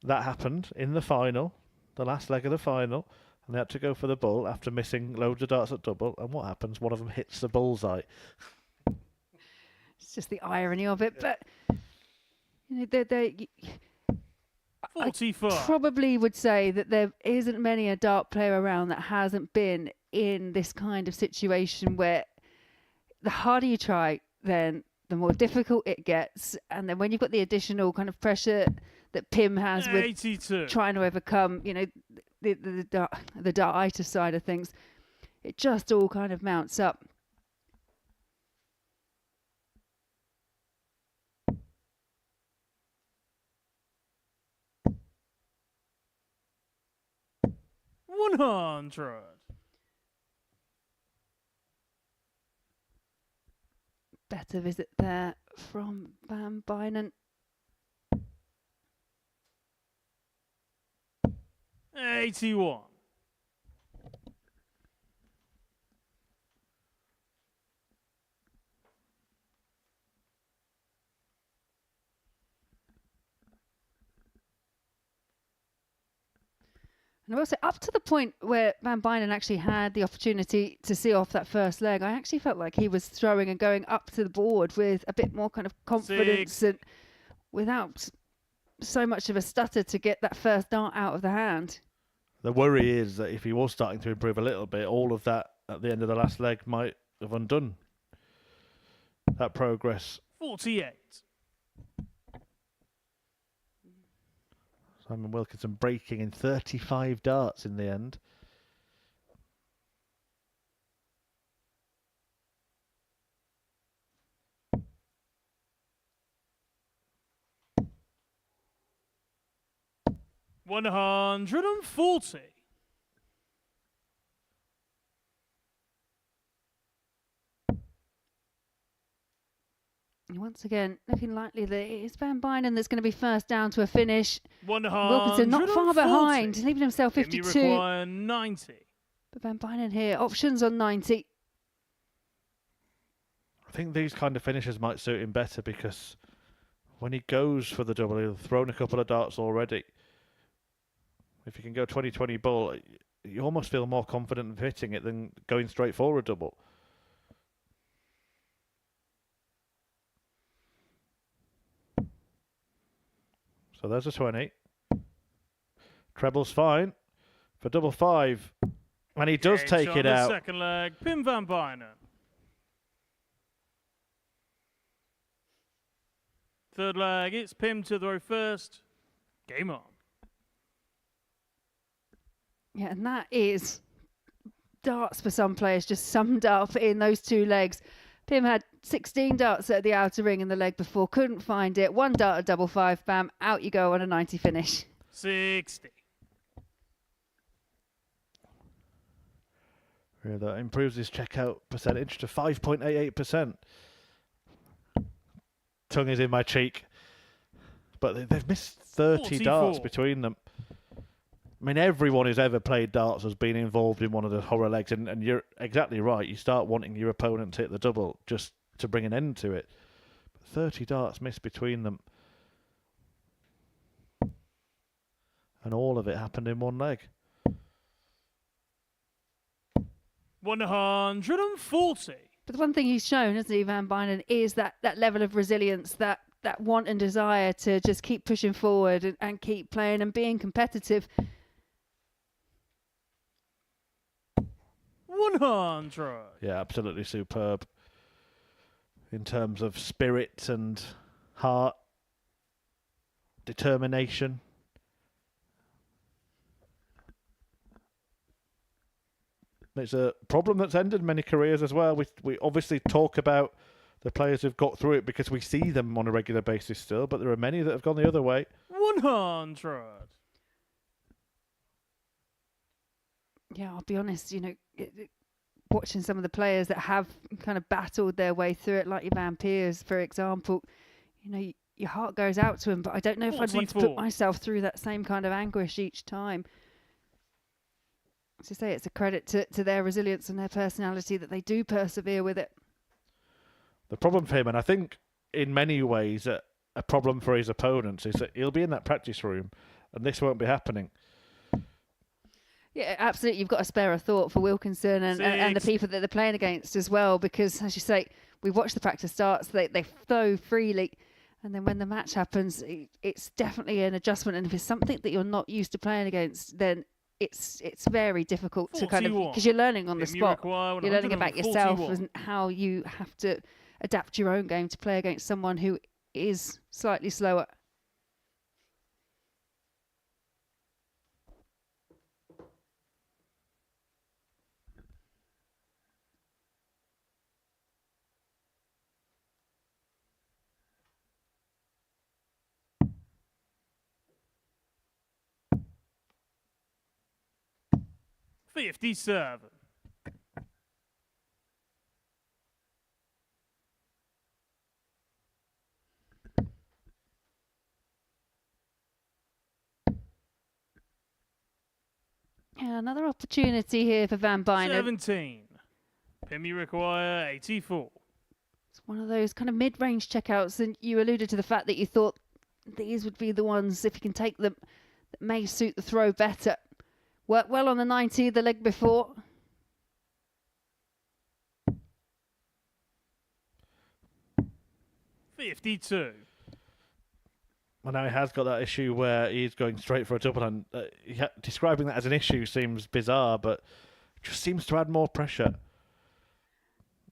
that happened in the final, the last leg of the final, and they had to go for the bull after missing loads of darts at double. And what happens? One of them hits the bullseye. It's just the irony of it, but you know, I 45. probably would say that there isn't many a dart player around that hasn't been in this kind of situation where the harder you try, then the more difficult it gets, and then when you've got the additional kind of pressure that Pim has with 82. trying to overcome, you know, the dartitis side of things, it just all kind of mounts up. $100. Better visit there from Van Bijnen. 81. And I will say, up to the point where Van Bijnen actually had the opportunity to see off that first leg, I actually felt like he was throwing and going up to the board with a bit more kind of confidence and without so much of a stutter to get that first dart out of the hand. The worry is that if he was starting to improve a little bit, all of that at the end of the last leg might have undone that progress. 48. Simon Wilkinson breaking in 35 darts in the end. $140. Once again, looking likely that it's Van Bijnen that's going to be first down to a finish. 140. Wilkinson not far behind, leaving himself Give me 52. require 90. But Van Bijnen here, options on 90. I think these kind of finishes might suit him better because when he goes for the double, he'll thrown a couple of darts already. If you can go 20-20 bull, you almost feel more confident of hitting it than going straight for a double. So there's a 20. Treble's fine for double 5. And he does Gauge take on it the out. Second leg, Pim Van Bijnen. Third leg, it's Pim to throw first. Game on. Yeah, and that is darts for some players just summed up in those two legs. Pim had 16 darts at the outer ring in the leg before, couldn't find it. One dart at double 5, bam, out you go on a 90 finish. 60. Yeah, that improves his checkout percentage to 5.88%. Tongue is in my cheek. But they've missed 30 darts 44. between them. I mean, everyone who's ever played darts has been involved in one of the horror legs, and you're exactly right. You start wanting your opponent to hit the double just to bring an end to it. But 30 darts missed between them. And all of it happened in one leg. 140. But the one thing he's shown, hasn't he, Van Bijnen, is that level of resilience, that want and desire to just keep pushing forward and keep playing and being competitive. 100. Yeah, absolutely superb. in terms of spirit and heart, determination. It's a problem that's ended many careers as well. We obviously talk about the players who've got through it because we see them on a regular basis still, but there are many that have gone the other way. 100. Yeah, I'll be honest, you know, watching some of the players that have kind of battled their way through it, like your Van Piers, for example, you know, your heart goes out to them, but I don't know if I'd want to 44. put myself through that same kind of anguish each time. As I say, it's a credit to their resilience and their personality that they do persevere with it. The problem for him, and I think in many ways a problem for his opponents, is that he'll be in that practice room and this won't be happening. Yeah, absolutely. You've got to spare a thought for Wilkinson and the people that they're playing against as well, because, as you say, we watch the practice starts, they flow freely, and then when the match happens, it's definitely an adjustment. And if it's something that you're not used to playing against, then it's very difficult to kind of, because you're learning on the spot. You're learning about yourself and how you have to adapt your own game to play against someone who is slightly slower. $57. Yeah, another opportunity here for Van Bijnen. 17. Pim you require 84. It's one of those kind of mid-range checkouts, and you alluded to the fact that you thought these would be the ones, if you can take them, that may suit the throw better. Worked well on the 90, the leg before. $52. Well, now he has got that issue where he's going straight for a double, and describing that as an issue seems bizarre, but just seems to add more pressure.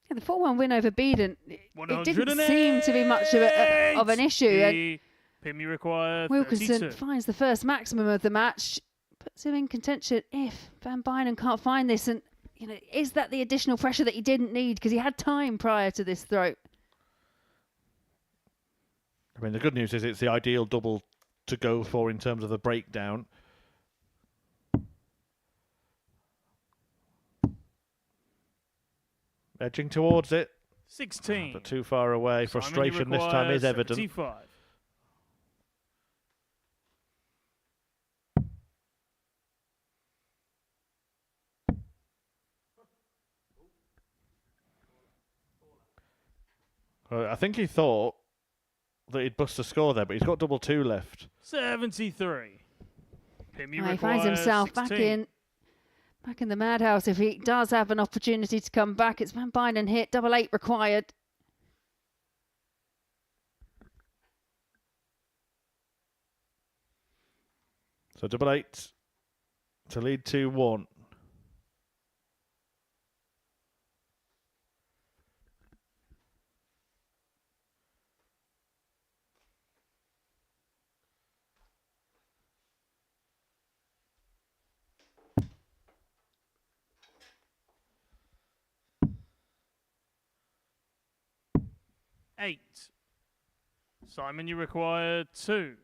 Yeah, the 4-1 win over Beaden, it didn't 108. seem to be much of an issue. And Pim you require Wilkinson 32. finds the first maximum of the match, puts him in contention if Van Bijnen can't find this. And, you know, is that the additional pressure that he didn't need because he had time prior to this throw? I mean, the good news is it's the ideal double to go for in terms of the breakdown. Edging towards it, 16. but too far away. Frustration this time is evident. 75. I think he thought that he'd bust the score there, but he's got double two left. 73. Pim you He require finds himself 16. back in the madhouse. If he does have an opportunity to come back, it's Van Bijnen hit, 8 required. So 8 to lead 2-1. $8. Simon, you require 2.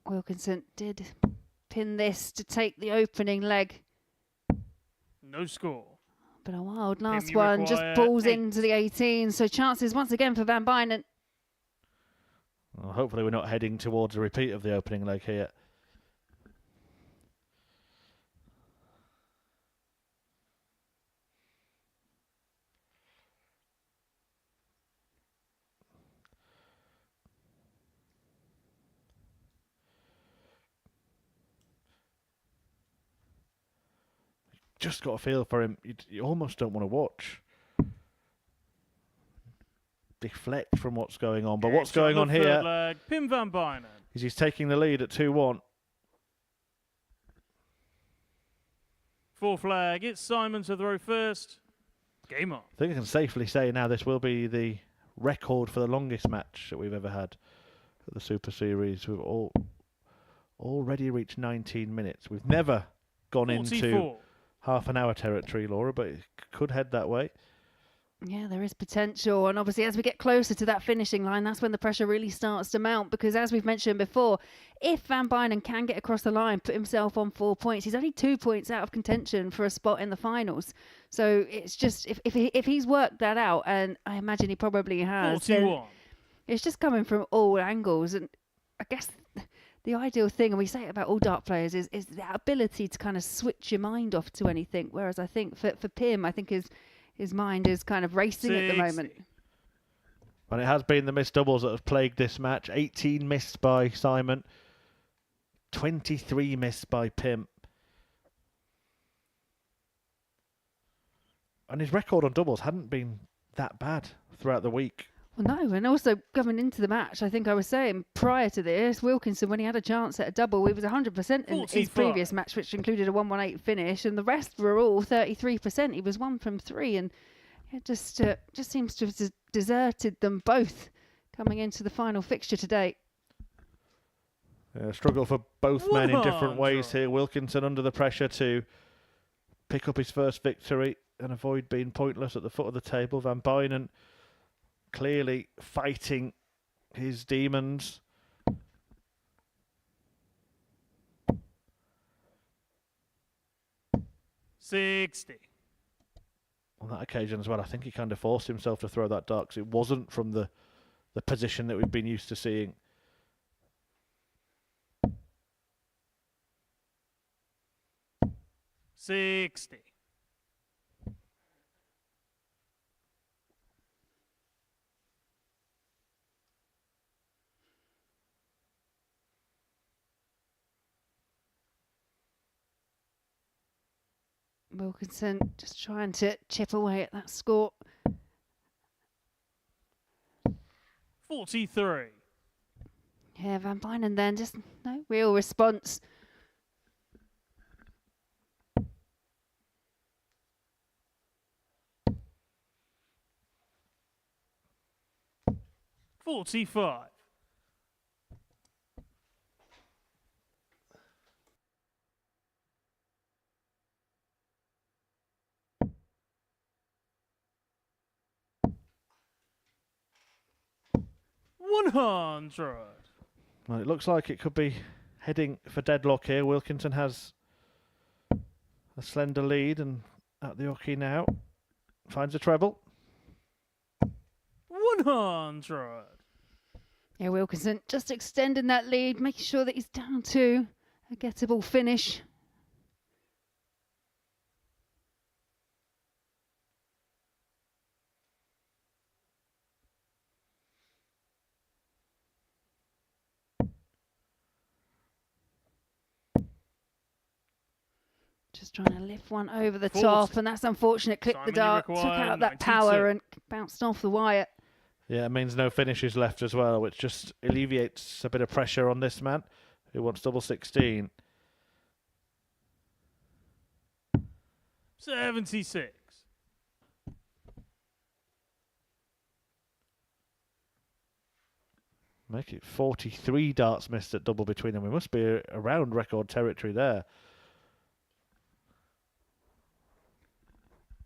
Wilkinson did pin this to take the opening leg. No score. But a wild last you one, just require balls 8. into the 18. So chances once again for Van Bijnen. Well, hopefully we're not heading towards a repeat of the opening leg here. Just got a feel for him. You almost don't want to watch. Deflect from what's going on. But what's going on here leg. Pim Van Bijnen. is he's taking the lead at 2-1. Fourth flag, it's Simon to throw first. Game on. I think I can safely say now this will be the record for the longest match that we've ever had at the Super Series. We've already reached 19 minutes. We've never gone 44. into half an hour territory, Laura, but it could head that way. Yeah, there is potential. And obviously, as we get closer to that finishing line, that's when the pressure really starts to mount. Because as we've mentioned before, if Van Bijnen can get across the line, put himself on 4 points, he's only 2 points out of contention for a spot in the finals. So it's just, if he's worked that out, and I imagine he probably has, 41. it's just coming from all angles. And I guess the ideal thing, and we say it about all dart players, is that ability to kind of switch your mind off to anything. Whereas I think for Pim, I think his mind is kind of racing at the moment. And it has been the missed doubles that have plagued this match. 18 missed by Simon. 23 missed by Pim. And his record on doubles hadn't been that bad throughout the week. Well, no, and also coming into the match, I think I was saying prior to this, Wilkinson, when he had a chance at a double, he was 100% in his 45. previous match, which included a 118 finish, and the rest were all 33%. He was 1 from 3, and it just seems to have deserted them both coming into the final fixture today. Struggle for both men in different 100. ways here. Wilkinson under the pressure to pick up his first victory and avoid being pointless at the foot of the table. Van Bijnen clearly fighting his demons. $60. On that occasion as well, I think he kind of forced himself to throw that dart because it wasn't from the position that we've been used to seeing. $60. Wilkinson just trying to chip away at that score. 43. Yeah, Van Bijnen then just no real response. $45. $100. Well, it looks like it could be heading for deadlock here. Wilkinson has a slender lead and at the hockey now. Finds a treble. 100. Yeah, Wilkinson just extending that lead, making sure that he's down to a gettable finish. Just trying to lift one over the top, and that's unfortunate. Clipped the Simon, you dart, took require out that 92. power and bounced off the wire. Yeah, it means no finishes left as well, which just alleviates a bit of pressure on this man who wants double 16. 76. Make it 43 darts missed at double between them. We must be around record territory there.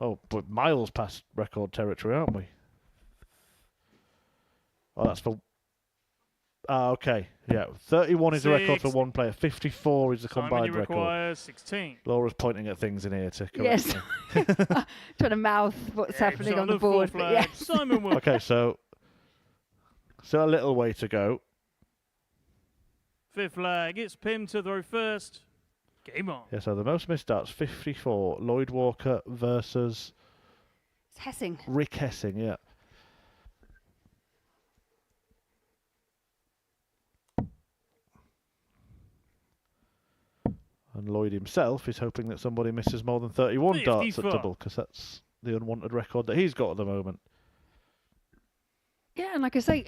Oh, but miles past record territory, aren't we? Oh, that's for... Ah, okay. Yeah, 31 is the record for 60. one player. 54 is the Simon, combined you record. require 16. Laura's pointing at things in here to correct Yes. me. Trying to mouth what's happening on the board. But Flag. yes. Simon will. Okay, so still a little way to go. Fifth flag, it's Pim to throw first. Game on. Yeah, so the most missed darts, 54. Lloyd Walker versus It's Hessing. Rick Hessing, yeah. And Lloyd himself is hoping that somebody misses more than 31 darts at 54. double, because that's the unwanted record that he's got at the moment. Yeah, and like I say,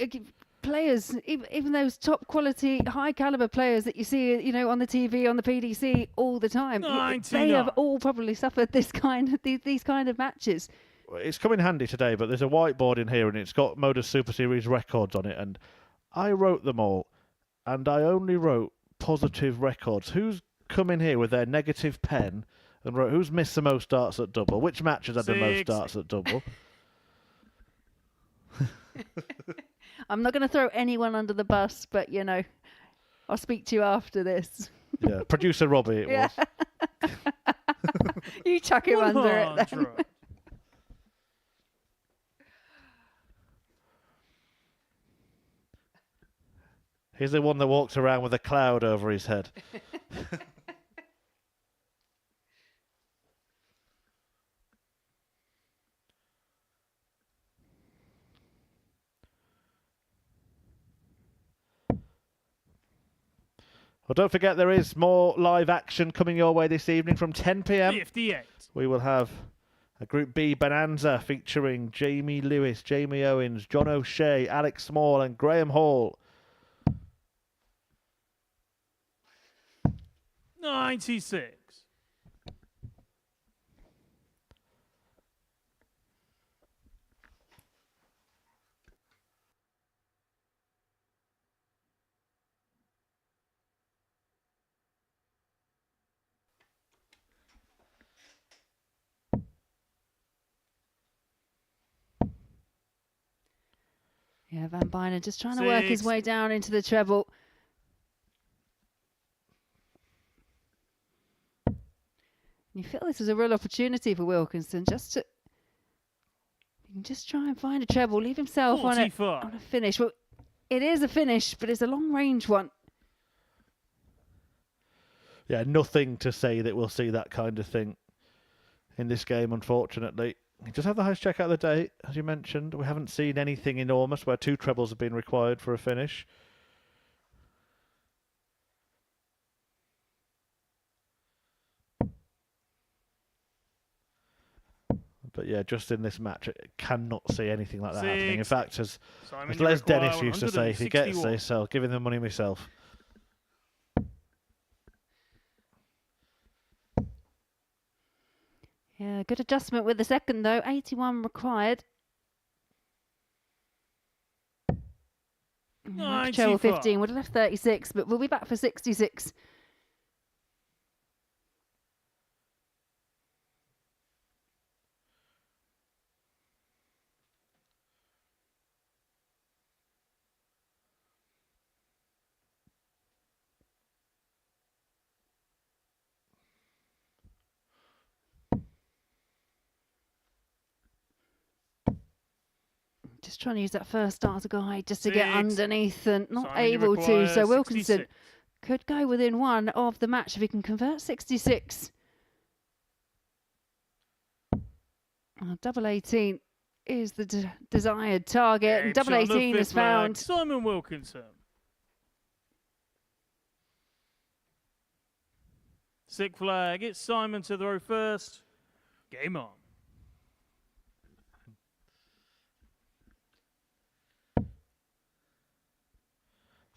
players, even those top quality, high caliber players that you see, on the TV, on the PDC all the time, they have all probably suffered these kind of matches. It's come in handy today, but there's a whiteboard in here and it's got Modus Super Series records on it, and I wrote them all, and I only wrote positive records. Who's come in here with their negative pen and wrote who's missed the most starts at double? Which match has had the most starts at double? I'm not going to throw anyone under the bus, but I'll speak to you after this. Yeah, producer Robbie it was. You chuck him under it then. He's the one that walks around with a cloud over his head. Well, don't forget there is more live action coming your way this evening from 10 p.m. 58. We will have a Group B bonanza featuring Jamie Lewis, Jamie Owens, John O'Shea, Alex Small and Graham Hall. 96. Yeah, Van Bijnen just trying to work his way down into the treble. You feel this is a real opportunity for Wilkinson just to try and find a treble, leave himself on a finish. Well, it is a finish, but it's a long range one. Yeah, nothing to say that we'll see that kind of thing in this game, unfortunately. You just have the highest checkout of the day, as you mentioned. We haven't seen anything enormous where 2 trebles have been required for a finish. But yeah, just in this match, I cannot see anything like that happening. In fact, as Les Dennis used to say, if he gets this, I'll give him the money myself. Yeah, good adjustment with the second though. 81 required. Treble 15 would have left 36, but we'll be back for 66. Just trying to use that first starter guide just to get underneath and not able to. So Wilkinson could go within 1 of the match if he can convert 66. Double 18 is the desired target, and double 18 is found. Simon Wilkinson. 6th flag. It's Simon to throw first. Game on.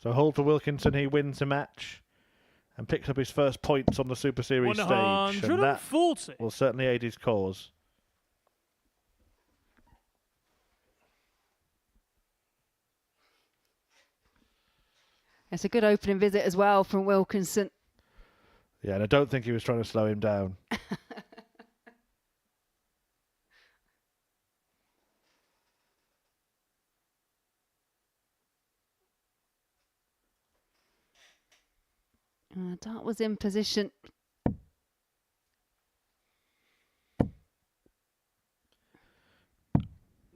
So hold for Wilkinson, he wins the match and picks up his first points on the Super Series stage. And that will certainly aid his cause. It's a good opening visit as well from Wilkinson. Yeah, and I don't think he was trying to slow him down. Dart was in position.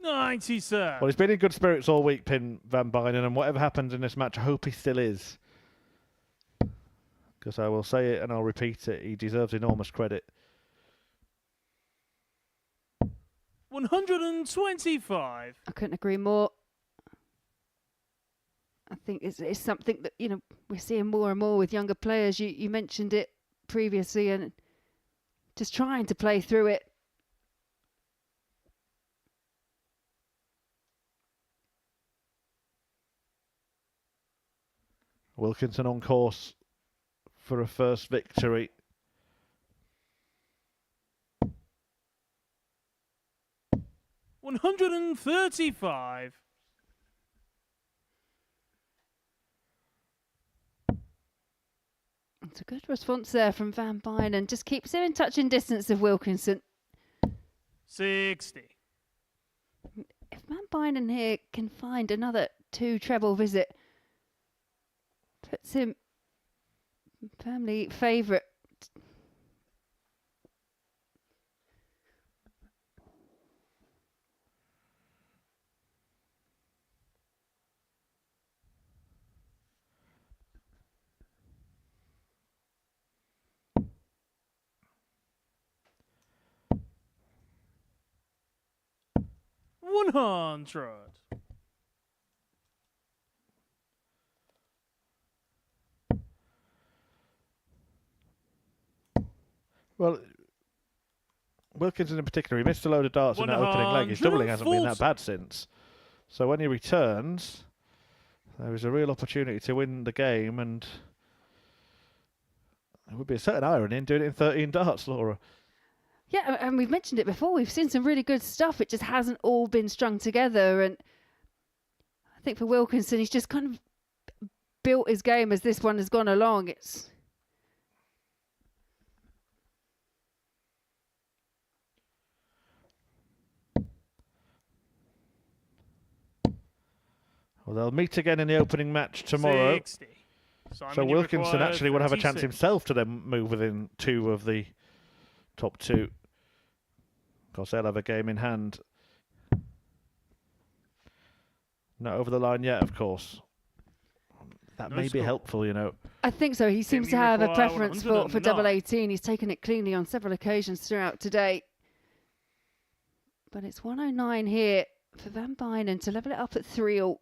Well, he's been in good spirits all week, Van Bijnen, and whatever happens in this match, I hope he still is. Because I will say it and I'll repeat it, he deserves enormous credit. 125. I couldn't agree more. I think it's something that, we're seeing more and more with younger players. You mentioned it previously, and just trying to play through it. Wilkinson on course for a first victory. $135. It's a good response there from Van Bijnen. Just keeps him in touching distance of Wilkinson. 60. If Van Bijnen here can find another 2 treble visit, puts him firmly favourite. $100. Well, Wilkinson in particular, he missed a load of darts in that opening leg. His doubling hasn't been that bad since. So when he returns, there is a real opportunity to win the game, and there would be a certain irony in doing it in 13 darts, Laura. Yeah, and we've mentioned it before. We've seen some really good stuff. It just hasn't all been strung together. And I think for Wilkinson, he's just kind of built his game as this one has gone along. It's Well, they'll meet again in the opening match tomorrow. 60. So Wilkinson actually would have a chance himself to then move within 2 of the top 2. Of course, they'll have a game in hand. Not over the line yet, of course. That may be helpful, you know. I think so. He seems to have a preference for double 18. He's taken it cleanly on several occasions throughout today. But it's 109 here for Van Bijnen to level it up at 3-all.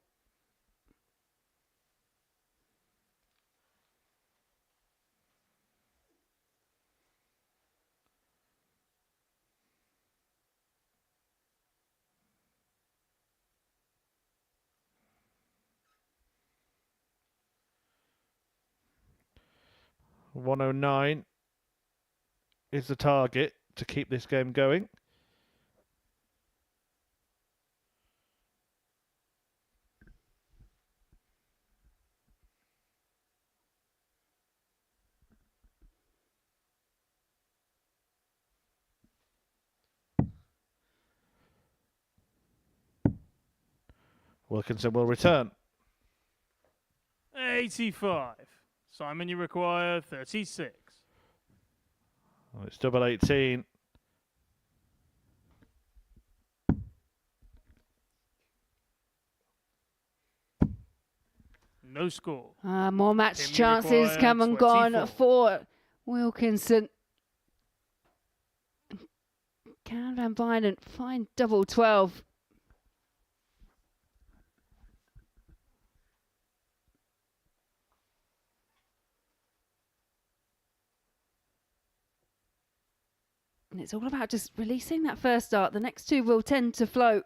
.109 is the target to keep this game going. Wilkinson will return. 85. Simon, you require 36. Oh, it's double 18. No score. More match Tim, you chances require come and 24. gone for Wilkinson. Can Van Bijnen find double 12? And it's all about just releasing that first dart. The next 2 will tend to float.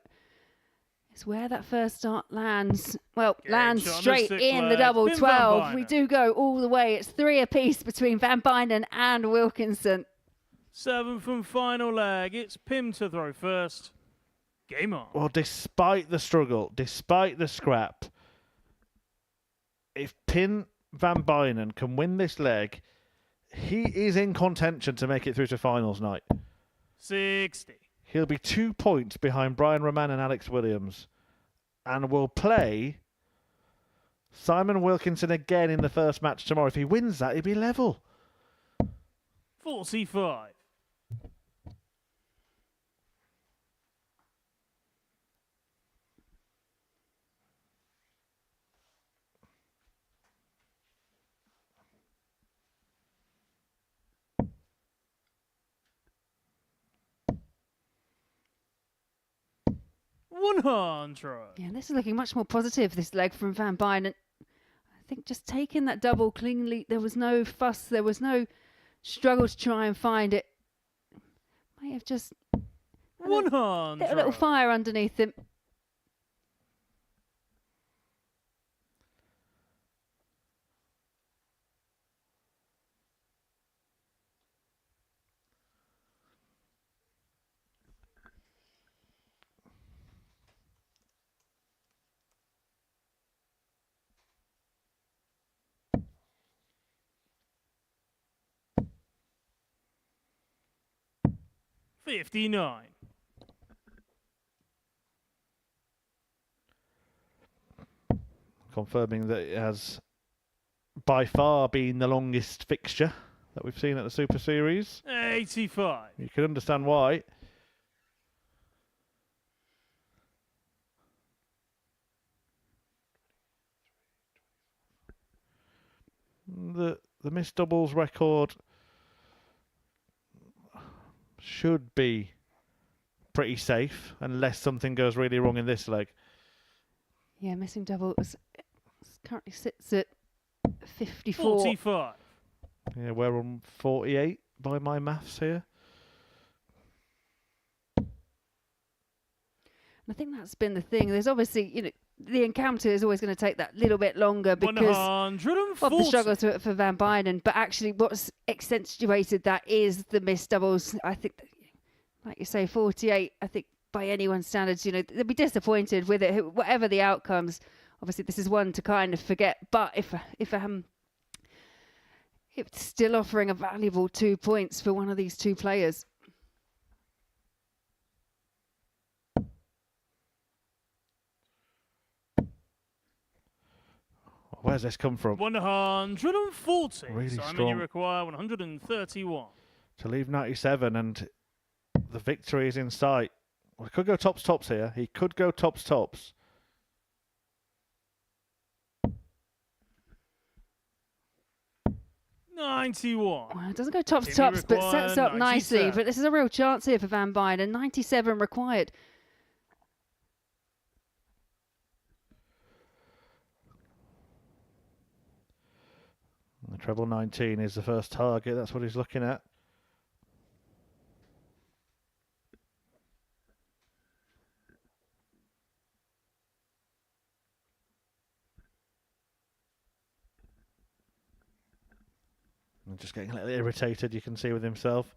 It's where that first dart lands. Well, lands straight in the double 12. We do go all the way. It's 3 apiece between Van Bijnen and Wilkinson. 7 from final leg. It's Pim to throw first. Game on. Well, despite the struggle, despite the scrap, if Pim Van Bijnen can win this leg, he is in contention to make it through to finals night. 60. He'll be 2 points behind Brian Raman and Alex Williams, and will play Simon Wilkinson again in the first match tomorrow. If he wins that, he'll be level. 45. $100. Yeah, this is looking much more positive, this leg from Van Bijnen. I think just taking that double cleanly, there was no fuss, there was no struggle to try and find it. Might have just 100. a little fire underneath him. 59. Confirming that it has by far been the longest fixture that we've seen at the Super Series. 85. You can understand why. The missed doubles record should be pretty safe unless something goes really wrong in this leg. Yeah, missing doubles currently sits at 54. 45. Yeah, we're on 48 by my maths here. And I think that's been the thing. There's obviously, the encounter is always going to take that little bit longer because of the struggles for Van Bijnen. But actually, what's accentuated that is the missed doubles. I think, like you say, 48. I think by anyone's standards, they'll be disappointed with it, whatever the outcomes. Obviously, this is one to kind of forget. But if it's still offering a valuable 2 points for one of these two players. Where's this come from? 140. Really Simon, strong. you require 131. To leave 97, and the victory is in sight. Well, he could go tops here. He could go tops. 91. Well, it doesn't go tops, Timmy but required sets up nicely. 97. But this is a real chance here for Van Bijnen. 97 required. The treble 19 is the first target. That's what he's looking at. And just getting a little irritated, you can see with himself.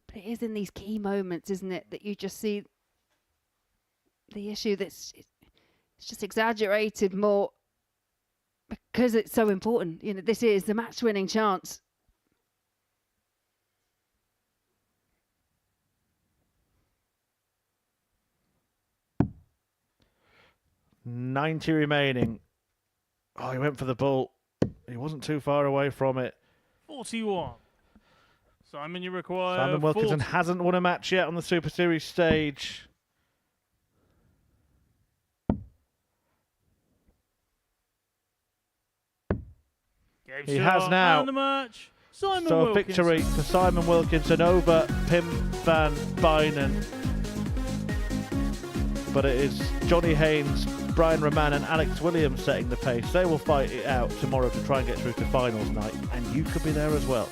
But it is in these key moments, isn't it, that you just see the issue that's it's just exaggerated more because it's so important. This is the match-winning chance. $90 remaining. Oh, he went for the ball. He wasn't too far away from it. 41. Simon, you require Simon Wilkinson 40. hasn't won a match yet on the Super Series stage. He has now. And the match. Simon So a Wilkinson. victory for Simon Wilkinson over Pim van Bijnen. But it is Johnny Haynes, Brian Raman and Alex Williams setting the pace. They will fight it out tomorrow to try and get through to finals night, and you could be there as well.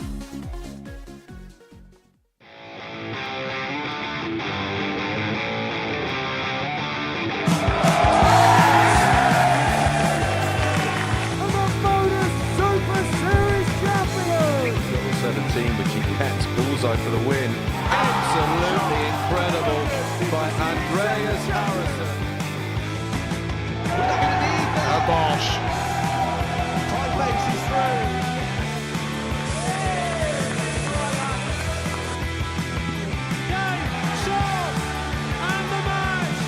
And the Modus Super Series champion! 17, which he gets bullseye for the win. Absolutely incredible by Andreas Harrison. We're not going to need that. Bosch. Time makes it through. Game, shot, and the match!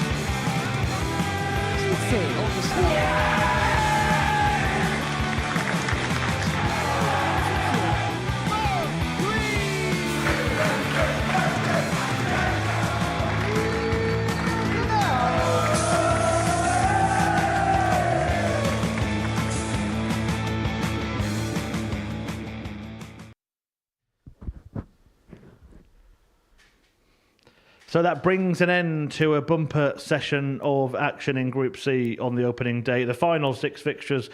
So that brings an end to a bumper session of action in Group C on the opening day. The final six fixtures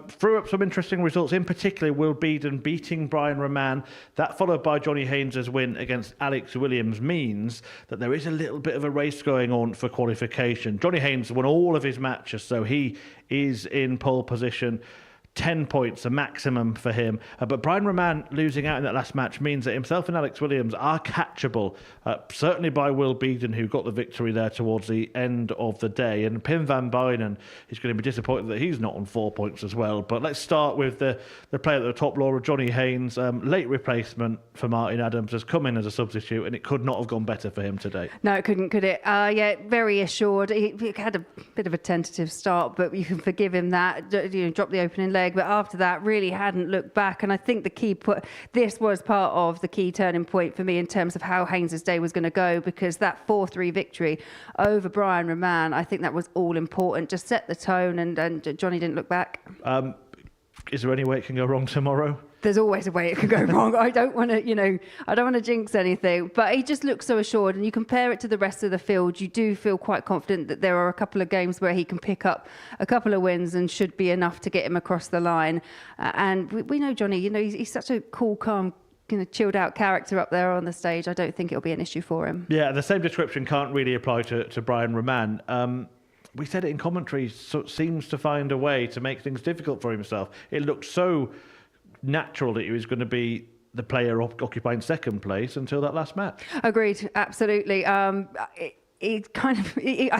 threw up some interesting results, in particular Will Beaden beating Brian Raman. That followed by Johnny Haynes' win against Alex Williams means that there is a little bit of a race going on for qualification. Johnny Haynes won all of his matches, so he is in pole position 10 points, a maximum for him. But Brian Raman losing out in that last match means that himself and Alex Williams are catchable, certainly by Will Beaden, who got the victory there towards the end of the day. And Pim van Bijnen is going to be disappointed that he's not on 4 points as well. But let's start with the player at the top, Laura, Johnny Haynes. Late replacement for Martin Adams, has come in as a substitute, and it could not have gone better for him today. No, it couldn't, could it? Yeah, very assured. He had a bit of a tentative start, but you can forgive him that. Drop the opening leg. But after that, really hadn't looked back. And I think this was part of the key turning point for me in terms of how Haynes' day was going to go, because that 4-3 victory over Brian Raman, I think that was all important. Just set the tone, and Johnny didn't look back. Is there any way it can go wrong tomorrow? There's always a way it could go wrong. I don't want to jinx anything, but he just looks so assured. And you compare it to the rest of the field, you do feel quite confident that there are a couple of games where he can pick up a couple of wins and should be enough to get him across the line. And we know Johnny, he's such a cool, calm, chilled out character up there on the stage. I don't think it'll be an issue for him. Yeah, the same description can't really apply to Brian Raman. We said it in commentary, seems to find a way to make things difficult for himself. It looked so natural that he was going to be the player occupying second place until that last match. Agreed, absolutely. I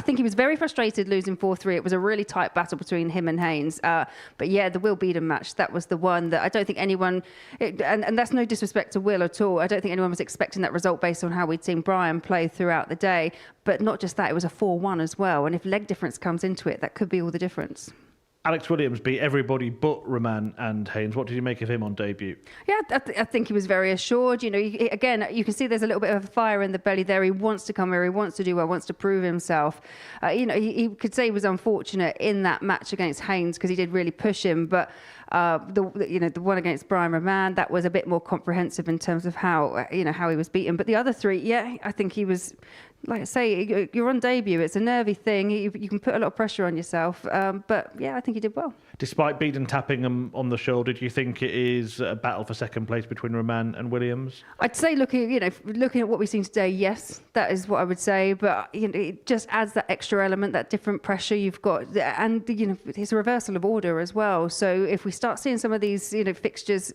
think he was very frustrated losing 4-3. It was a really tight battle between him and Haynes. But yeah, the Will Beaden match, that was the one that I don't think anyone, and that's no disrespect to Will at all, I don't think anyone was expecting that result based on how we'd seen Brian play throughout the day. But not just that, it was a 4-1 as well. And if leg difference comes into it, that could be all the difference. Alex Williams beat everybody but Raman and Haynes. What did you make of him on debut? Yeah, I think he was very assured. Again, you can see there's a little bit of a fire in the belly there. He wants to come here. He wants to do well, wants to prove himself. He could say he was unfortunate in that match against Haynes because he did really push him. But the one against Brian Raman, that was a bit more comprehensive in terms of how he was beaten. But the other three, yeah, I think he was. Like I say, you're on debut. It's a nervy thing. You can put a lot of pressure on yourself. But yeah, I think he did well. Despite Beaden tapping him on the shoulder, do you think it is a battle for second place between Raman and Williams? I'd say looking at what we've seen today, yes, that is what I would say. But it just adds that extra element, that different pressure you've got, and it's a reversal of order as well. So if we start seeing some of these fixtures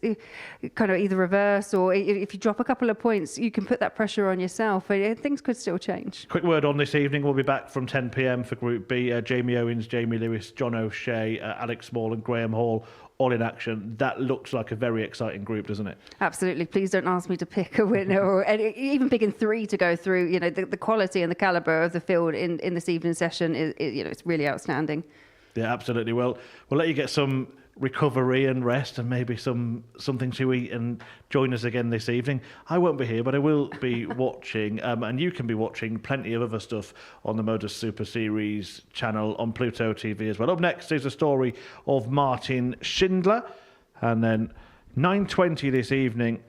kind of either reverse, or if you drop a couple of points, you can put that pressure on yourself. And things could still change. Quick word on this evening. We'll be back from 10 p.m. for Group B. Jamie Owens, Jamie Lewis, John O'Shea, Alex Small and Graham Hall all in action. That looks like a very exciting group, doesn't it? Absolutely. Please don't ask me to pick a winner or even picking three to go through. The quality and the calibre of the field in this evening session is it's really outstanding. Yeah, absolutely. Well, we'll let you get some recovery and rest and maybe something to eat and join us again this evening. I won't be here, but I will be watching, and you can be watching plenty of other stuff on the Modus Super Series channel on Pluto TV as well. Up next is a story of Martin Schindler, and then 9:20 this evening,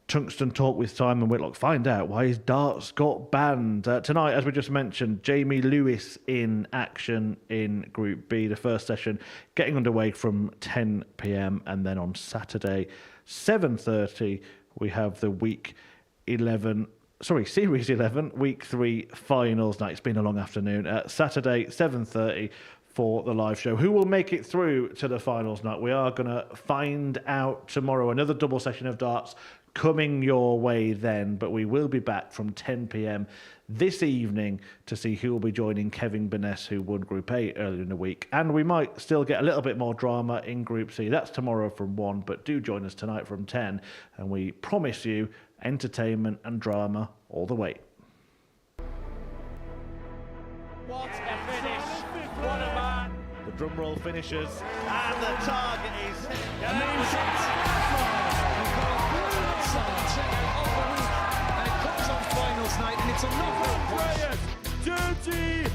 Tungsten Talk with Simon Whitlock. Find out why his darts got banned. Tonight, as we just mentioned, Jamie Lewis in action in Group B. The first session getting underway from 10 p.m. And then on Saturday, 7:30, we have the Series 11, Week 3 finals night. It's been a long afternoon. Saturday, 7:30. For the live show. Who will make it through to the finals night? We are going to find out tomorrow. Another double session of darts coming your way then, but we will be back from 10 p.m. this evening to see who will be joining Kevin Bijnen, who won Group A earlier in the week. And we might still get a little bit more drama in Group C. That's tomorrow from 1, but do join us tonight from 10, and we promise you entertainment and drama all the way. What a finish! What a man! The drum roll finishes, and the target is And it comes on finals night, and it's a knockout. Dirty